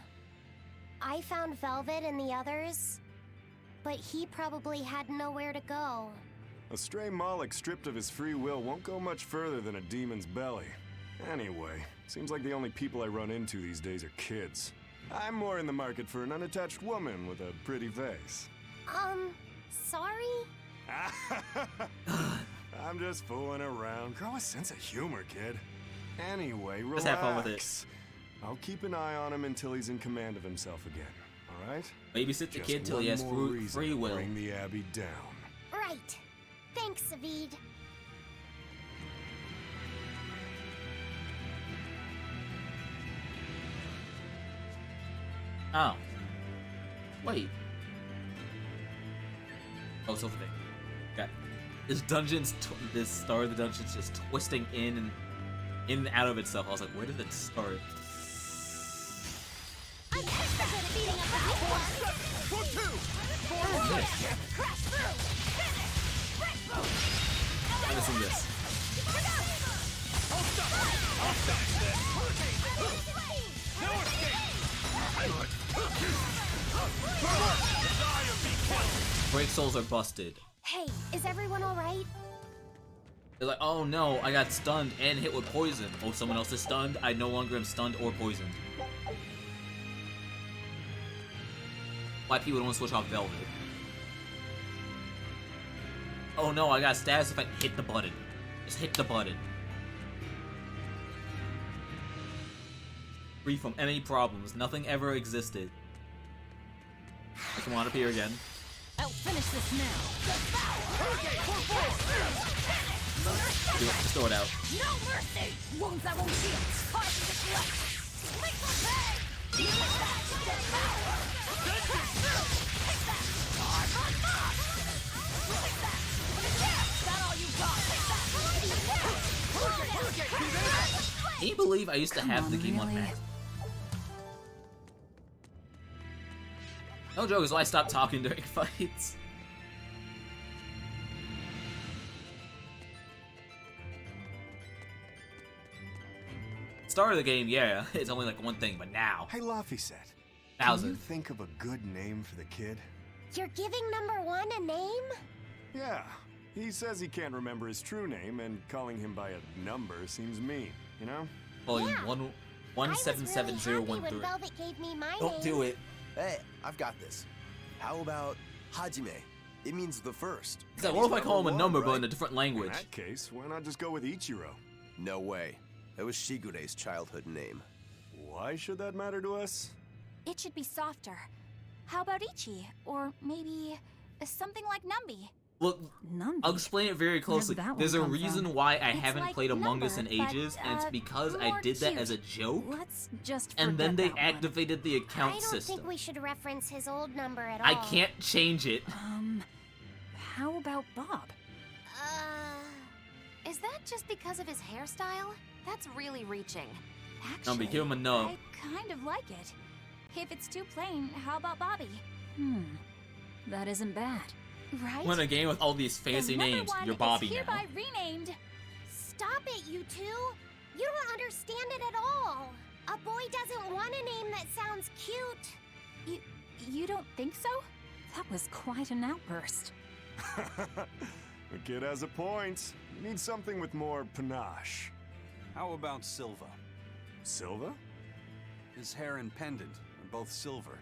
I found Velvet and the others, but he probably had nowhere to go. A stray Moloch stripped of his free will won't go much further than a demon's belly. Anyway, seems like the only people I run into these days are kids. I'm more in the market for an unattached woman with a pretty face. Sorry? I'm just fooling around. Grow a sense of humor, kid. Anyway, relax. Let's have fun with it. I'll keep an eye on him until he's in command of himself again. All right? Babysit the kid till he has free will. Bring the Abbey down. Right. Thanks, Savid. Oh. Wait. Oh, so for the got this dungeon's this star of the dungeon's just twisting in and out of itself. I was like, where did it start? I'm extra good at beating up the big ones. I'm missing this. Break souls are busted. Hey, is everyone alright? They're like, oh no, I got stunned and hit with poison. Oh, someone else is stunned? I no longer am stunned or poisoned. Why people don't want to switch off Velvet? Oh no, I got status if I hit the button. Just hit the button. Free from any problems. Nothing ever existed. I come on up here again. I'll finish this now. Do it. Just throw it out. No mercy! Wounds that won't heal. Caught up in the flesh. Lethal pay! Use that to devour! Take that! Is that all you got? Can you believe I used to have the game on max? No joke, is why I stopped talking during fights. Start of the game, yeah, it's only like one thing, but now. Hey, Laphicet. Can 1,000. you think of a good name for the kid? You're giving number 1 a name? Yeah. He says he can't remember his true name, and calling him by a number seems mean, you know? Volume Yeah. 177013. When Velvet gave me my Don't name. do it. Hey, I've got this. How about Hajime? It means the first. It's like, what if I call him a number but right? in a different language? In that case, why not just go with Ichiro? No way. That was Shigure's childhood name. Why should that matter to us? It should be softer. How about Ichi? Or maybe something like Numby? Look, I'll explain it very closely. Where'd that one There's a come reason from? why I It's haven't like played Among Us in Number, but, ages, and it's because I more did that cute. as a joke. Let's just And then forget they that one. activated the I account don't system. think we should reference his old number at all. I can't change it. How about Bob? Is that just because of his hairstyle? That's really reaching. Numby, give him a no. I kind of like it. If it's too plain, how about Bobby? That isn't bad. Right? When a game with all these fancy Then number names, one you're Bobby is now. hereby renamed. Stop it, you two! You don't understand it at all. A boy doesn't want a name that sounds cute. You don't think so? That was quite an outburst. The kid has a point. You need something with more panache. How about Silva? Silva? His hair and pendant are both silver.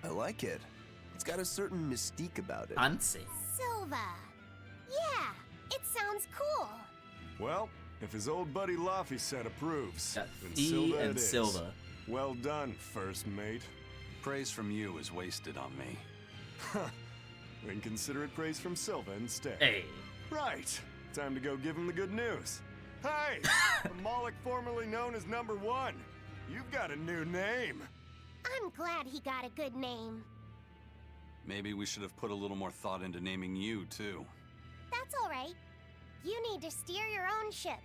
I like it. It's got a certain mystique about it. Fancy. Silva. Yeah, it sounds cool. Well, if his old buddy Laphicet approves, Got then Fee Silva and it is. Silva. Well done, first mate. Praise from you is wasted on me. Then consider it praise from Silva instead. Hey. Right. Time to go give him the good news. Hey! The Moloch formerly known as Number 1. You've got a new name. I'm glad he got a good name. Maybe we should have put a little more thought into naming you, too. That's all right. You need to steer your own ship,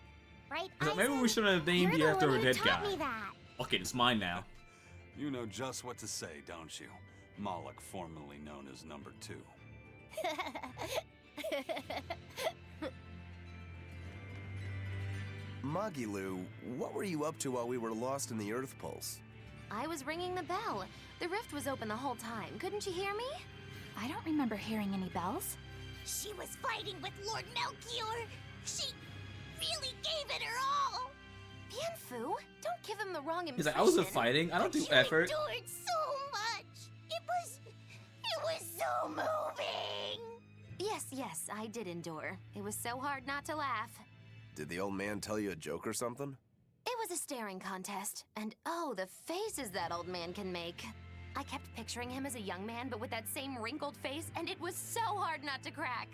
right? So maybe we should have named You're you the after one a who dead taught guy. me that. Okay, it's mine now. You know just what to say, don't you? Moloch, formerly known as Number 2. Magilu, what were you up to while we were lost in the Earth Pulse? I was ringing the bell. The rift was open the whole time. Couldn't you hear me? I don't remember hearing any bells. She was fighting with Lord Melchior. She really gave it her all. Bienfu, don't give him the wrong impression. He's like, I wasn't fighting. I don't do effort. You endured so much. It was so moving. Yes, I did endure. It was so hard not to laugh. Did the old man tell you a joke or something? It was a staring contest, and oh, the faces that old man can make. I kept picturing him as a young man, but with that same wrinkled face, and it was so hard not to crack.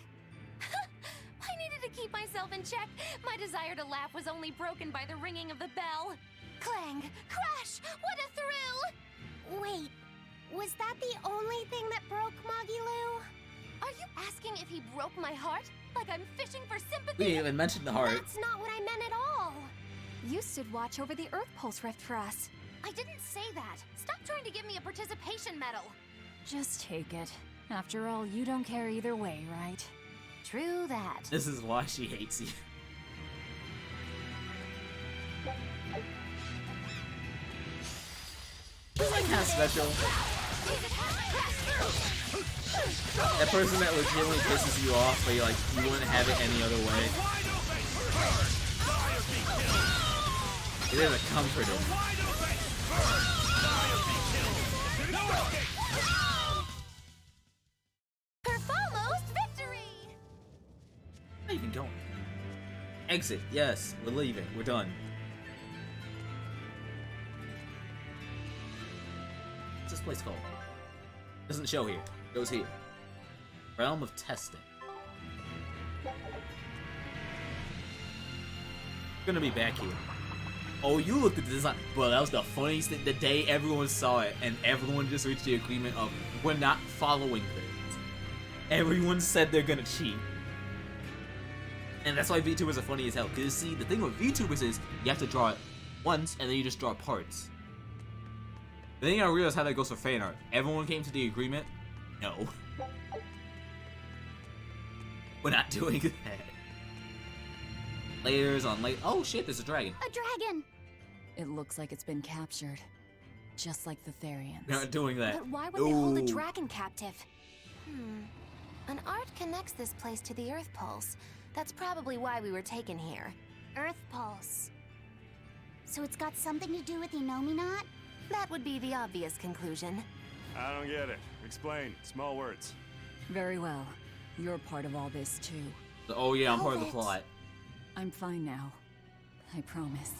I needed to keep myself in check. My desire to laugh was only broken by the ringing of the bell. Clang! Crash! What a thrill! Wait, was that the only thing that broke Magilu? Are you asking if he broke my heart? Like I'm fishing for sympathy? We didn't even mention the heart. That's not what I meant at all. You stood watch over the Earth Pulse rift for us. I didn't say that. Stop trying to give me a participation medal. Just take it. After all, you don't care either way, right? True that. This is why she hates you. It's like kind of special. That person that legitimately pisses you off, but you wouldn't have it any other way. It is a comforting. Her foremost victory! Where are you even going? Exit. Yes, we're leaving. We're done. What's this place called? Doesn't show here. Goes here. Realm of Testing. Gonna be back here. Oh, you looked at the design. Bro, that was the funniest thing. The day everyone saw it, and everyone just reached the agreement of, we're not following this. Everyone said they're gonna cheat. And that's why VTubers are funny as hell. Because, see, the thing with VTubers is, you have to draw it once, and then you just draw parts. Then you gotta realize how that goes for fan art. Everyone came to the agreement? No. We're not doing that. Layers on layers. Oh shit, there's a dragon. A dragon! It looks like it's been captured. Just like the Therians. We're not doing that. But why would they hold a dragon captive? An art connects this place to the Earth Pulse. That's probably why we were taken here. Earth Pulse. So it's got something to do with Inominat? That would be the obvious conclusion. I don't get it. Explain. Small words. Very well. You're part of all this, too. Oh yeah, I'm part of the plot. I'm fine now. I promise.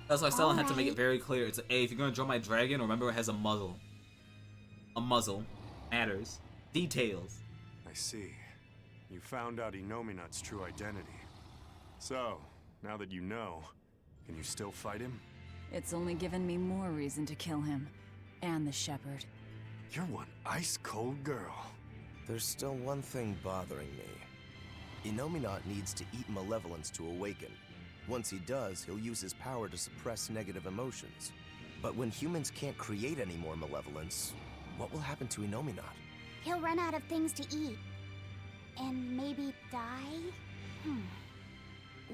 That's why Stella had to make it very clear. It's hey, if you're gonna draw my dragon, remember it has a muzzle. A muzzle. Matters. Details. I see. You found out Inominat's true identity. So, now that you know, can you still fight him? It's only given me more reason to kill him. And the shepherd. You're one ice-cold girl. There's still one thing bothering me. Inominat needs to eat malevolence to awaken. Once he does, he'll use his power to suppress negative emotions. But when humans can't create any more malevolence, what will happen to Inominat? He'll run out of things to eat. And maybe die?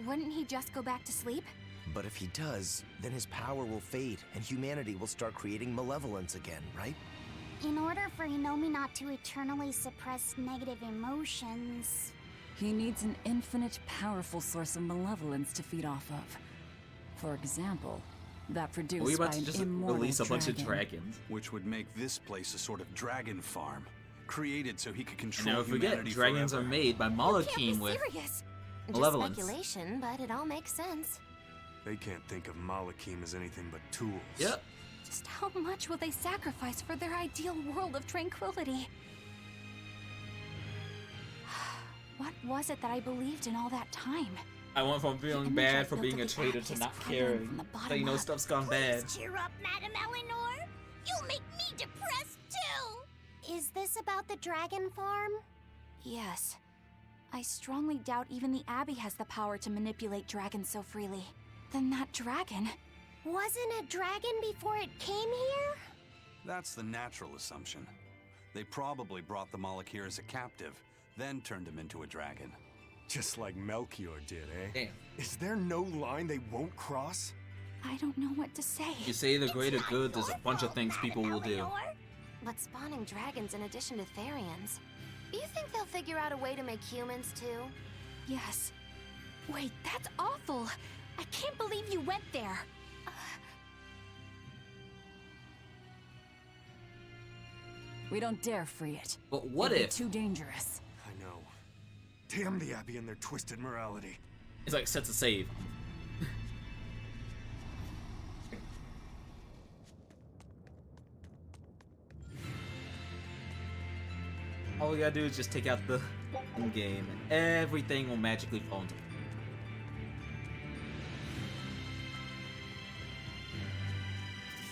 Wouldn't he just go back to sleep? But if he does, then his power will fade, and humanity will start creating malevolence again, right? In order for Inominat to eternally suppress negative emotions... He needs an infinite, powerful source of malevolence to feed off of. For example, that produced Are we about by to an just immortal release a bunch of dragon. dragons? Which would make this place a sort of dragon farm, created so he could control Now forget, humanity dragons forever. are made by Malakim with Serious. malevolence. Just speculation, but it all makes sense. They can't think of Malakim as anything but tools. Yep. Just how much will they sacrifice for their ideal world of tranquility? What was it that I believed in all that time? I went from feeling image bad I for built being a of the traitor act to is not crumbling caring. from the So you bottom know up. stuff's gone bad. Cheer up, Madam Eleanor! You'll make me depressed, too! Is this about the dragon farm? Yes. I strongly doubt even the Abbey has the power to manipulate dragons so freely. Then that dragon... Wasn't a dragon before it came here? That's the natural assumption. They probably brought the Moloch here as a captive, then turned him into a dragon. Just like Melchior did, eh? Damn. Is there no line they won't cross? I don't know what to say. You say the greater good, there's a bunch of things people will do. But spawning dragons in addition to Therians. Do you think they'll figure out a way to make humans too? Yes. Wait, that's awful! I can't believe you went there! We don't dare free it. But what It'd be if... too dangerous. I know. Damn the Abbey and their twisted morality. It's like sets a save. All we gotta do is just take out the game and everything will magically fall into place.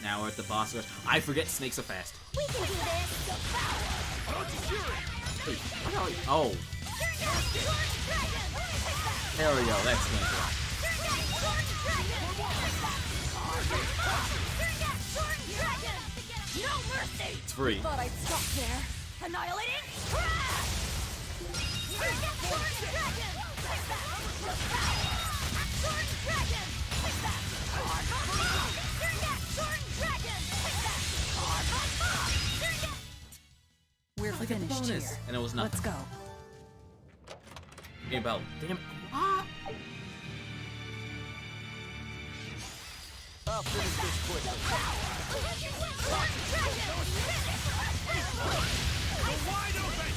Now we're at the boss rush. I forget snakes are fast. We can do this! Wait, what are you? Oh. There we go, that's going No mercy! It's free. Thought I'd stop there. Annihilating crash! We're Like a finished bonus. here. And it was nothing. Let's go. Hey, Bell. Damn. What? I'll finish this quickly.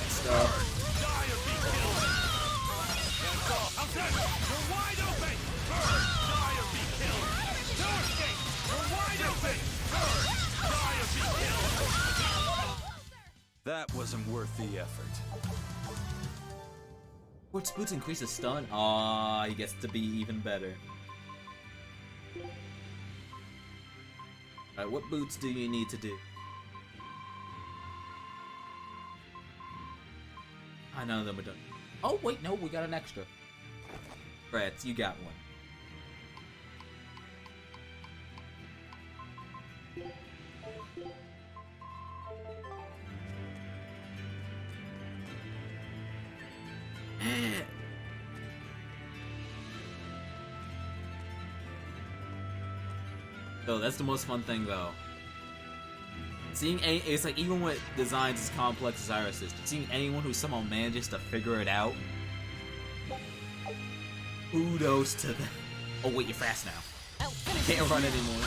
Stuff. That wasn't worth the effort. Quartz boots increases stun. Aw, he gets to be even better. Alright, what boots do you need to do? None of them are done. Oh, wait, no, we got an extra. Bratz, you got one. Though that's the most fun thing though. Seeing it's like even with designs as complex as Iris's, seeing anyone who somehow manages to figure it out. Kudos to them. Oh wait, you're fast now. Can't run anymore.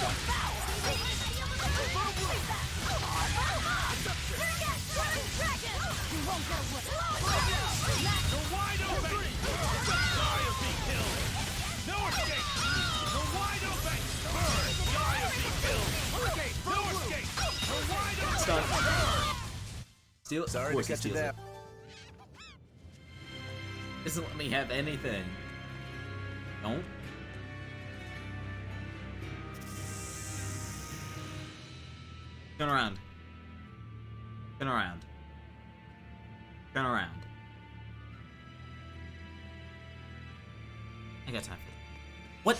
Stun. Steal it. Sorry Of course to he catch you steals there. it. Doesn't let me have anything. Don't. Turn around. Turn around. Turn around. I got time for that. What?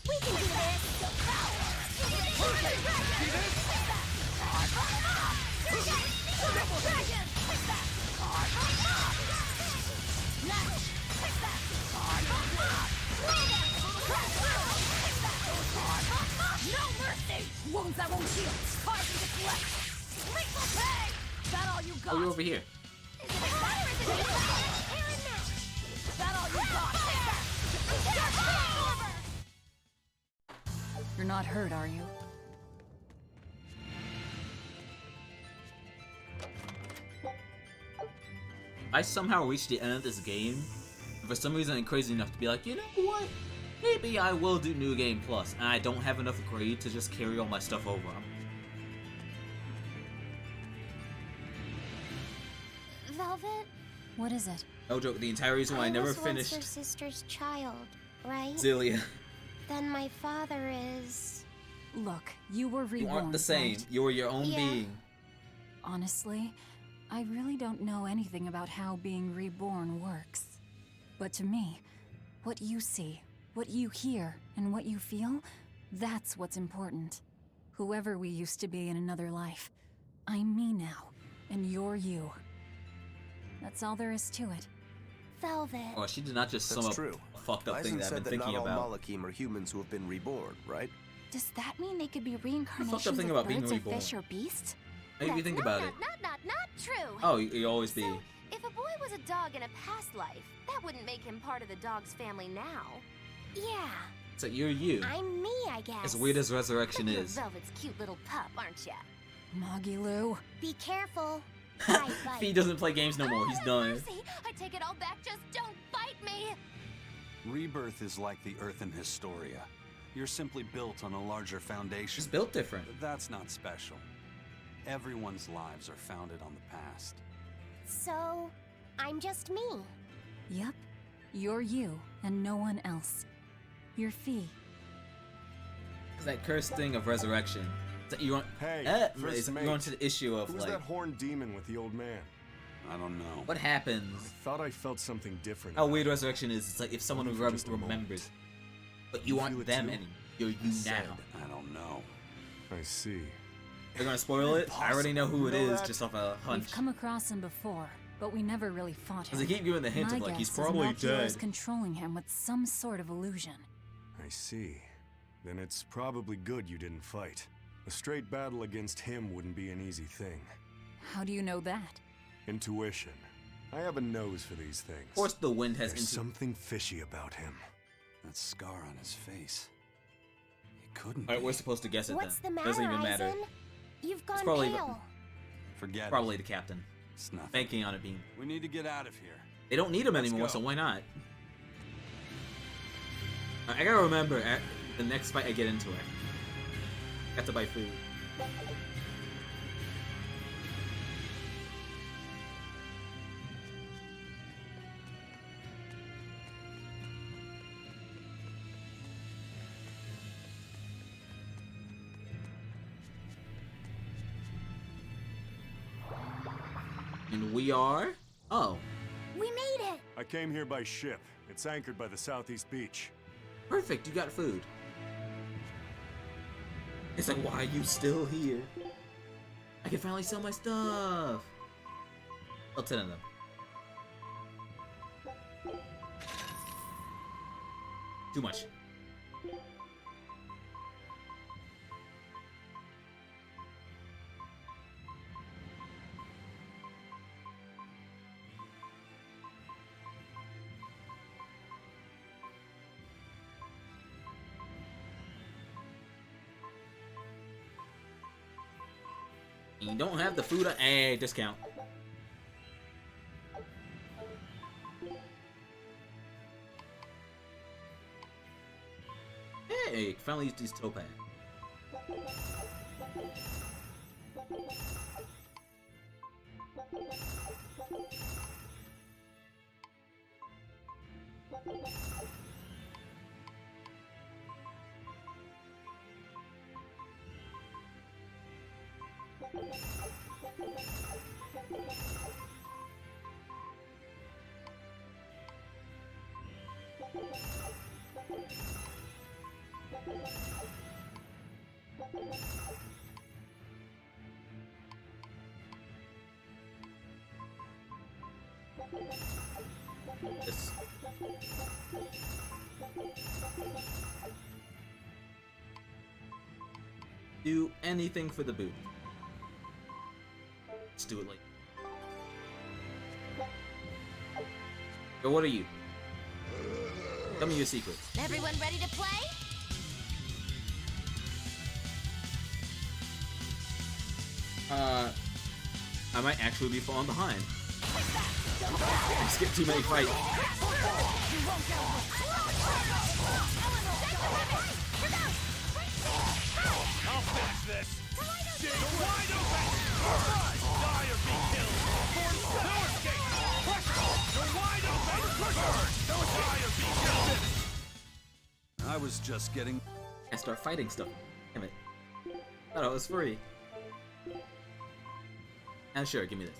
We can do this! No mercy! Wounds that won't heal. Carving this left. Lethal pain! Is that all you got? Oh, you're over here. Is that all you got? You're not hurt, are you? I somehow reached the end of this game, and for some reason I'm crazy enough to be like, you know what? Maybe I will do New Game Plus, and I don't have enough grade to just carry all my stuff over. Velvet? What is it? No joke, the entire reason why I never was finished once your sister's child, right? Zelia. Then my father is... Look, you were reborn, You aren't the same. right? You were your own being. Honestly, I really don't know anything about how being reborn works. But to me, what you see, what you hear, and what you feel, that's what's important. Whoever we used to be in another life, I'm me now, and you're you. That's all there is to it. Velvet. Oh, she did not just sum That's up true. a fucked up Aizen thing that said I've been that thinking not about. all Malakim are humans who have been reborn, right? Does that mean they could be fucked up reincarnations thing of about being birds or reborn? fish or beasts? Maybe you think about it. Not true. Oh, you always be. So, if a boy was a dog in a past life, that wouldn't make him part of the dog's family now. Yeah. So you're you. I'm me, I guess. As weird as resurrection You're is. Velvet's cute little pup, aren't ya? Magilu. Be careful. Fee doesn't play games no more. He's done. Mercy, I take it all back. Just don't bite me. Rebirth is like the Earth in Historia. You're simply built on a larger foundation. It's built different. But that's not special. Everyone's lives are founded on the past. So, I'm just me. Yep. You're you, and no one else. You're Fee. It's that cursed thing of resurrection. You want, Hey, first you're mate. going to the issue of Who's like, that horned demon with the old man? I don't know. what happens? I thought I felt something different. How weird resurrection is. It's like if someone Only who for just a remembers, but you feel aren't it them too? anymore. You're you Said, now. I don't know. I see. They're gonna spoil it. I already know who it You know is that? just off a hunch. We've come across him before, but we never really fought him. Cause they keep giving the hint My of like he's guess is probably Melchior is dead. controlling him with some sort of illusion. I see. Then it's probably good you didn't fight. A straight battle against him wouldn't be an easy thing. How do you know that? Intuition. I have a nose for these things. Of course, the wind has There's something fishy about him. That scar on his face. It couldn't Alright, be. we're supposed to guess it What's then. the matter, Doesn't even matter. Aizen? You've gone probably- pale. Forget Probably it. the captain. It's nothing. Banking on it being. We need to get out of here. They don't need him Let's anymore, go. so why not? I gotta remember at the next fight I get into it. I have to buy food. And we are? Oh. We made it! I came here by ship. It's anchored by the southeast beach. Perfect, you got food. It's like, why are you still here? I can finally sell my stuff. I'll 10 of them. Too much. You don't have the food. Discount. Hey, finally used these topaz. This. Do anything for the boot. Let's do it like. So what are you? Tell me your secrets. Everyone ready to play? I might actually be falling behind. I skipped too many fights. I'll finish this. Wide open. Die or be killed. No escape. You're wide open. Die or be killed. I was just getting... I start fighting stuff. Damn it. Thought it was free. And sure, give me this.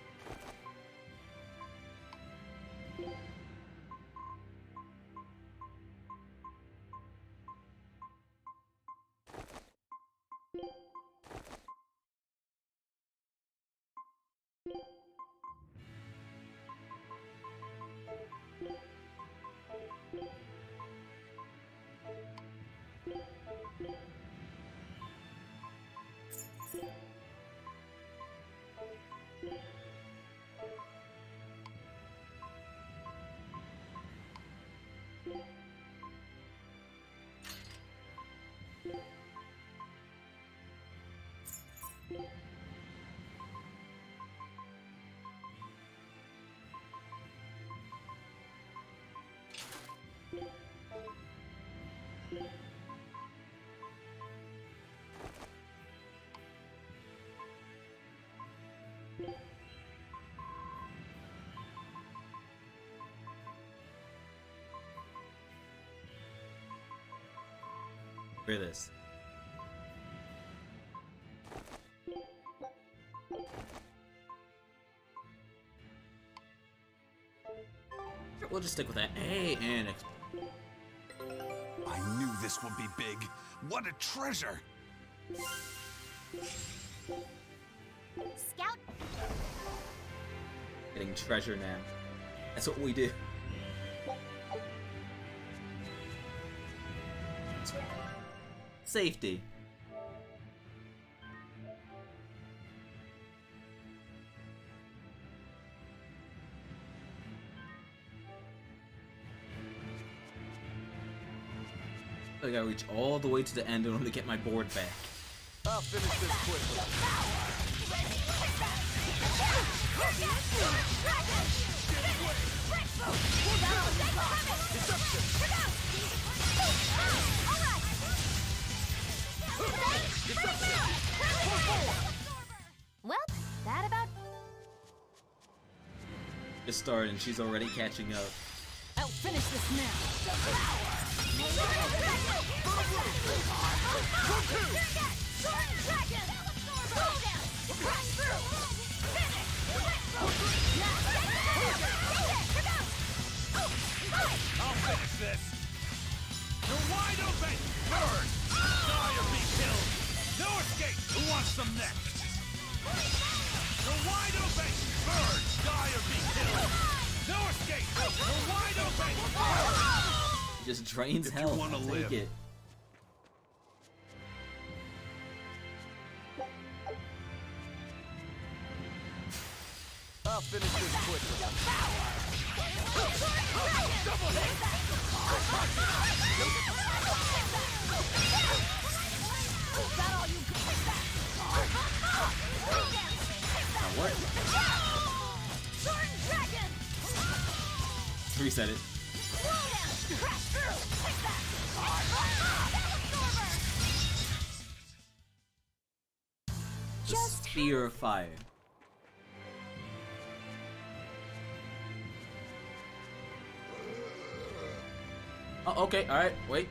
Hear this. We'll just stick with that. A and X. I knew this would be big. What a treasure! Scout. Getting treasure now. That's what we do. Safety. I gotta reach all the way to the end in order to get my board back. I'll finish this quickly. Well, that about... Just started and she's already catching up. I'll finish this now. I'll finish this. You're wide open. Burn. Die or be killed. No escape. Who wants some next? You're wide open. Burn. Die or be killed. No escape. You're wide open. Burn. Just drains If health. you wanna Take live. it. I'll finish this quickly. Double hit. Now what? Reset it. The Spear of Fire. Oh, okay, alright, wait.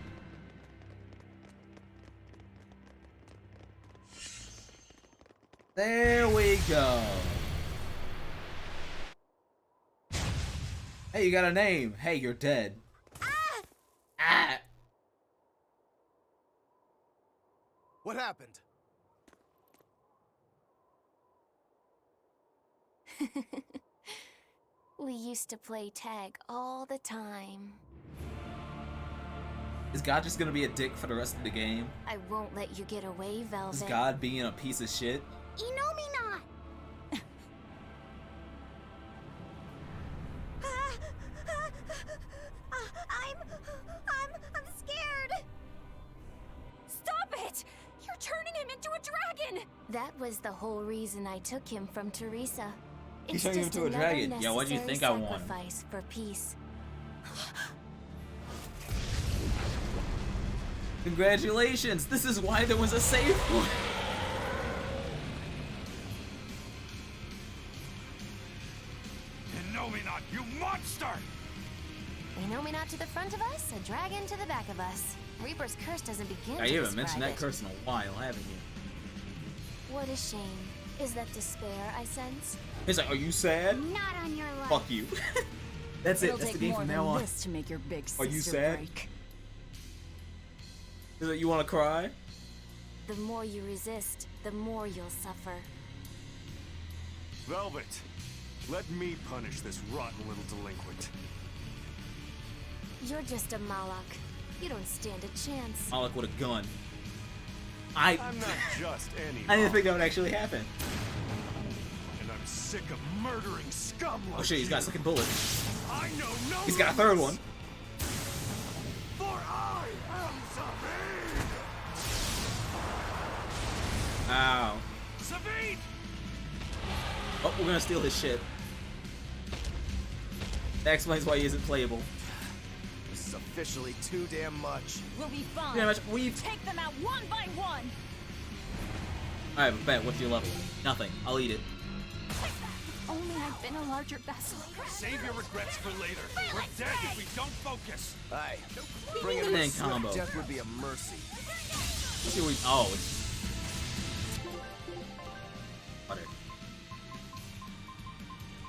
There we go. Hey, you got a name. Hey, you're dead. Ah! What happened? We used to play tag all the time. Is God just gonna be a dick for the rest of the game? I won't let you get away, Velvet. Is God being a piece of shit? Inomina! I'm scared! Stop it! You're turning him into a dragon! That was the whole reason I took him from Teresa. You It's turned him just into a another dragon. Yeah, what do you necessary think I won? sacrifice for peace. Congratulations! This is why there was a safe one. Inomina, you monster! Inomina to the front of us, a dragon to the back of us. Reaper's curse doesn't begin I to haven't mentioned describe that it. curse in a while, haven't you? What a shame. Is that despair I sense? He's like, are you sad? Not on your life. Fuck you. That's It'll it. That's the take game more from than now on. this to make your big Are you sister sad? break. Is it you want to cry? The more you resist, the more you'll suffer. Velvet, let me punish this rotten little delinquent. You're just a Malak. You don't stand a chance. Malak with a gun. I'm not just any I didn't think that would actually happen. And I'm sick of murdering scum like Oh shit, he's got a second bullet. I know no He's got a third one. For I am Savid! Ow. Savid! Oh, we're gonna steal his shit. That explains why he isn't playable. This is officially too damn much. We'll be fine. Yeah, much. We've. Take them out one by one. Alright, bet. What's your level? Nothing. I'll eat it. If only I'd been a larger vessel. Save your regrets for later. We're dead if we don't focus. Aye. Bringing And in then a swift combo. death would be a mercy. Let's see what we. Oh, it's. Butter.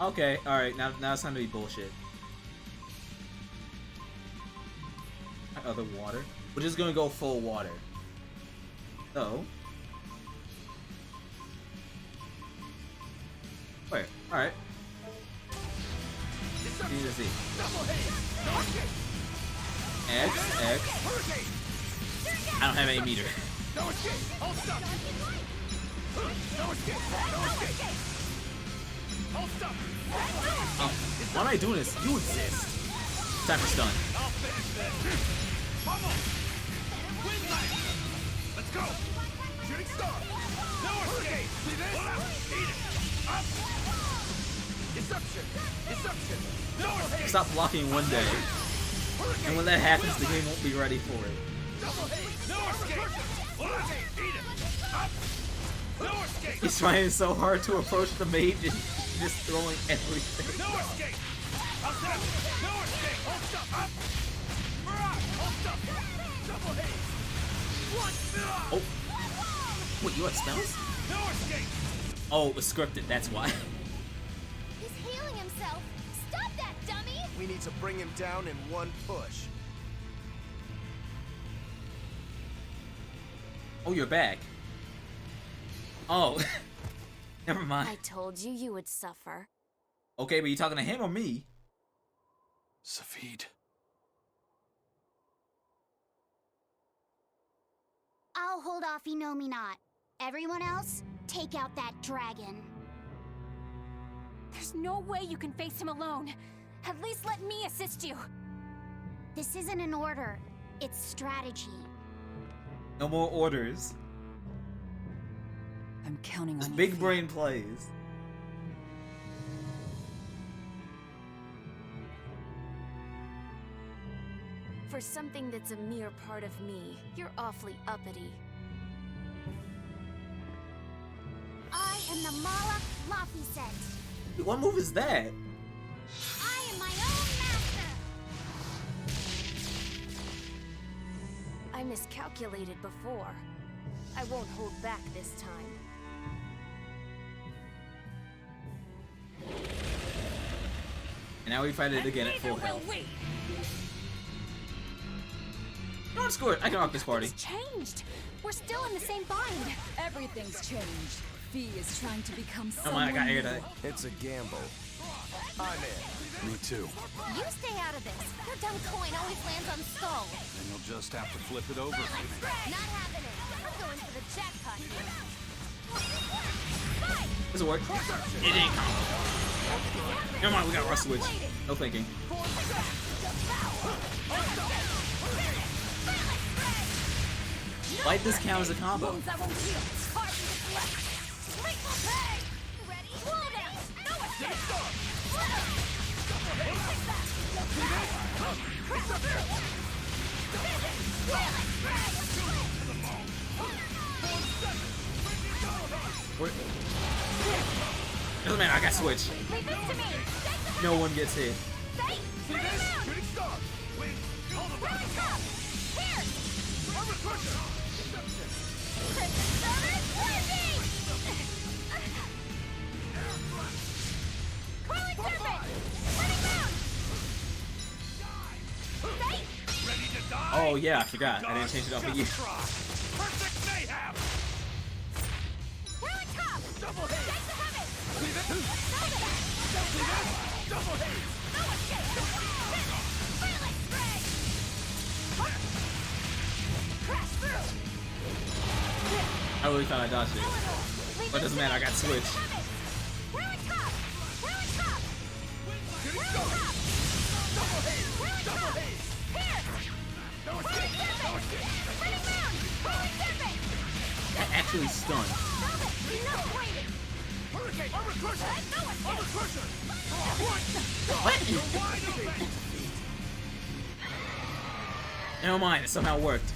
Okay, alright. Now it's time to be bullshit. Other water. We're just gonna go full water. So. Wait, alright. Need to see. X. I don't have any meter. No escape! Hold stop! No escape! No escape! Hold stop! Why am I doing this? You exist. Time for stun. I'll finish this! Bubble! Wind knife! Let's go! Shooting star! No escape! See this? Pull out! Eat it! Up! Deception! Deception! No escape! Stop blocking one day. And when that happens, the game won't be ready for it. Double hate! No escape! Pull out! Eat it! Up! No escape! He's trying so hard to approach the mage and just throwing everything. No escape! I'll set up! No escape! Hold stop! Up! Mirage! Hold stop! Double hate! One! Oh. Wait, you have spells? No escape! Oh, it was scripted, that's why. He's healing himself. Stop that, dummy! We need to bring him down in one push. Oh, you're back. Oh. Never I mind. told you you would suffer. Okay, but you talking to him or me? Savid. I'll hold off Inomina. Everyone else, take out that dragon. There's no way you can face him alone. At least let me assist you. This isn't an order. It's strategy. No more orders. I'm counting Just on big you. brain plays. For something that's a mere part of me, you're awfully uppity. I am the Malak Laphicet. What move is that? I am my own master. I miscalculated before. I won't hold back this time. And now we fight it again at full Neither will health. we. No, it's good. I can rock this party. It's changed. We're still in the same bind. Everything's changed. Fee is trying to become Oh someone my, I got air new. that. It's a gamble. I'm in. Me too. You stay out of this. Your dumb coin always lands on Skull. Then you'll just have to flip it over for me. Not having it. I'm going for the jackpot here. Does it work? It ain't combo. Never mind, we got Rush Switch. No thinking. Light this count as a combo. Doesn't matter, I got Switch. No one gets hit. Oh yeah, I forgot. I didn't change it up for you. I really thought I dodged it. But it doesn't matter, I got Switch. That actually stunned. What? Never mind, it somehow worked.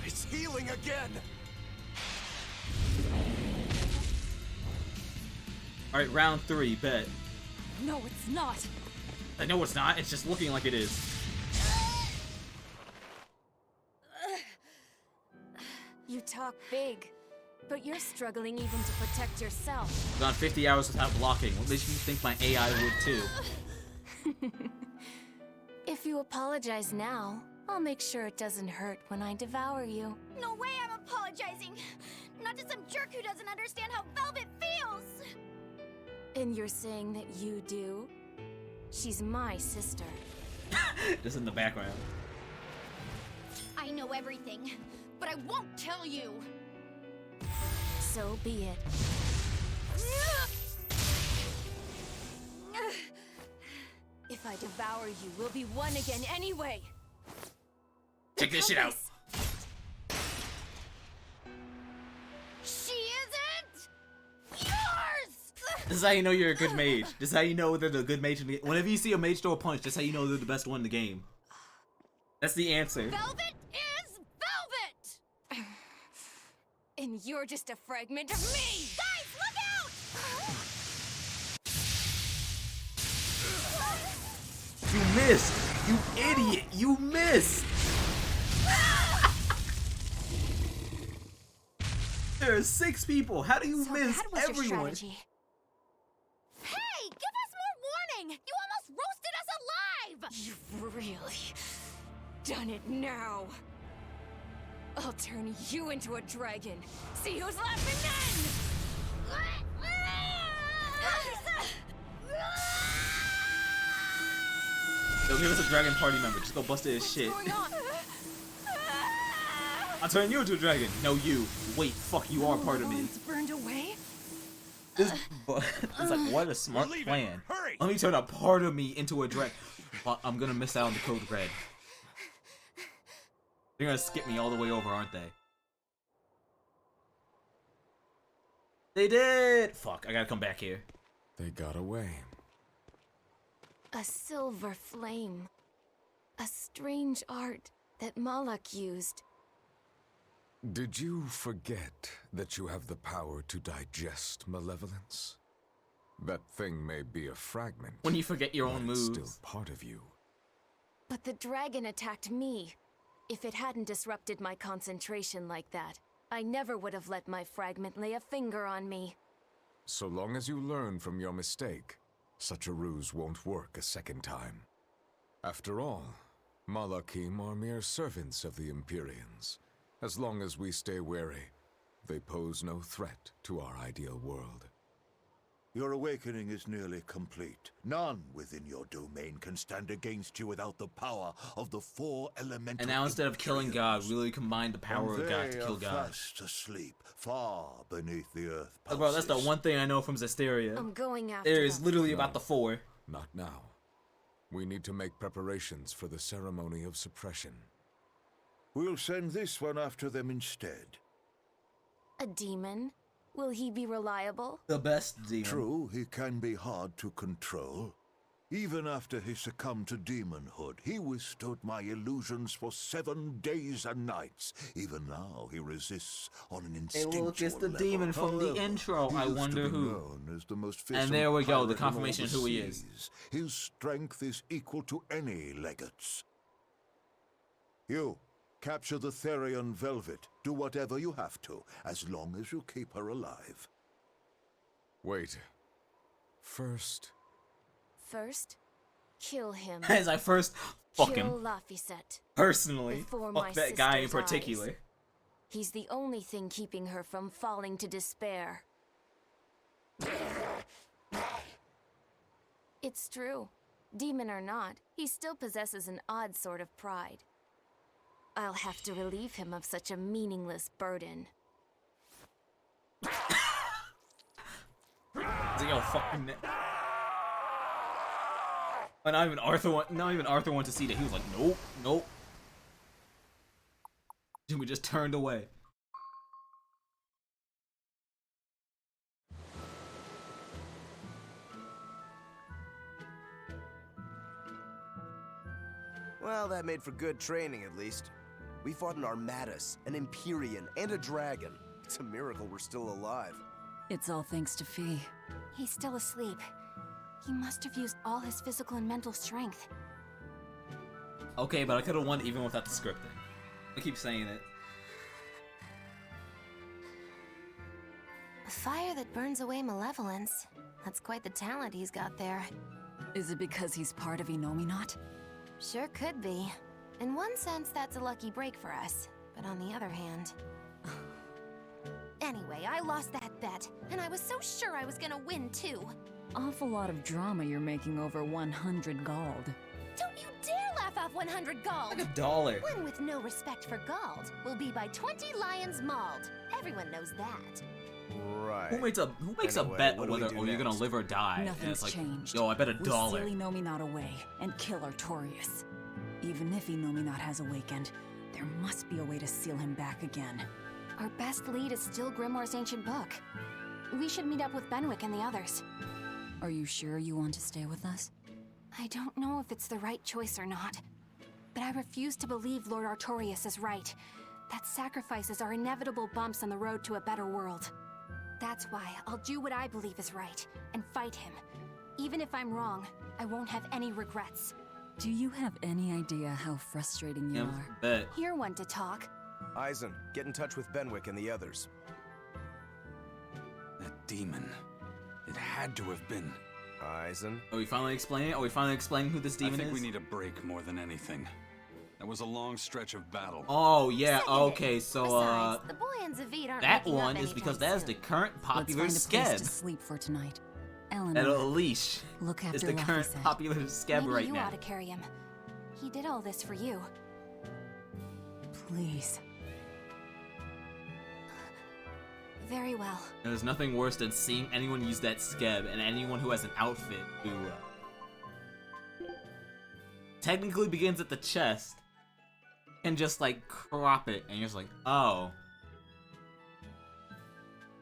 It's healing again. Alright, round 3, bet. No, it's not. I know it's not, it's just looking like it is. You talk big, but you're struggling even to protect yourself. Gone 50 hours without blocking. What makes you think my AI would too? If you apologize now, I'll make sure it doesn't hurt when I devour you. No way I'm apologizing. Not to some jerk who doesn't understand how Velvet feels. And you're saying that you do? She's my sister. Just in the background. I know everything, but I won't tell you. So be it. If I devour you, we'll be one again anyway. Check this shit out. She isn't yours. This is how you know you're a good mage. This is how you know they're the good mage in the game. Whenever you see a mage throw a punch, that's how you know they're the best one in the game. That's the answer. Velvet is velvet. And you're just a fragment of me! Guys, look out! You missed! You idiot! You missed! There are 6 people. How do you miss everyone? Hey, give us more warning! You almost roasted us alive! You've really done it now. I'll turn you into a dragon. See who's laughing then! Yo, give us a dragon party member. Just go bust his shit. I'll turn you into a dragon. No, you. Wait, fuck, you are part of me. Burned away? This, it's like, what a smart plan. Let me turn a part of me into a dragon. Well, I'm gonna miss out on the code red. They're gonna skip me all the way over, aren't they? They did! Fuck, I gotta come back here. They got away. A silver flame. A strange art that Malak used. Did you forget that you have the power to digest malevolence? That thing may be a fragment. When you forget your own but it's moves. still part of you. But the dragon attacked me. If it hadn't disrupted my concentration like that, I never would have let my fragment lay a finger on me. So long as you learn from your mistake, such a ruse won't work a second time. After all, Malakim are mere servants of the Empyreans. As long as we stay wary, they pose no threat to our ideal world. Your awakening is nearly complete. None within your domain can stand against you without the power of the four elemental. And now instead of killing God, we really combine the power of God to kill God. Fast asleep, far beneath the earth. Oh, bro, that's the one thing I know from Zestiria. I'm going after There is them. literally about the four. Not now. We need to make preparations for the ceremony of suppression. We'll send this one after them instead. A demon? Will he be reliable? The best demon. True, he can be hard to control. Even after he succumbed to demonhood, he withstood my illusions for 7 days and nights. Even now, he resists on an Hey, instinctual look, it's the level. demon from the However, intro. he I used to wonder be who. known as the most And there we go, the pirate in all confirmation the who he is. seas. His strength is equal to any legate's. You, capture the Therian Velvet. Do whatever you have to, as long as you keep her alive. Wait. First, Kill him. As I first fuck Kill him. Laphicet. Personally. Before my Fuck that guy in sister's particular. eyes. He's the only thing keeping her from falling to despair. It's true. Demon or not, he still possesses an odd sort of pride. I'll have to relieve him of such a meaningless burden. Yo, fucking. But not even Arthur wanted to see that. He was like, nope, nope. We just turned away. Well, that made for good training, at least. We fought an Armatus, an Empyrean, and a dragon. It's a miracle we're still alive. It's all thanks to Fee. He's still asleep. He must have used all his physical and mental strength. Okay, but I could have won even without the scripting. I keep saying it. A fire that burns away malevolence. That's quite the talent he's got there. Is it because he's part of Innominat? Sure could be. In one sense, that's a lucky break for us. But on the other hand... Anyway, I lost that bet, and I was so sure I was gonna win too. Awful lot of drama you're making over 100 gold. Don't you dare laugh off 100 gold! Like $1. One with no respect for gold will be by 20 lions mauled. Everyone knows that. Right. Who makes a Anyway, bet what do we whether do you're gonna next? live or die? And Nothing's it's like, changed. yo, I bet $1. We seal Innominat away and kill Artorias. Even if Innominat has awakened, there must be a way to seal him back again. Our best lead is still Grimoire's ancient book. We should meet up with Benwick and the others. Are you sure you want to stay with us? I don't know if it's the right choice or not, but I refuse to believe Lord Artorias is right. That sacrifices are inevitable bumps on the road to a better world. That's why I'll do what I believe is right and fight him. Even if I'm wrong, I won't have any regrets. Do you have any idea how frustrating you are? Bet. You're one to talk. Eisen, get in touch with Benwick and the others. That demon. It had to have been. Eisen? Are we finally explaining it? Are we finally explaining who this demon I think is? we need a break more than anything. That was a long stretch of battle. Oh, yeah, okay, so, Besides, the boy and Zavid aren't that making up one is because anytime that is the soon. current popular Let's find a place to scab. sleep for tonight. That Eleanor, leash look is after the current Laphicet. popular scab Maybe right you now. ought to carry him. He did all this for you. Please. Very well. There's nothing worse than seeing anyone use that scab and anyone who has an outfit who technically begins at the chest and just like crop it and you're just like, oh.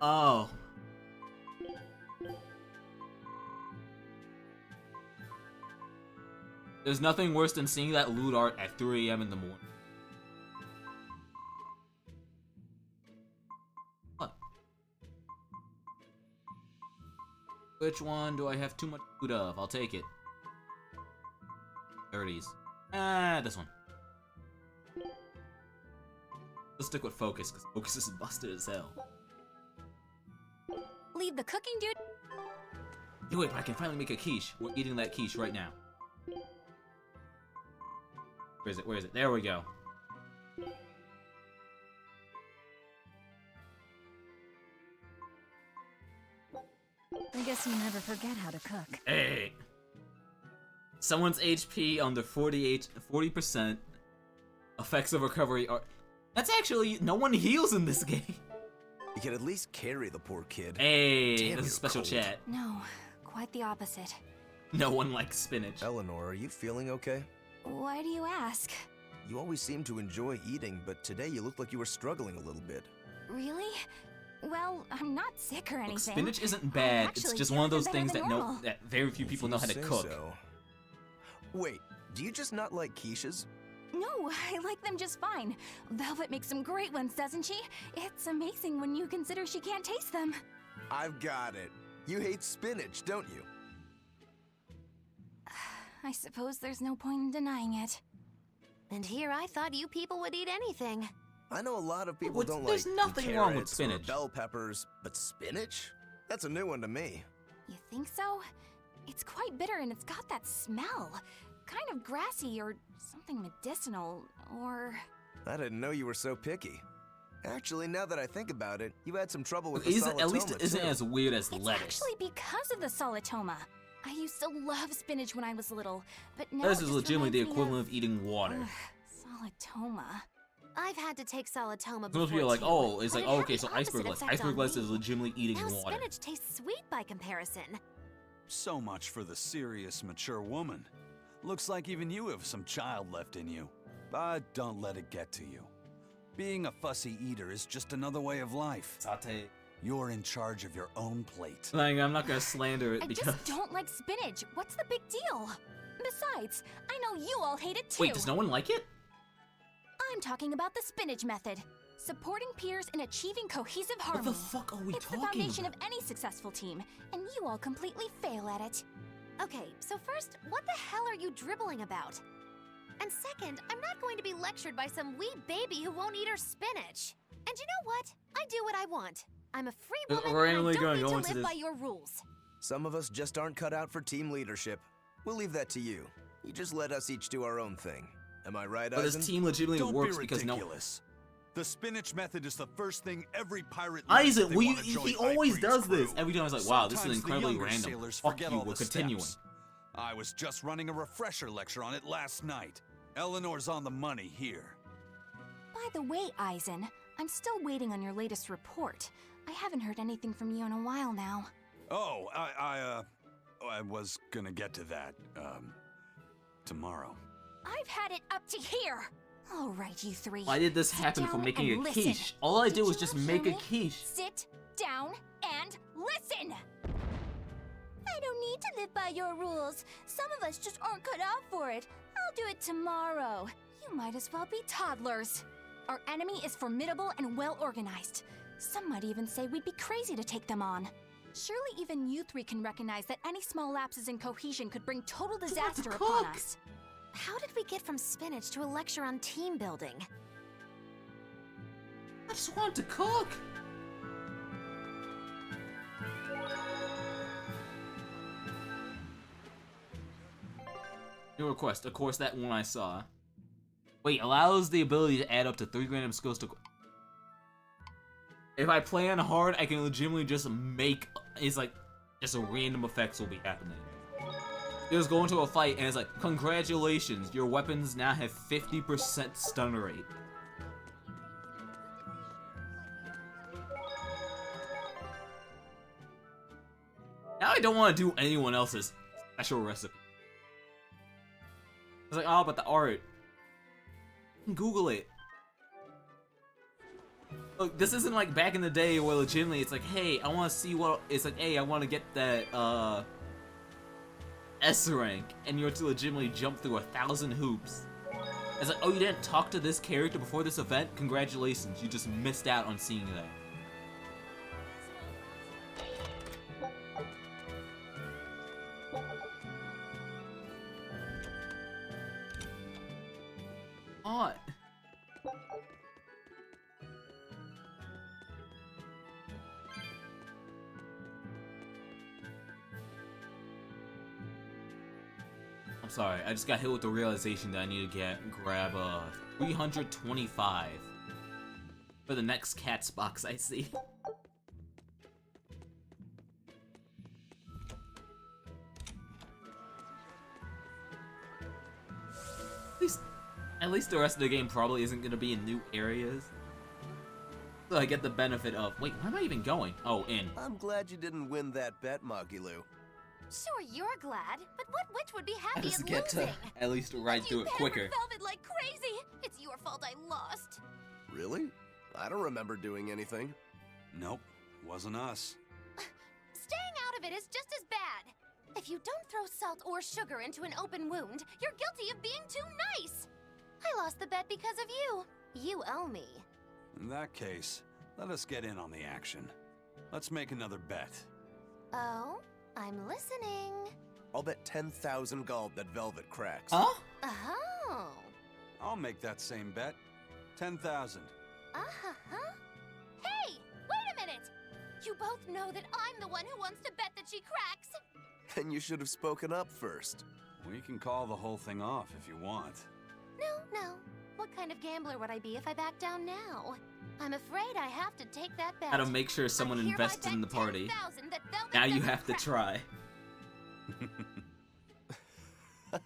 Oh. There's nothing worse than seeing that lewd art at 3 AM in the morning. What? Which one do I have too much food of? I'll take it. 30s. This one. Let's stick with Focus, because Focus is busted as hell. Leave the cooking, dude. Do it, I can finally make a quiche. We're eating that quiche right now. Where is it? Where is it? There we go. I guess you never forget how to cook. Hey! Someone's HP under 40%. Effects of recovery are... That's actually... No one heals in this game. You can at least carry the poor kid. Hey, Damn, this is you're special cold. chat. No, quite the opposite. No one likes spinach. Eleanor, are you feeling okay? Why do you ask? You always seem to enjoy eating, but today you looked like you were struggling a little bit. Really? Well, I'm not sick or anything. Look, spinach isn't I'm bad. It's actually just one of those feeling things better that than normal. that very few people know how to Say cook. so. Wait, do you just not like quiches? No, I like them just fine. Velvet makes some great ones, doesn't she? It's amazing when you consider she can't taste them. I've got it. You hate spinach, don't you? I suppose there's no point in denying it. And here I thought you people would eat anything. I know a lot of people don't there's like nothing carrots wrong with or spinach. bell peppers, but spinach? That's a new one to me. You think so? It's quite bitter and it's got that smell. Kind of grassy or something medicinal, or... I didn't know you were so picky. Actually, now that I think about it, you had some trouble with the At solitoma, least it isn't too. as weird as It's lettuce. actually because of the solitoma. I used to love spinach when I was little, but now Lettuce it is just legitimately the reminds me equivalent of eating water. Solitoma. I've had to take solitoma Most before people are like, too, oh, it's but like, it oh, had okay, the so opposite iceberg lettuce. effect Iceberg on lettuce me. is legitimately eating Now water. spinach tastes sweet by comparison. So much for the serious, mature woman. Looks like even you have some child left in you. But don't let it get to you. Being a fussy eater is just another way of life. Saute. You're in charge of your own plate. Like, I'm not gonna slander it I because... just don't like spinach. What's the big deal? Besides, I know you all hate it too. Wait, does no one like it? I'm talking about the spinach method. Supporting peers in achieving cohesive harmony. What the fuck are we It's the talking foundation about? of any successful team, and you all completely fail at it. Okay, so first, what the hell are you dribbling about? And second, I'm not going to be lectured by some wee baby who won't eat her spinach. And you know what? I do what I want. I'm a free woman We're and I randomly don't gonna need go to into live this. by your rules. Some of us just aren't cut out for team leadership. We'll leave that to you. You just let us each do our own thing. Am I right, But Eisen? this team legitimately Don't works be because no... ridiculous. The spinach method is the first thing every pirate Isaac, learns if they we, wanna join he always Ivory's does crew. this. Every time I was like, wow, this is Sometimes the incredibly younger random. sailors Fuck forget you, all we're the continuing. steps. I was just running a refresher lecture on it last night. Eleanor's on the money here. By the way, Eisen, I'm still waiting on your latest report. I haven't heard anything from you in a while now. Oh, I was gonna get to that, tomorrow. I've had it up to here. All right, you three. Why did this Sit happen for down making and a listen. quiche? All I did was you just not make hear a me? quiche. Sit down and listen. I don't need to live by your rules. Some of us just aren't cut out for it. I'll do it tomorrow. You might as well be toddlers. Our enemy is formidable and well organized. Some might even say we'd be crazy to take them on. Surely even you three can recognize that any small lapses in cohesion could bring total disaster upon us. How did we get from spinach to a lecture on team building? I just want to cook. New request. Of course, that one I saw. Wait, allows the ability to add up to 3 random skills to... If I plan hard, I can legitimately just make... It's like, just a random effects will be happening. You just go into a fight and it's like, congratulations, your weapons now have 50% stun rate. Now I don't want to do anyone else's special recipe. It's like, oh, but the art. Google it. Look, this isn't like back in the day where legitimately it's like, hey, I want to see what... It's like, hey, I want to get that, S rank, and you have to legitimately jump through 1,000 hoops. It's like, oh, you didn't talk to this character before this event? Congratulations, you just missed out on seeing that. What? I'm sorry, I just got hit with the realization that I need to grab 325 for the next cat's box I see. At least the rest of the game probably isn't going to be in new areas. So I get the benefit of... Wait, where am I even going? Oh, in. I'm glad you didn't win that bet, Magilu. Sure, you're glad, but what witch would be happy Let's at get to losing? at least ride through it quicker. Velvet like crazy. It's your fault I lost. Really? I don't remember doing anything. Nope, wasn't us. Staying out of it is just as bad. If you don't throw salt or sugar into an open wound, you're guilty of being too nice. I lost the bet because of you. You owe me. In that case, let us get in on the action. Let's make another bet. Oh, I'm listening. I'll bet 10,000 gold that Velvet cracks. Huh? Oh. I'll make that same bet. 10,000. Uh-huh. Hey, wait a minute. You both know that I'm the one who wants to bet that she cracks. Then you should have spoken up first. We can call the whole thing off if you want. No. What kind of gambler would I be if I back down now? I'm afraid I have to take that bet. How to make sure someone invested in the party. Now you have to try. What's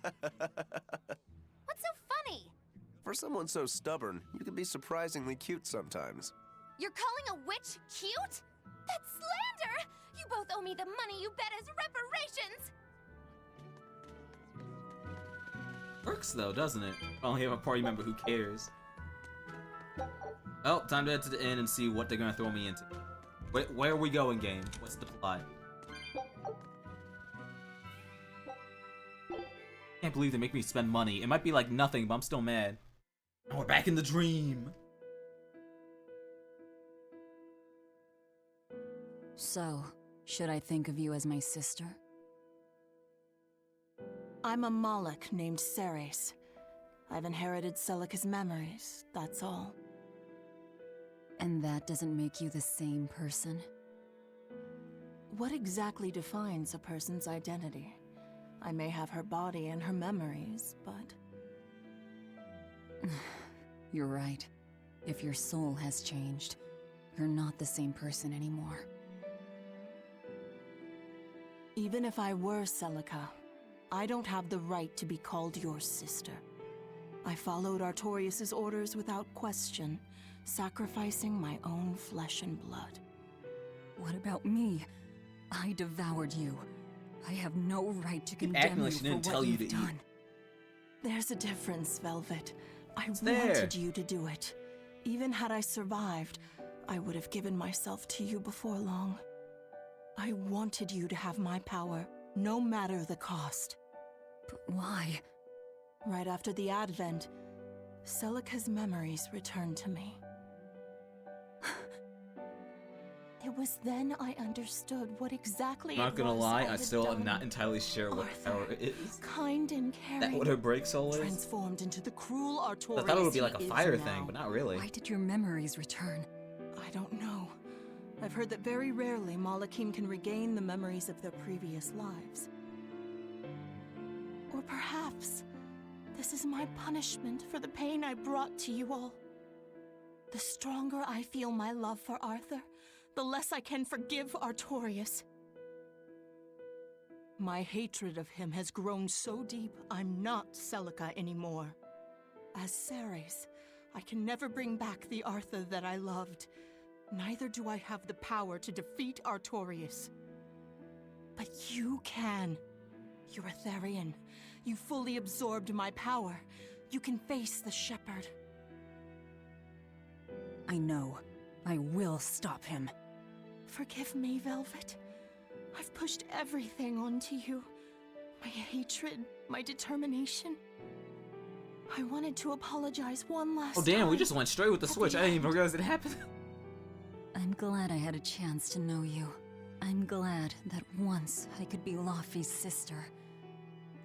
so funny? For someone so stubborn, you can be surprisingly cute sometimes. You're calling a witch cute? That's slander! You both owe me the money you bet as reparations! Works though, doesn't it? I only have a party member who cares. Oh, time to head to the inn and see what they're gonna throw me into. Where are we going, game? What's the plot? Can't believe they make me spend money. It might be like nothing, but I'm still mad. Oh, we're back in the dream. So, should I think of you as my sister? I'm a Moloch named Ceres. I've inherited Celica's memories, that's all. And that doesn't make you the same person? What exactly defines a person's identity? I may have her body and her memories, but... You're right. If your soul has changed, you're not the same person anymore. Even if I were Celica, I don't have the right to be called your sister. I followed Artorius' orders without question, sacrificing my own flesh and blood. What about me? I devoured you. I have no right to condemn you for what you've done. There's a difference, Velvet. I there. wanted you to do it. Even had I survived, I would have given myself to you before long. I wanted you to have my power, no matter the cost. But why? Right after the Advent, Celica's memories returned to me. It was then I understood what exactly I'm not gonna lie, I still am not entirely sure what power it is. Kind and caring. That what her break soul is? Transformed into the cruel Artorius. I thought it would be like a he fire is thing, now. but not really. Why did your memories return? I don't know. I've heard that very rarely Malachim can regain the memories of their previous lives. Or perhaps this is my punishment for the pain I brought to you all. The stronger I feel my love for Arthur, the less I can forgive Artorius. My hatred of him has grown so deep, I'm not Celica anymore. As Ceres, I can never bring back the Arthur that I loved. Neither do I have the power to defeat Artorius. But you can. You're a Therian. You fully absorbed my power. You can face the Shepherd. I know. I will stop him. Forgive me, Velvet. I've pushed everything onto you. My hatred, my determination. I wanted to apologize one last time. Oh damn, we just went straight with the switch. I didn't even realize it happened. I'm glad I had a chance to know you. I'm glad that once I could be Laufey's sister.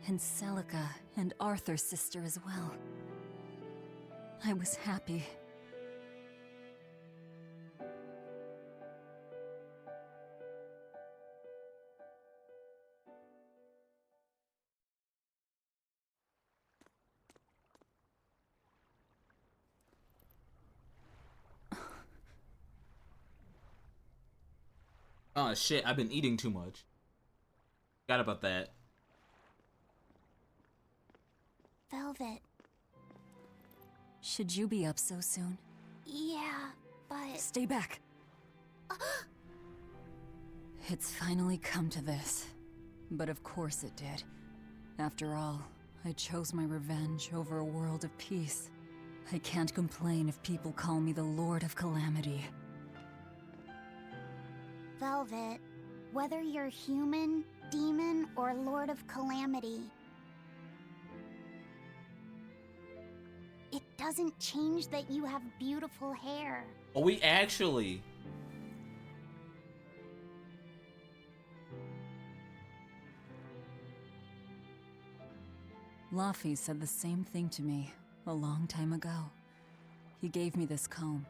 And Celica and Arthur's sister as well. I was happy. Oh shit, I've been eating too much. Forgot about that. Velvet. Should you be up so soon? Yeah, but... Stay back. It's finally come to this. But of course it did. After all, I chose my revenge over a world of peace. I can't complain if people call me the Lord of Calamity. Velvet, whether you're human, demon, or Lord of Calamity, it doesn't change that you have beautiful hair. Oh, we actually... Laffy said the same thing to me a long time ago. He gave me this comb.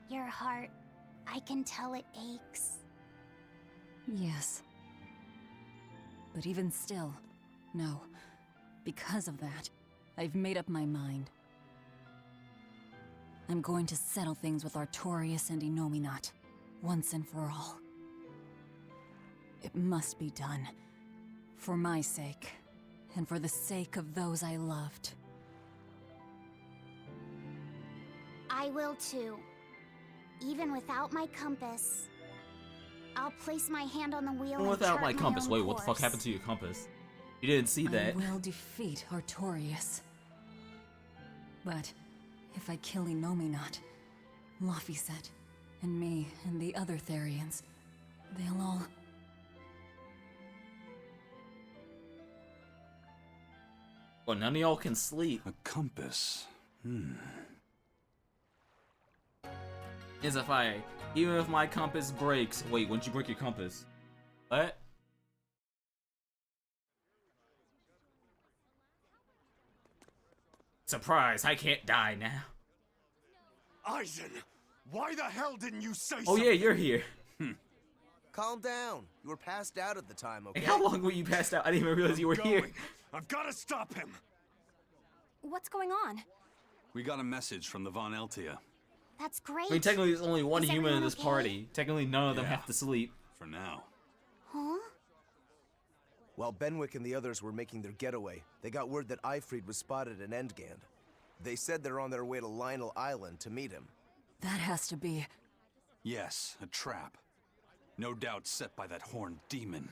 Your heart, I can tell it aches. Yes. But even still, no. Because of that, I've made up my mind. I'm going to settle things with Artorias and Innominat, once and for all. It must be done. For my sake, and for the sake of those I loved. I will too. Even without my compass. I'll place my hand on the wheel and Without chart my compass. own Wait, what the fuck course. happened to your compass? You didn't see that. I will defeat Artorias. But if I kill Innominat, Laphicet, and me, and the other Therians, they'll all... Well, none of y'all can sleep. A compass. Is a fire. Even if my compass breaks. Wait, when'd you break your compass? What? Surprise, I can't die now. Eisen, why the hell didn't you say Oh yeah, you're here. Calm down. You were passed out at the time, okay? Hey, how long were you passed out? I didn't even realize you were here. I've got to stop him. What's going on? We got a message from the Von Eltia. That's great. I mean, technically there's only one Is human in everyone this okay? party. Technically none of them Yeah. have to sleep. For now. Huh? While Benwick and the others were making their getaway, they got word that Eifried was spotted in Endgand. They said they're on their way to Lionel Island to meet him. That has to be... Yes, a trap. No doubt set by that horned demon,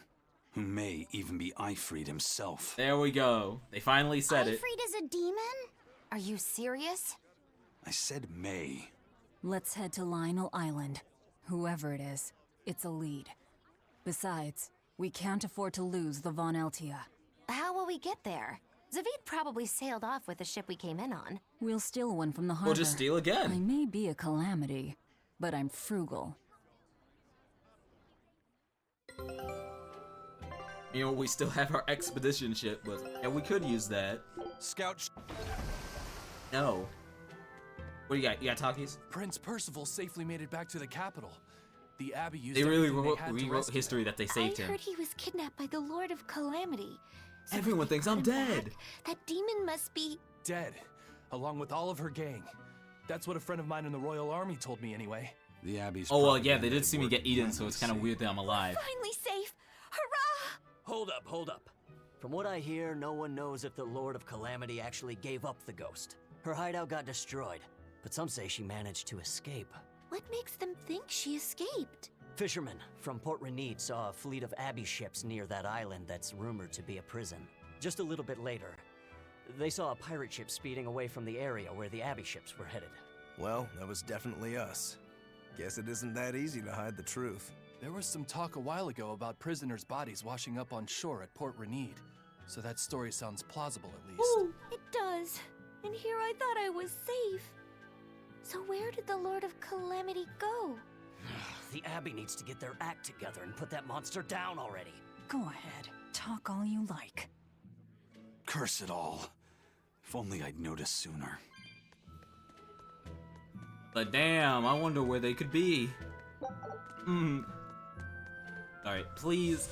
who may even be Eifried himself. There we go. They finally said it. Eifried is a demon? Are you serious? I said may. Let's head to Lionel Island. Whoever it is, it's a lead. Besides, we can't afford to lose the Von Eltia. How will we get there? Zavid probably sailed off with the ship we came in on. We'll steal one from the harbor. We'll just steal again. I may be a calamity, but I'm frugal. You know, we still have our expedition ship, but yeah, we could use that. Scout. No. What do you got? You got talkies? Prince Percival safely made it back to the capital. The Abbey used They really everything they had to rewrote rescue history him. that they saved I him. heard he was kidnapped by the Lord of Calamity. So Everyone if they thinks got I'm him dead. back, that demon must be... Dead, along with all of her gang. That's what a friend of mine in the Royal Army told me anyway. The Abbey's. Oh well, yeah, they did see me get eaten, so it's kind of weird that I'm alive. Finally safe! Hurrah! Hold up. From what I hear, no one knows if the Lord of Calamity actually gave up the ghost. Her hideout got destroyed, but some say she managed to escape. What makes them think she escaped? Fishermen from Port Renid saw a fleet of Abbey ships near that island that's rumored to be a prison. Just a little bit later, they saw a pirate ship speeding away from the area where the Abbey ships were headed. Well, that was definitely us. Guess it isn't that easy to hide the truth. There was some talk a while ago about prisoners' bodies washing up on shore at Port Renid. So that story sounds plausible at least. Ooh, it does. And here I thought I was safe. So where did the Lord of Calamity go? The Abbey needs to get their act together and put that monster down already. Go ahead. Talk all you like. Curse it all. If only I'd noticed sooner. But damn, I wonder where they could be. Alright, please.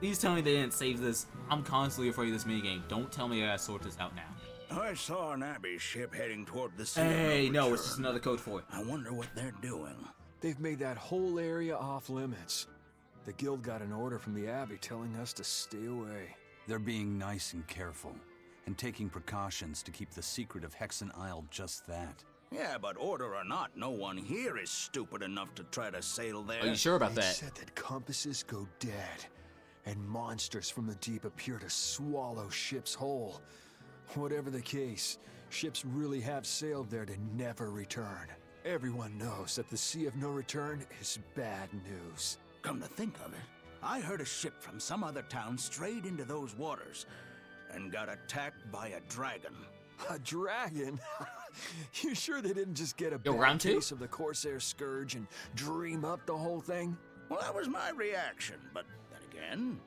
Please tell me they didn't save this. I'm constantly afraid of this minigame. Don't tell me I gotta sort this out now. I saw an Abbey ship heading toward the sea. Hey, no, it's just another code for it. I wonder what they're doing. They've made that whole area off limits. The guild got an order from the Abbey telling us to stay away. They're being nice and careful, and taking precautions to keep the secret of Hexen Isle just that. Yeah, but order or not, no one here is stupid enough to try to sail there. Are you sure about They that? said that compasses go dead, and monsters from the deep appear to swallow ships whole. Whatever the case, ships really have sailed there to never return. Everyone knows that the Sea of No Return is bad news. Come to think of it, I heard a ship from some other town strayed into those waters and got attacked by a dragon. A dragon? You sure they didn't just get a Yo, bad round two? case of the Corsair Scourge and dream up the whole thing? Well, that was my reaction, but then again,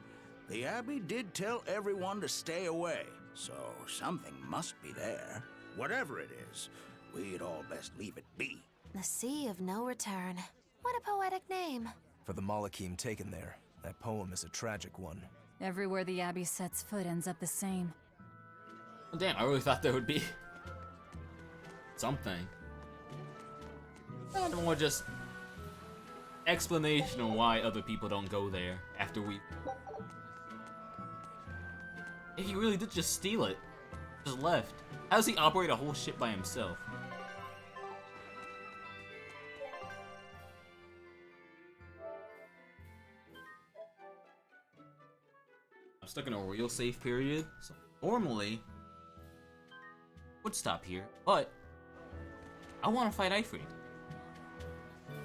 the Abbey did tell everyone to stay away, so something must be there. Whatever it is, we'd all best leave it be. The Sea of No Return. What a poetic name. For the Malakim taken there, that poem is a tragic one. Everywhere the Abbey sets foot ends up the same. Oh, damn, I really thought there would be something. Not more just explanation on why other people don't go there after we. If he really did just steal it, just left, how does he operate a whole ship by himself? I'm stuck in a real safe period, so normally would stop here, but I want to fight Ifrit.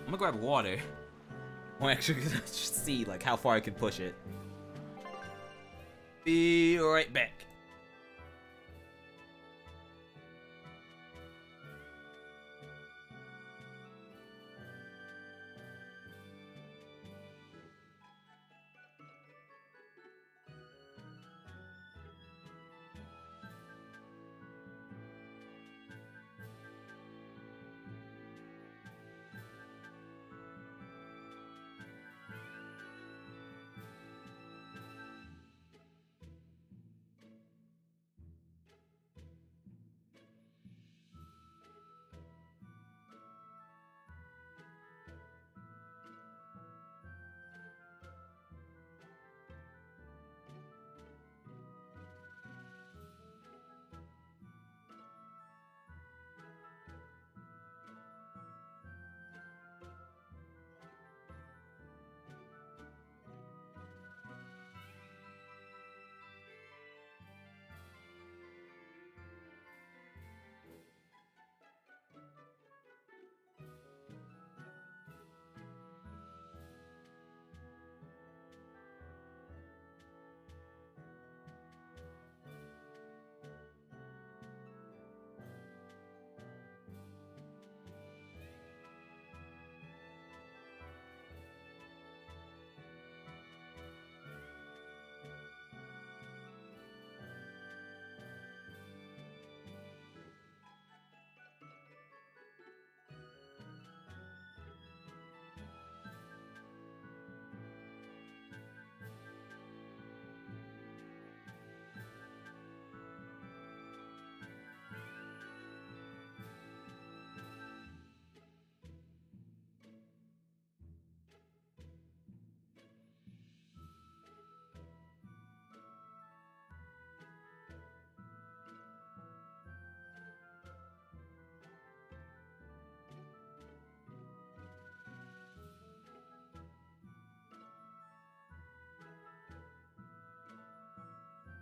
I'm gonna grab water. I'm actually gonna just see like how far I can push it. Be right back.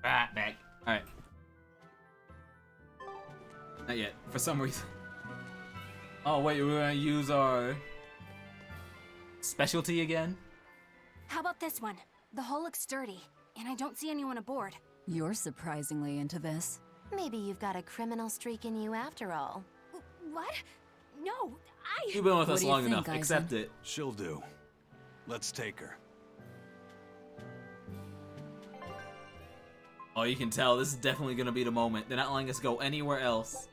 Back. Alright. Not yet, for some reason. Oh wait, we're gonna use our specialty again? How about this one? The hull looks sturdy, and I don't see anyone aboard. You're surprisingly into this. Maybe you've got a criminal streak in you after all. What? No, You've been with What us do you long think, enough, Eisen? accept it. She'll do. Let's take her. Oh, you can tell, this is definitely gonna be the moment. They're not letting us go anywhere else.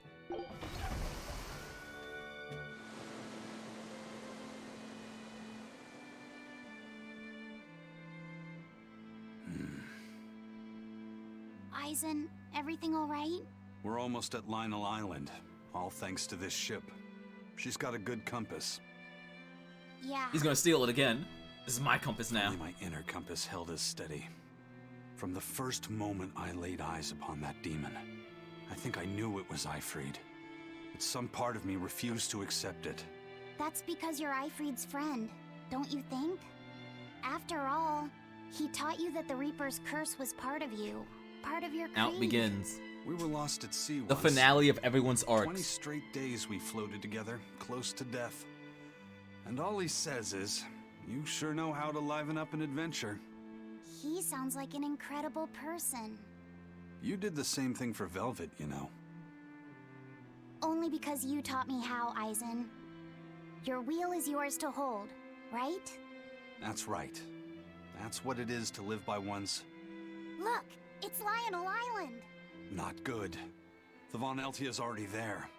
Eisen, everything all right? We're almost at Lionel Island, all thanks to this ship. She's got a good compass. Yeah. He's gonna steal it again. This is my compass now. Only my inner compass held as steady. From the first moment I laid eyes upon that demon, I think I knew it was Ifried. But some part of me refused to accept it. That's because you're Ifried's friend, don't you think? After all, he taught you that the Reaper's curse was part of you. Part of your creed. Now it begins. We were lost at sea once. The finale of everyone's arc. 20 straight days we floated together, close to death. And all he says is, you sure know how to liven up an adventure. He sounds like an incredible person. You did the same thing for Velvet, you know. Only because you taught me how, Eisen. Your wheel is yours to hold, right? That's right. That's what it is to live by one's... Look, it's Lionel Island. Not good. The Von Eltia's already there.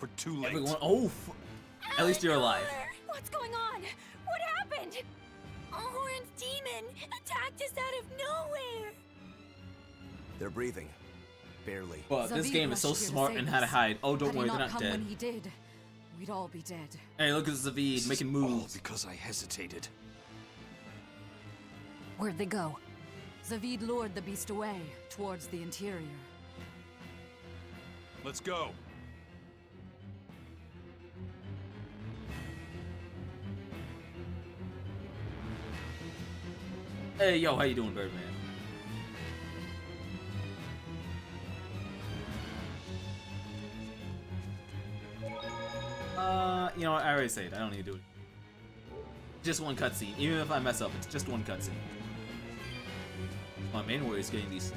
We're too late. Everyone, at least you're alive. What's going on? What happened? Horn's demon attacked us out of nowhere. They're breathing. Barely. But this game is so smart in how to hide. Oh, don't worry, they're not dead. When he did, we'd all be dead. Hey, look at Zavid making moves. All because I hesitated. Where'd they go? Zavid lured the beast away, towards the interior. Let's go. Hey, yo, how you doing, Birdman? You know what? I already said it. I don't need to do it. Just one cutscene. Even if I mess up, it's just one cutscene. My main worry is getting these.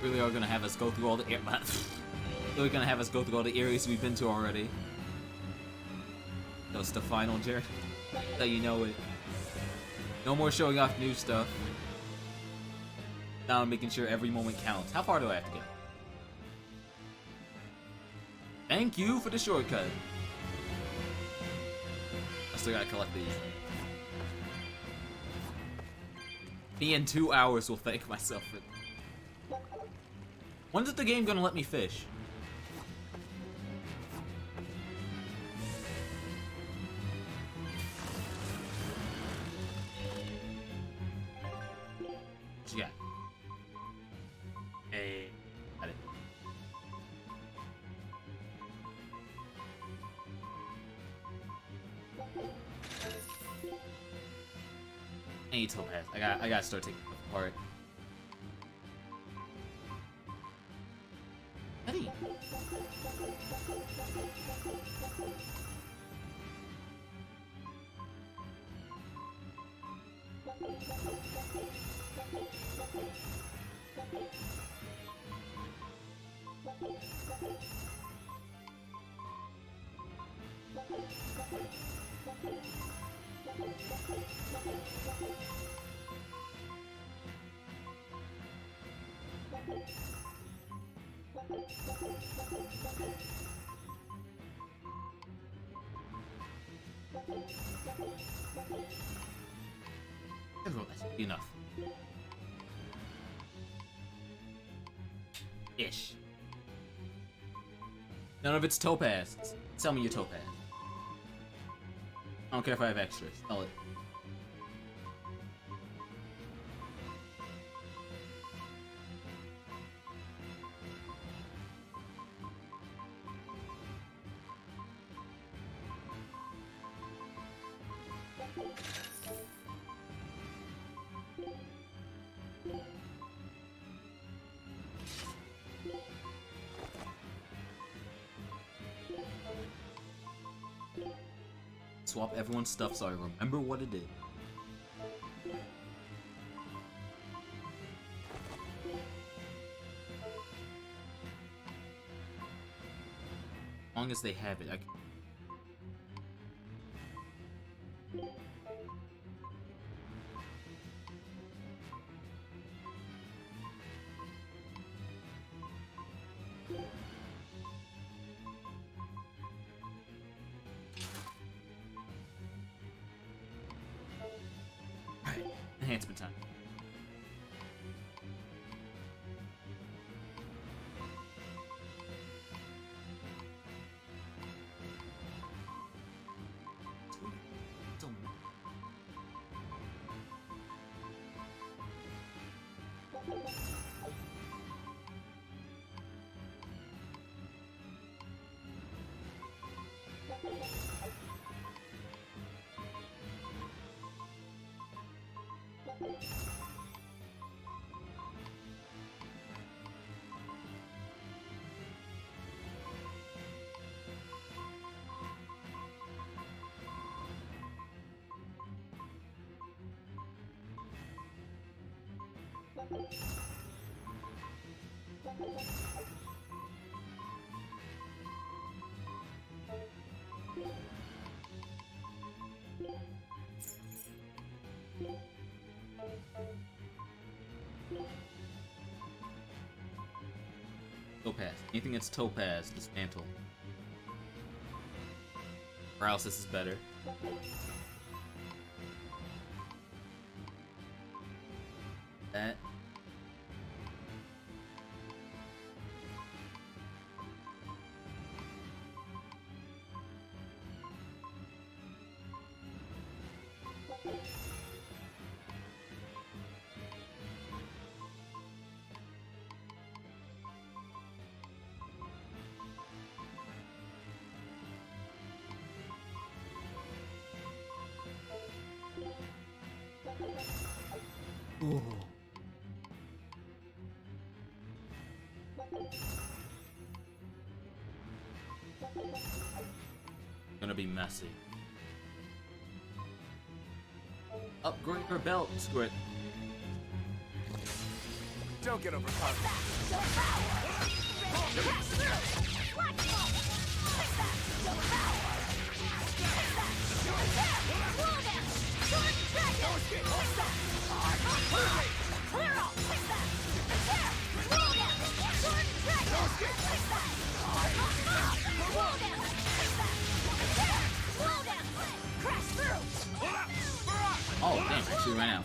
Really are gonna have us go through all the really gonna have us go through all the areas we've been to already. That's the final journey. So you know it. No more showing off new stuff. Now I'm making sure every moment counts. How far do I have to go? Thank you for the shortcut. I still gotta collect these. Me in 2 hours will thank myself for. When's the game gonna let me fish? What you got? Hey, got it. I need topaz. I gotta start taking stuff apart. Eddie. Enough. Ish. None of it's topaz. Sell me your topaz. I don't care if I have extras. Sell it. Swap everyone's stuff so I remember what it did. As long as they have it, I can... enhancement time. Topaz. Anything that's topaz, dismantle. Or else this is better. That. Ooh. Gonna be messy. Upgrade her belt, screw it. Don't get overcome. Oh, damn, actually ran out.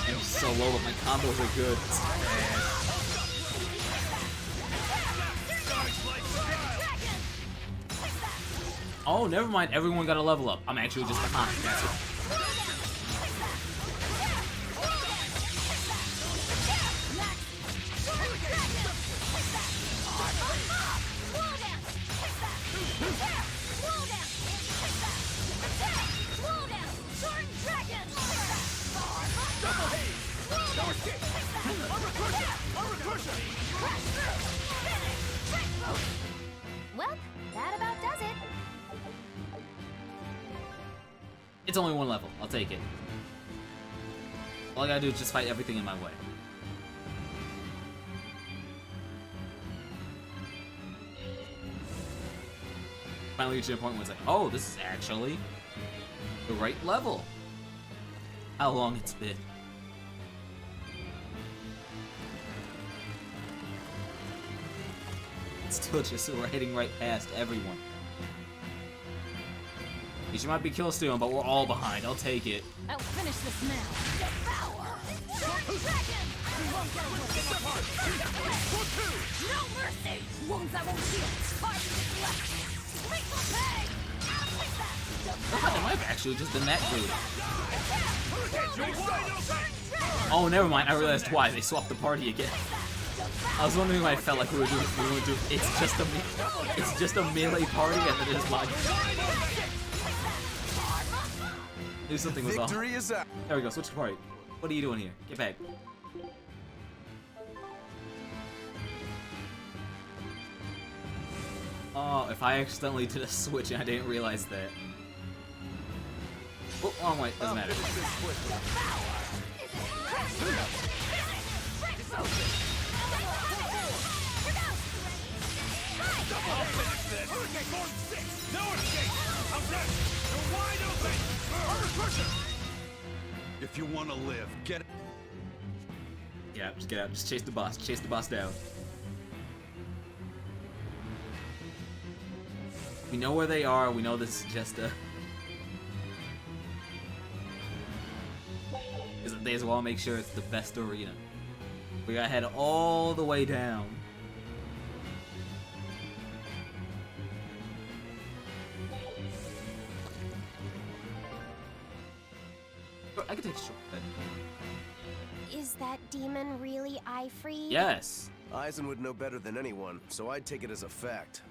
I'm so low, but my combos are good. Oh, never mind. Everyone got a level up. I'm actually just behind. That's it. Well, that about does it. It's only one level. I'll take it. All I gotta do is just fight everything in my way. Finally reached a point where it's like, oh, this is actually the right level. How long it's been. Still just riding right past everyone. You might be kill stealing, but we're all behind. I'll take it. I'll finish this now. Devour! Dragon! No mercy! Wounds I won't heal. Cards is left. Lethal pay! I thought it might have actually just been that good. Oh, never mind. I realized why. They swapped the party again. I was wondering why I felt like we were doing it's just a melee party and then it's like knew something was off. There we go, switch to party. What are you doing here? Get back. Oh, if I accidentally did a switch and I didn't realize that. Oh, wrong way, doesn't matter. I'll finish this! Hurricane Form 6! No escape! I'm dead! You're wide open! Armor Crusher! If you want to live, get it. Yeah, out. Just get out. Just chase the boss. Chase the boss down. We know where they are. We know this is just a... They as well make sure it's the best arena. We gotta head all the way down. I could take a shortcut. Is that demon really Ifreed? Yes. Aizen would know better than anyone, so I'd take it as a fact.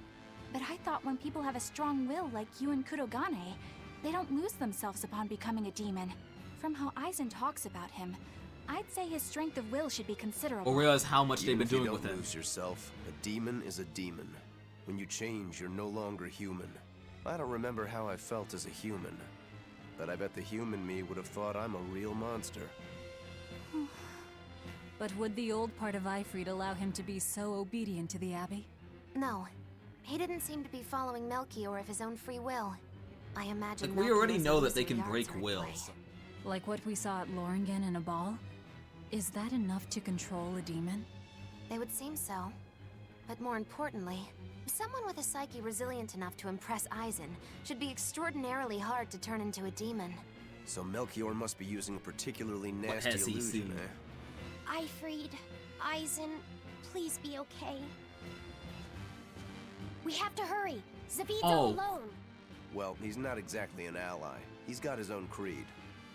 But I thought when people have a strong will like you and Kurogane, they don't lose themselves upon becoming a demon. From how Aizen talks about him, I'd say his strength of will should be considerable. We'll realize how much they've been doing with him. him. Lose yourself. A demon is a demon. When you change, you're no longer human. I don't remember how I felt as a human, but I bet the human me would have thought I'm a real monster. But would the old part of Ifreed allow him to be so obedient to the Abbey? No. He didn't seem to be following Melchior of his own free will. I imagine Like, we already know that they can break wills. Like what we saw at Loringen in a ball? Is that enough to control a demon? They would seem so. But more importantly, someone with a psyche resilient enough to impress Aizen should be extraordinarily hard to turn into a demon. So Melchior must be using a particularly nasty illusion, eh? Ifreed, Aizen, please be okay. We have to hurry. Zavid's all alone. Well, he's not exactly an ally. He's got his own creed.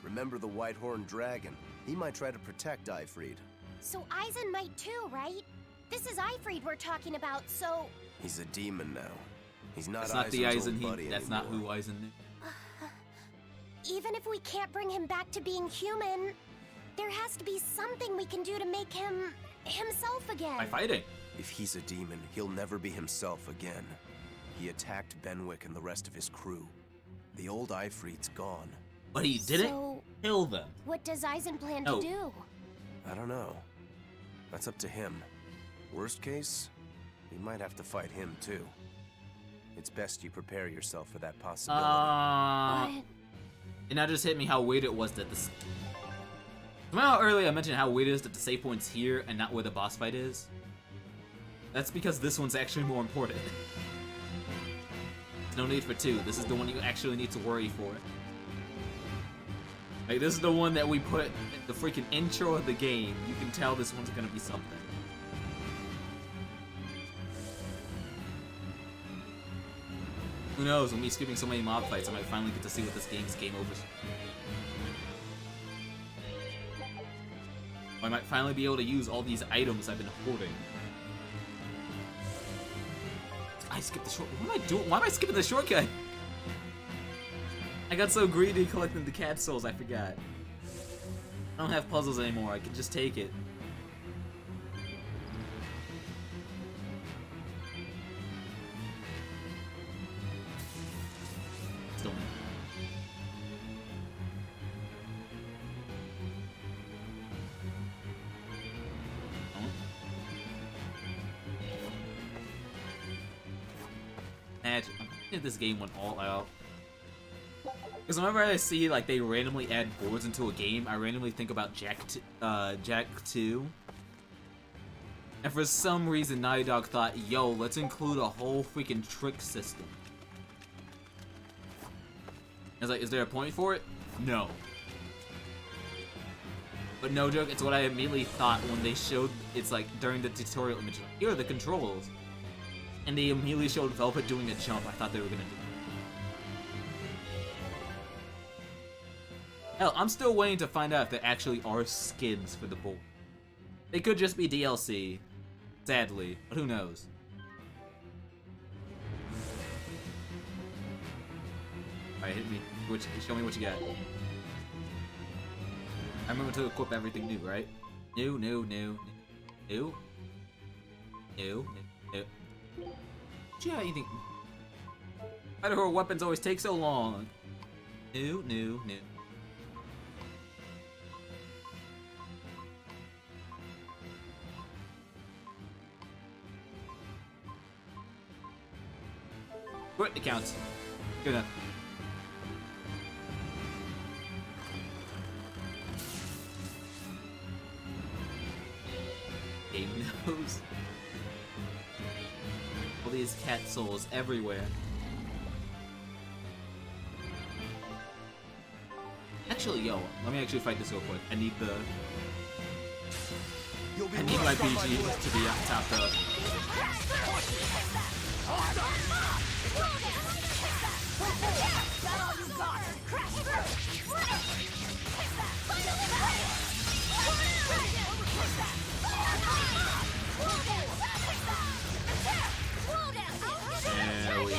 Remember the White-Horned Dragon? He might try to protect Ifreed. So Aizen might too, right? This is Ifreed we're talking about, so... He's a demon now. He's not That's not the Aizen's Aizen old buddy That's anymore. not who Aizen knew. Even if we can't bring him back to being human, there has to be something we can do to make him... himself again. By fighting. If he's a demon, he'll never be himself again. He attacked Benwick and the rest of his crew. The old Ifreed's gone. But he didn't So, kill them. what does Aizen plan No. to do? I don't know. That's up to him. Worst case, we might have to fight him too. It's best you prepare yourself for that possibility. And that just hit me how weird it was that this... Remember how earlier I mentioned how weird it is that the save point's here and not where the boss fight is? That's because this one's actually more important. There's no need for two. This is the one you actually need to worry for. Like, this is the one that we put in the freaking intro of the game. You can tell this one's gonna be something. Who knows, with me skipping so many mob fights, I might finally get to see what this game's game over. Or I might finally be able to use all these items I've been hoarding. I skipped the short. What am I doing? Why am I skipping the shortcut? I got so greedy collecting the cat souls, I forgot. I don't have puzzles anymore. I can just take it. Still me. Imagine if this game went all out. Because whenever I see like they randomly add boards into a game, I randomly think about Jack 2. And for some reason, Naughty Dog thought, yo, let's include a whole freaking trick system. I was like, is there a point for it? No. But no joke, it's what I immediately thought when they showed, it's like during the tutorial image, like, here are the controls. And they immediately showed Velvet doing a jump. I thought they were gonna do. Hell, I'm still waiting to find out if there actually are skins for the board. They could just be DLC, sadly, but who knows. Alright, hit me. Show me what you got. I remember to equip everything new, right? New. Do you have anything? Why do her weapons always take so long? New. Good, it counts. Good enough. souls. All these cat souls everywhere. Actually, yo, let me actually fight this real quick. I need my PG to be topped up. There we go.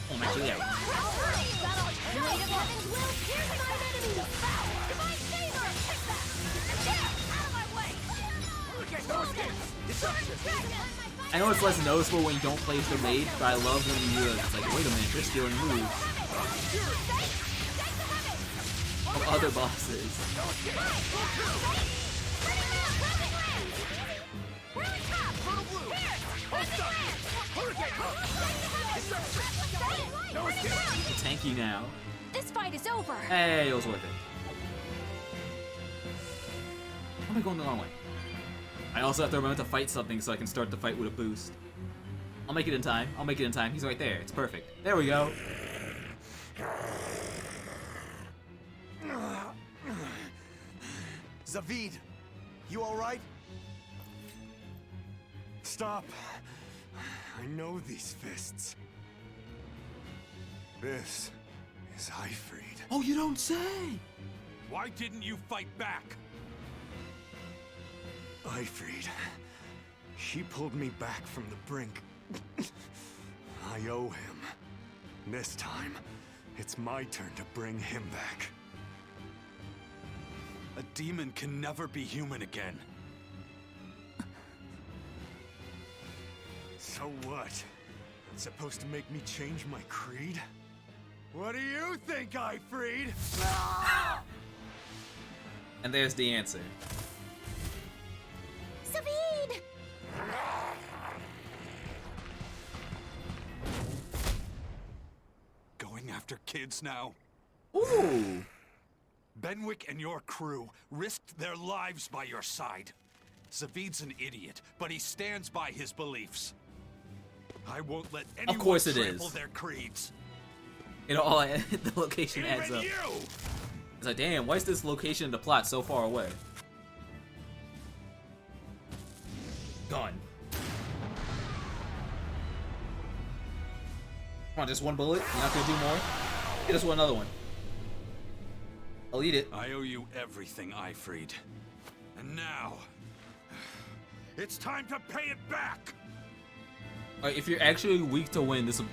Oh, I'm actually out. I know it's less noticeable when you don't place the mage, but I love when you it's like, wait a minute, they're stealing moves of other bosses. Tanky now. This fight is over. Hey, it was worth it. How am I going the wrong way? I also have to remember to fight something so I can start the fight with a boost. I'll make it in time. I'll make it in time. He's right there. It's perfect. There we go. Zavid, you alright? Stop. I know these fists. This is Ifrid. Oh, you don't say! Why didn't you fight back? Ifrid. She pulled me back from the brink. I owe him. This time, it's my turn to bring him back. A demon can never be human again. So what? That's supposed to make me change my creed? What do you think, Ifrid? And there's the answer. Zavid! Going after kids now? Ooh! Benwick and your crew risked their lives by your side. Zavid's an idiot, but he stands by his beliefs. I won't let anyone Of course it trample is. their creeds. You know, all the location adds up. It's like, damn, why is this location in the plot so far away? Gone. Come on, just one bullet? You're not gonna do more? Hit us with another one. I'll eat it. I owe you everything, Ifrid. And now, it's time to pay it back! Alright, if you're actually weak to win, this will...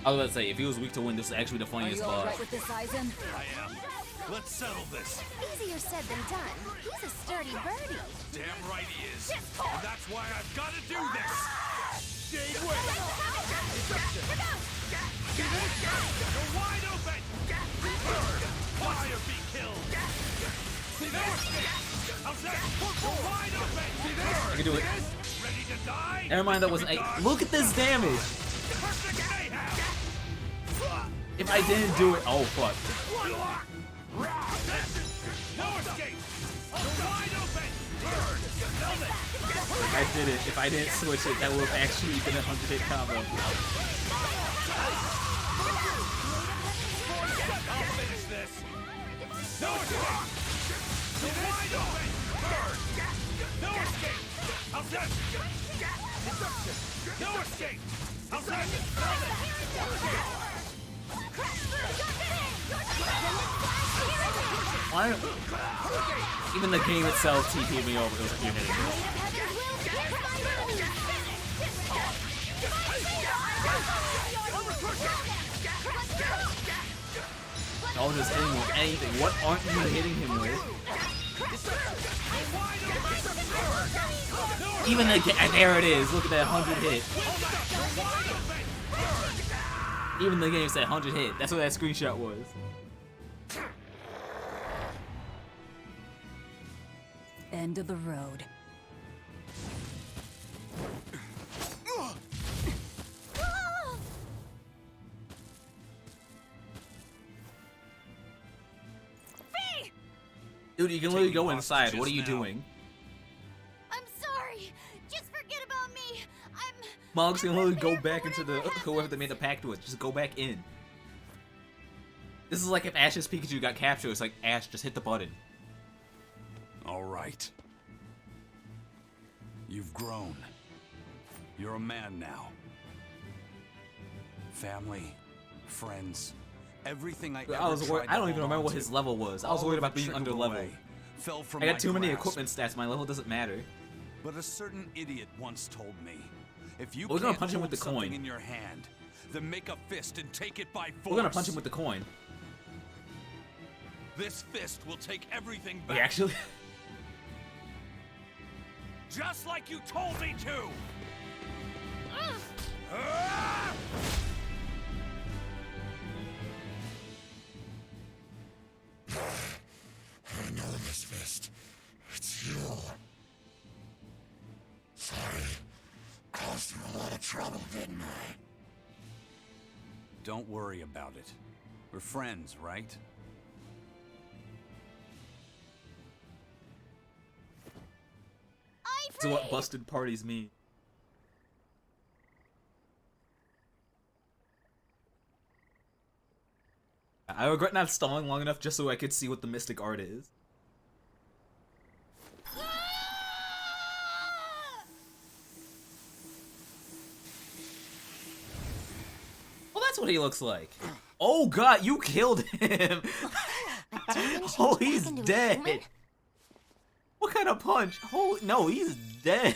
I was about to say, if he was weak to win, this is actually the funniest boss. Are you alright with this, Aizen? I am. Let's settle this. Easier said than done. He's a sturdy birdie. Damn right he is. And that's why I've got to do this. Stay away. You're wide open. Fire be killed. How's that? You're wide open. I can do it. Ready to die? Never mind, that wasn't a... Look at this damage! If I didn't do it... Oh, fuck. No escape. You're wide open. If I did it, if I didn't switch it, that would have actually been a 100-hit combo. I'll finish this. No escape. You're wide open. Burn. No escape. How's that? No escape. How's that? Why? Even the game itself TP'd me over. It was like, you're hitting me. Oh, just hitting him with anything. What aren't you hitting him with? Even the there it is. Look at that 100 hit. Even the game said 100 hit. That's what that screenshot was. End of the road. Dude, you can literally go inside. What are you doing? I'm sorry. Just forget about me. Mog's can literally go back into the whoever they made the pact with. Just go back in. This is like if Ash's Pikachu got captured. It's like, Ash, just hit the button. All right. You've grown. You're a man now. Family, friends, everything I don't even remember what his level was. I was worried about being under level. I got too many equipment stats. My level doesn't matter. But a certain idiot once told me, if you We're gonna can't punch him with hold the something coin. in your hand, then make a fist and take it by force. We're gonna punch him with the coin. This fist will take everything back. Wait, actually. Just like you told me to. I know this fist. It's you. Sorry. Caused you a lot of trouble, didn't I? Don't worry about it. We're friends, right? So what busted parties mean. I regret not stalling long enough just so I could see what the mystic art is. Well, that's what he looks like. Oh god, you killed him! Oh, he's dead! What kind of punch? Oh, no, he's dead.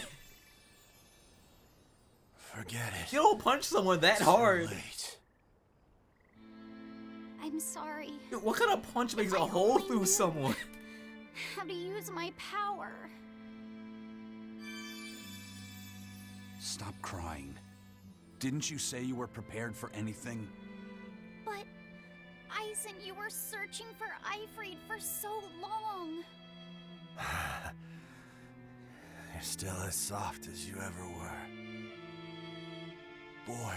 Forget it. You don't punch someone that hard. I'm sorry. Dude, what kind of punch makes a hole through someone? How to use my power. Stop crying. Didn't you say you were prepared for anything? But, Eisen, you were searching for Eifried for so long. You're still as soft as you ever were. Boy,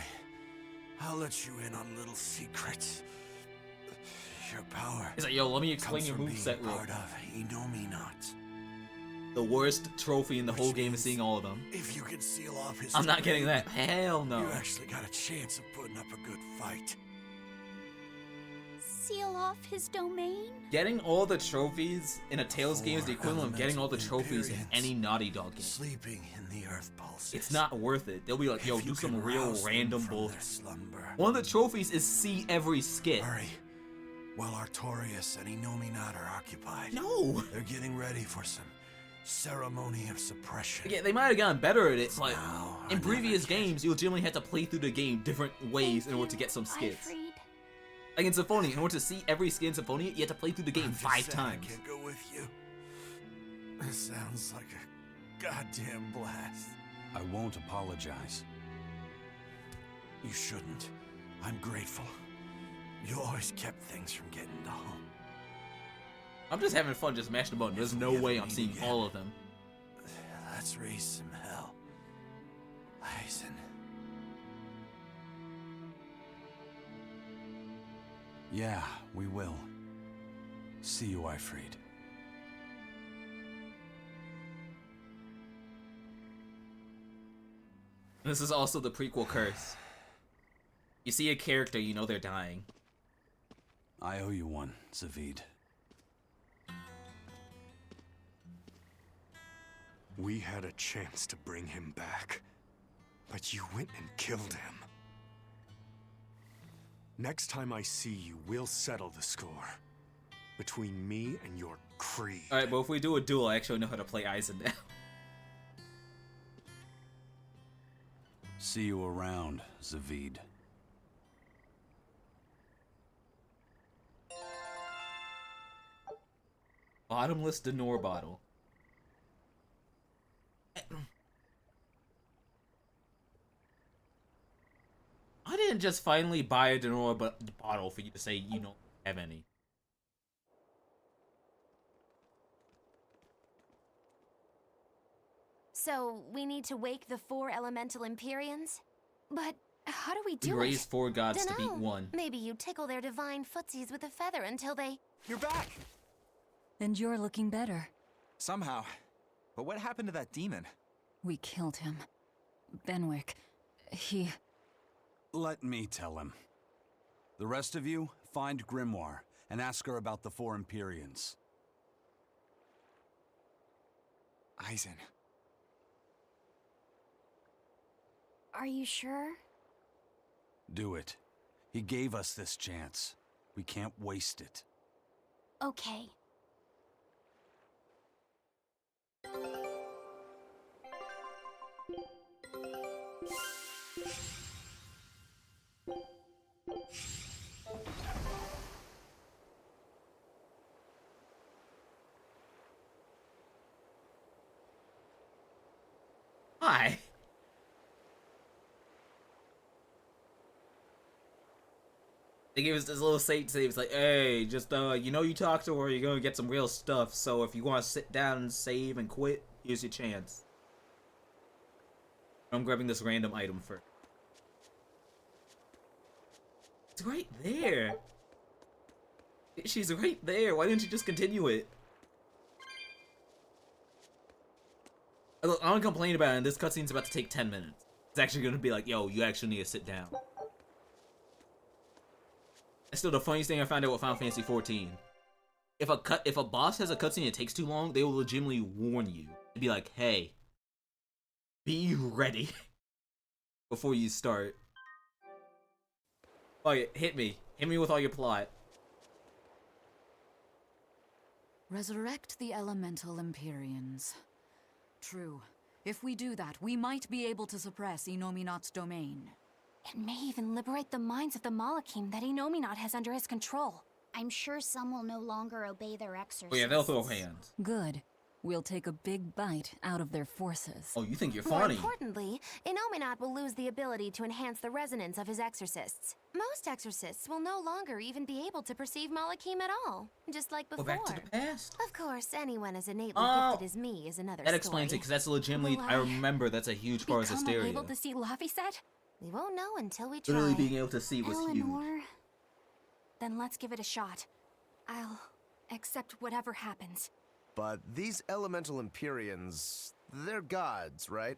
I'll let you in on little secrets. Your power. He's like, yo, let me explain your moveset real part of Inominaut. The worst trophy in the whole game is seeing all of them. If you can seal off his I'm not domain, getting that. Hell no. You actually got a chance of putting up a good fight. Seal off his domain? Getting all the trophies in a Tales game is the equivalent of getting all the trophies in any Naughty Dog game. Sleeping in the earth pulses. It's not worth it. They'll be like, yo, do some real random bull. Slumber. One of the trophies is see every skit. Hurry. While Artorias and Inominaut are occupied. No. They're getting ready for some ceremony of suppression. Yeah, they might have gotten better at it. Like, in previous games, you legitimately had to play through the game different ways in order to get some skits. Like in Symphonia, in order to see every skit in Symphonia, you had to play through the game 5 times. I can't go with you. This sounds like a goddamn blast. I won't apologize. You shouldn't. I'm grateful. You always kept things from getting to home. I'm just having fun just mashing the button. There's no way I'm seeing all of them. Let's raise some hell. Eisen. Yeah, we will. See you, Eifried. This is also the prequel curse. You see a character, you know they're dying. I owe you one, Zavid. We had a chance to bring him back, but you went and killed him. Next time I see you, we'll settle the score. Between me and your creed. Alright, but if we do a duel, I actually know how to play Eisen now. See you around, Zavid. Bottomless Denor bottle. I didn't just finally buy a Denor bottle for you to say you don't have any. So, we need to wake the 4 elemental Empyreans? But how do we do We it? raised 4 gods to beat Dunno. 1. Maybe you tickle their divine footsies with a feather until they... You're back! And you're looking better. Somehow. But what happened to that demon? We killed him. Benwick, he... Let me tell him. The rest of you, find Grimoire and ask her about the 4 Empyreans. Eisen. Are you sure? Do it. He gave us this chance. We can't waste it. Okay. Hi. They gave us this little save. It's like, hey, just you know, you talk to her, you're gonna get some real stuff. So if you want to sit down and save and quit, here's your chance. I'm grabbing this random item first. It's right there. She's right there. Why didn't you just continue it? Look, I don't complain about it, and this cutscene's about to take 10 minutes. It's actually gonna be like, yo, you actually need to sit down. That's still the funniest thing I found out with Final Fantasy XIV. If a boss has a cutscene that takes too long, they will legitimately warn you. They'd be like, hey, be ready before you start. Oh yeah, hit me. Hit me with all your plot. Resurrect the elemental Empyreans. True. If we do that, we might be able to suppress Inominat's domain. It may even liberate the minds of the Malakim that Inominat has under his control. I'm sure some will no longer obey their exorcists. Oh yeah, they'll throw hands. Good. We'll take a big bite out of their forces. Oh, you think you're More funny. importantly, Inominat will lose the ability to enhance the resonance of his exorcists. Most exorcists will no longer even be able to perceive Malakim at all, just like before. Go back to the past. Of course, anyone as innately Oh, gifted as me is another that explains it, because that's legitimately, Will I remember that's a huge part of become Hysteria. able to see Laffy said? We won't know until we try. Literally being able to see was huge. Eleanor, then let's give it a shot. I'll accept whatever happens. But these elemental Empyreans, they're gods, right?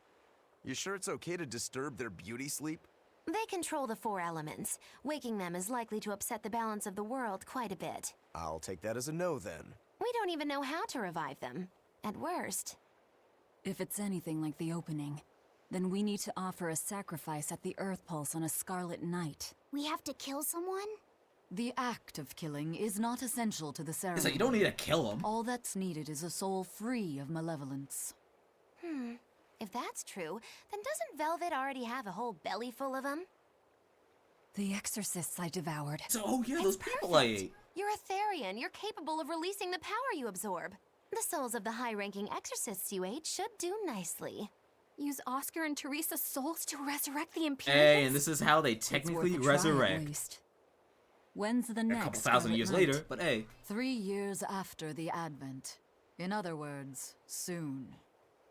You sure it's okay to disturb their beauty sleep? They control the 4 elements. Waking them is likely to upset the balance of the world quite a bit. I'll take that as a no then. We don't even know how to revive them. At worst. If it's anything like the opening, then we need to offer a sacrifice at the Earth Pulse on a Scarlet Night. We have to kill someone? The act of killing is not essential to the ceremony. It's like, you don't need to kill him. All that's needed is a soul free of malevolence. If that's true, then doesn't Velvet already have a whole belly full of them? The exorcists I devoured. So, oh yeah, those people I ate. You're a Therian. You're capable of releasing the power you absorb. The souls of the high-ranking exorcists you ate should do nicely. Use Oscar and Teresa's souls to resurrect the Imperials? Hey, and this is how they technically resurrect. When's the next? A couple thousand years Scarlet later, Night? but hey. 3 years after the Advent. In other words, soon.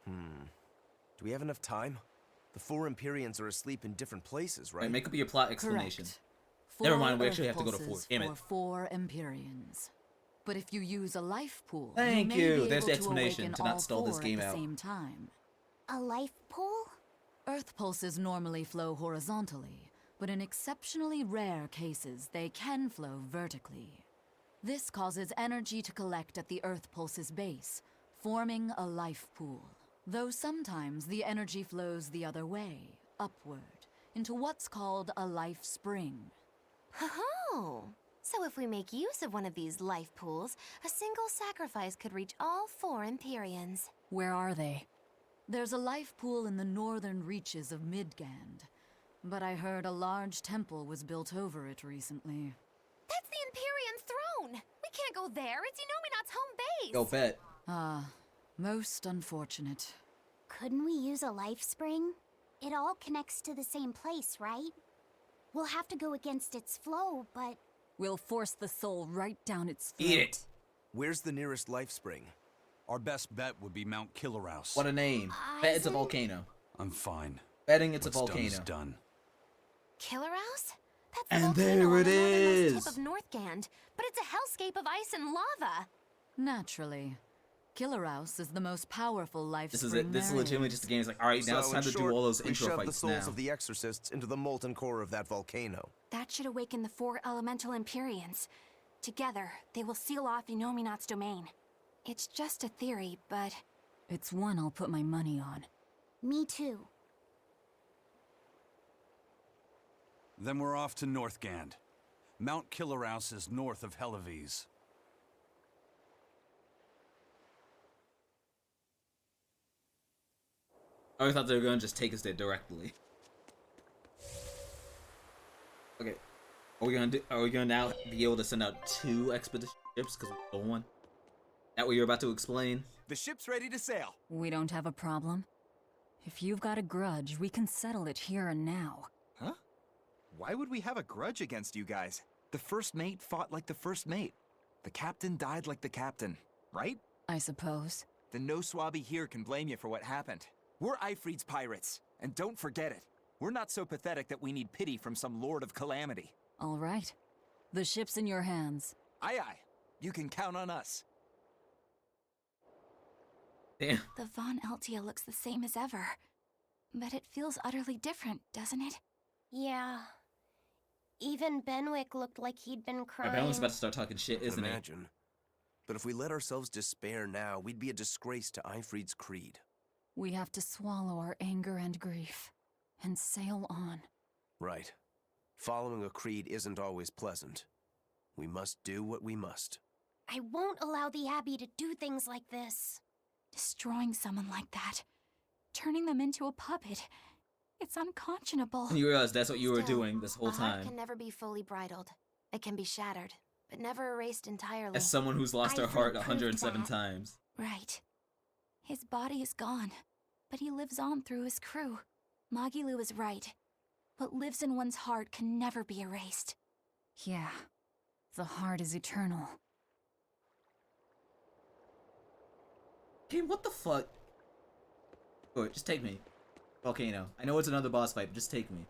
Do we have enough time? The 4 Empyreans are asleep in different places, right? Right, make up your plot explanation. Correct. Never mind, we Earth actually have to go to 4. pulses Damn it. for 4 Empyreans. But if you use a life pool, Thank you. May you. be There's able the to explanation awaken to not all stall this 4 game at out. the same time. A life pool? Earth pulses normally flow horizontally, but in exceptionally rare cases, they can flow vertically. This causes energy to collect at the Earth pulse's base, forming a life pool. Though sometimes the energy flows the other way, upward, into what's called a life spring. Oh, so if we make use of one of these life pools, a single sacrifice could reach all 4 Empyreans. Where are they? There's a life pool in the northern reaches of Midgand, but I heard a large temple was built over it recently. That's the Empyrean throne! We can't go there, it's Inominat's home base! Go bet. Ah, most unfortunate. Couldn't we use a life spring? It all connects to the same place, right? We'll have to go against its flow, but... We'll force the soul right down its throat. Eat it. Where's the nearest life spring? Our best bet would be Mount Killerhouse. What a name. Bet it's a volcano. I'm fine. Betting it's What's a volcano. Done is done. Killerhouse? That's And the volcano there on it the northernmost is. tip of Northgand, but it's a hellscape of ice and lava. Naturally. Killerhouse is the most powerful life This is it. This is legitimately just a game. It's like, alright, now it's time to do all those we intro shoved the fights souls now. of the exorcists into the molten core of that volcano. That should awaken the 4 elemental Empyreans. Together, they will seal off Inominat's domain. It's just a theory, but... It's one I'll put my money on. Me too. Then we're off to Northgand. Mount Killerhouse is north of Helives. I always thought they were going to just take us there directly. Okay. Are we going to now be able to send out 2 expedition ships because we stole one? That what you're about to explain? The ship's ready to sail. We don't have a problem. If you've got a grudge, we can settle it here and now. Huh? Why would we have a grudge against you guys? The first mate fought like the first mate. The captain died like the captain, right? I suppose. Then no swabby here can blame you for what happened. We're Ifreed's pirates, and don't forget it. We're not so pathetic that we need pity from some Lord of Calamity. All right. The ship's in your hands. Aye aye. You can count on us. Damn. The Von Eltia looks the same as ever. But it feels utterly different, doesn't it? Yeah. Even Benwick looked like he'd been crying. Benwick's about to start talking shit, isn't Imagine. But if we let ourselves despair now, we'd be a disgrace to Ifreed's creed. We have to swallow our anger and grief, and sail on. Right. Following a creed isn't always pleasant. We must do what we must. I won't allow the Abbey to do things like this. Destroying someone like that. Turning them into a puppet. It's unconscionable. And you realize that's what you were doing this whole A heart time. can never be fully bridled. It can be shattered, but never erased entirely. As someone who's lost her Ifreed heart proved 107 that. times. Right. His body is gone, but he lives on through his crew. Magilu is right. What lives in one's heart can never be erased. Yeah. The heart is eternal. Okay, what the fuck? Go ahead, just take me. Volcano. I know it's another boss fight, but just take me.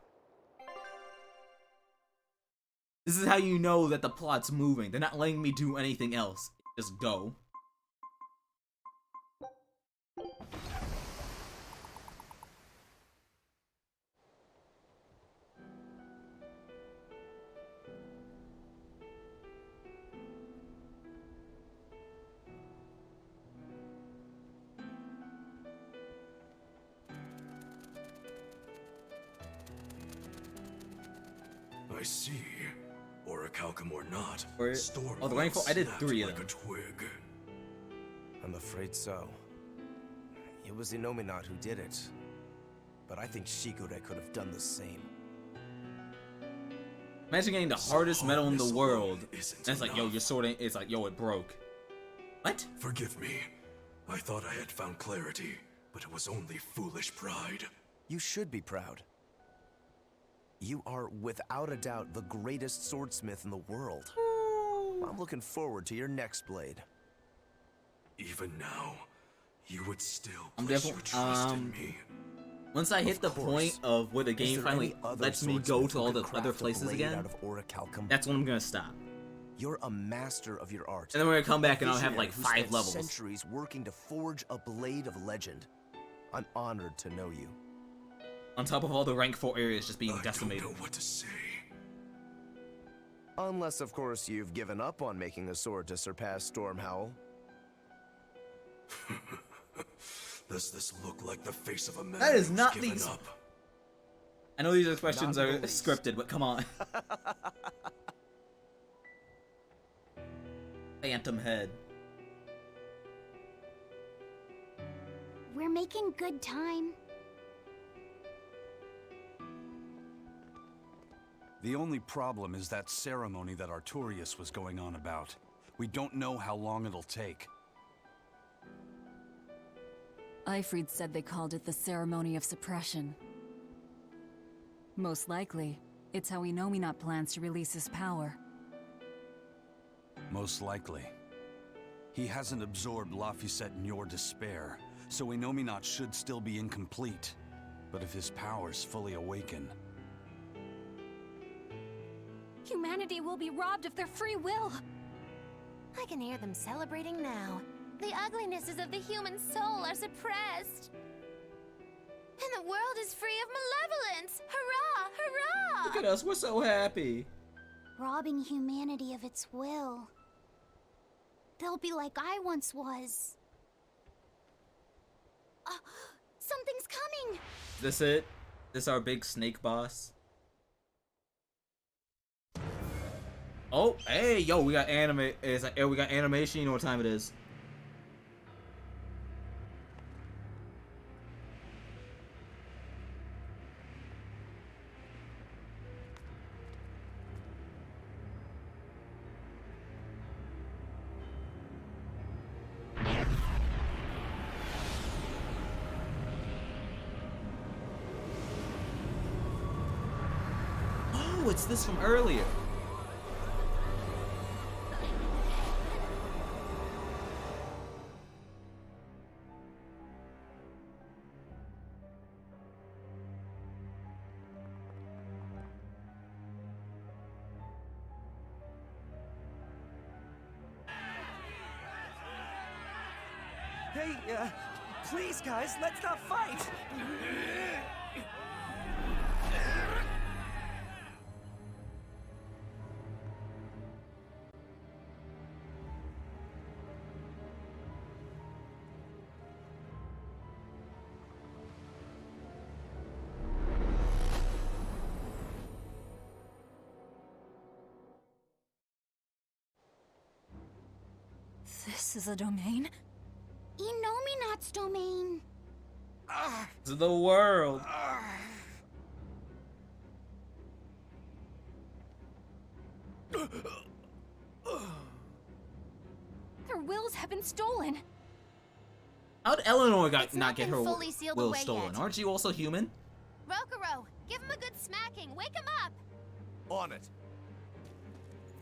This is how you know that the plot's moving. They're not letting me do anything else. Just go. I see. Orichalcum or not, Or, Storm oh, the rainfall. I did snapped 3 of like them. a twig. I'm afraid so. It was Inominat who did it. But I think Shikure could have done the same. Imagine getting the hardest metal in the world. And it's like, yo, your sword ain't. It's like, yo, it broke. What? Forgive me. I thought I had found clarity, but it was only foolish pride. You should be proud. You are, without a doubt, the greatest swordsmith in the world. I'm looking forward to your next blade. Even now, you would still I'm place your definitely trust in me. Once I hit the point of where the game finally lets me go to all the other places again, that's when I'm gonna stop. You're a master of your art. And then we're gonna come back and I'll have like Visionary who 5 spent levels. Centuries working to forge a blade of legend. I'm honored to know you. On top of all the rank 4 areas just being decimated. I don't know what to say. Unless, of course, you've given up on making a sword to surpass Stormhowl. Does this look like the face of a man That is who's not given these. up? I know these questions are scripted, but come on. Phantom head. We're making good time. The only problem is that ceremony that Artorius was going on about. We don't know how long it'll take. Ifreed said they called it the Ceremony of Suppression. Most likely, it's how Inominat plans to release his power. Most likely. He hasn't absorbed Laphicet in your despair, so Inominat should still be incomplete. But if his powers fully awaken... Humanity will be robbed of their free will. I can hear them celebrating now. The uglinesses of the human soul are suppressed. And the world is free of malevolence! Hurrah! Hurrah! Look at us, we're so happy. Robbing humanity of its will. They'll be like I once was. Something's coming! This it? This our big snake boss? Oh, hey, yo, we got anime. It's like, we got animation. You know what time it is? Oh, it's this from earlier. Hey, please, guys, let's not fight! This is a domain? Inominat's domain. To the world. Their wills have been stolen. How'd Eleanor It's not get her fully sealed will away stolen? yet. Aren't you also human? Rokuro, give him a good smacking. Wake him up. On it.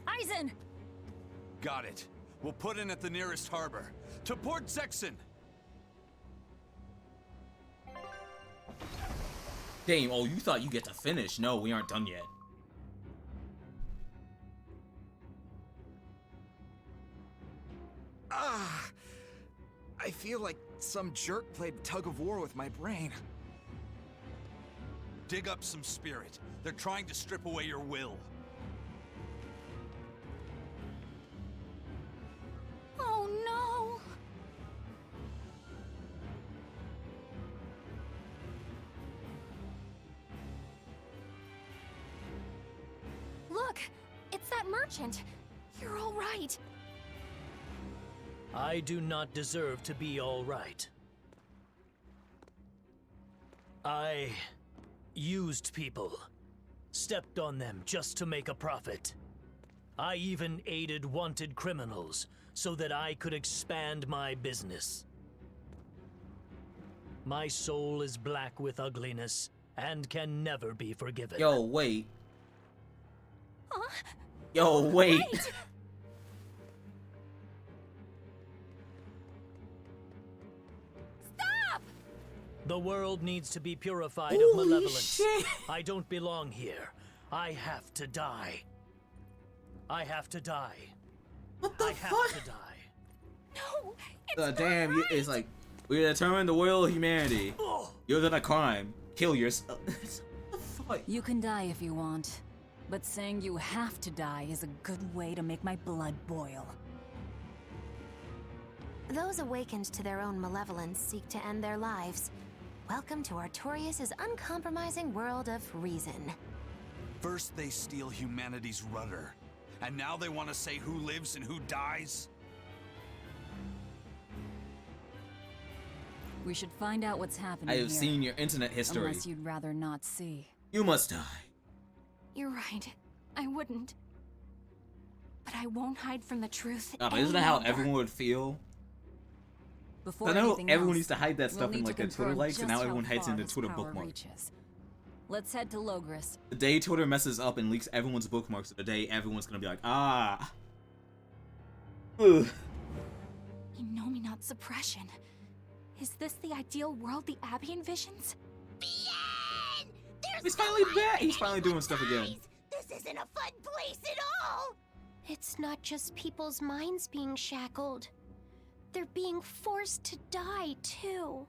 Aizen! Got it. We'll put in at the nearest harbor. To Port Zexon! Damn, oh, you thought you get to finish. No, we aren't done yet. I feel like some jerk played tug of war with my brain. Dig up some spirit. They're trying to strip away your will. Oh no! Look, it's that merchant. You're all right. I do not deserve to be all right. I used people, stepped on them just to make a profit. I even aided wanted criminals so that I could expand my business. My soul is black with ugliness and can never be forgiven. Yo, wait. Huh? Yo, wait. Stop! The world needs to be purified of malevolence. Shit. I don't belong here. I have to die. I have to die. What the I fuck? have to die. No, it's Damn, not right. it's like, we determine the will of humanity. You're done a crime. Kill yourself. What the fuck? You can die if you want, but saying you have to die is a good way to make my blood boil. Those awakened to their own malevolence seek to end their lives. Welcome to Artorias' uncompromising world of reason. First they steal humanity's rudder, and now they want to say who lives and who dies? We should find out what's happening I have here. seen your internet history. Unless you'd rather not see. You must die. You're right. I wouldn't. But I won't hide from the truth. But isn't that how everyone would feel? Before I know anything everyone else, used to hide that we'll stuff in need like to their Twitter confirm likes, and just now how everyone hides far into his Twitter power bookmarks. reaches. Let's head to Logris. The day Twitter messes up and leaks everyone's bookmarks, the day everyone's gonna be like, ah. Ugh. Inominat suppression. Is this the ideal world the Abbey envisions? He's finally back. He's finally doing stuff again. This isn't a fun place at all! It's not just people's minds being shackled. They're being forced to die, too.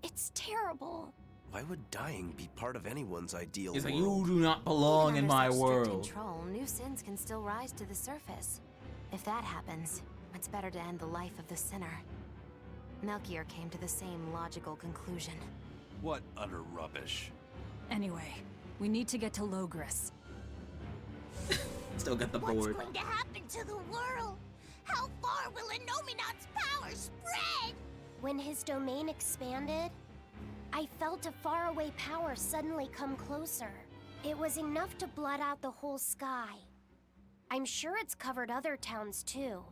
It's terrible. Why would dying be part of anyone's ideal He's like, world? you do not belong in Even my under such strict world. control, new sins can still rise to the surface. If that happens, it's better to end the life of the sinner. Melchior came to the same logical conclusion. What utter rubbish. Anyway, we need to get to Logris. Still got the board. What's going to happen to the world? How far will Innominat's power spread? When his domain expanded, I felt a faraway power suddenly come closer. It was enough to blot out the whole sky. I'm sure it's covered other towns too.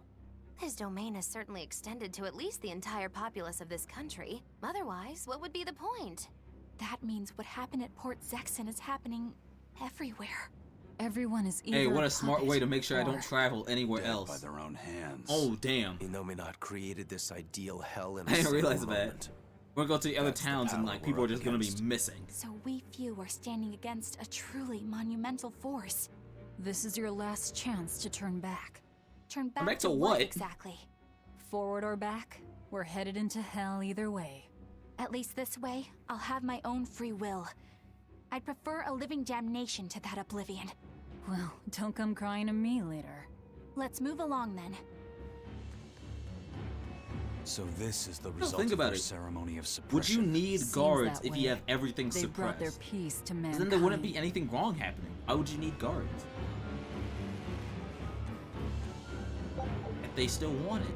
His domain has certainly extended to at least the entire populace of this country. Otherwise, what would be the point? That means what happened at Port Zexon is happening everywhere. Everyone is either Hey, what a smart way to make sure I or- don't travel anywhere else. By their own hands. Oh, damn. Innominat created this ideal hell in a I didn't single realize that. moment. We're gonna go to the other That's the towns and power like we're people are up just gonna be against. missing. So we few are standing against a truly monumental force. This is your last chance to turn back. Turn back, back to what? exactly? Forward or back, we're headed into hell either way. At least this way, I'll have my own free will. I'd prefer a living damnation to that oblivion. Well, don't come crying to me later. Let's move along then. So this is the No, result think of about their it. ceremony of suppression. Would you need Seems guards that if way. you have everything They brought their suppressed? peace to 'Cause mankind. then there wouldn't be anything wrong happening. Why would you need guards? If they still want it.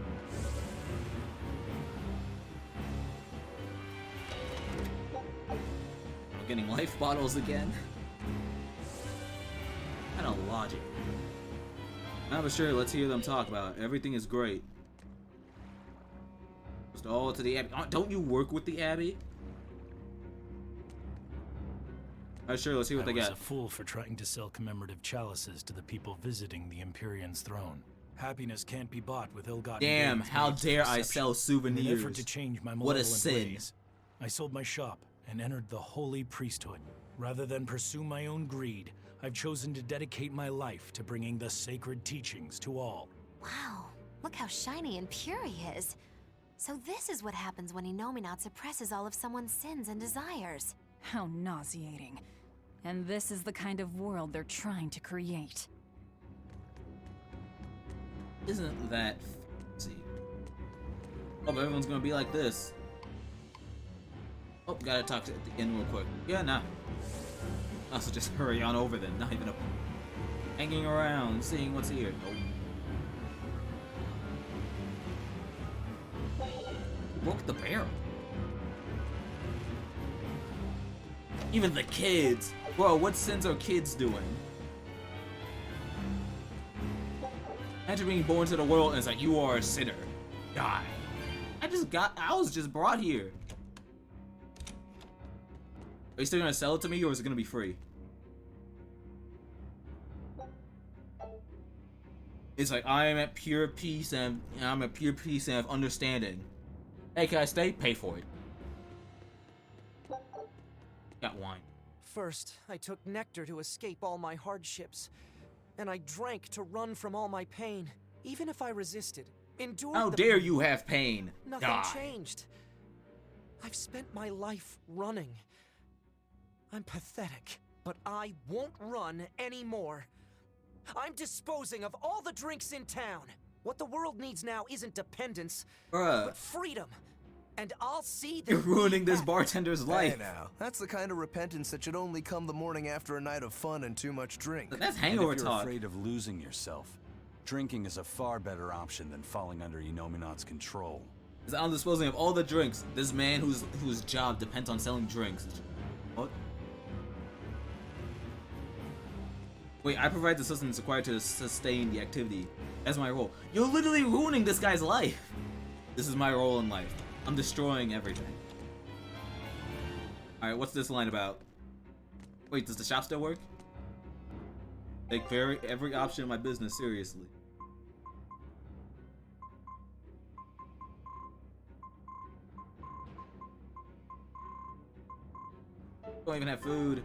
We're getting life bottles again. Kind of logic. Now, but sure, let's hear them talk about it. Everything is great. Just all to the Abbey. Don't you work with the Abbey? Sure, let's see what they I was got. a fool for trying to sell commemorative chalices to the people visiting the Empyrean's throne. Happiness can't be bought with ill-gotten Damn, gains how made through dare I deception. sell souvenirs. In an effort to change my What a malevolent sin. ways, I sold my shop and entered the holy priesthood. Rather than pursue my own greed, I've chosen to dedicate my life to bringing the sacred teachings to all. Wow, look how shiny and pure he is. So this is what happens when Innominat suppresses all of someone's sins and desires. How nauseating. And this is the kind of world they're trying to create. Isn't that fancy? Oh, but everyone's gonna be like this. Oh, gotta talk to at the end real quick. Yeah, nah. Also, just hurry on over then. Not even a hanging around, seeing what's here. Nope. Broke the barrel. Even the kids. Bro, what sins are kids doing? Imagine being born to the world and it's like, you are a sinner. Die. I was just brought here. Are you still gonna sell it to me or is it gonna be free? It's like, I am at pure peace and I'm at pure peace and of understanding. Hey, can I stay? Pay for it. Got wine. First, I took nectar to escape all my hardships, and I drank to run from all my pain. Even if I resisted, endured How the dare pain, you have pain? nothing Die. changed. I've spent my life running. I'm pathetic, but I won't run anymore. I'm disposing of all the drinks in town. What the world needs now isn't dependence, Bruh. but freedom. And I'll see that You're ruining this bartender's life. Hey now, that's the kind of repentance that should only come the morning after a night of fun and too much drink. That's And hangover if you're talk. afraid of losing yourself, drinking is a far better option than falling under Innominat's control. I'm disposing of all the drinks. This man whose job depends on selling drinks. What? Wait, I provide the sustenance required to sustain the activity. That's my role. You're literally ruining this guy's life. This is my role in life. I'm destroying everything. Alright, what's this line about? Wait, does the shop still work? Take every option in my business seriously. Don't even have food.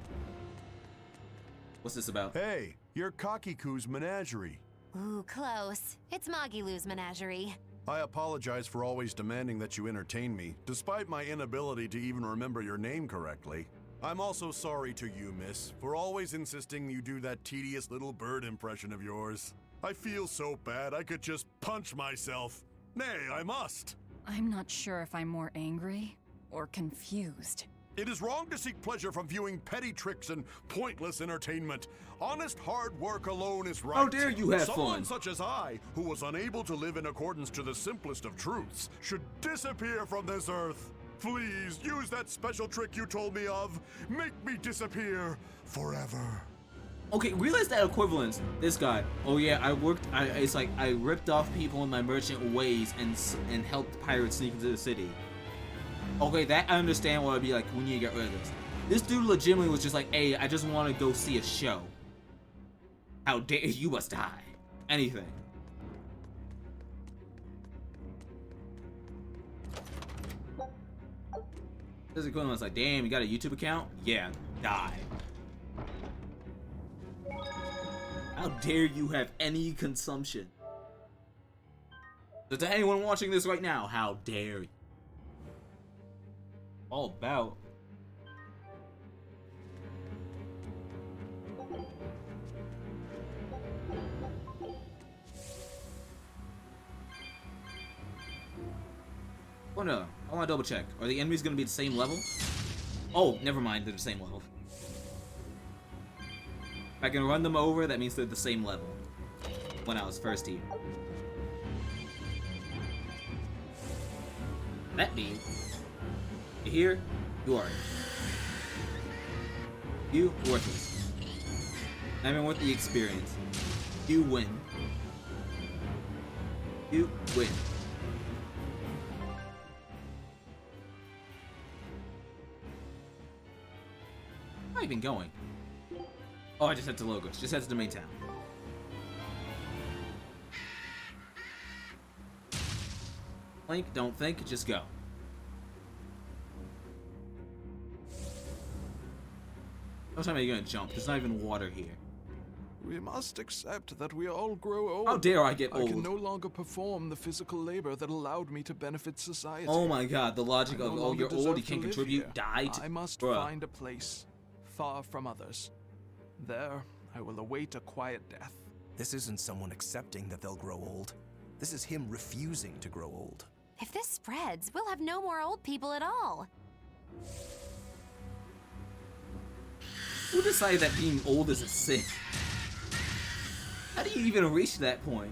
What's this about? Hey, you're Kakiku's menagerie. Ooh, close. It's Magilu's menagerie. I apologize for always demanding that you entertain me, despite my inability to even remember your name correctly. I'm also sorry to you, miss, for always insisting you do that tedious little bird impression of yours. I feel so bad I could just punch myself. Nay, I must. I'm not sure if I'm more angry or confused. It is wrong to seek pleasure from viewing petty tricks and pointless entertainment. Honest hard work alone is right. How dare you have Someone fun? such as I, who was unable to live in accordance to the simplest of truths, should disappear from this earth. Please, use that special trick you told me of. Make me disappear forever. Okay, realize that equivalence. This guy. Oh yeah, it's like I ripped off people in my merchant ways and helped pirates sneak into the city. Okay, that I understand what I'd be like, we need to get rid of this. This dude legitimately was just like, hey, I just want to go see a show. How dare you must die. Anything. This equivalent's like, damn, you got a YouTube account? Yeah, die. How dare you have any consumption? So to anyone watching this right now, how dare you? All about. Oh no, I want to double check. Are the enemies going to be the same level? Oh, never mind, they're the same level. If I can run them over, that means they're the same level when I was first here. That means you're here, you are. You worthless. Not even worth the experience. You win. You win. Where am I even going? Oh, I just head to Logos. Just head to the main town. Link, don't think, just go. How time are you gonna jump? There's not even water here. We must accept that we all grow old. How dare I get old? I can no longer perform the physical labor that allowed me to benefit society. Oh my god, the logic of, oh, you're old, you can't contribute, here. die. I must Bruh. find a place far from others. There, I will await a quiet death. This isn't someone accepting that they'll grow old. This is him refusing to grow old. If this spreads, we'll have no more old people at all. Who decided that being old is a sin? How do you even reach that point?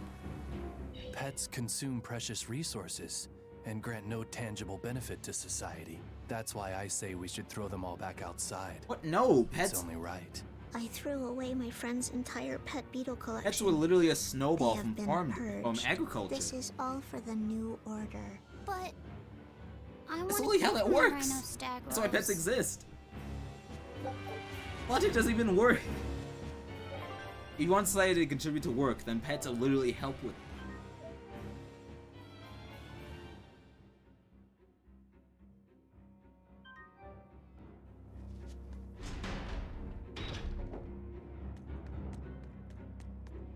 Pets consume precious resources and grant no tangible benefit to society. That's why I say we should throw them all back outside. What? No, pets. It's only right. I threw away my friend's entire pet beetle collection. Pets were literally a snowball They have from been purged. agriculture. This is all for the new order. But I That's want only to how keep that my works. rhino That's why pets stagros. exist. Logic doesn't even work. If you want society to contribute to work, then pets will literally help with it.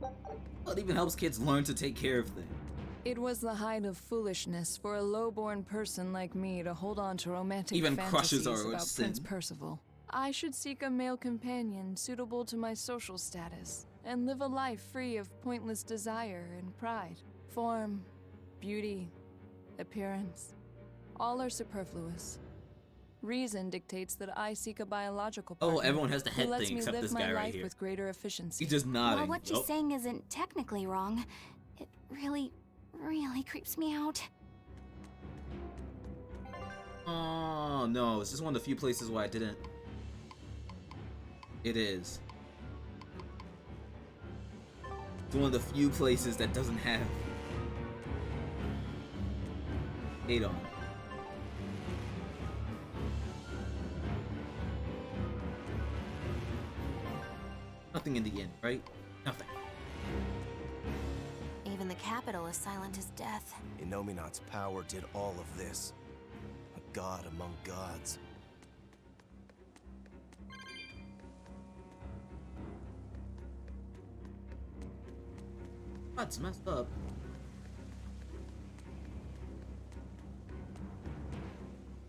Well, it even helps kids learn to take care of things. It was the height of foolishness for a low-born person like me to hold on to romantic Even fantasies crushes are a about sin. Prince Percival. I should seek a male companion suitable to my social status, and live a life free of pointless desire and pride. Form, beauty, appearance, all are superfluous. Reason dictates that I seek a biological partner. Oh, everyone has the head who lets thing me except live this my guy right life here. with greater efficiency. He's just nodding. While what she's Oh. saying isn't technically wrong, it really creeps me out. Oh no, it's just one of the few places where I didn't. It is. It's one of the few places that doesn't have hate on it. Nothing in the end, right? Nothing. Even the capital is silent as death. Inominat's power did all of this. A god among gods. That's messed up.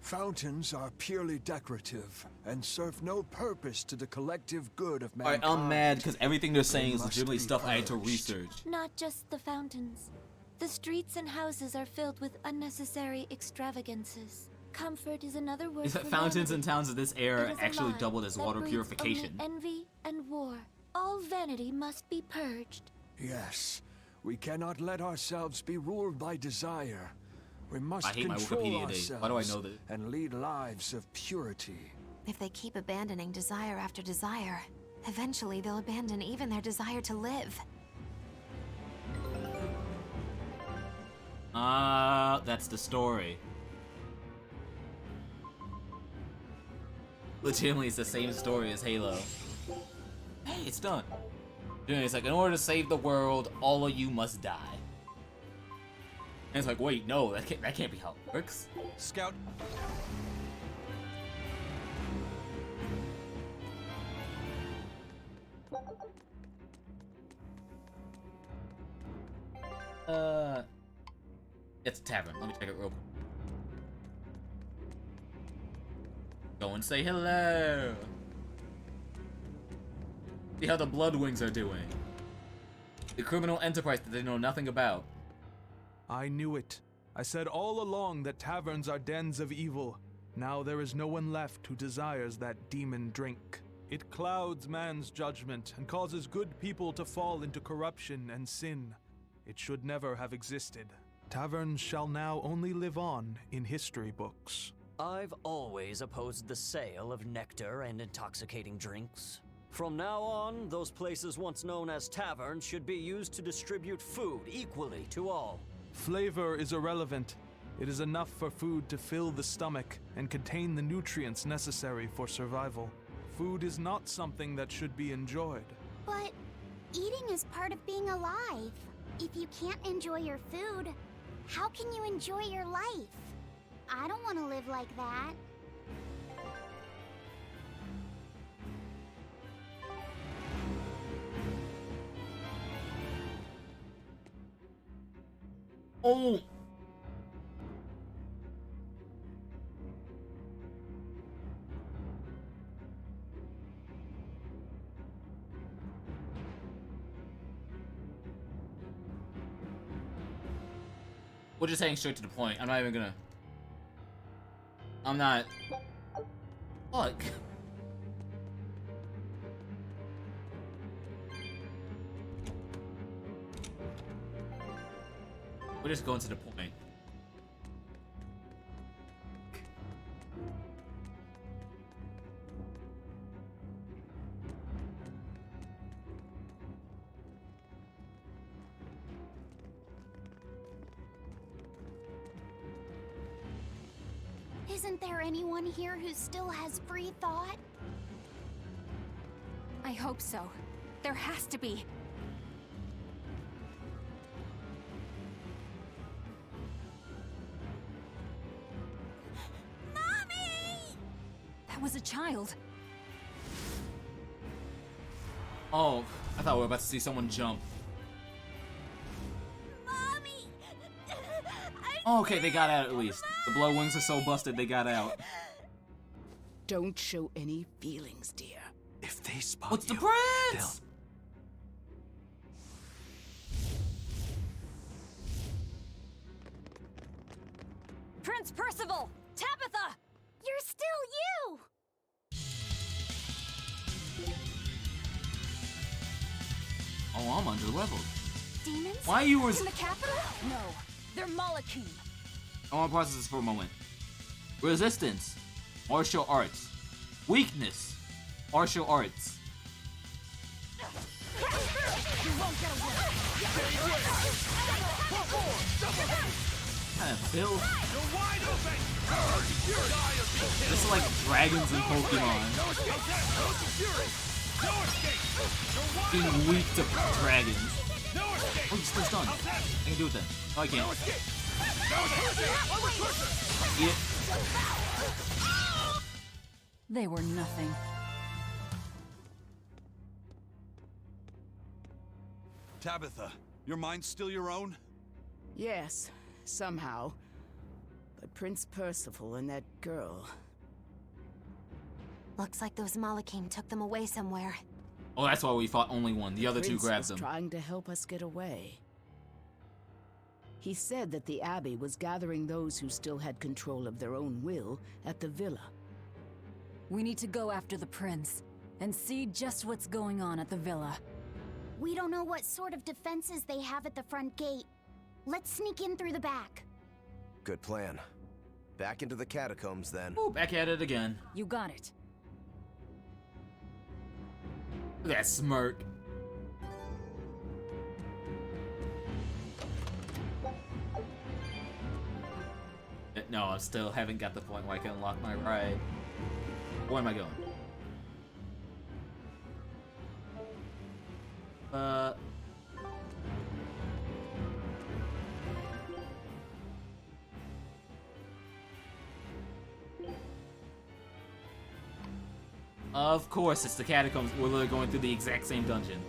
Fountains are purely decorative and serve no purpose to the collective good of Alright, mankind. I'm mad because everything they're saying is Must legitimately be stuff I had to purged. research. Not just the fountains. The streets and houses are filled with unnecessary extravagances. Comfort is another word Is that for fountains vanity. in towns of this era It is a actually lie doubled as that water breeds purification? only envy and war. All vanity must be purged. Yes, we cannot let ourselves be ruled by desire. We must I hate my control Wikipedia days. Why do I know ourselves that? and lead lives of purity. If they keep abandoning desire after desire, eventually they'll abandon even their desire to live. That's the story. Legitimately, it's the same story as Halo. Hey, it's done. Dude, it's like, in order to save the world, all of you must die. And it's like, wait, no, that can't be how it works. Scout. It's a tavern. Let me check it real quick. Go and say hello. See how the Bloodwings are doing. The criminal enterprise that they know nothing about. I knew it. I said all along that taverns are dens of evil. Now there is no one left who desires that demon drink. It clouds man's judgment and causes good people to fall into corruption and sin. It should never have existed. Taverns shall now only live on in history books. I've always opposed the sale of nectar and intoxicating drinks. From now on, those places once known as taverns should be used to distribute food equally to all. Flavor is irrelevant. It is enough for food to fill the stomach and contain the nutrients necessary for survival. Food is not something that should be enjoyed. But eating is part of being alive. If you can't enjoy your food, how can you enjoy your life? I don't want to live like that. Oh! We're just heading straight to the point. I'm not even gonna... I'm not... Fuck. We're just going to the point. Isn't there anyone here who still has free thought? I hope so. There has to be. That was a child. Oh, I thought we were about to see someone jump. Oh, okay, they got out at least. The blood wings are so busted, they got out. Don't show any feelings, dear. If they spot What's the you, prince? Prince Percival! Tabitha! You're still you! Oh, I'm under-leveled. Demons? Why you was... In the capital? No, they're Malachim. I want to process this for a moment. Resistance. Martial arts. Weakness. Martial arts. You won't get away. Kind of build. You're wide open! This is like dragons in Pokemon. Being weak to dragons. Oh, he's still stunned. I can do it then. No, I can't. Yeah. They were nothing. Tabitha, Your mind's still your own? Yes, somehow. But Prince Percival and that girl... Looks like those Malakim took them away somewhere. Oh, that's why we fought only one. The other two Prince grabbed was them. trying to help us get away. He said that the Abbey was gathering those who still had control of their own will at the villa. We need to go after the prince and see just what's going on at the villa. We don't know what sort of defenses they have at the front gate. Let's sneak in through the back. Good plan. Back into the catacombs, then. Ooh, back at it again. You got it. Look at that smirk. No, I still haven't got the point where I can unlock my ride. Where am I going? Of course, it's the catacombs. We're literally going through the exact same dungeon.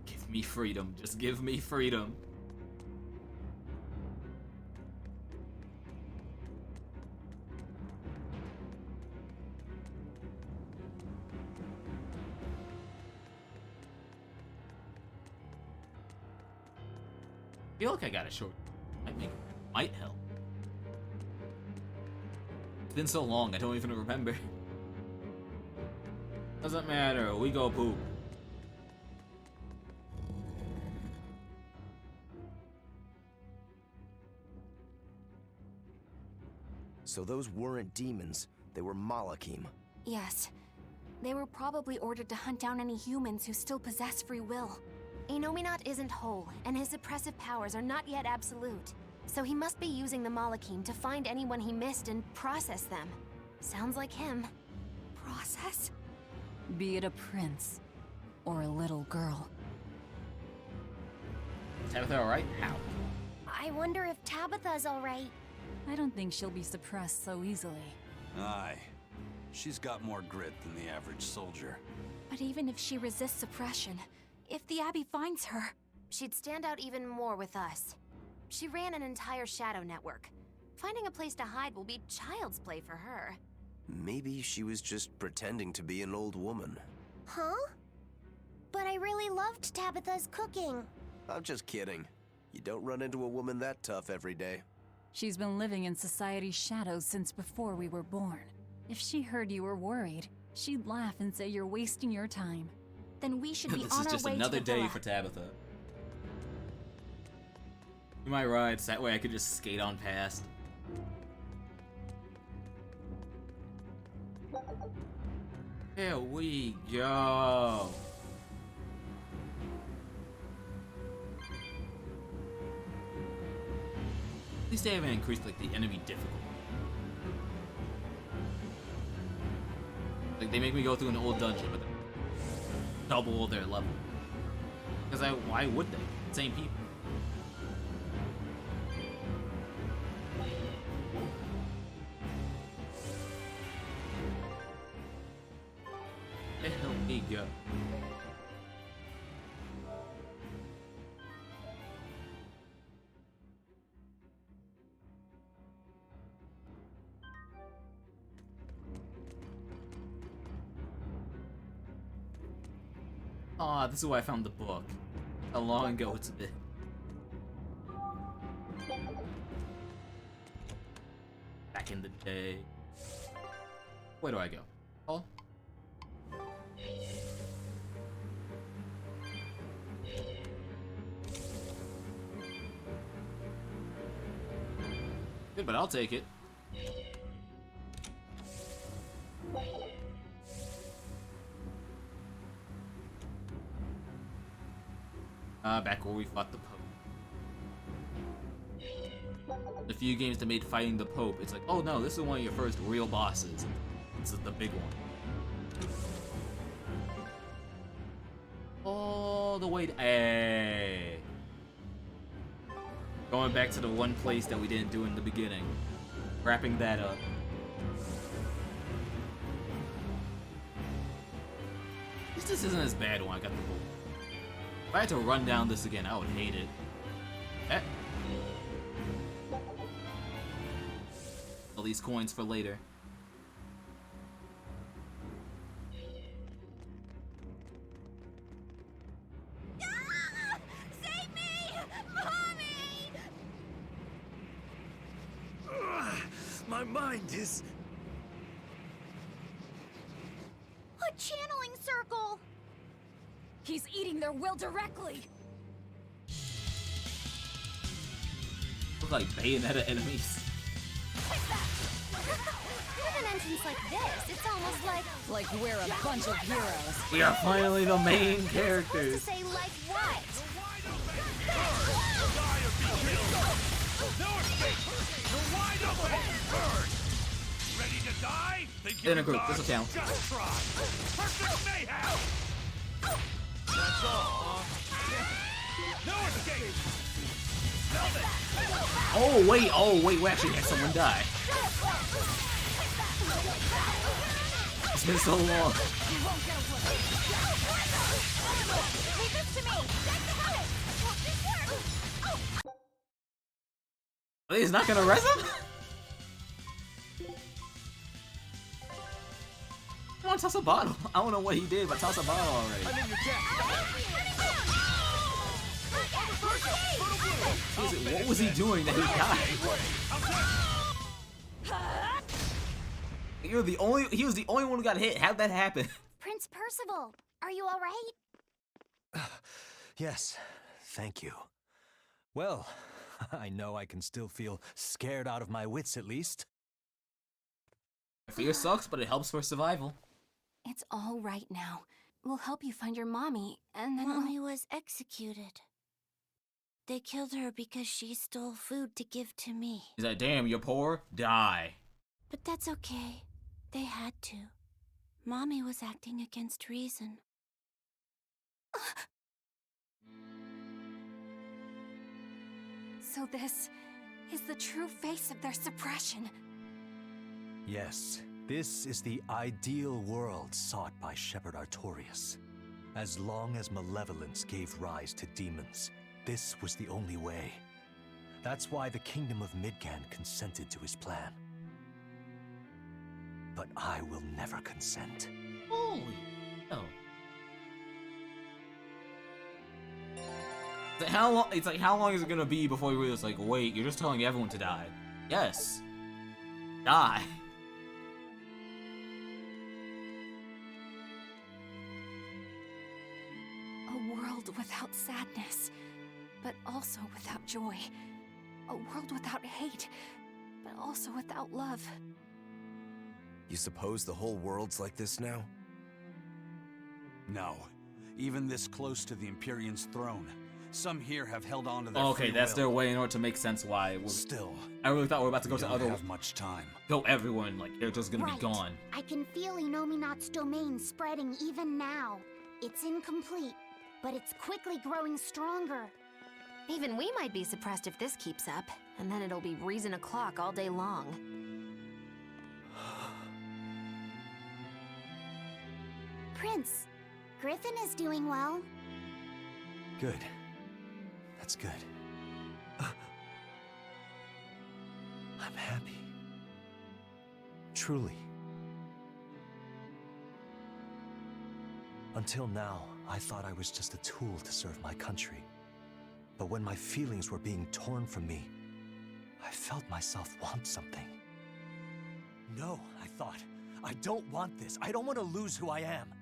Give me freedom. Just give me freedom. I feel like I got a short. Might help. It's been so long, I don't even remember. Doesn't matter, we go poop. So those weren't demons, they were Malakim. Yes. They were probably ordered to hunt down any humans who still possess free will. Inominat isn't whole, and his suppressive powers are not yet absolute. So he must be using the Malakim to find anyone he missed and process them. Sounds like him. Process? Be it a prince or a little girl. Tabitha alright? How? I wonder if Tabitha's alright. I don't think she'll be suppressed so easily. Aye. She's got more grit than the average soldier. But even if she resists suppression, if the Abbey finds her... She'd stand out even more with us. She ran an entire shadow network. Finding a place to hide will be child's play for her. Maybe she was just pretending to be an old woman. Huh? But I really loved Tabitha's cooking. I'm just kidding. You don't run into a woman that tough every day. She's been living in society's shadows since before we were born. If she heard you were worried, she'd laugh and say you're wasting your time. Then we should be This on is our just way another to the day villa. for Tabitha. My rides, that way I could just skate on past. Here we go. At least they haven't increased like the enemy difficulty. Like they make me go through an old dungeon, but double their level. Because why would they? Same people. Here we go. Aw, this is where I found the book. How long ago it's been. Back in the day. Where do I go? Oh? Good, but I'll take it. Back where we fought the Pope. The few games that made fighting the Pope, it's like, oh no, this is one of your first real bosses. This is the big one. All the way to... Hey. Going back to the one place that we didn't do in the beginning. Wrapping that up. this isn't as bad when I got the book. If I had to run down this again, I would hate it. Eh. All these coins for later. Save me! Mommy! My mind is... A channeling circle! He's eating their will directly! Look like Bayonetta enemies. With an entrance like this, it's almost like... Like we're a bunch of heroes. We are finally the main characters. Say like what? No escape! You're wide open! Bird! Ready to die? Think you In a group, this will count. Just try! Perfect mayhem! That's all, No escape! Stop it! Oh wait, we actually had someone die. It's been so long. Leave this to me! He's not gonna res him? Come on, toss a bottle. I don't know what he did, but toss a bottle already. What was he doing that he died? He was the only one who got hit. How'd that happen? Prince Percival, are you alright? Yes, thank you. Well, I know I can still feel scared out of my wits at least. Fear sucks, but it helps for survival. It's all right now. We'll help you find your mommy, and then Mommy was executed. They killed her because she stole food to give to me. He's like, damn, you're poor? Die. But that's okay. They had to. Mommy was acting against reason. So this is the true face of their suppression. Yes, this is the ideal world sought by Shepherd Artorias. As long as malevolence gave rise to demons, this was the only way. That's why the Kingdom of Midgand consented to his plan. But I will never consent. Holy hell. It's like, how long is it gonna be before you realize, like, wait, you're just telling everyone to die? Yes. Die. A world without sadness, but also without joy. A world without hate, but also without love. You suppose the whole world's like this now? No. Even this close to the Empyrean's throne, some here have held on to their Okay, free that's will. their way in order to make sense why. Still, I really thought we were about to go to other. Don't have much time. Go everyone, like they're just gonna be gone. I can feel Inominat's domain spreading even now. It's incomplete, but it's quickly growing stronger. Even we might be suppressed if this keeps up, and then it'll be reason o'clock all day long. Prince, Griffin is doing well. Good. That's good. I'm happy. Truly. Until now, I thought I was just a tool to serve my country. But when my feelings were being torn from me, I felt myself want something. No, I thought. I don't want this. I don't want to lose who I am.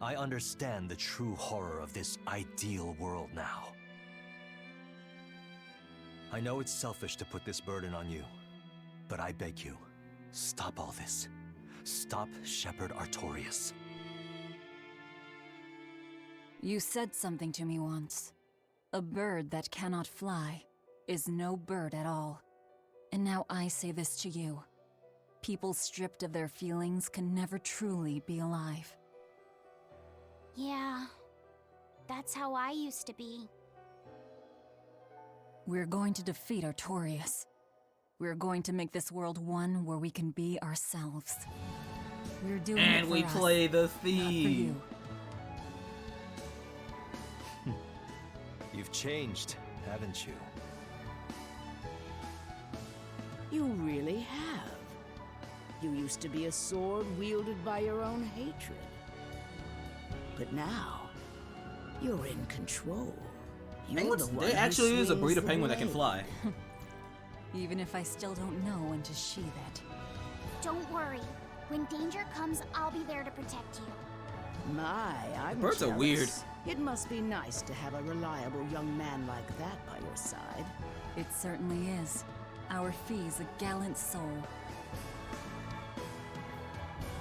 I understand the true horror of this ideal world now. I know it's selfish to put this burden on you, but I beg you, stop all this. Stop Shepherd Artorias. You said something to me once. A bird that cannot fly is no bird at all. And now I say this to you. People stripped of their feelings can never truly be alive. Yeah, that's how I used to be. We're going to defeat Artorias. We're going to make this world one where we can be ourselves. We're doing And it for we us, play the not for theme. you. You've changed, haven't you? You really have. You used to be a sword wielded by your own hatred. But now, you're in control. You're Penguins, the one there who actually is a swings breed of the penguin that can blade. fly. Even if I still don't know when to sheathe it. Don't worry. When danger comes, I'll be there to protect you. My, I'm Birds are jealous. weird. It must be nice to have a reliable young man like that by your side. It certainly is. Our fee's a gallant soul.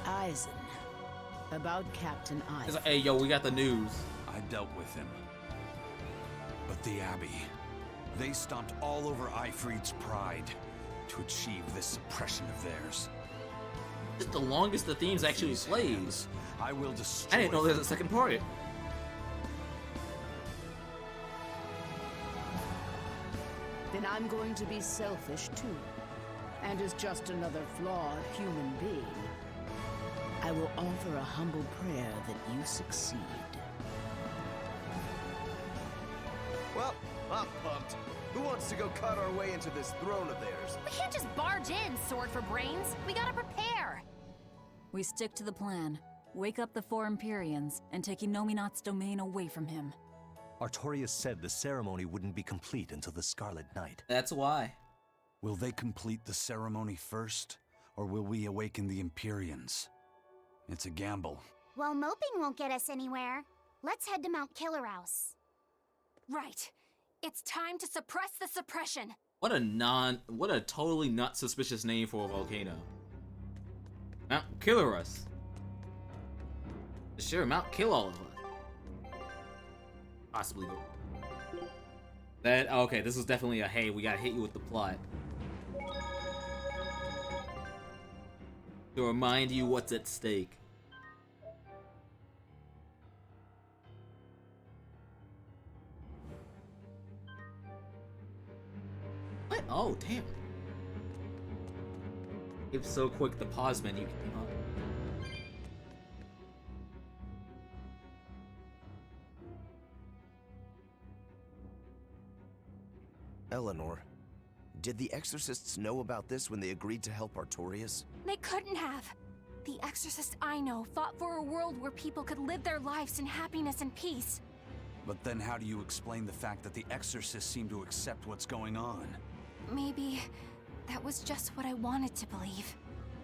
Eisen. About Captain It's Eisen. like, hey, yo, we got the news. I dealt with him. But the Abbey, they stomped all over Eifried's pride to achieve this suppression of theirs. This is the longest the theme's actually played. I will destroy I didn't know there's a second part. Then I'm going to be selfish too. And as just another flawed human being, I will offer a humble prayer that you succeed. Well, I'm pumped. Who wants to go cut our way into this throne of theirs? We can't just barge in, sword for brains. We gotta prepare. We stick to the plan. Wake up the four Empyreans and take Inominat's domain away from him. Artorias said the ceremony wouldn't be complete until the Scarlet Night. That's why. Will they complete the ceremony first, or will we awaken the Empyreans? It's a gamble. Well, moping won't get us anywhere. Let's head to Mount Killerhouse. Right. It's time to suppress the suppression. What a totally not suspicious name for a volcano. Mount Killerus. Sure, Mount Kill all of us. Possibly. That okay, this was definitely a hey, we gotta hit you with the plot. To remind you what's at stake. What? Oh, damn. It's so quick the pause menu came up. Eleanor, did the Exorcists know about this when they agreed to help Artorias? They couldn't have. The exorcists I know fought for a world where people could live their lives in happiness and peace. But then how do you explain the fact that the exorcists seem to accept what's going on? Maybe that was just what I wanted to believe.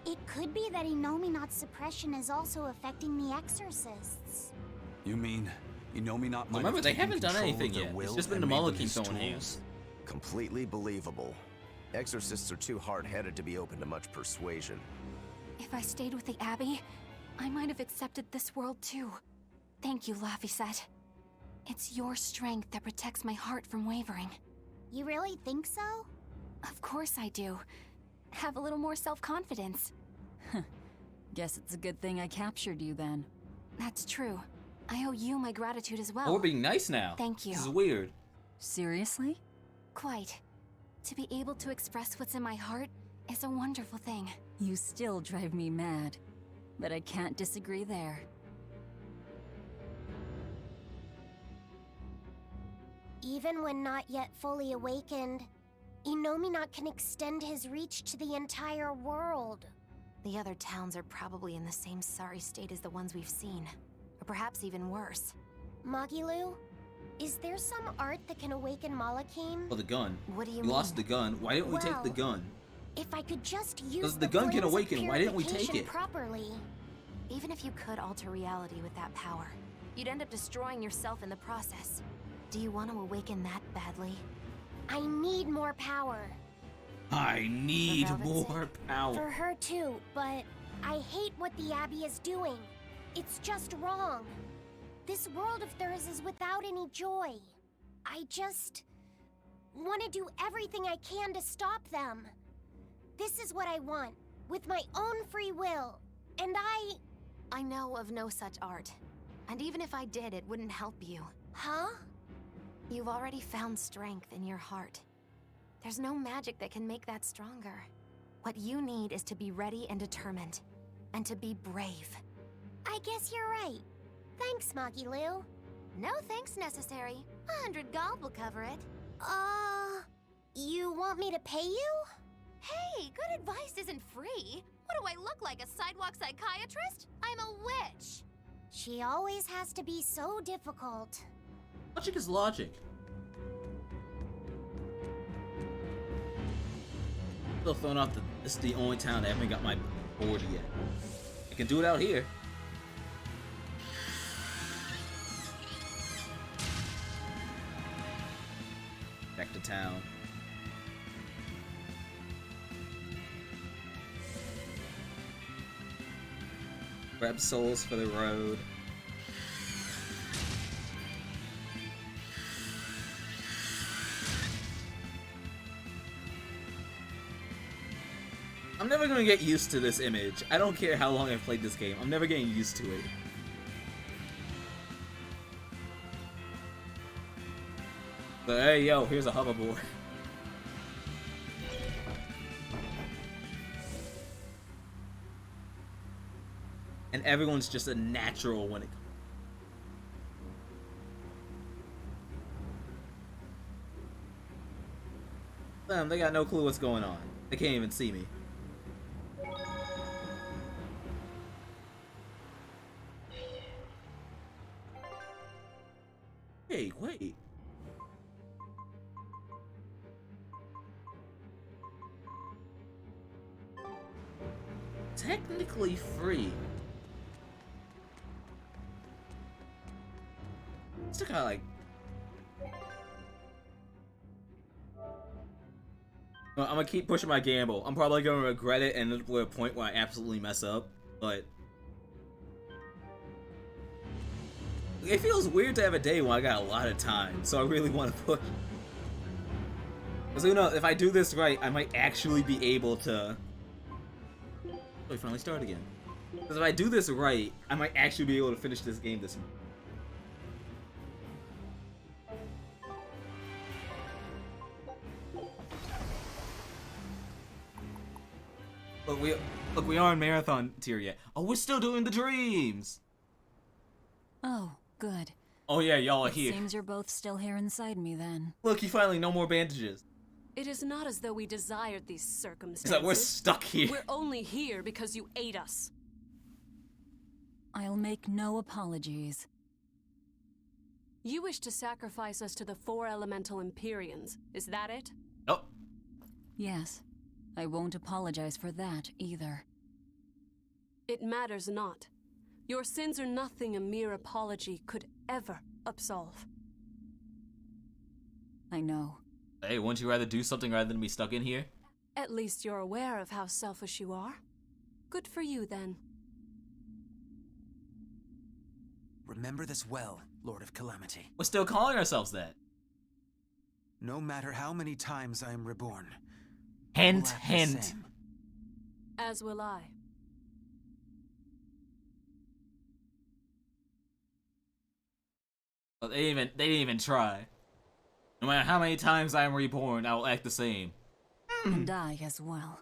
It could be that Inominat's suppression is also affecting the exorcists. You mean Inominat might Remember, have they taken haven't done control anything of their yet. It's will just been and the made them Malekith his throwing tools? hands. Completely believable. Exorcists are too hard-headed to be open to much persuasion. If I stayed with the Abbey, I might have accepted this world too. Thank you, Laphicet. It's your strength that protects my heart from wavering. You really think so? Of course I do. Have a little more self-confidence. Guess it's a good thing I captured you then. That's true. I owe you my gratitude as well. Oh, we're being nice now. Thank you. This is weird. Seriously? Quite. To be able to express what's in my heart is a wonderful thing. You still drive me mad, but I can't disagree there. Even when not yet fully awakened, Inominat can extend his reach to the entire world. The other towns are probably in the same sorry state as the ones we've seen. Or perhaps even worse. Magilu, is there some art that can awaken Malachim? Oh, the gun. What do you We lost the gun. Why didn't we take the Well, gun? If I could just use Because the gun can flames of awaken, why didn't we take purification it? properly. Even if you could alter reality with that power, you'd end up destroying yourself in the process. Do you want to awaken that badly? I need more power. I need Velvet's more For power. her too, but I hate what the Abbey is doing. It's just wrong. This world of theirs is without any joy. I just want to do everything I can to stop them. This is what I want, with my own free will. And I know of no such art. And even if I did, it wouldn't help you. Huh? You've already found strength in your heart. There's no magic that can make that stronger. What you need is to be ready and determined. and to be brave. I guess you're right. Thanks, Magilu. No thanks necessary. 100 gold will cover it. You want me to pay you? Hey, good advice isn't free. What do I look like, a sidewalk psychiatrist? I'm a witch. She always has to be so difficult. Logic is logic. Still throwing off this is the only town that I haven't got my board yet. I can do it out here. Back to town. Grab souls for the road. I'm never gonna get used to this image. I don't care how long I've played this game. I'm never getting used to it. But hey, yo, here's a hoverboard. And everyone's just a natural when it comes. Damn, they got no clue what's going on. They can't even see me. Hey, wait. Technically free. Still kinda like... Well, I'm gonna keep pushing my gamble. I'm probably gonna regret it and at a point where I absolutely mess up, but... It feels weird to have a day when I got a lot of time, so I really want to push. Because who knows, if I do this right, I might actually be able to... Oh, we finally start again. Because if I do this right, I might actually be able to finish this game this month. Look, we aren't marathon tier yet. Oh, we're still doing the dreams! Oh, good. Oh yeah, y'all are here. Seems you're both still here inside me then. Look, you finally no more bandages. It is not as though we desired these circumstances. It's like we're stuck here. We're only here because you ate us. I'll make no apologies. You wish to sacrifice us to the 4 elemental Empyreans, is that it? Oh. Yes. I won't apologize for that either. It matters not. Your sins are nothing a mere apology could ever absolve. I know. Hey, wouldn't you rather do something rather than be stuck in here? At least you're aware of how selfish you are. Good for you, then. Remember this well, Lord of Calamity. We're still calling ourselves that. No matter how many times I am reborn. Hint, we'll hint. As will I. Well, they didn't even try. No matter how many times I am reborn, I will act the same. And I as well.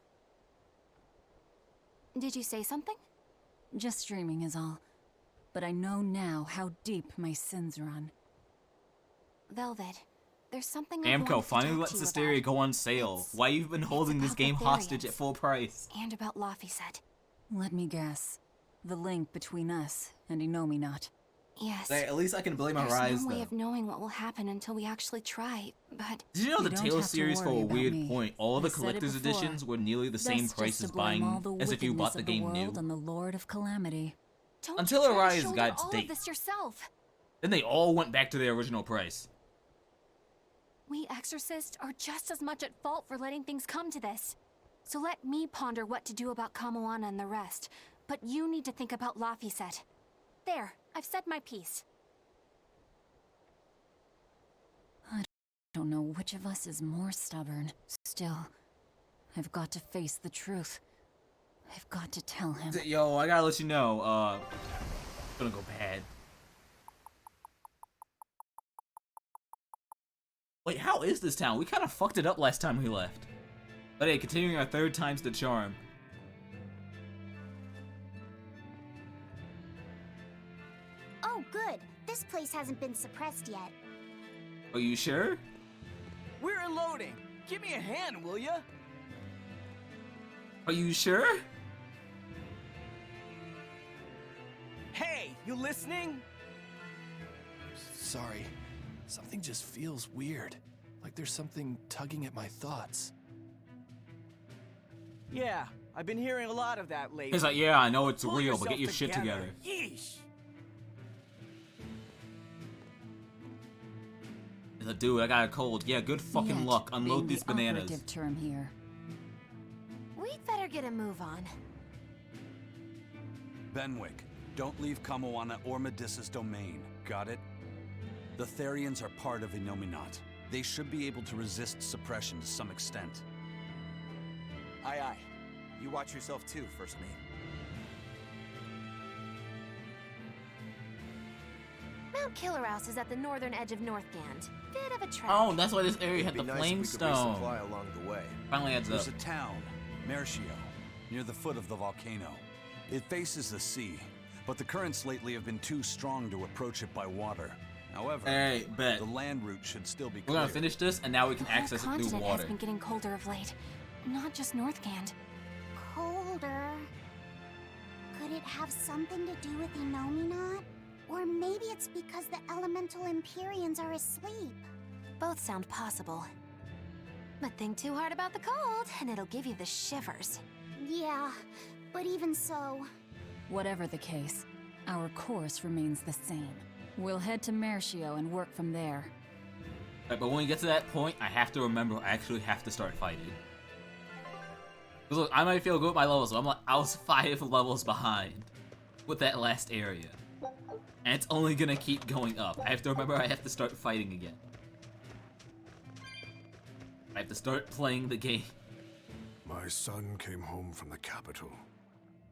Did you say something? Just dreaming is all. But I know now how deep my sins run. Velvet, there's something Amco finally lets Hysteria go on sale. Why you've been holding this game hostage at full price? And about Laphicet. Let me guess. The link between us and Inominat. Yes. At least I can blame our eyes, There's no way though. of knowing what will happen until we actually try, but... Did you know the don't Tales have to series, for a worry about weird me. point, all of the I said it collector's before. editions were nearly the same Best price just as to blame all buying the as if you bought wickedness the of game new? world on the Lord of Calamity. Don't Until try to Arise shoulder got its all date. of this yourself. Then they all went back to their original price. We exorcists are just as much at fault for letting things come to this. So let me ponder what to do about Kamoana and the rest. But you need to think about Laphicet. There, I've said my piece. I don't know which of us is more stubborn. Still, I've got to face the truth. I've got to tell him. Yo, I gotta let you know, it's gonna go bad. Wait, how is this town? We kind of fucked it up last time we left. But hey, continuing our 3rd time's the charm. place hasn't been suppressed yet. Are you sure? We're unloading. Give me a hand, will ya? Are you sure? Hey, you listening? Sorry. Something just feels weird. Like there's something tugging at my thoughts. Yeah, I've been hearing a lot of that lately. He's like, yeah, I know it's Pull real, but get your yourself shit together. Yeesh. He's like, dude, I got a cold. Yeah, good fucking Yet luck. Unload being these the bananas. operative term here. We'd better get a move on. Benwick, don't leave Kamoana or Medissa's domain. Got it? The Therians are part of Innominat. They should be able to resist suppression to some extent. Aye, aye. You watch yourself too, First Mate. Mount Killerhouse is at the northern edge of Northgand. Bit of a trek. Oh, that's why this area had It'd the be nice flame if we could stone. resupply along the way. Finally adds There's up. a town, Mercio, near the foot of the volcano. It faces the sea, but the currents lately have been too strong to approach it by water. However, Hey, bet. the land route should still be We're clear. gonna finish this, and now we can The whole access it through continent water. has been getting colder of late. Not just Northgand. Colder. Could it have something to do with Innominat? Or maybe it's because the elemental Empyreans are asleep. Both sound possible. But think too hard about the cold, and it'll give you the shivers. Yeah, but even so... Whatever the case, our course remains the same. We'll head to Mercio and work from there. Right, but when we get to that point, I have to remember I actually have to start fighting. Because look, I might feel good with my levels, but I was 5 levels behind with that last area. And it's only gonna keep going up. I have to remember I have to start fighting again. I have to start playing the game. My son came home from the capital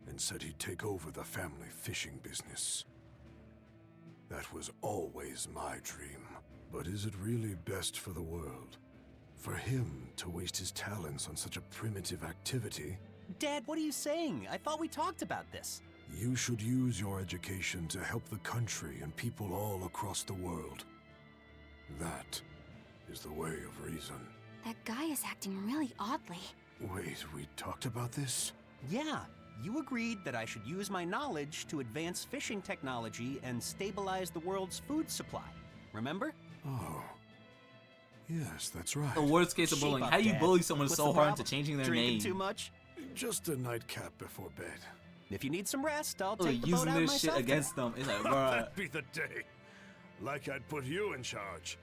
and said he'd take over the family fishing business. That was always my dream. But is it really best for the world? For him to waste his talents on such a primitive activity? Dad, what are you saying? I thought we talked about this. You should use your education to help the country and people all across the world. That is the way of reason. That guy is acting really oddly. Wait, we talked about this? Yeah, you agreed that I should use my knowledge to advance fishing technology and stabilize the world's food supply. Remember? Oh. Yes, that's right. The worst case of Shape bullying. up, How do you Dad. bully someone What's so the hard problem? into changing their Drinking name? too much? Just a nightcap before bed. If you need some rest, I'll Oh, take the boat using out their myself. shit against them. It's like, bruh. That'd be the day. Like I'd put you in charge.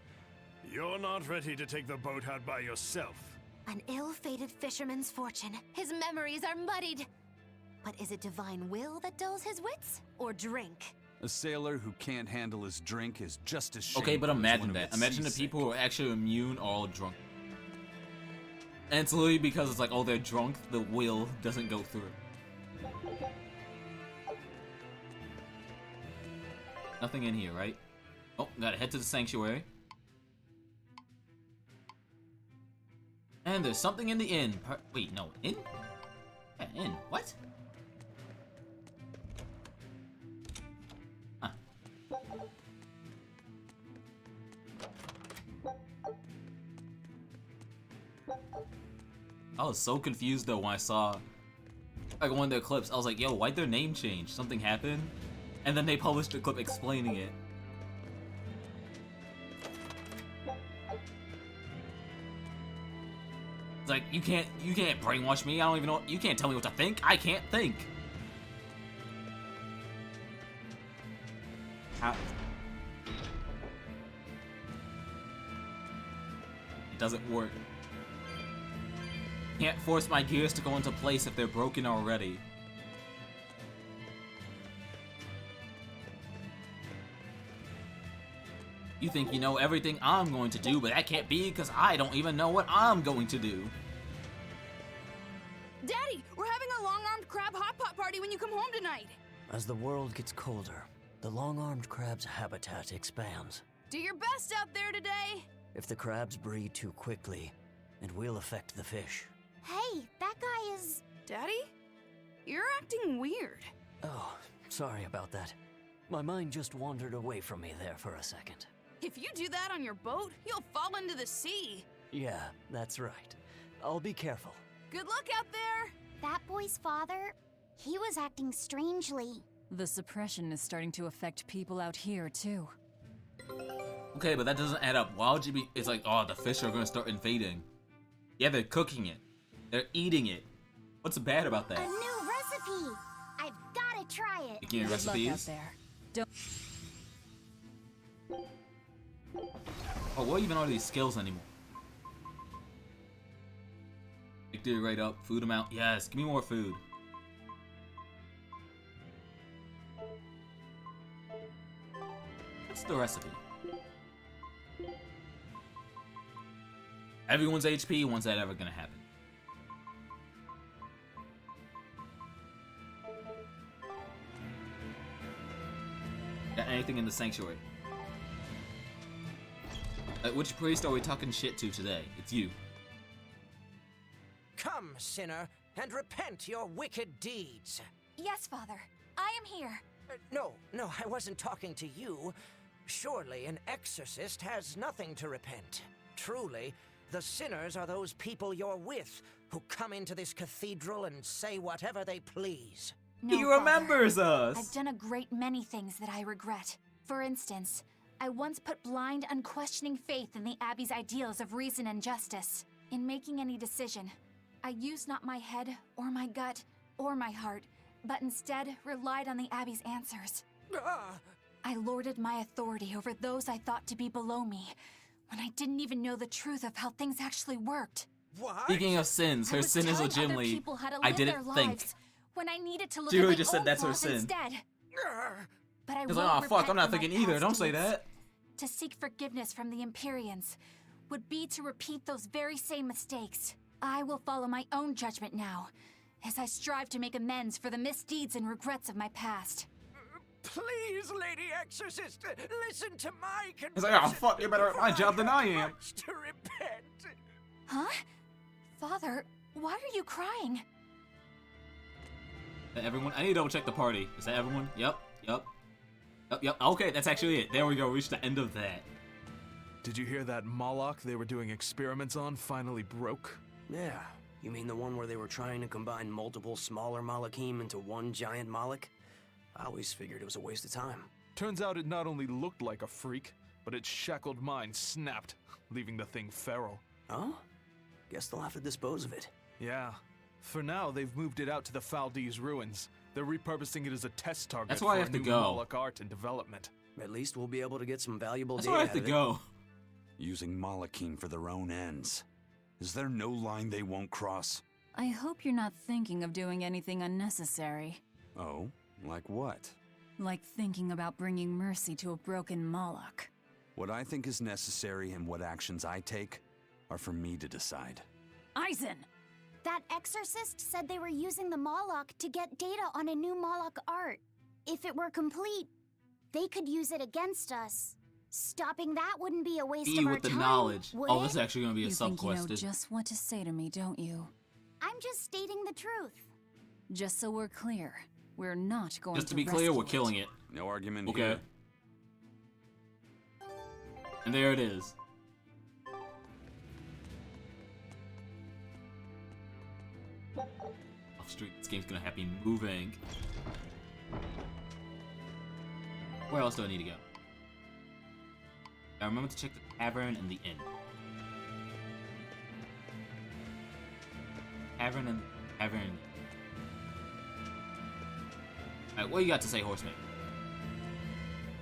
You're not ready to take the boat out by yourself. An ill-fated fisherman's fortune. His memories are muddied. But is it divine will that dulls his wits? Or drink? A sailor who can't handle his drink is just as shameful. Okay, but as one imagine who that. gets Imagine the seasick. people who are actually immune are all drunk. And it's literally because it's like, oh, they're drunk, the will doesn't go through. Nothing in here, right? Oh, gotta head to the sanctuary. And there's something in the inn. Wait, no, inn? Yeah, inn. What? Huh. I was so confused though when I saw like one of their clips. I was like, yo, why'd their name change? Something happened? And then they published a clip explaining it. It's like, you can't brainwash me. I don't even know. You can't tell me what to think. I can't think. How? It doesn't work. Can't force my gears to go into place if they're broken already. You think you know everything I'm going to do, but that can't be because I don't even know what I'm going to do. Daddy, we're having a long-armed crab hot pot party when you come home tonight. As the world gets colder, the long-armed crab's habitat expands. Do your best out there today. If the crabs breed too quickly, it will affect the fish. Hey, that guy is... Daddy? You're acting weird. Oh, sorry about that. My mind just wandered away from me there for a second. If you do that on your boat, you'll fall into the sea. Yeah, that's right. I'll be careful. Good luck out there! That boy's father, he was acting strangely. The suppression is starting to affect people out here, too. Okay, but that doesn't add up. Why would you be... It's like, oh, the fish are gonna start invading. Yeah, they're cooking it. They're eating it. What's bad about that? A new recipe! I've gotta try it! Making Good luck recipes? out there. Don't... Oh, what even are these skills anymore? Victory rate up, food amount. Yes, give me more food. What's the recipe? Everyone's HP. When's that ever gonna happen? Got anything in the sanctuary? Which priest are we talking shit to today? It's you. Come, sinner, and repent your wicked deeds. Yes, Father. I am here. No, I wasn't talking to you. Surely an exorcist has nothing to repent. Truly, the sinners are those people you're with, who come into this cathedral and say whatever they please. No, He Father. remembers us! I've done a great many things that I regret. For instance, I once put blind, unquestioning faith in the Abbey's ideals of reason and justice. In making any decision, I used not my head, or my gut, or my heart, but instead relied on the Abbey's answers. I lorded my authority over those I thought to be below me, when I didn't even know the truth of how things actually worked. What? Speaking of sins, her sin is legitimately, I didn't think. When I needed to look She at really my just said own that's her flaws sin. instead. But I He's won't like, oh fuck, repent I'm not for my thinking either. past Don't say deeds. that. To seek forgiveness from the Empyreans would be to repeat those very same mistakes. I will follow my own judgment now, as I strive to make amends for the misdeeds and regrets of my past. Please, Lady Exorcist, listen to my confession. He's like, oh fuck, you're better at my job than I am. To repent. Huh? Father, why are you crying? Everyone, I need to double check the party. Is that everyone? Yep. Okay, that's actually it. There we go. Reached the end of that. Did you hear that Moloch they were doing experiments on finally broke? Yeah. You mean the one where they were trying to combine multiple smaller Malachim into one giant Moloch? I always figured it was a waste of time. Turns out it not only looked like a freak, but its shackled mind snapped, leaving the thing feral. Oh? Guess they'll have to dispose of it. Yeah. For now, they've moved it out to the Faldees ruins. They're repurposing it as a test target That's why I for have a to new go. Moloch art and development. At least we'll be able to get some valuable That's data why I have out to of it. go. Using Malachim for their own ends. Is there no line they won't cross? I hope you're not thinking of doing anything unnecessary. Oh? Like what? Like thinking about bringing mercy to a broken Moloch. What I think is necessary and what actions I take are for me to decide. Eisen! That exorcist said they were using the Moloch to get data on a new Moloch art. If it were complete, they could use it against us. Stopping that wouldn't be a waste Be of our with the time, knowledge. would Oh, it? this is actually going to be a You think you know sub-quest. just what to say to me, don't you? I'm just stating the truth. Just so we're clear, we're not going Just to be clear, we're killing it. No argument Okay. here. And there it is. Off street, this game's gonna have me moving. Where else do I need to go? I remember to check the tavern and the inn. Tavern. Alright, what you got to say, Horseman?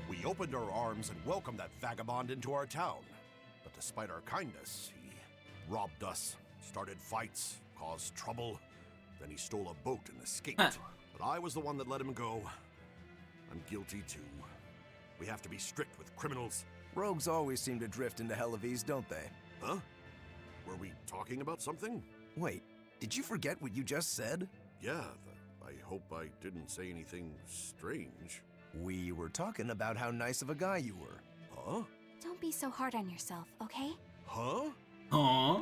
We opened our arms and welcomed that vagabond into our town. But despite our kindness, he robbed us, started fights, caused trouble. Then he stole a boat and escaped. But I was the one that let him go. I'm guilty too. We have to be strict with criminals. Rogues always seem to drift into Hellevese, don't they? Huh? Were we talking about something? Wait, did you forget what you just said? Yeah, I hope I didn't say anything strange. We were talking about how nice of a guy you were. Huh? Don't be so hard on yourself, okay? Huh? Huh?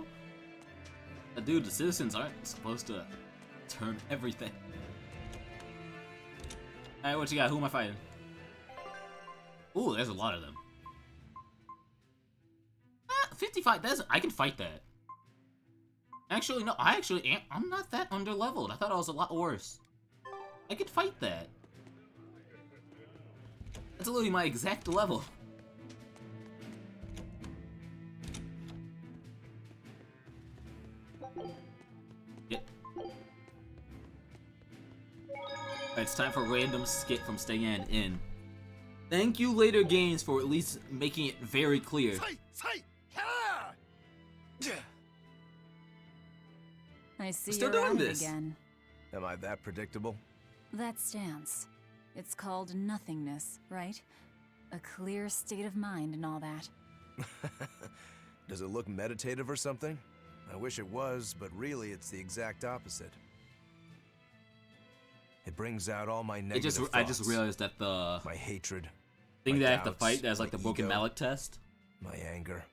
Dude, the citizens aren't supposed to turn everything. Alright, what you got? Who am I fighting? Ooh, there's a lot of them. 55, I can fight that. Actually, no, I'm not that underleveled. I thought I was a lot worse. I could fight that. That's literally my exact level. Yep. Alright, it's time for random skit from Stayan in. Thank you, Later Games, for at least making it very clear. I see Still you're doing at it this. again. Am I that predictable? That stance. It's called nothingness, right? A clear state of mind and all that. Does it look meditative or something? I wish it was, but really it's the exact opposite. It brings out all my negative thoughts. I just realized that the my hatred, thing my that I have to doubts, fight, that's like my the broken ego, mallet test. my anger.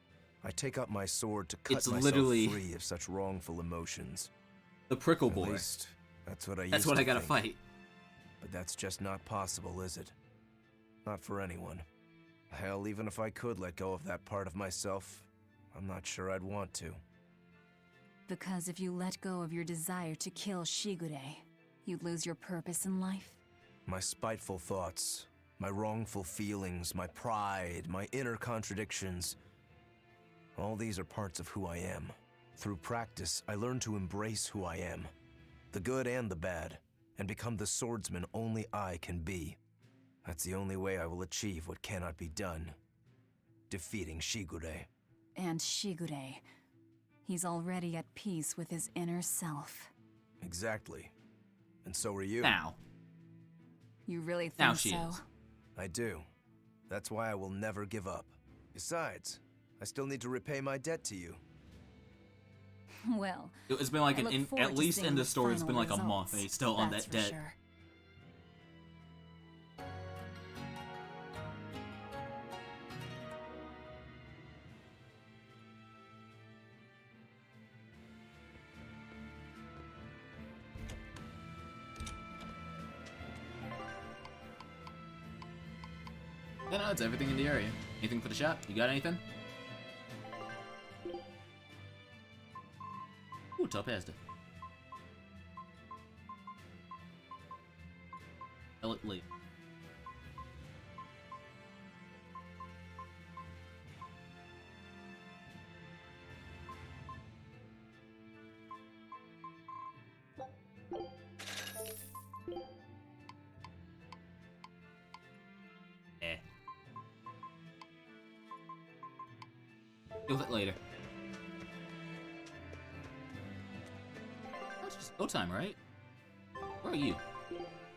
I take up my sword to cut It's myself literally free of such wrongful emotions. The prickle At boar. least, that's what I used That's what to I gotta think. fight. But that's just not possible, is it? Not for anyone. Hell, even if I could let go of that part of myself, I'm not sure I'd want to. Because if you let go of your desire to kill Shigure, you'd lose your purpose in life. My spiteful thoughts, my wrongful feelings, my pride, my inner contradictions. All these are parts of who I am. Through practice, I learned to embrace who I am, the good and the bad, and become the swordsman only I can be. That's the only way I will achieve what cannot be done. Defeating Shigure. And Shigure. He's already at peace with his inner self. Exactly. And so are you. Now. You really think Now she so? is. I do. That's why I will never give up. Besides, I still need to repay my debt to you. Well, It's been like I look forward at to least seeing in the the story, it's been final like a month, and he's still on that's that for debt. sure. Yeah, no, it's everything in the area. Anything for the shop? You got anything? Ooh, top Asda. Late. Deal with it later. It's just go time, right? Where are you?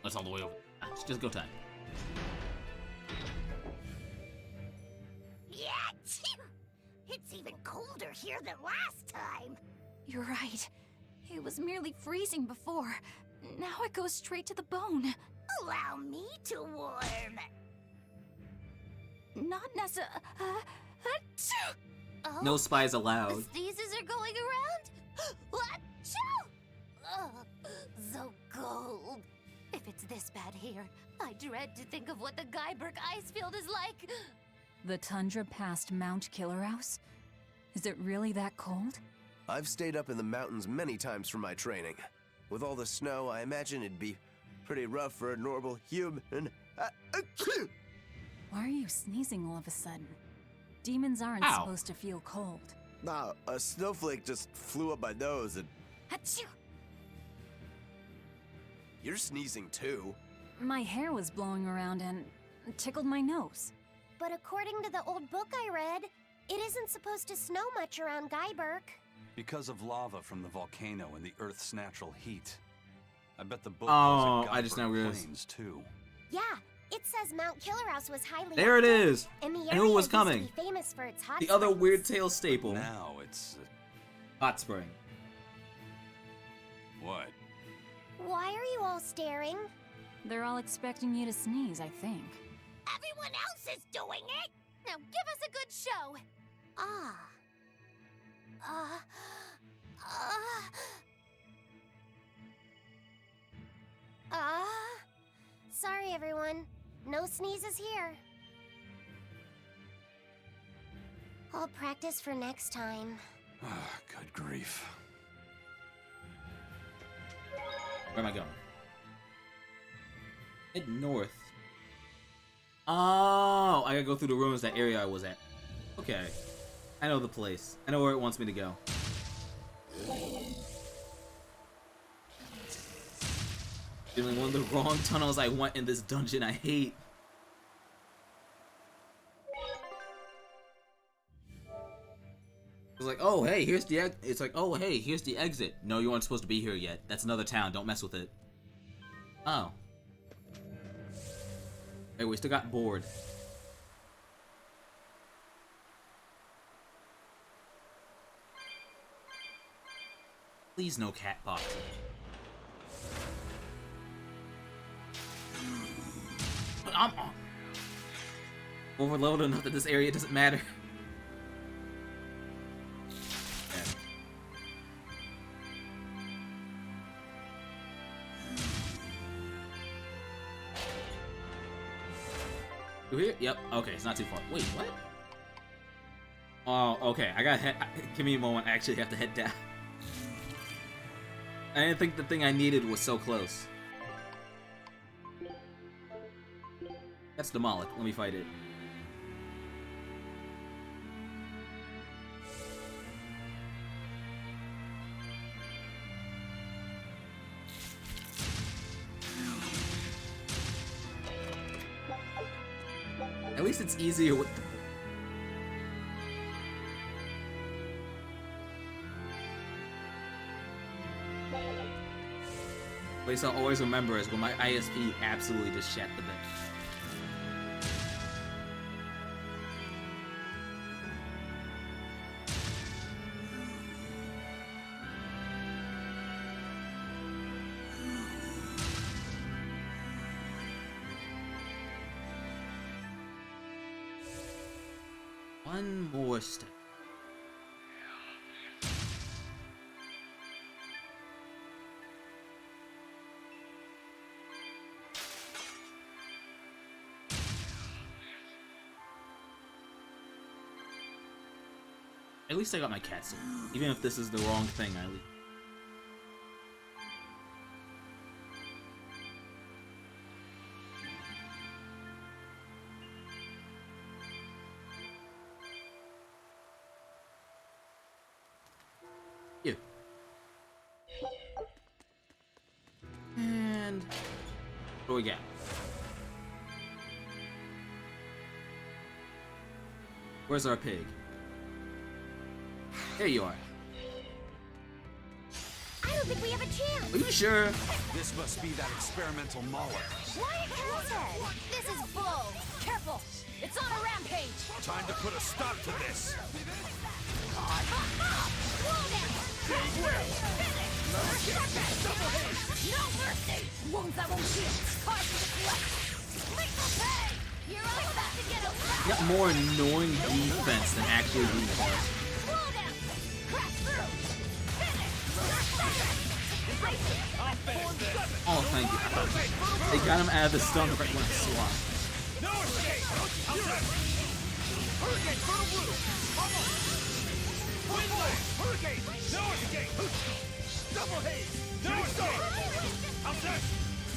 That's all the way over. Ah, it's just go time. Yeah, it's even colder here than last time. You're right. It was merely freezing before. Now it goes straight to the bone. Allow me to warm. Not necessarily. Oh, No spies allowed. sneezes are going around? Achoo! So cold. If it's this bad here, I dread to think of what the Guyberg ice field is like. The tundra past Mount Killerhouse? Is it really that cold? I've stayed up in the mountains many times for my training. With all the snow, I imagine it'd be pretty rough for a normal human. Why are you sneezing all of a sudden? Demons aren't Ow. supposed to feel cold. Nah, a snowflake just flew up my nose and... Achoo! You're sneezing too. My hair was blowing around and tickled my nose. But according to the old book I read, it isn't supposed to snow much around Guyberg. Because of lava from the volcano and the Earth's natural heat. I bet the book Oh, calls it I just now Guyberg realized. Plains, too. Yeah, it says Mount Killerhouse was highly There it active, is. and the I knew area it was used to coming. be famous for its hot The other springs. Weird Tale staple. Now it's... Hot spring. what? Why are you all staring? They're all expecting you to sneeze, I think. Everyone else is doing it! Now give us a good show! Sorry everyone. No sneezes here. I'll practice for next time. Good grief. Where am I going? Head north. Oh, I gotta go through the ruins that area I was at. Okay. I know the place. I know where it wants me to go. Feeling one of the wrong tunnels I went in this dungeon I hate. It's like, oh hey, here's the it's like, oh hey, here's the exit. No, you aren't supposed to be here yet. That's another town. Don't mess with it. Oh. Hey, we still got bored. Please no cat box. But I'm overloaded enough that this area doesn't matter. You here? Yep. Okay, it's not too far. Wait, what? Oh, okay. I gotta head. Give me a moment. I actually have to head down. I didn't think the thing I needed was so close. That's the Moloch. Let me fight it. At least it's easier with... place I'll always remember is when my ISP absolutely just shat the bed. One more step. At least I got my cat soul. Even if this is the wrong thing, I leave. You. And what do we got? Where's our pig? There you are. I don't think we have a chance. Are you sure? This must be that experimental Moloch. Why Hellhead? This is bull. Careful. It's on a rampage. Time to put a stop to this. No mercy. Wounds that won't heal. Cards to deflect. Lethal pay. You're all about to get a You got more annoying defense than actually being hard. Oh, thank you. They got him out of the stun right when I swapped. No escape! Hurricane! Fertile Blue! Almost! Point blank! Hurricane! No escape! Double haze! No escape! I'm set!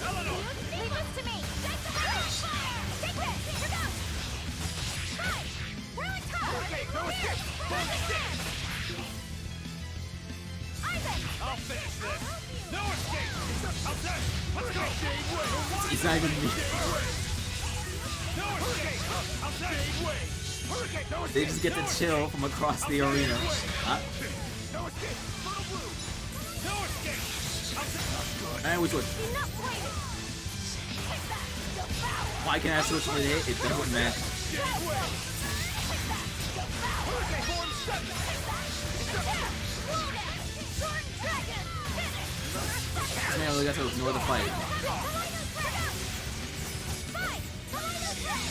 Eleanor! Leave this to me! Take the fire! Take this! Here goes! Hi! We're on top! Hurricane! No escape! Don't escape! Ivan! I'll finish this! No escape! I'm set! Let's go! He's not even me. No escape! I'm set! Hurricane! No escape! They just get to chill from across the arena. Huh? No escape! Fertile Blue! No escape! I'm set! And which one? Enough waiting! Why can't I switch with it? It doesn't matter. Hurricane form 7! Man, we got to ignore the fight.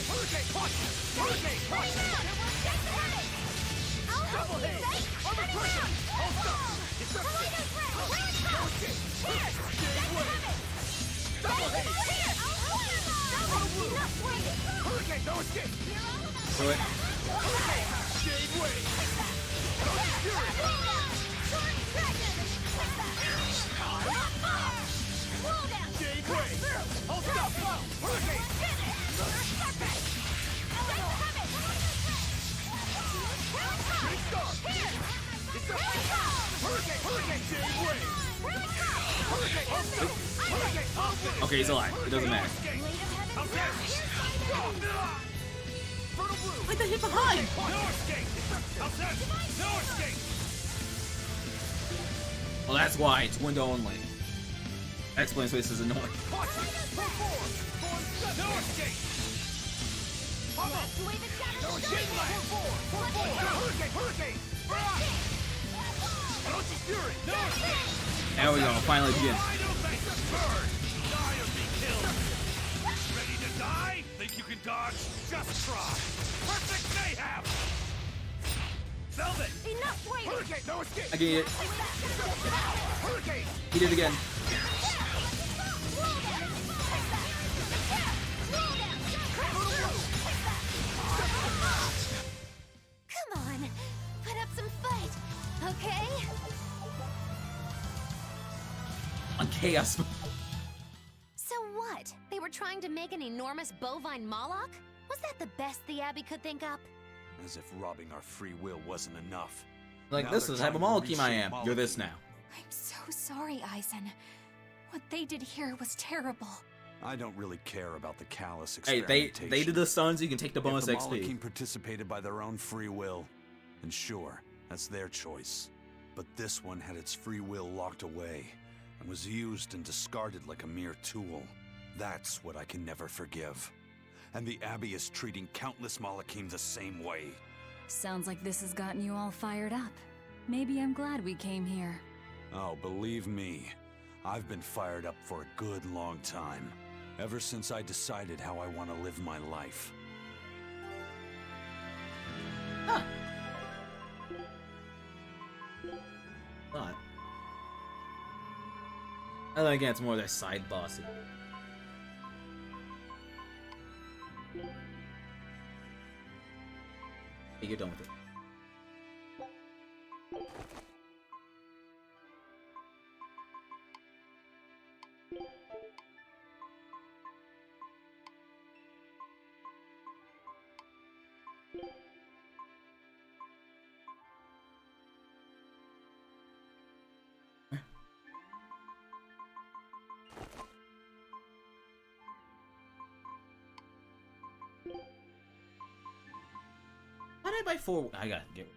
Hurricane punch! Hurricane punch! Double haze! Armor pressure! All stop! It's not safe! No escape! Double haze! Hurricane, no escape! So it. Hurricane! Okay, he's alive. It doesn't matter. Wait, the hit behind! Well, that's why. It's window only. That explains why this is annoying. There we go. Finally begin. Ready to die? Think you can dodge? Just try. Perfect mayhem! Velvet! Enough waiting! Hurricane, no escape! I get it. Hurricane! He did it again. Come on, put up some fight, okay? On chaos. So what? They were trying to make an enormous bovine Moloch? Was that the best the Abbey could think up? As if robbing our free will wasn't enough. Like, Now this they're is the type of trying to Malachim I am. reshape You're this now. I'm so sorry, Eisen. What they did here was terrible. I don't really care about the callous Hey, experimentation. they did the stuns. You can take the bonus If the XP. Malachim participated by their own free will, and sure, that's their choice. But this one had its free will locked away, and was used and discarded like a mere tool. That's what I can never forgive. And the Abbey is treating countless Malachim the same way. Sounds like this has gotten you all fired up. Maybe I'm glad we came here. Oh, believe me, I've been fired up for a good long time. Ever since I decided how I want to live my life. Huh. But and then again, it's more their side bosses. Hey, you're done with it. How did I buy 4? I gotta get.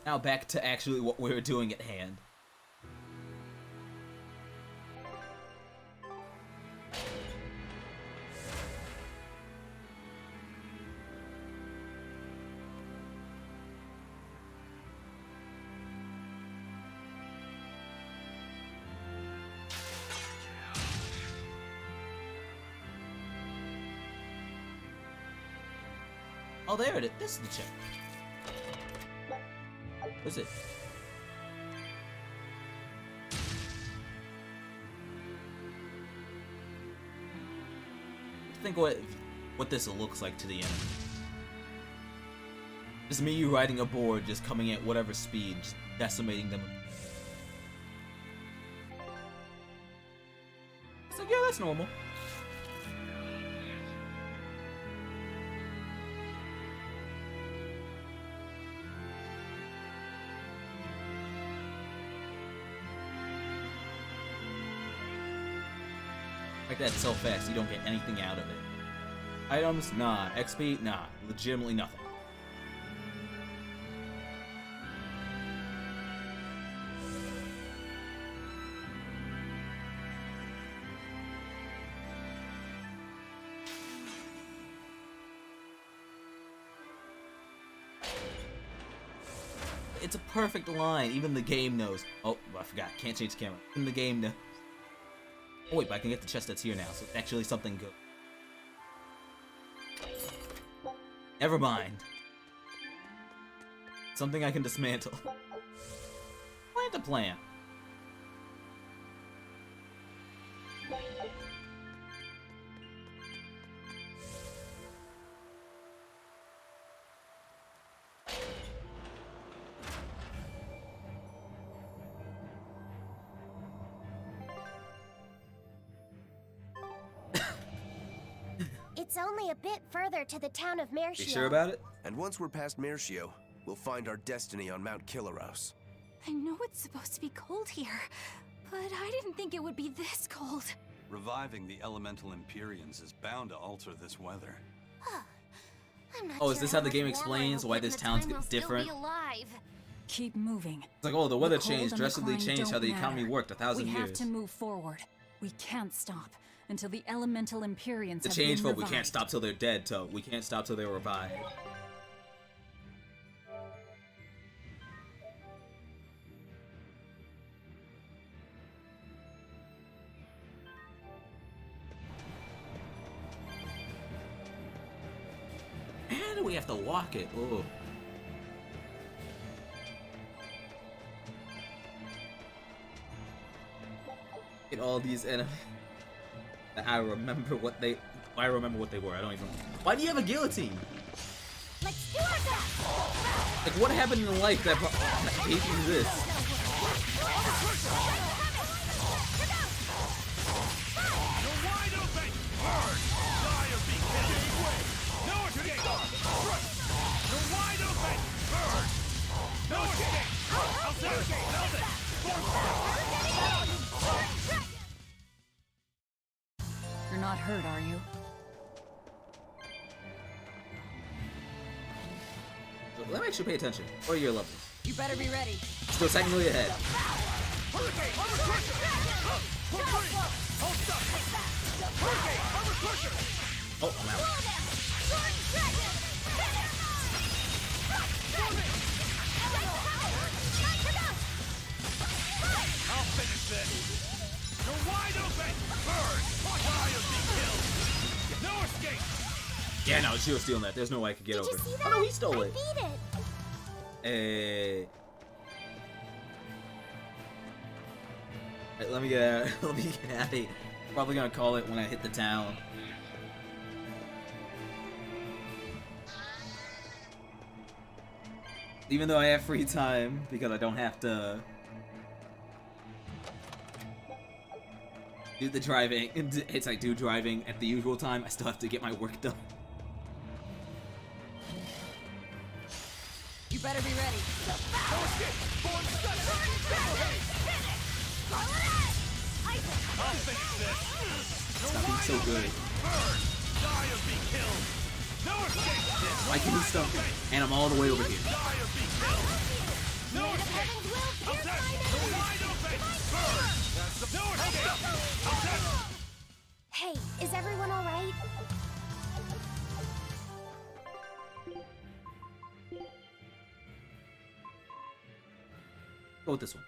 Now back to actually what we were doing at hand. Oh, there it is. This is the check. What's it? Think what this looks like to the enemy. Just me riding a board, just coming at whatever speed, just decimating them. It's like, yeah, that's normal. Like that so fast, you don't get anything out of it. Items? Nah. XP? Nah. Legitimately nothing. It's a perfect line. Even the game knows. Oh, I forgot. Can't change the camera. Even the game knows. Oh wait, but I can get the chest that's here now, so it's actually something good. Never mind. Something I can dismantle. Plant a plant. It's only a bit further to the town of Mercio. You sure about it? And once we're past Mercio, we'll find our destiny on Mount Killerhouse. I know it's supposed to be cold here, but I didn't think it would be this cold. Reviving the elemental Empyreans is bound to alter this weather. Oh, is this how the game explains why this town's different? Keep moving. It's like, oh, the weather The cold changed, and the drastically climb changed how don't the economy matter. worked 1,000 We years. have to move forward. We can't stop until the elemental Empyreans The have change been folk, we can't revived. stop till they're dead, so we can't stop till they're revived. And we have to walk it. Oh. Get all these enemies. I remember what they were. I don't even. Why do you have a guillotine? Let's do our best! Like, what happened in life that gave you this? You're not hurt, are you? Let me actually pay attention. What are your levels? You better be ready. Still technically ahead. Oh, I'm out. I'll finish this. You're wide open. Bird. Die or be killed. No escape. Yeah, no, she was stealing that. There's no way I could get over. Did you see that? Oh no, he stole I it. beat it. Hey. Right, let me get let me get out of here. Probably gonna call it when I hit the town. Even though I have free time, because I don't have to do the driving. It's like do driving at the usual time. I still have to get my work done. You better be ready. I'll finish this. Stop being so good. Bird. Die or be killed. No escape. Why can he stop me? And I'm all the way over here. Die or be killed. No escape. I'm dead. You're wide open. Bird. No escape. I'm dead. Hey, is everyone alright? Go with this one.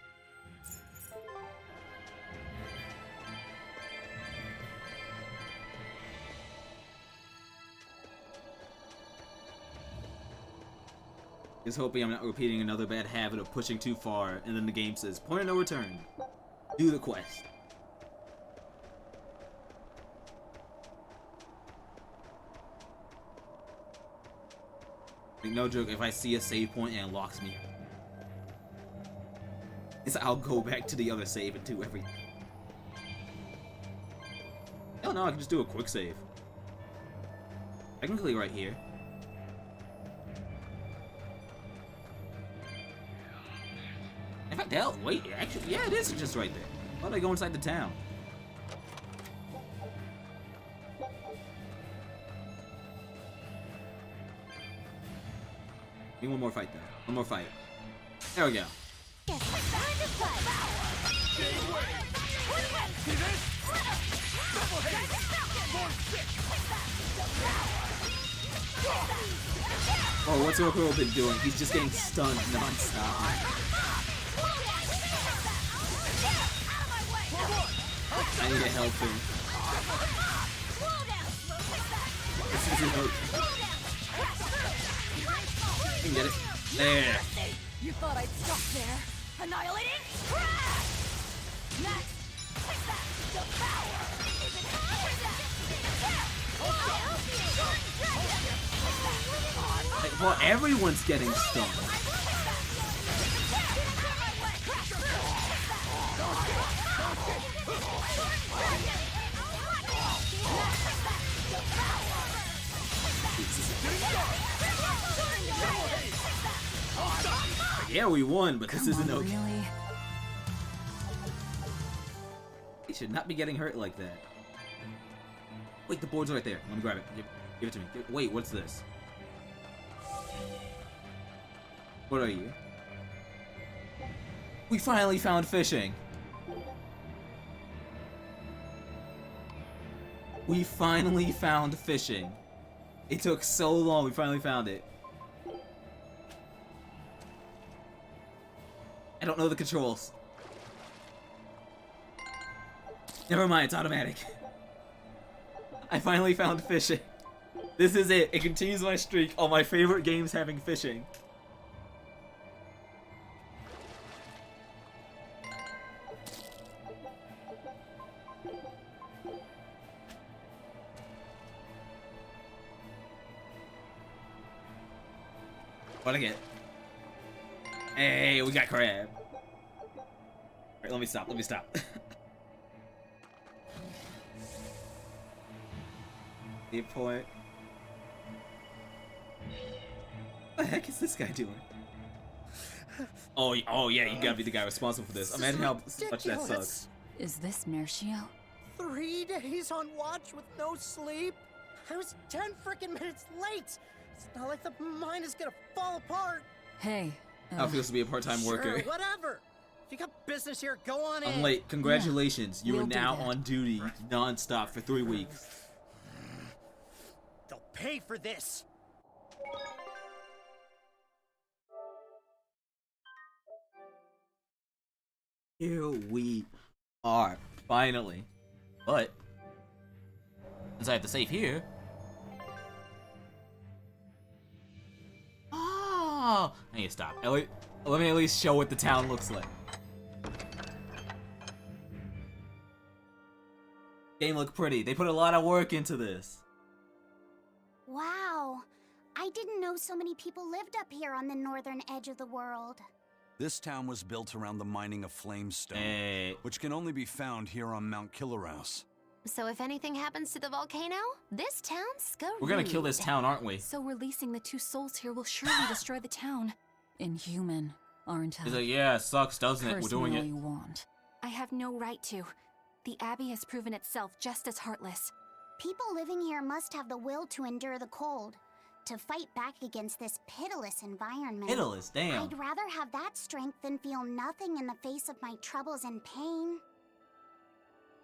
Just hoping I'm not repeating another bad habit of pushing too far, and then the game says, point of no return. Do the quest. Like, no joke, if I see a save point and it locks me out, I'll go back to the other save and do everything. Oh no, I can just do a quick save. Technically right here. In fact, hell, wait, actually, yeah, it is just right there. Why don't I go inside the town? Need one more fight though. One more fight. There we go. Oh, what's Oko been doing? He's just getting stunned non-stop. I need to help him. This isn't okay. You can get it. There. You thought I'd stop there? Annihilating? Crash! Next! Devour! Like, well, everyone's getting stunned. Yeah, we won, but this isn't okay. Really? He should not be getting hurt like that. Wait, the board's right there. Let me grab it. Give it to me. Wait, what's this? What are you? We finally found fishing. We finally found fishing. It took so long. We finally found it. I don't know the controls. Never mind, it's automatic. I finally found fishing. This is it. It continues my streak on my favorite games having fishing. What'd I get? Hey, we got crab. Alright, let me stop. Let me stop. Point. What the heck is this guy doing? Oh yeah, you gotta be the guy responsible for this. Imagine how much that sucks. Is this Mercio? 3 days on watch with no sleep? I was 10 freaking minutes late! It's not like the mine is gonna fall apart! Hey. How it feels to be a part-time worker. Sure, whatever! If you got business here, go on in! I'm late. Congratulations. Yeah, you are we'll now do that. on duty non-stop for 3 weeks. They'll pay for this! Here we are, finally. But since I have the safe here. Oh, I need to stop. Let me at least show what the town looks like. Game look pretty. They put a lot of work into this. Wow. I didn't know so many people lived up here on the northern edge of the world. This town was built around the mining of flamestone, which can only be found here on Mount Killerhouse. So if anything happens to the volcano, this town's screwed. We're gonna kill this town, aren't we? So releasing the 2 souls here will surely destroy the town. Inhuman, aren't I? He's like, yeah, it sucks, doesn't it? We're doing it. Personally want. I have no right to. The Abbey has proven itself just as heartless. People living here must have the will to endure the cold, to fight back against this pitiless environment. Pitiless, damn. I'd rather have that strength than feel nothing in the face of my troubles and pain.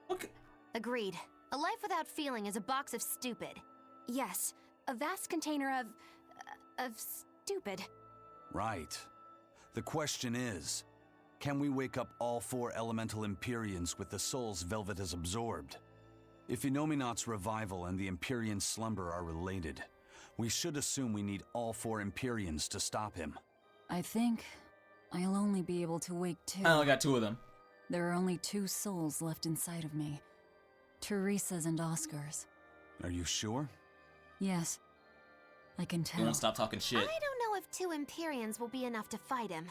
Okay. Agreed. A life without feeling is a box of stupid. Yes, a vast container of stupid. Right. The question is, can we wake up all 4 elemental Empyreans with the souls Velvet has absorbed? If Inominat's revival and the Empyrean slumber are related, we should assume we need all 4 Empyreans to stop him. I think I'll only be able to wake 2. I only got 2 of them. There are only 2 souls left inside of me. Teresa's and Oscar's. Are you sure? Yes. I can tell. You won't stop talking shit. I don't know if 2 Empyreans will be enough to fight him.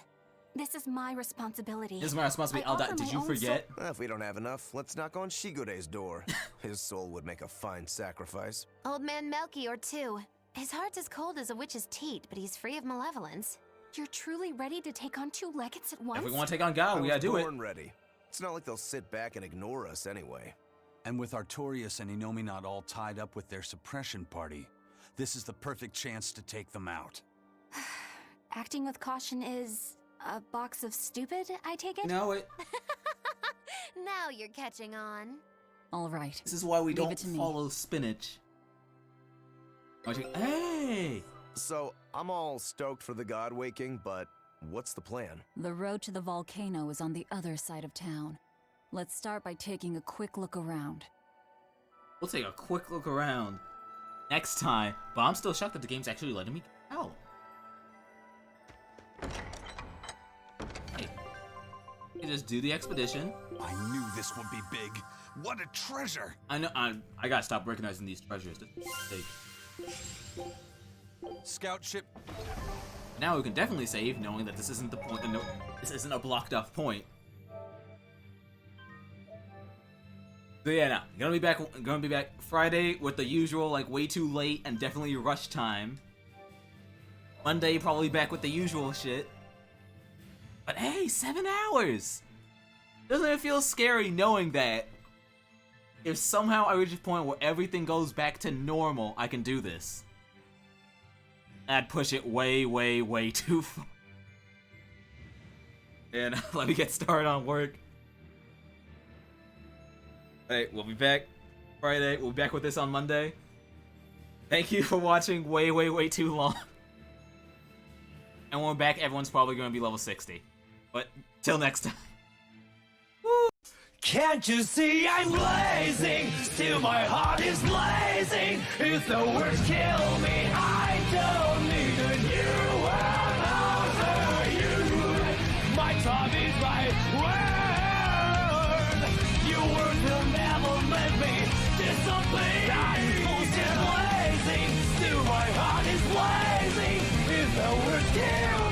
This is my responsibility. This is my responsibility. I I'll die. offer Did my you own forget? If we don't have enough, let's knock on Shigode's door. His soul would make a fine sacrifice. Old man Melchior, too. His heart's as cold as a witch's teat, but he's free of malevolence. You're truly ready to take on 2 legates at once? If we want to take on God, we gotta do it. Born ready. It's not like they'll sit back and ignore us anyway. And with Artorias and Inominat all tied up with their suppression party, this is the perfect chance to take them out. Acting with caution is a box of stupid, I take it? No, it. Now you're catching on. All right. This is why we Leave don't it to me. follow spinach. Hey! So, I'm all stoked for the god waking, but what's the plan? The road to the volcano is on the other side of town. Let's start by taking a quick look around. We'll take a quick look around next time, but I'm still shocked that the game's actually letting me out. Hey. You just do the expedition. I knew this would be big. What a treasure! I know. I gotta stop recognizing these treasures. Scout ship. Now we can definitely save, knowing that this isn't the point. No, this isn't a blocked off point. So yeah, no, gonna be back Friday with the usual, like, way too late and definitely rush time. Monday probably back with the usual shit. But hey, 7 hours! Doesn't it feel scary knowing that if somehow I reach a point where everything goes back to normal, I can do this? I'd push it way, way, way too far. And let me get started on work. Alright, we'll be back Friday. We'll be back with this on Monday. Thank you for watching way, way, way too long. And when we're back, everyone's probably going to be level 60. But, till next time. Can't you see I'm blazing? Still my heart is blazing. If the words kill me, I don't need a new world over you. My time is my word. Your word will never let me disappear. I'm still blazing. Still my heart is blazing. If the words kill